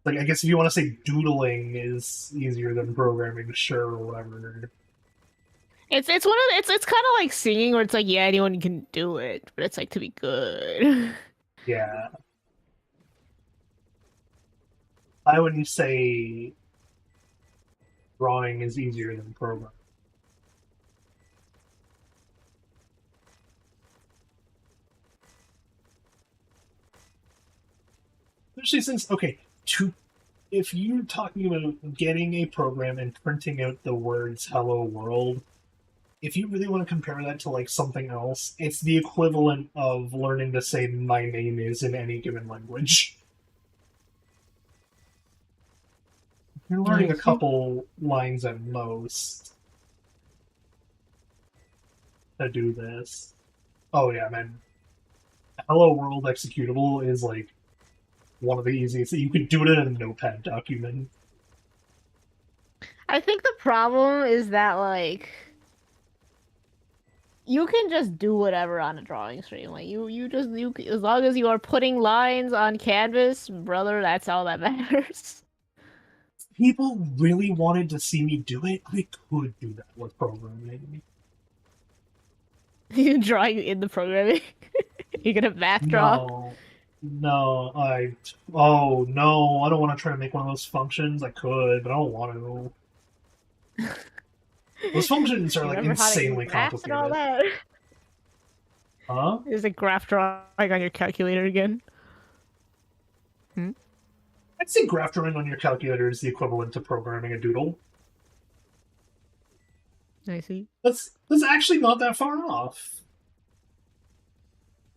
Like, I guess if you want to say doodling is easier than programming, sure, or whatever. It's one of it's kind of like singing where it's like, yeah, anyone can do it, but it's like to be good. Yeah. I wouldn't say drawing is easier than programming. Especially since, okay, if you're talking about getting a program and printing out the words "Hello World," if you really want to compare that to like something else, it's the equivalent of learning to say "my name is" in any given language. You're learning a couple lines at most to do this. Oh yeah, man. Hello World executable is like one of the easiest. You could do it in a notepad document. I think the problem is that like you can just do whatever on a drawing stream. Like you as long as you are putting lines on canvas, brother, that's all that matters. People really wanted to see me do it. I could do that with programming. You drawing in the programming. You're gonna math draw. Oh no, I don't want to try to make one of those functions. I could, but I don't want to. Those functions are like insanely complicated. And all that. Huh? Is a graph drawing on your calculator again? I'd say graph drawing on your calculator is the equivalent to programming a doodle. I see. That's actually not that far off.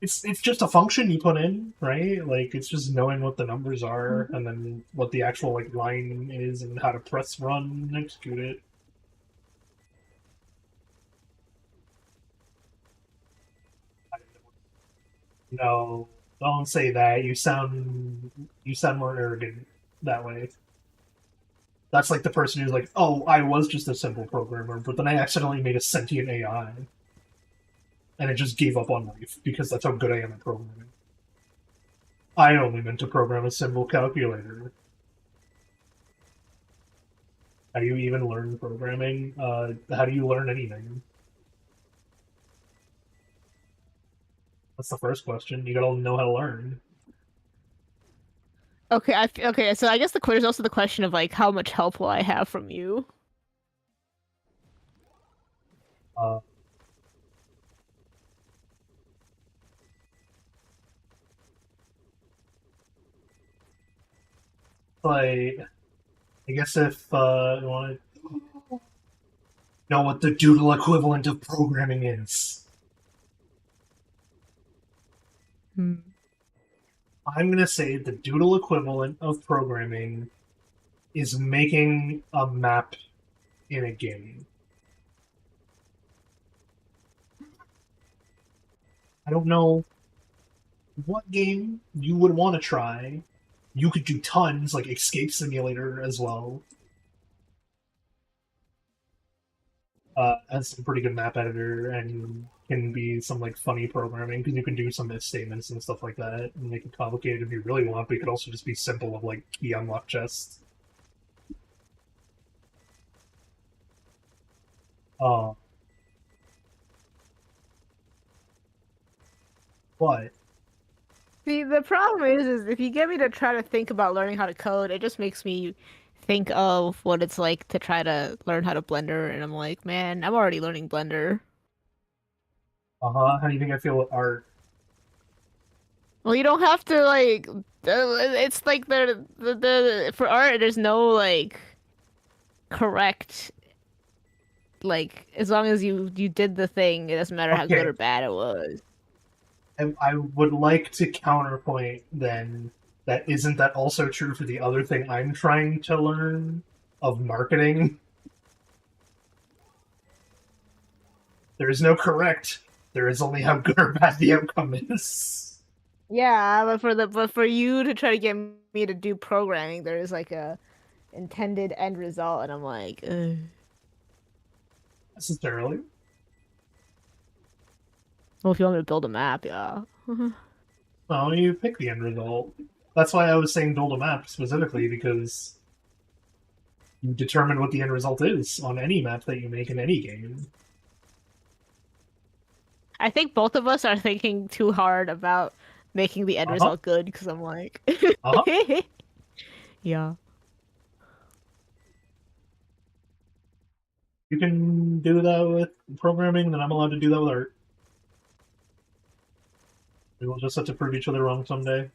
It's just a function you put in, right? Like it's just knowing what the numbers are and then what the actual like line is and how to press run and execute it. No, don't say that. You sound more arrogant that way. That's like the person who's like, "Oh, I was just a simple programmer, but then I accidentally made a sentient AI, and it just gave up on life because that's how good I am at programming." I only meant to program a simple calculator. How do you even learn programming? How do you learn anything? That's the first question. You gotta know how to learn. Okay, okay, so I guess there's also the question of like how much help will I have from you? Like, I guess if you want to know what the doodle equivalent of programming is. I'm gonna say the doodle equivalent of programming is making a map in a game. I don't know what game you would want to try. You could do tons, like Escape Simulator as well. Has some pretty good map editor and can be some like funny programming because you can do some if statements and stuff like that and make it complicated if you really want, but it could also just be simple of like key unlock chests. But See, the problem is if you get me to try to think about learning how to code, it just makes me think of what it's like to try to learn how to Blender, and I'm like, man, I'm already learning Blender. how do you think I feel with art? Well, you don't have to like. It's like the for art, there's no like correct. Like as long as you did the thing, it doesn't matter how good or bad it was. I would like to counterpoint then that isn't that also true for the other thing I'm trying to learn of marketing? There is no correct. There is only how good or bad the outcome is. Yeah, but for you to try to get me to do programming, there is like a intended end result, and I'm like, ugh. Necessarily. Well, if you want me to build a map, yeah. Well, you pick the end result. That's why I was saying build a map specifically, because you determine what the end result is on any map that you make in any game. I think both of us are thinking too hard about making the end result good, because I'm like... Yeah. You can do that with programming, then I'm allowed to do that with art. We will just have to prove each other wrong someday.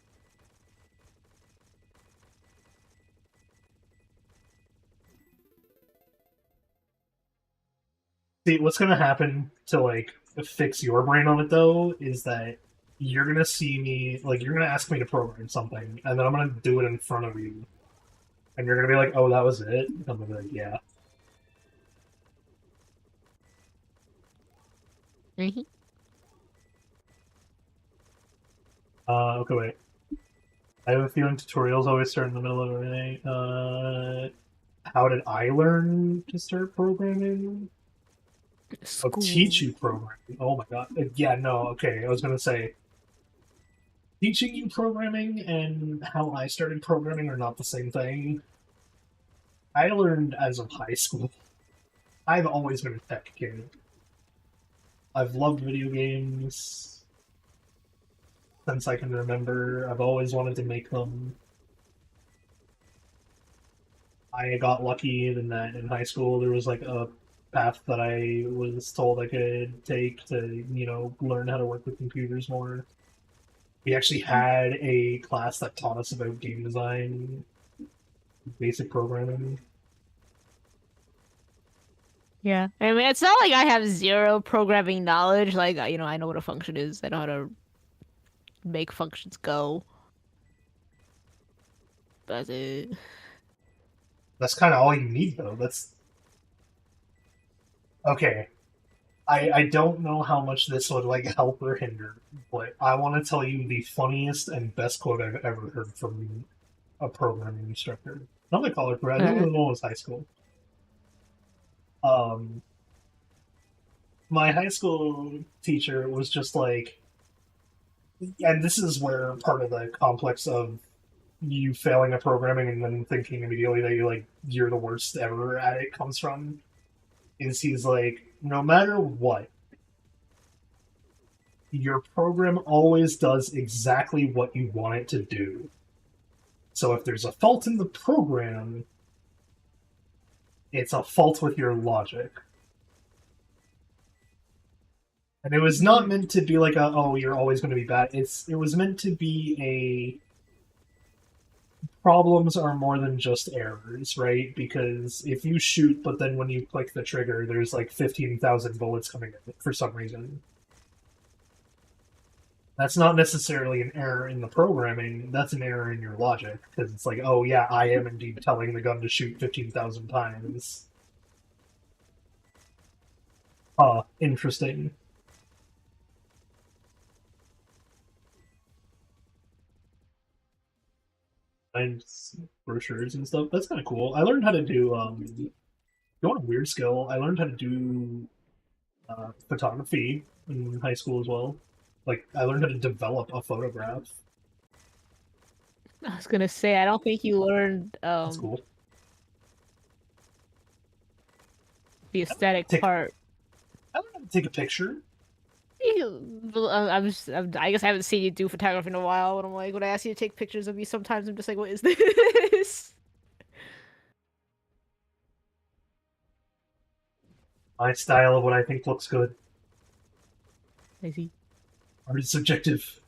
See, what's gonna happen to, like, fix your brain on it, though, is that you're gonna see me, like, you're gonna ask me to program something, and then I'm gonna do it in front of you. And you're gonna be like, oh, that was it? And I'm gonna be like, yeah. Okay, wait. I have a feeling tutorials always start in the middle of everything. How did I learn to start programming? School. Oh, teach you programming. Oh my god. Yeah, no, okay. I was gonna say, teaching you programming and how I started programming are not the same thing. I learned as of high school. I've always been a tech kid. I've loved video games since I can remember. I've always wanted to make them. I got lucky in that in high school there was like a path that I was told I could take to, you know, learn how to work with computers more. We actually had a class that taught us about game design, basic programming. Yeah, I mean, it's not like I have zero programming knowledge. Like, you know, I know what a function is. I know how to make functions go. That's it. That's kind of all you need, though. That's okay. I don't know how much this would like help or hinder, but I want to tell you the funniest and best quote I've ever heard from a programming instructor. Not my college, but I think it was high school. My high school teacher was just like, and this is where part of the complex of you failing at programming and then thinking immediately that you're the worst ever at it comes from. Is he's like, no matter what, your program always does exactly what you want it to do. So if there's a fault in the program, it's a fault with your logic. And it was not meant to be like a, oh, you're always going to be bad. It was meant to be a problems are more than just errors, right? Because if you shoot, but then when you click the trigger, there's like 15,000 bullets coming in for some reason. That's not necessarily an error in the programming, that's an error in your logic. Because it's like, oh yeah, I am indeed telling the gun to shoot 15,000 times. Interesting. And brochures and stuff. That's kind of cool. I learned how to do, you want a weird skill? I learned how to do photography in high school as well. Like, I learned how to develop a photograph. I was gonna say, I don't think you learned That's cool. the aesthetic part. I learned how to take a picture. I guess I haven't seen you do photography in a while, but I'm like, when I ask you to take pictures of me, sometimes I'm just like, what is this? My style of what I think looks good. I see. Art is subjective.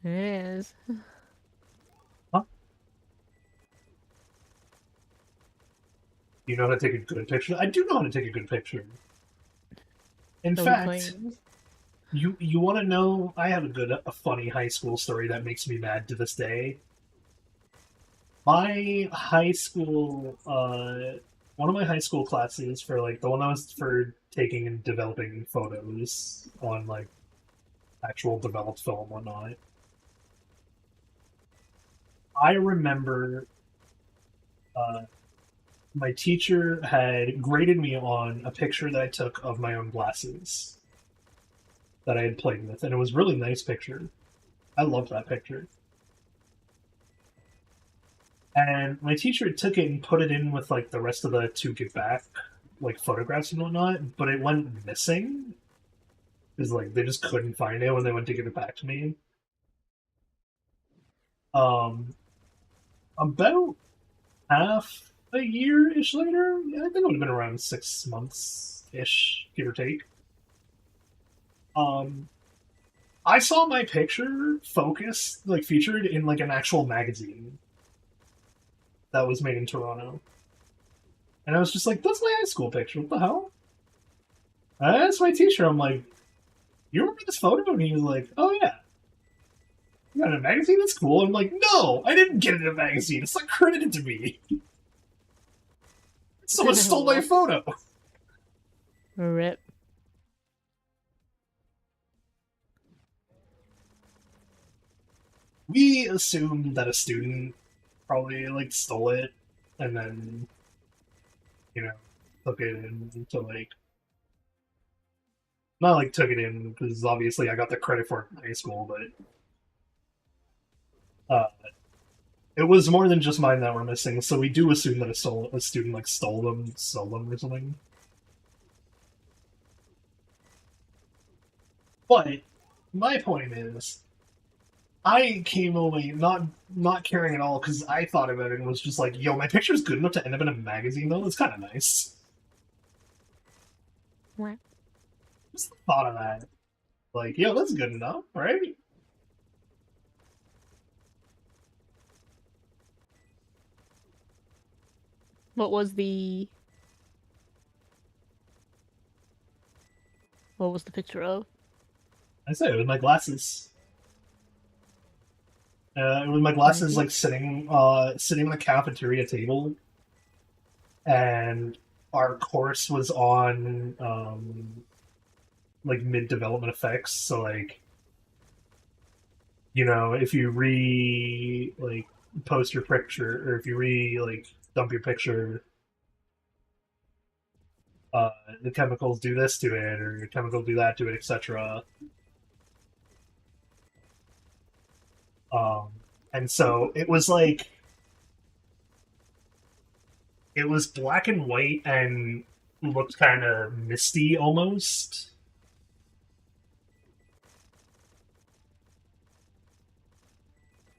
It is. Huh? You know how to take a good picture? I do know how to take a good picture. In fact, you want to know? I have a funny high school story that makes me mad to this day. My high school, one of my high school classes for like the one I was for taking and developing photos on like actual developed film and whatnot. I remember my teacher had graded me on a picture that I took of my own glasses. that I had played with, and it was a really nice picture. I loved that picture. And my teacher took it and put it in with like the rest of the to give back, like photographs and whatnot, but it went missing. Because like they just couldn't find it when they went to give it back to me. About half a year-ish later, yeah, I think it would have been around 6 months-ish, give or take. I saw my picture focused, like featured in like an actual magazine that was made in Toronto. And I was just like, that's my high school picture, what the hell? That's my teacher. I'm like, you remember this photo? And he was like, oh yeah. You got it in a magazine? That's cool. I'm like, no, I didn't get it in a magazine. It's not credited to me. Someone stole my photo. Rip. We assumed that a student probably like stole it and then, you know, took it into like, not like took it in because obviously I got the credit for it in high school, but it was more than just mine that were missing. So we do assume that a student like stole them or something. But my point is, I came away not caring at all because I thought about it and was just like, yo, my picture's good enough to end up in a magazine though. It's kind of nice. What? Just the thought of that. Like, yo, that's good enough, right? What was the picture of? I said it was my glasses. It was my glasses like sitting on a cafeteria table, and our course was on like mid-development effects. So like, you know, if you like post your picture, or if you like dump your picture, the chemicals do this to it, or the chemicals do that to it, etc. And so it was like, it was black and white and looked kind of misty almost.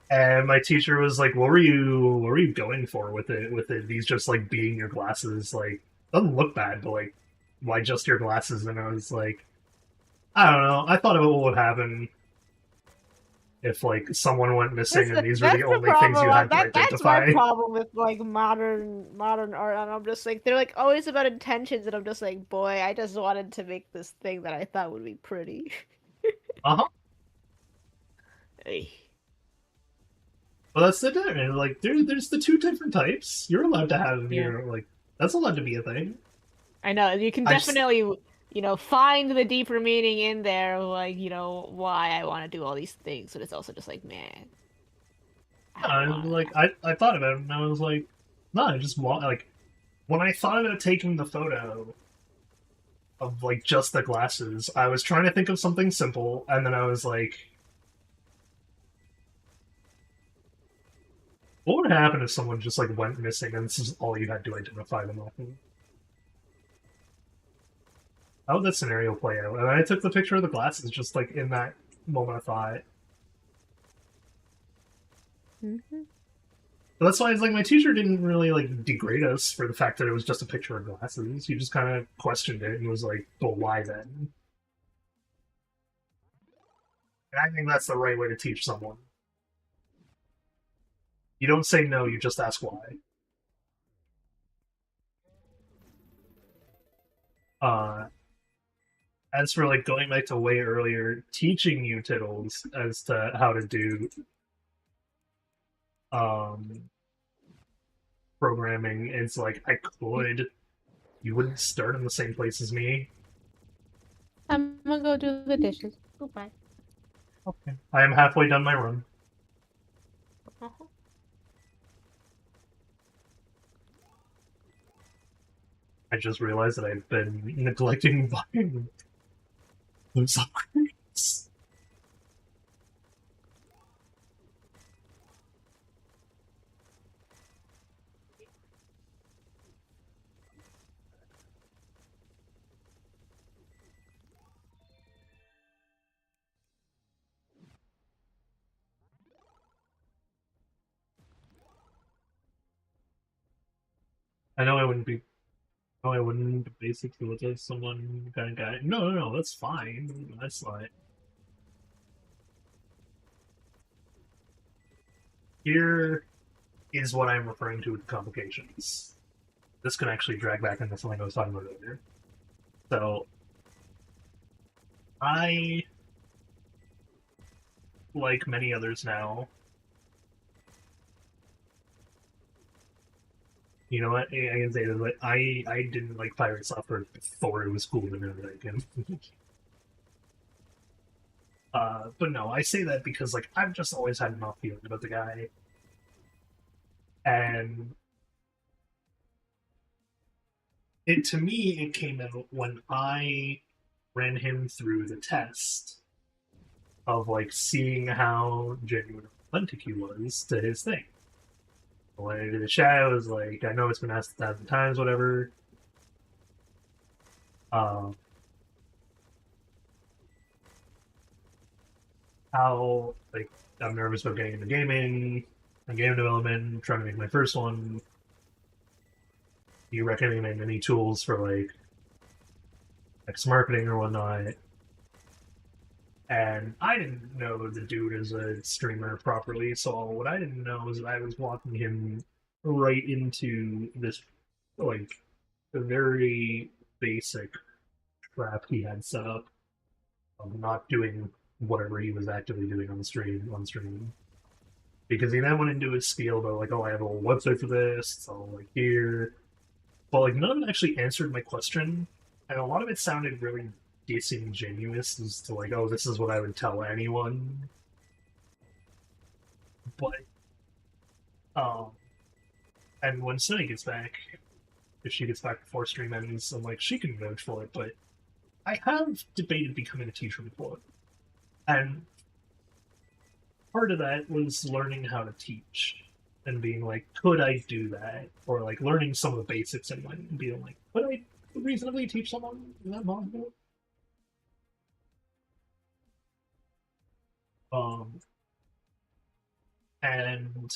And my teacher was like, what were you going for with it? These just like being your glasses, like, doesn't look bad, but like, why just your glasses? And I was like, I don't know. I thought about what would happen if like someone went missing and these were the only things you had to identify. That's my problem with like modern art, and I'm just like, they're like always about intentions, and I'm just like, boy, I just wanted to make this thing that I thought would be pretty. Uh-huh. Hey. Well, that's the difference. Like, there's the two different types. You're allowed to have your, like, that's allowed to be a thing. I know, you can definitely, you know, find the deeper meaning in there, like, you know, why I want to do all these things, but it's also just like, man. I thought about it, and I was like, no, I just want, like, when I thought about taking the photo of, like, just the glasses, I was trying to think of something simple, and then I was like, what would happen if someone just, like, went missing and this is all you had to identify them off of? How would that scenario play out? And I took the picture of the glasses just, like, in that moment of thought. Mm-hmm. But that's why it's like my teacher didn't really, like, degrade us for the fact that it was just a picture of glasses. He just kind of questioned it and was like, well, why then? And I think that's the right way to teach someone. You don't say no, you just ask why. As for, like, going back to way earlier, teaching you Tiddles as to how to do programming, it's like, I could. You wouldn't start in the same place as me. I'm gonna go do the dishes. Goodbye. Okay. I am halfway done my run. I just realized that I've been neglecting buying those upgrades. I know I wouldn't be. No, I wouldn't basically look like someone kind of guy. No, no, no, that's fine. That's fine. Here is what I'm referring to with complications. This can actually drag back into something I was talking about earlier. So, I, like many others now, you know what? I can say this, like, I didn't like pirate software before it was cool to know that I can. But no, I say that because like I've just always had an off feeling about the guy, and to me it came out when I ran him through the test of like seeing how genuine and authentic he was to his thing. When I did the chat, I was like, I know it's been asked 1,000 times, whatever. How like I'm nervous about getting into gaming and game development, trying to make my first one. Do you recommend any tools for like X marketing or whatnot? And I didn't know the dude as a streamer properly, so what I didn't know is that I was walking him right into this like a very basic trap he had set up of not doing whatever he was actively doing on stream. Because he then went into his spiel about like, oh, I have a whole website for this, it's all like here. But like none of it actually answered my question. And a lot of it sounded really disingenuous as to like, oh, this is what I would tell anyone. But and when Sunny gets back, if she gets back before stream ends, I'm like, she can vouch for it, but I have debated becoming a teacher before. And part of that was learning how to teach and being like, could I do that? Or like learning some of the basics and being like, could I reasonably teach someone? Is that possible? And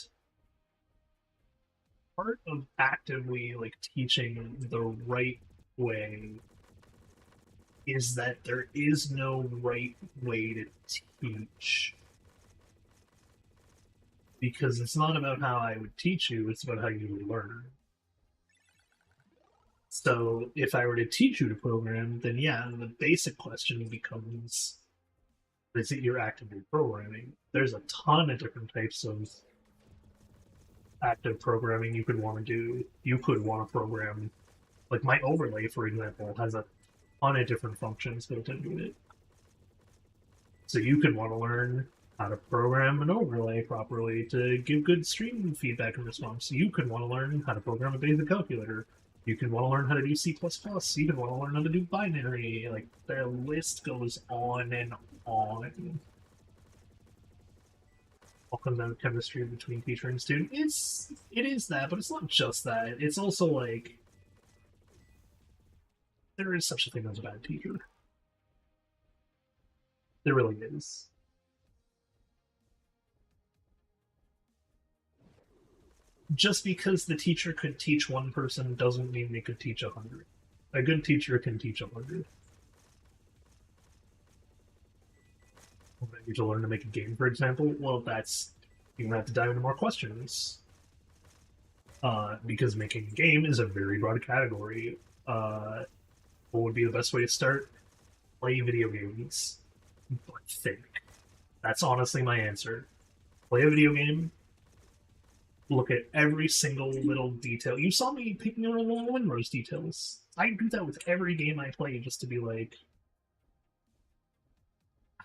part of actively like teaching the right way is that there is no right way to teach. Because it's not about how I would teach you, it's about how you would learn. So if I were to teach you to program, then yeah, the basic question becomes, is it you're actively programming? There's a ton of different types of active programming you could want to do. You could want to program, like my overlay, for example, has a ton of different functions built into it. So you could want to learn how to program an overlay properly to give good stream feedback and response. You could want to learn how to program a basic calculator. You could want to learn how to do C++. You could want to learn how to do binary. Like, the list goes on and on. All comes down to chemistry between teacher and student. It is that, but it's not just that. It's also like, there is such a thing as a bad teacher. There really is. Just because the teacher could teach one person doesn't mean they could teach 100. A good teacher can teach 100. Maybe to learn to make a game, for example, well, that's you're gonna have to dive into more questions. Because making a game is a very broad category. What would be the best way to start? Play video games. But think. That's honestly my answer. Play a video game. Look at every single little detail. You saw me picking on little Windrose details. I do that with every game I play just to be like,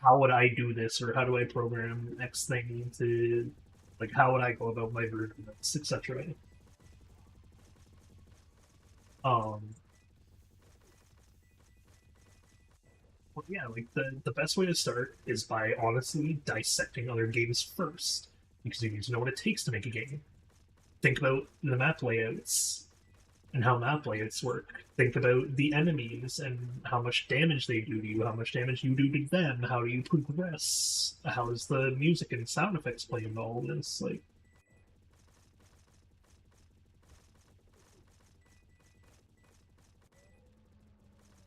how would I do this, or how do I program X thing to, like, how would I go about my version, etc. Well, yeah, like the best way to start is by honestly dissecting other games first, because you need to know what it takes to make a game. Think about the map layouts and how map layouts work. Think about the enemies and how much damage they do to you, how much damage you do to them, how do you progress, how does the music and sound effects play into all this? Like,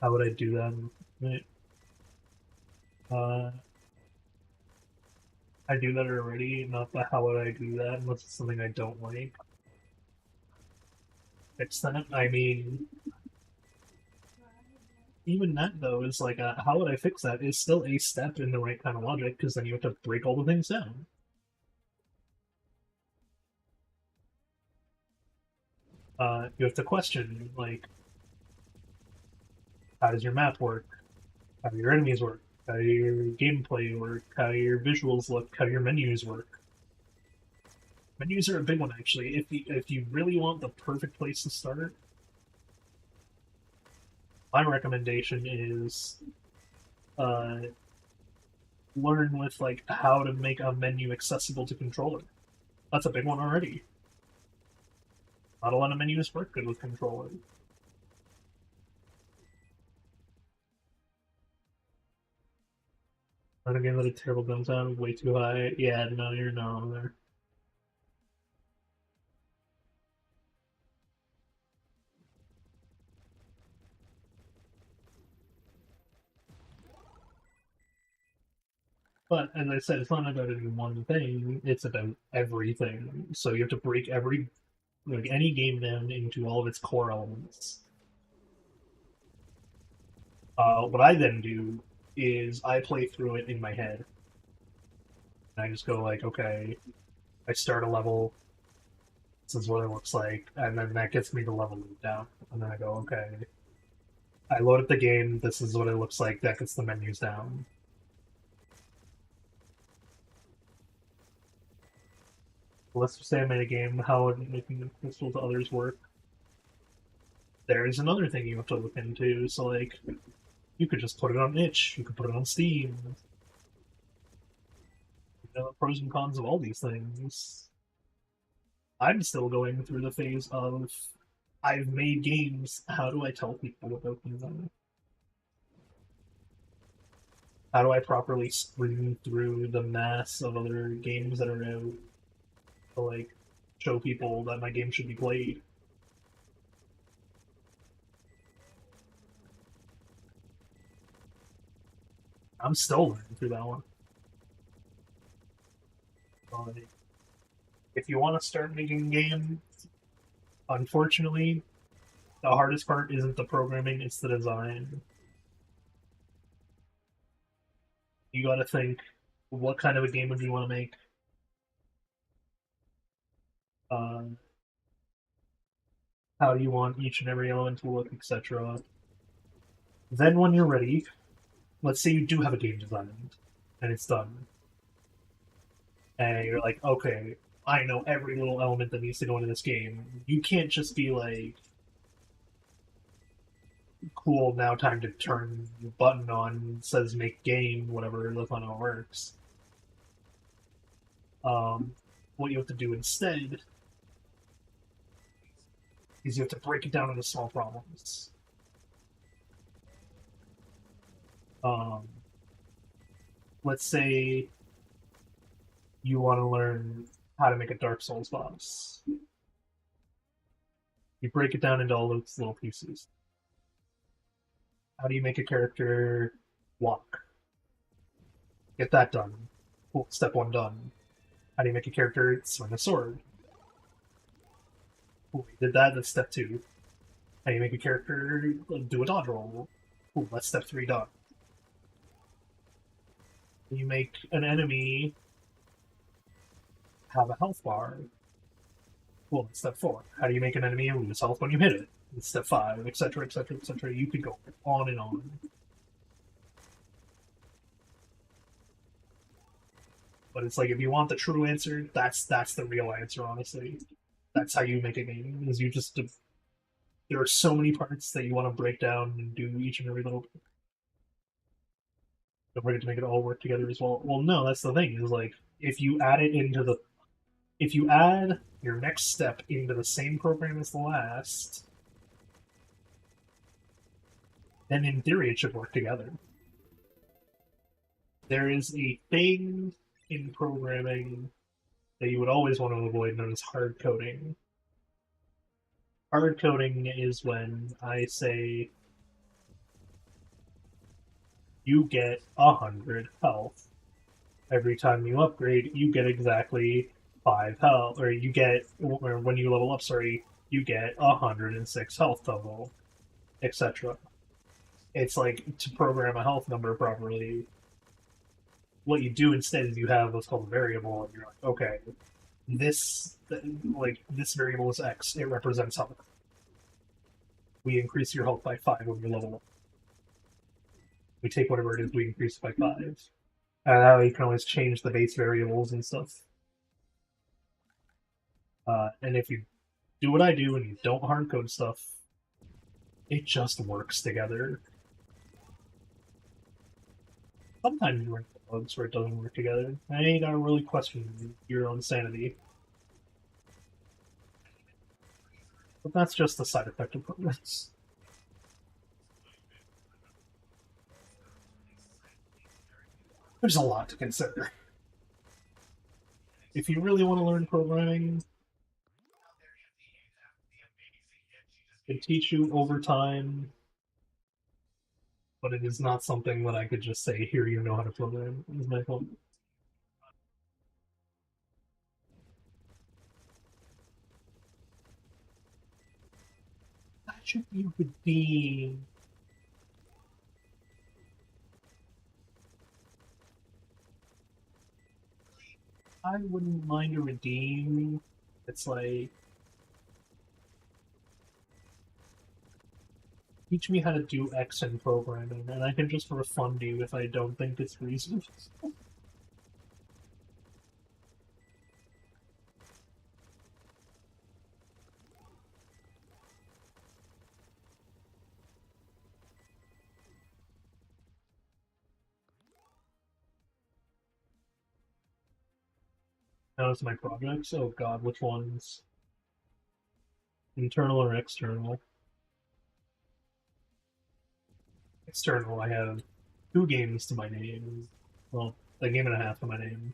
how would I do that? Right. I do that already, not the how would I do that unless it's something I don't like. Fix that? I mean, even that though is like, how would I fix that? Is still a step in the right kind of logic, because then you have to break all the things down. You have to question, like, how does your map work? How do your enemies work? How do your gameplay work? How do your visuals look? How do your menus work? Menus are a big one, actually. If you really want the perfect place to start, my recommendation is learn with like how to make a menu accessible to controller. That's a big one already. Not a lot of menus work good with controller. Not a game that a terrible guns out, way too high. Yeah, no, you're not on there. But as I said, it's not about any one thing, it's about everything. So you have to break any game down into all of its core elements. What I then do is I play through it in my head. And I just go like, okay, I start a level, this is what it looks like, and then that gets me the level down. And then I go, okay, I load up the game, this is what it looks like, that gets the menus down. Let's say I made a game, how would making crystal to others work? There's another thing you have to look into, so like, you could just put it on itch, you could put it on Steam. You know the pros and cons of all these things. I'm still going through the phase of I've made games, how do I tell people about them? How do I properly screen through the mass of other games that are out to like show people that my game should be played? I'm still learning through that one. If you want to start making games, unfortunately, the hardest part isn't the programming, it's the design. You gotta think, what kind of a game would you want to make? How do you want each and every element to look, etc. Then when you're ready, let's say you do have a game designed, and it's done. And you're like, okay, I know every little element that needs to go into this game. You can't just be like, cool, now time to turn the button on, says make game, whatever, that's not how it works. What you have to do instead is you have to break it down into small problems. Let's say you want to learn how to make a Dark Souls boss. You break it down into all those little pieces. How do you make a character walk? Get that done. Cool, step one done. How do you make a character swing a sword? Cool, we did that, that's step two. How do you make a character do a dodge roll? Cool, that's step three done. You make an enemy have a health bar. Well, that's step four. How do you make an enemy lose health when you hit it? It's step five, etc., etc., etc. You could go on and on. But it's like, if you want the true answer, that's the real answer, honestly. That's how you make a game, is you just... There are so many parts that you want to break down and do each and every little... don't forget to make it all work together as well. Well, no, that's the thing, is like, if you add your next step into the same program as the last, then in theory it should work together. There is a thing in programming that you would always want to avoid known as hard coding. Hard coding is when I say you get 100 health. Every time you upgrade, you get exactly 5 health, or when you level up, sorry, you get 106 health total, etc. It's like, to program a health number properly, what you do instead is you have what's called a variable, and you're like, okay, this variable is X, it represents health. We increase your health by 5 when you level up. We take whatever it is, we increase it by 5. And now you can always change the base variables and stuff. And if you do what I do and you don't hardcode stuff, it just works together. Sometimes you run bugs where it doesn't work together. I ain't gotta really question your own sanity. But that's just a side effect of progress. There's a lot to consider. If you really want to learn programming, it can teach you over time, but it is not something that I could just say, here, you know how to program, is my point. Attribute would be... I wouldn't mind a redeem. It's like... teach me how to do X in programming, and I can just refund you if I don't think it's reasonable. How's my projects? Oh god, which ones? Internal or external? External, I have 2 games to my name. Well, a game and a half to my name.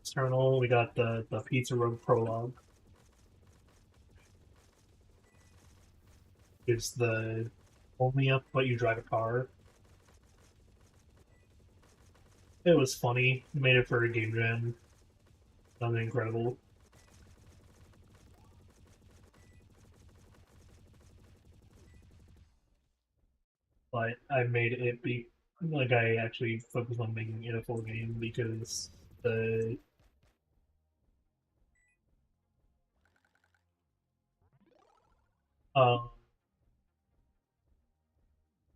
External, we got the Pizza Road Prologue. It's the only up but you drive a car. It was funny. Made it for a game jam. Something incredible. But I made it be like, I actually focused on making it a full game because the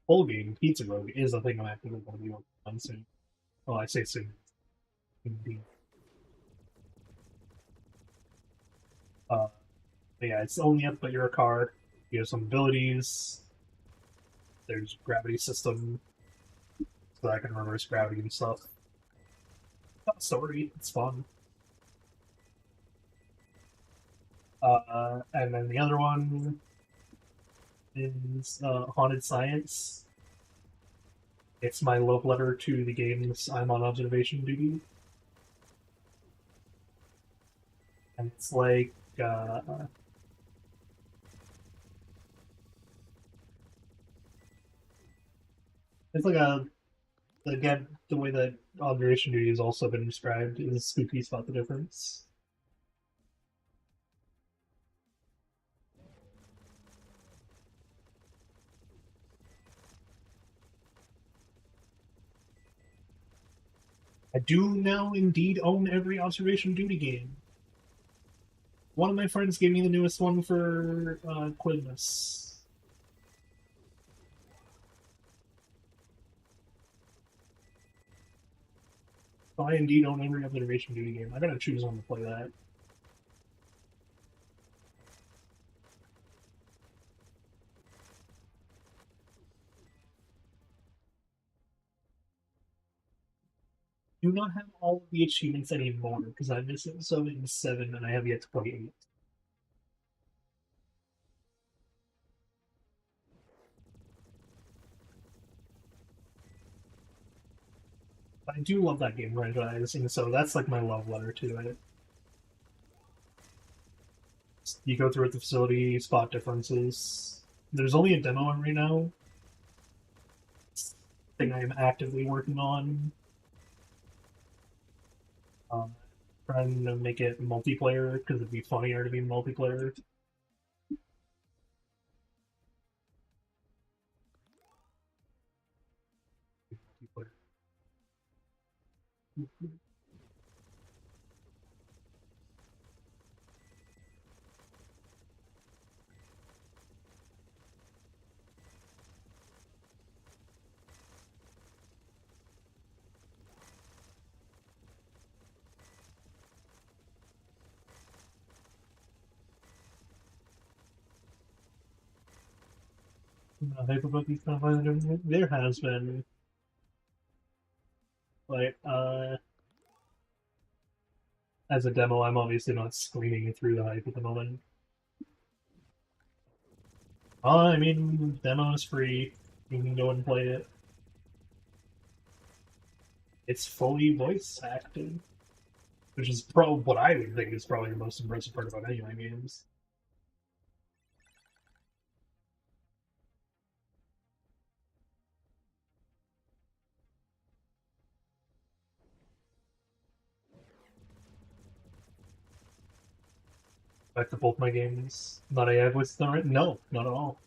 full game Pizza Road is a thing I'm actively going to be working on soon. Well, I say soon. Indeed. But yeah, it's only up but you're a car. You have some abilities. There's gravity system, so I can reverse gravity and stuff. Got a story, it's fun. And then the other one is Haunted Science. It's my love letter to the games I'm on observation duty. And it's like, it's like again, the way that observation duty has also been described is spooky spot the difference. I do now indeed own every observation duty game. One of my friends gave me the newest one for Quidness. So I indeed own every observation duty game. I gotta choose one to play that. not have all of the achievements anymore because I'm missing some in 7 and I have yet to play 8. I do love that game franchise, and so that's like my love letter to it. You go through at the facility, spot differences. There's only a demo right now. Thing I am actively working on. Trying to make it multiplayer because it'd be funnier to be multiplayer. Hype about these kind of violent. There has been, like, as a demo, I'm obviously not screaming through the hype at the moment. I mean, demo is free. You can go and play it. It's fully voice acted, which is probably what I would think is probably the most impressive part about any of my games. Back to both my games that I have voiced on it? No, not at all.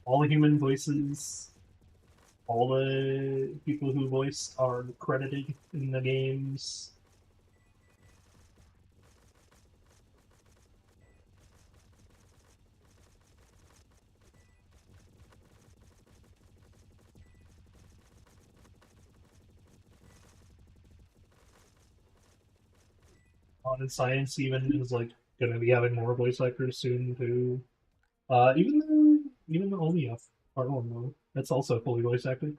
All the human voices, all the people who voiced are credited in the games. Haunted Science even is like gonna be having more voice actors soon too. Even the only part one though, that's also fully voice acted.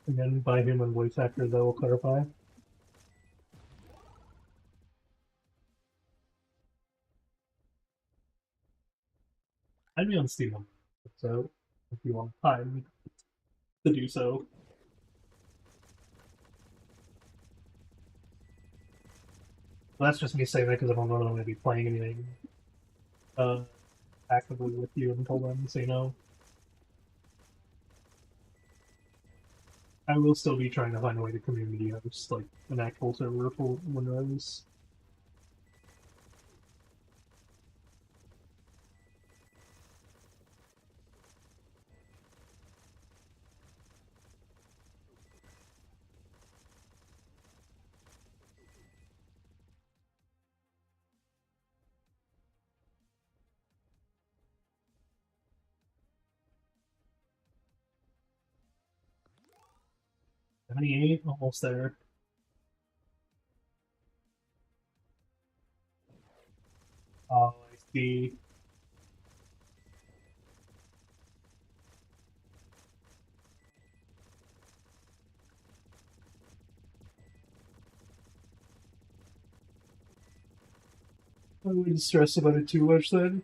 Again, by human voice actors, I will clarify. I'd be on Steam, so if you want time to do so. But that's just me saying that because I don't know that I'm going to be playing anything actively with you until then, so you know. I will still be trying to find a way to community host, like, an actual server for Windows. '78, almost there. Oh, I see. I wouldn't stress about it too much then.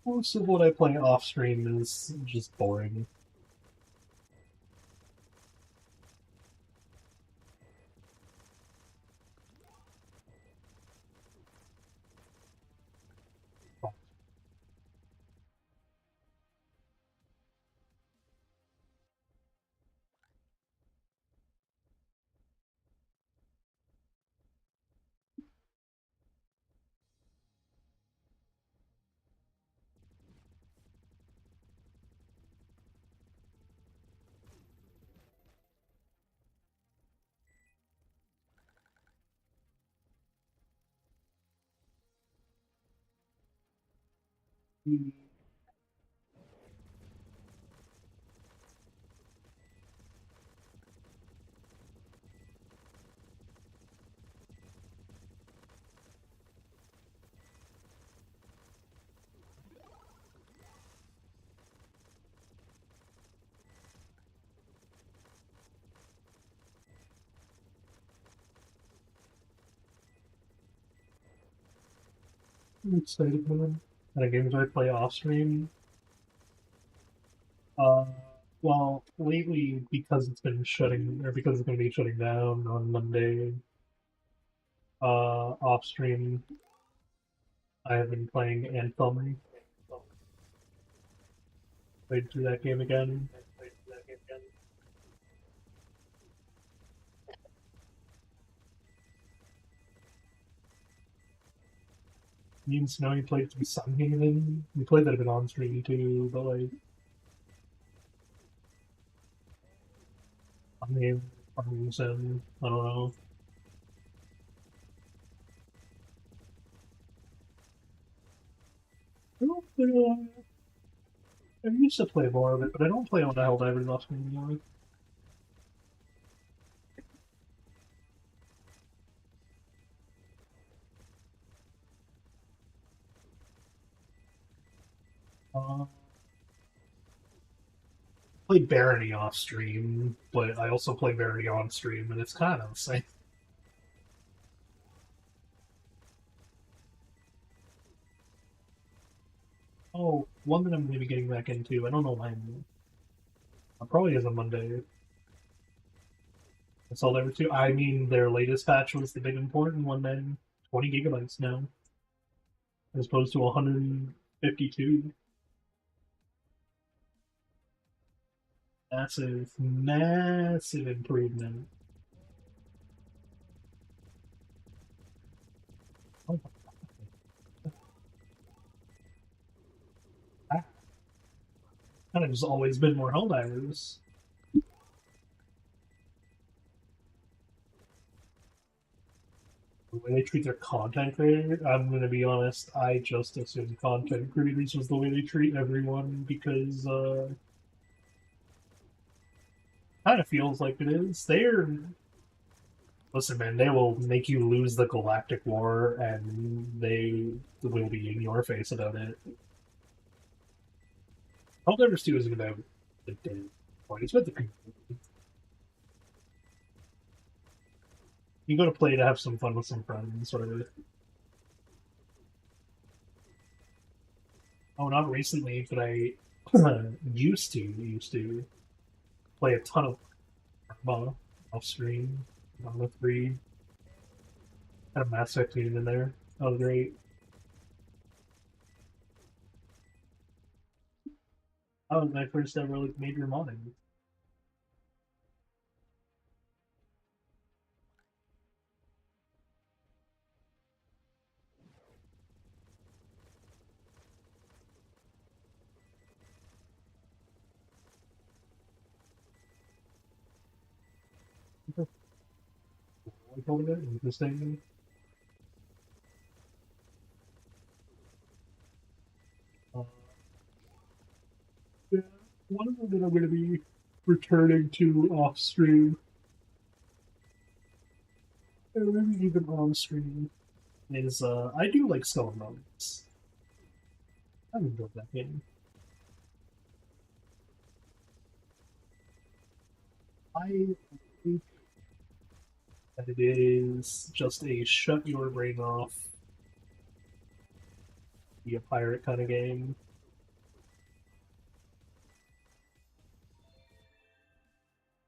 Most of what I play off stream is just boring. I'm excited, man. And the games I play off stream. Well, lately because it's been shutting, or because it's going to be shutting down on Monday. Off stream, I have been playing Anthem. Played through that game again. Me and Snowy played through Sunhaven. We played that a bit on stream too, but like, Sunhaven, Farmington, I don't know. I used to play more of it, but I don't play on the Helldivers often anymore. Play Barony off stream, but I also play Barony on stream, and it's kind of the same. Oh, one that I'm going to be getting back into, I don't know when. Probably is on Monday. That's all ever two. I mean, their latest patch was the big important one, then 20 gigabytes now, as opposed to 152. Massive, massive improvement. Oh, kind of just always been more Helldivers. The way they treat their content creators, I'm going to be honest, I just assumed content creators was the way they treat everyone because, kind of feels like it is. Listen, man, they will make you lose the Galactic War and they will be in your face about it. Helldivers 2 isn't about the dead point, it's about the community. You go to play to have some fun with some friends, whatever. Oh, not recently, but I used to play a ton of Arma off stream. Arma 3. Had a Mass Effect team in there. That was great. That was my first ever like major modding. I told it interesting. Uh, yeah, one of them that I'm going to be returning to off stream, and maybe even on stream, is I do like Skull Moments. I enjoyed that game. I think that it is just a shut your brain off, be a pirate kind of game.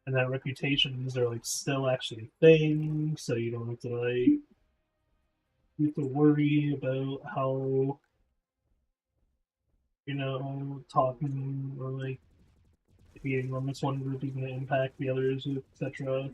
And that reputations are like still actually a thing, so you don't have to like you have to worry about how talking or like being on this one group is going to impact the others, etc.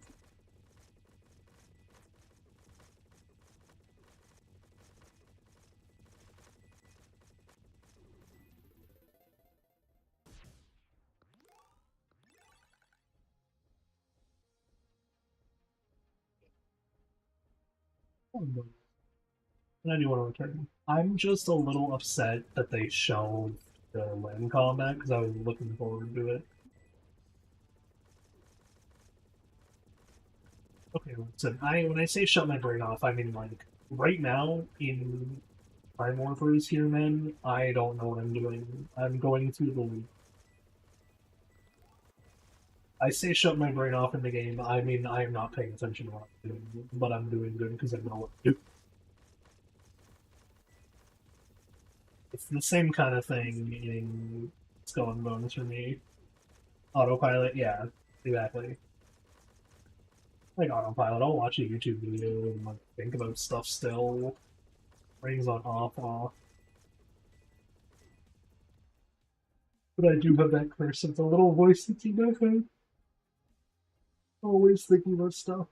And I do want to return. I'm just a little upset that they shelved the land combat because I was looking forward to it. Okay, listen. When I say shut my brain off, I mean like right now in Time Warfers here, man. I don't know what I'm doing. I'm going through the loop. I say shut my brain off in the game. I mean I am not paying attention to what I'm doing, but I'm doing good because I know what to do. It's the same kind of thing in Skull and Bones for me. Autopilot, yeah, exactly. Like autopilot, I'll watch a YouTube video and like think about stuff still. Rings on off. But I do have that curse of the little voice that's in my head. Always thinking about stuff.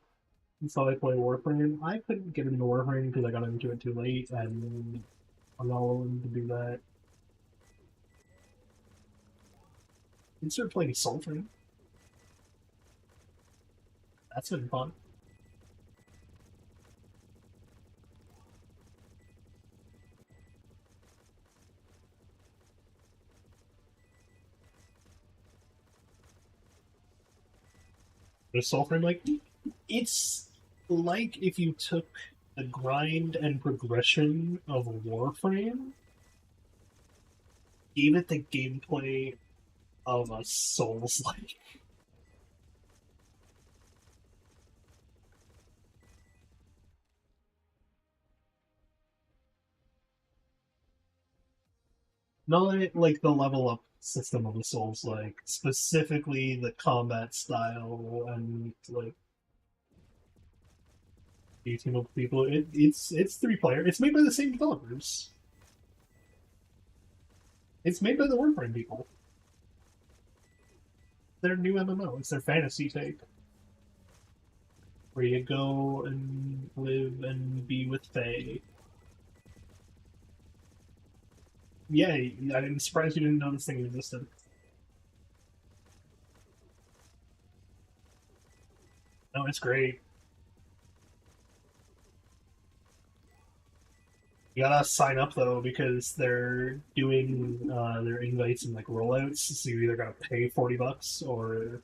And so I play Warframe. I couldn't get into Warframe because I got into it too late, and I'm not willing to do that. I started playing Soulframe. That's been fun. The Soulframe, like, it's like if you took the grind and progression of Warframe, gave it the gameplay of a Souls-like. Not like the level up system of the Souls, like specifically the combat style and like you team up with people. It's 3-player. It's made by the same developers. It's made by the Warframe people. Their new MMO. It's their fantasy take, where you go and live and be with Fae. Yeah, I'm surprised you didn't know this thing existed. No, it's great. You gotta sign up though because they're doing their invites and like rollouts. So you either gotta pay $40 or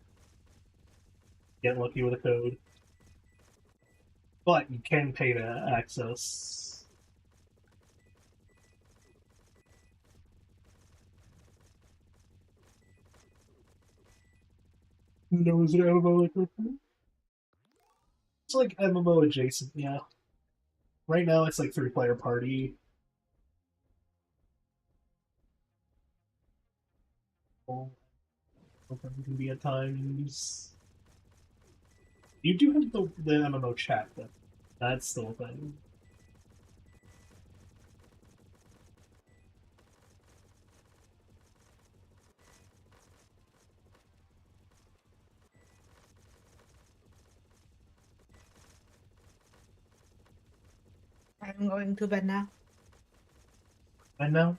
get lucky with a code. But you can pay to access. No, is it MMO like that? It's like MMO adjacent, yeah. Right now it's like 3-player party. Can be at times. You do have the MMO chat though. That's still a thing. I'm going to bed now. And now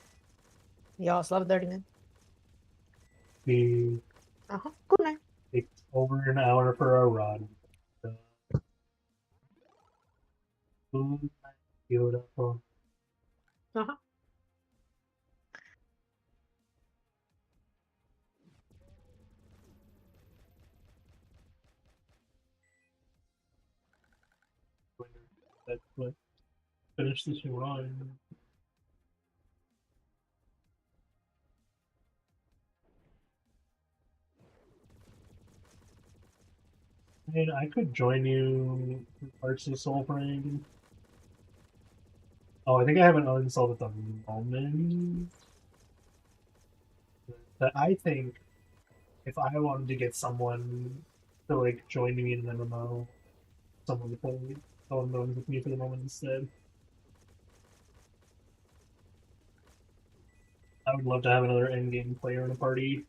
Y'all slept 30 minutes. we Good night. take over an hour for our run. Beautiful. Uh-huh. That's what finish this run. I mean, I could join you for parts of Soulframe. Oh, I think I haven't uninstalled at the moment. But I think if I wanted to get someone to like join me in an MMO, someone to play someone going with me for the moment instead. I would love to have another endgame player in a party.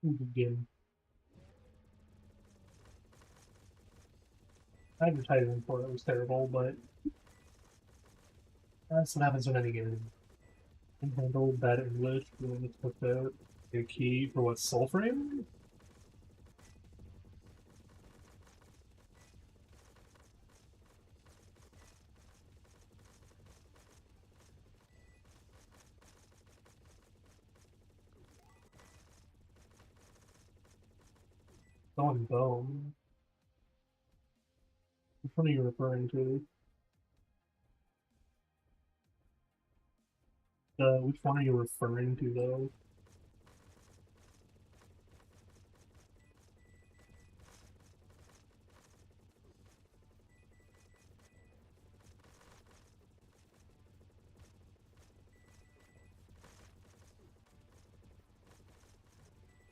Begin. Advertising for it was terrible, but that's what happens when any game can handle bad English. Really took out a key for what, soul frame? Going bone. Which one are you referring to? Which one are you referring to, though?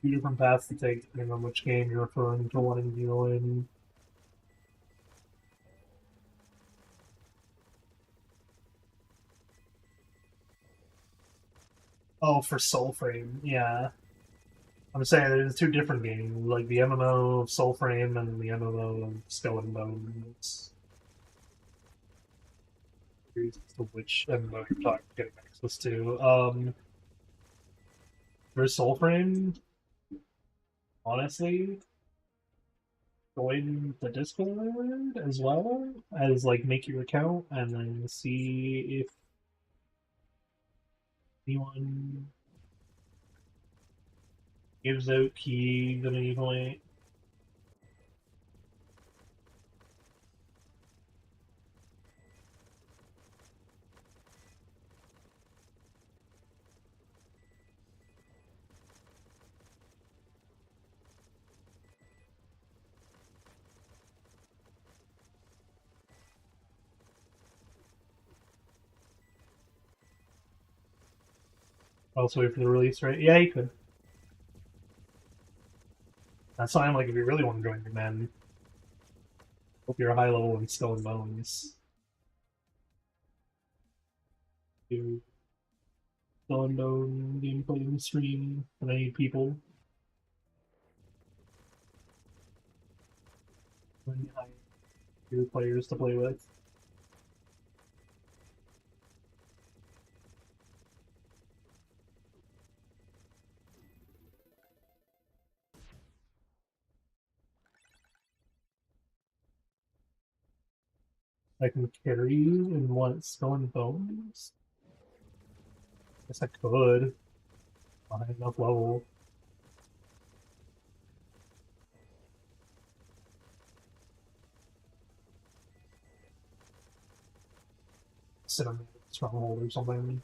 Two different paths to take depending on which game you're referring to wanting to go in. Oh, for Soulframe, yeah. I'm saying there's two different games, like the MMO of Soulframe and the MMO of Skull and Bones. Curious as to which MMO you're talking getting access to. For Soulframe, honestly, join the Discord as well as like make your account and then see if anyone gives out keys at any point. Also wait for the release, right? Yeah, you could. That's why I'm like, if you really want to join your men, hope you're a high level in Skull and Bones. Do Skull and Bone gameplay in the stream, and I need people. Any high tier players to play with. I can carry you in what, Skull and Bones? Guess I could. High enough level. Sit on the stronghold or something.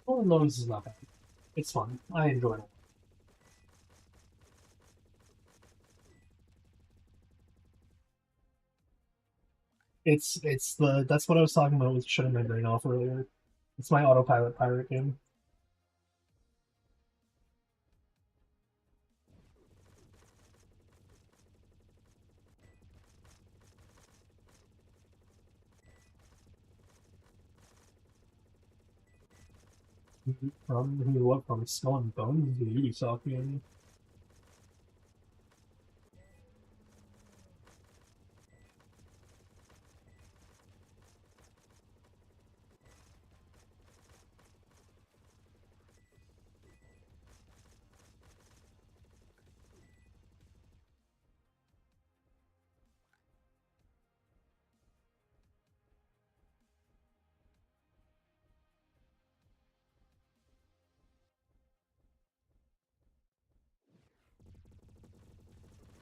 Skull and Bones is not bad. It's fun. I enjoy it. That's what I was talking about with shutting my brain off earlier. It's my autopilot pirate game. From Skull and Bones, the Ubisoft game.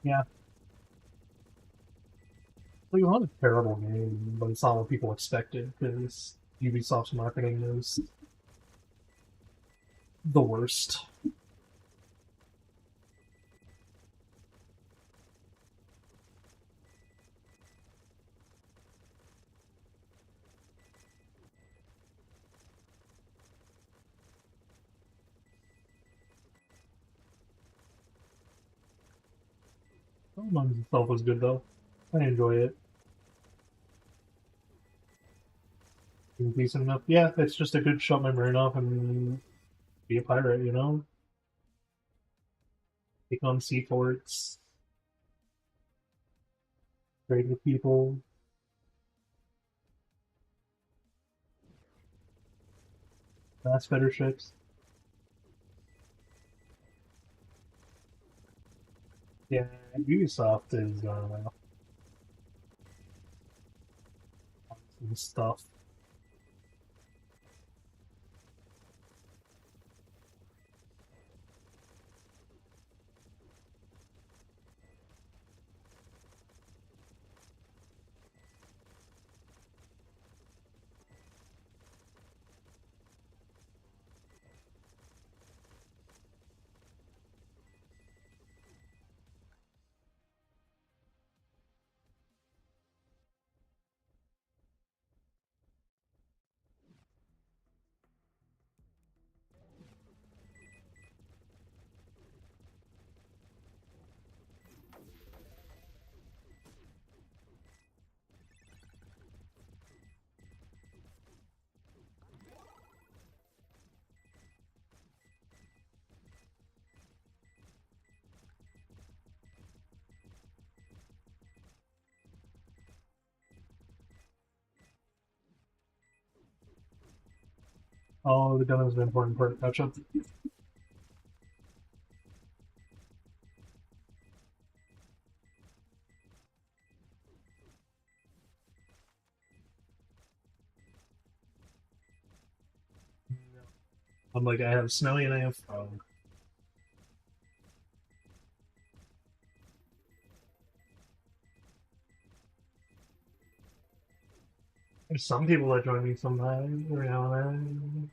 Yeah. Like, it's not a terrible game, but it's not what people expected, because Ubisoft's marketing is the worst. Bones itself was good, though. I enjoy it. decent enough. Yeah, it's just a good shut my brain off and be a pirate, you know? Take on sea forts, trade with people. Mass better ships. Yeah, Ubisoft is some stuff. Oh, the gun is an important part. Catch up. I'm like, I have Snowy and I have Frog. There's some people that join me sometimes, every now and then.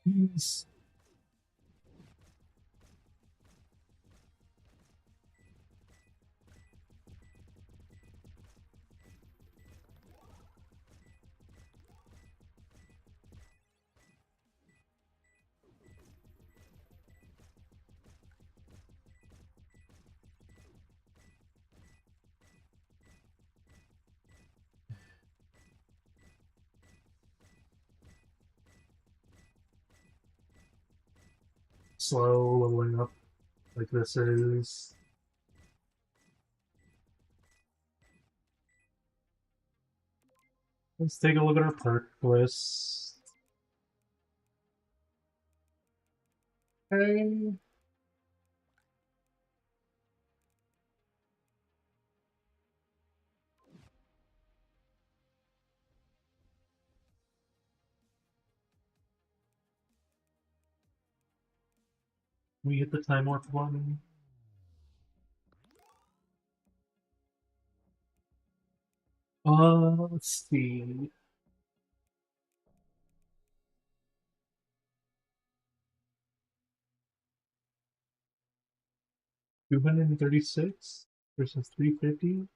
Yes. Slow leveling up like this is. Let's take a look at our perk list. Okay. We hit the time warp one. Let's see. $236 versus 350.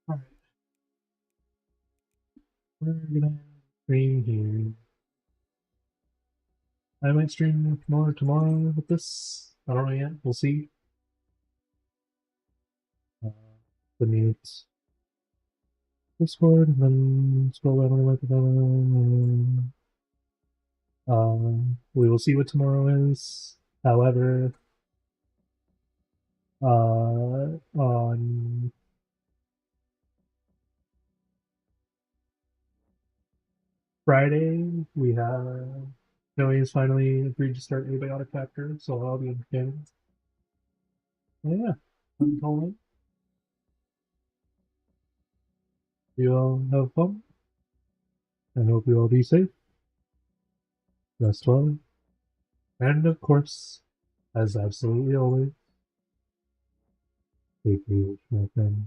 Alright. We're gonna stream here. I might stream tomorrow with this. I don't know yet. We'll see. The mute Discord, and then scroll down on the microphone. We will see what tomorrow is. However, on Friday, we have Joey has finally agreed to start Abiotic Factor, so I'll be in the yeah, I'm calling. You all have fun. I hope you all be safe. Rest well. And of course, as absolutely always. Take me, my friend.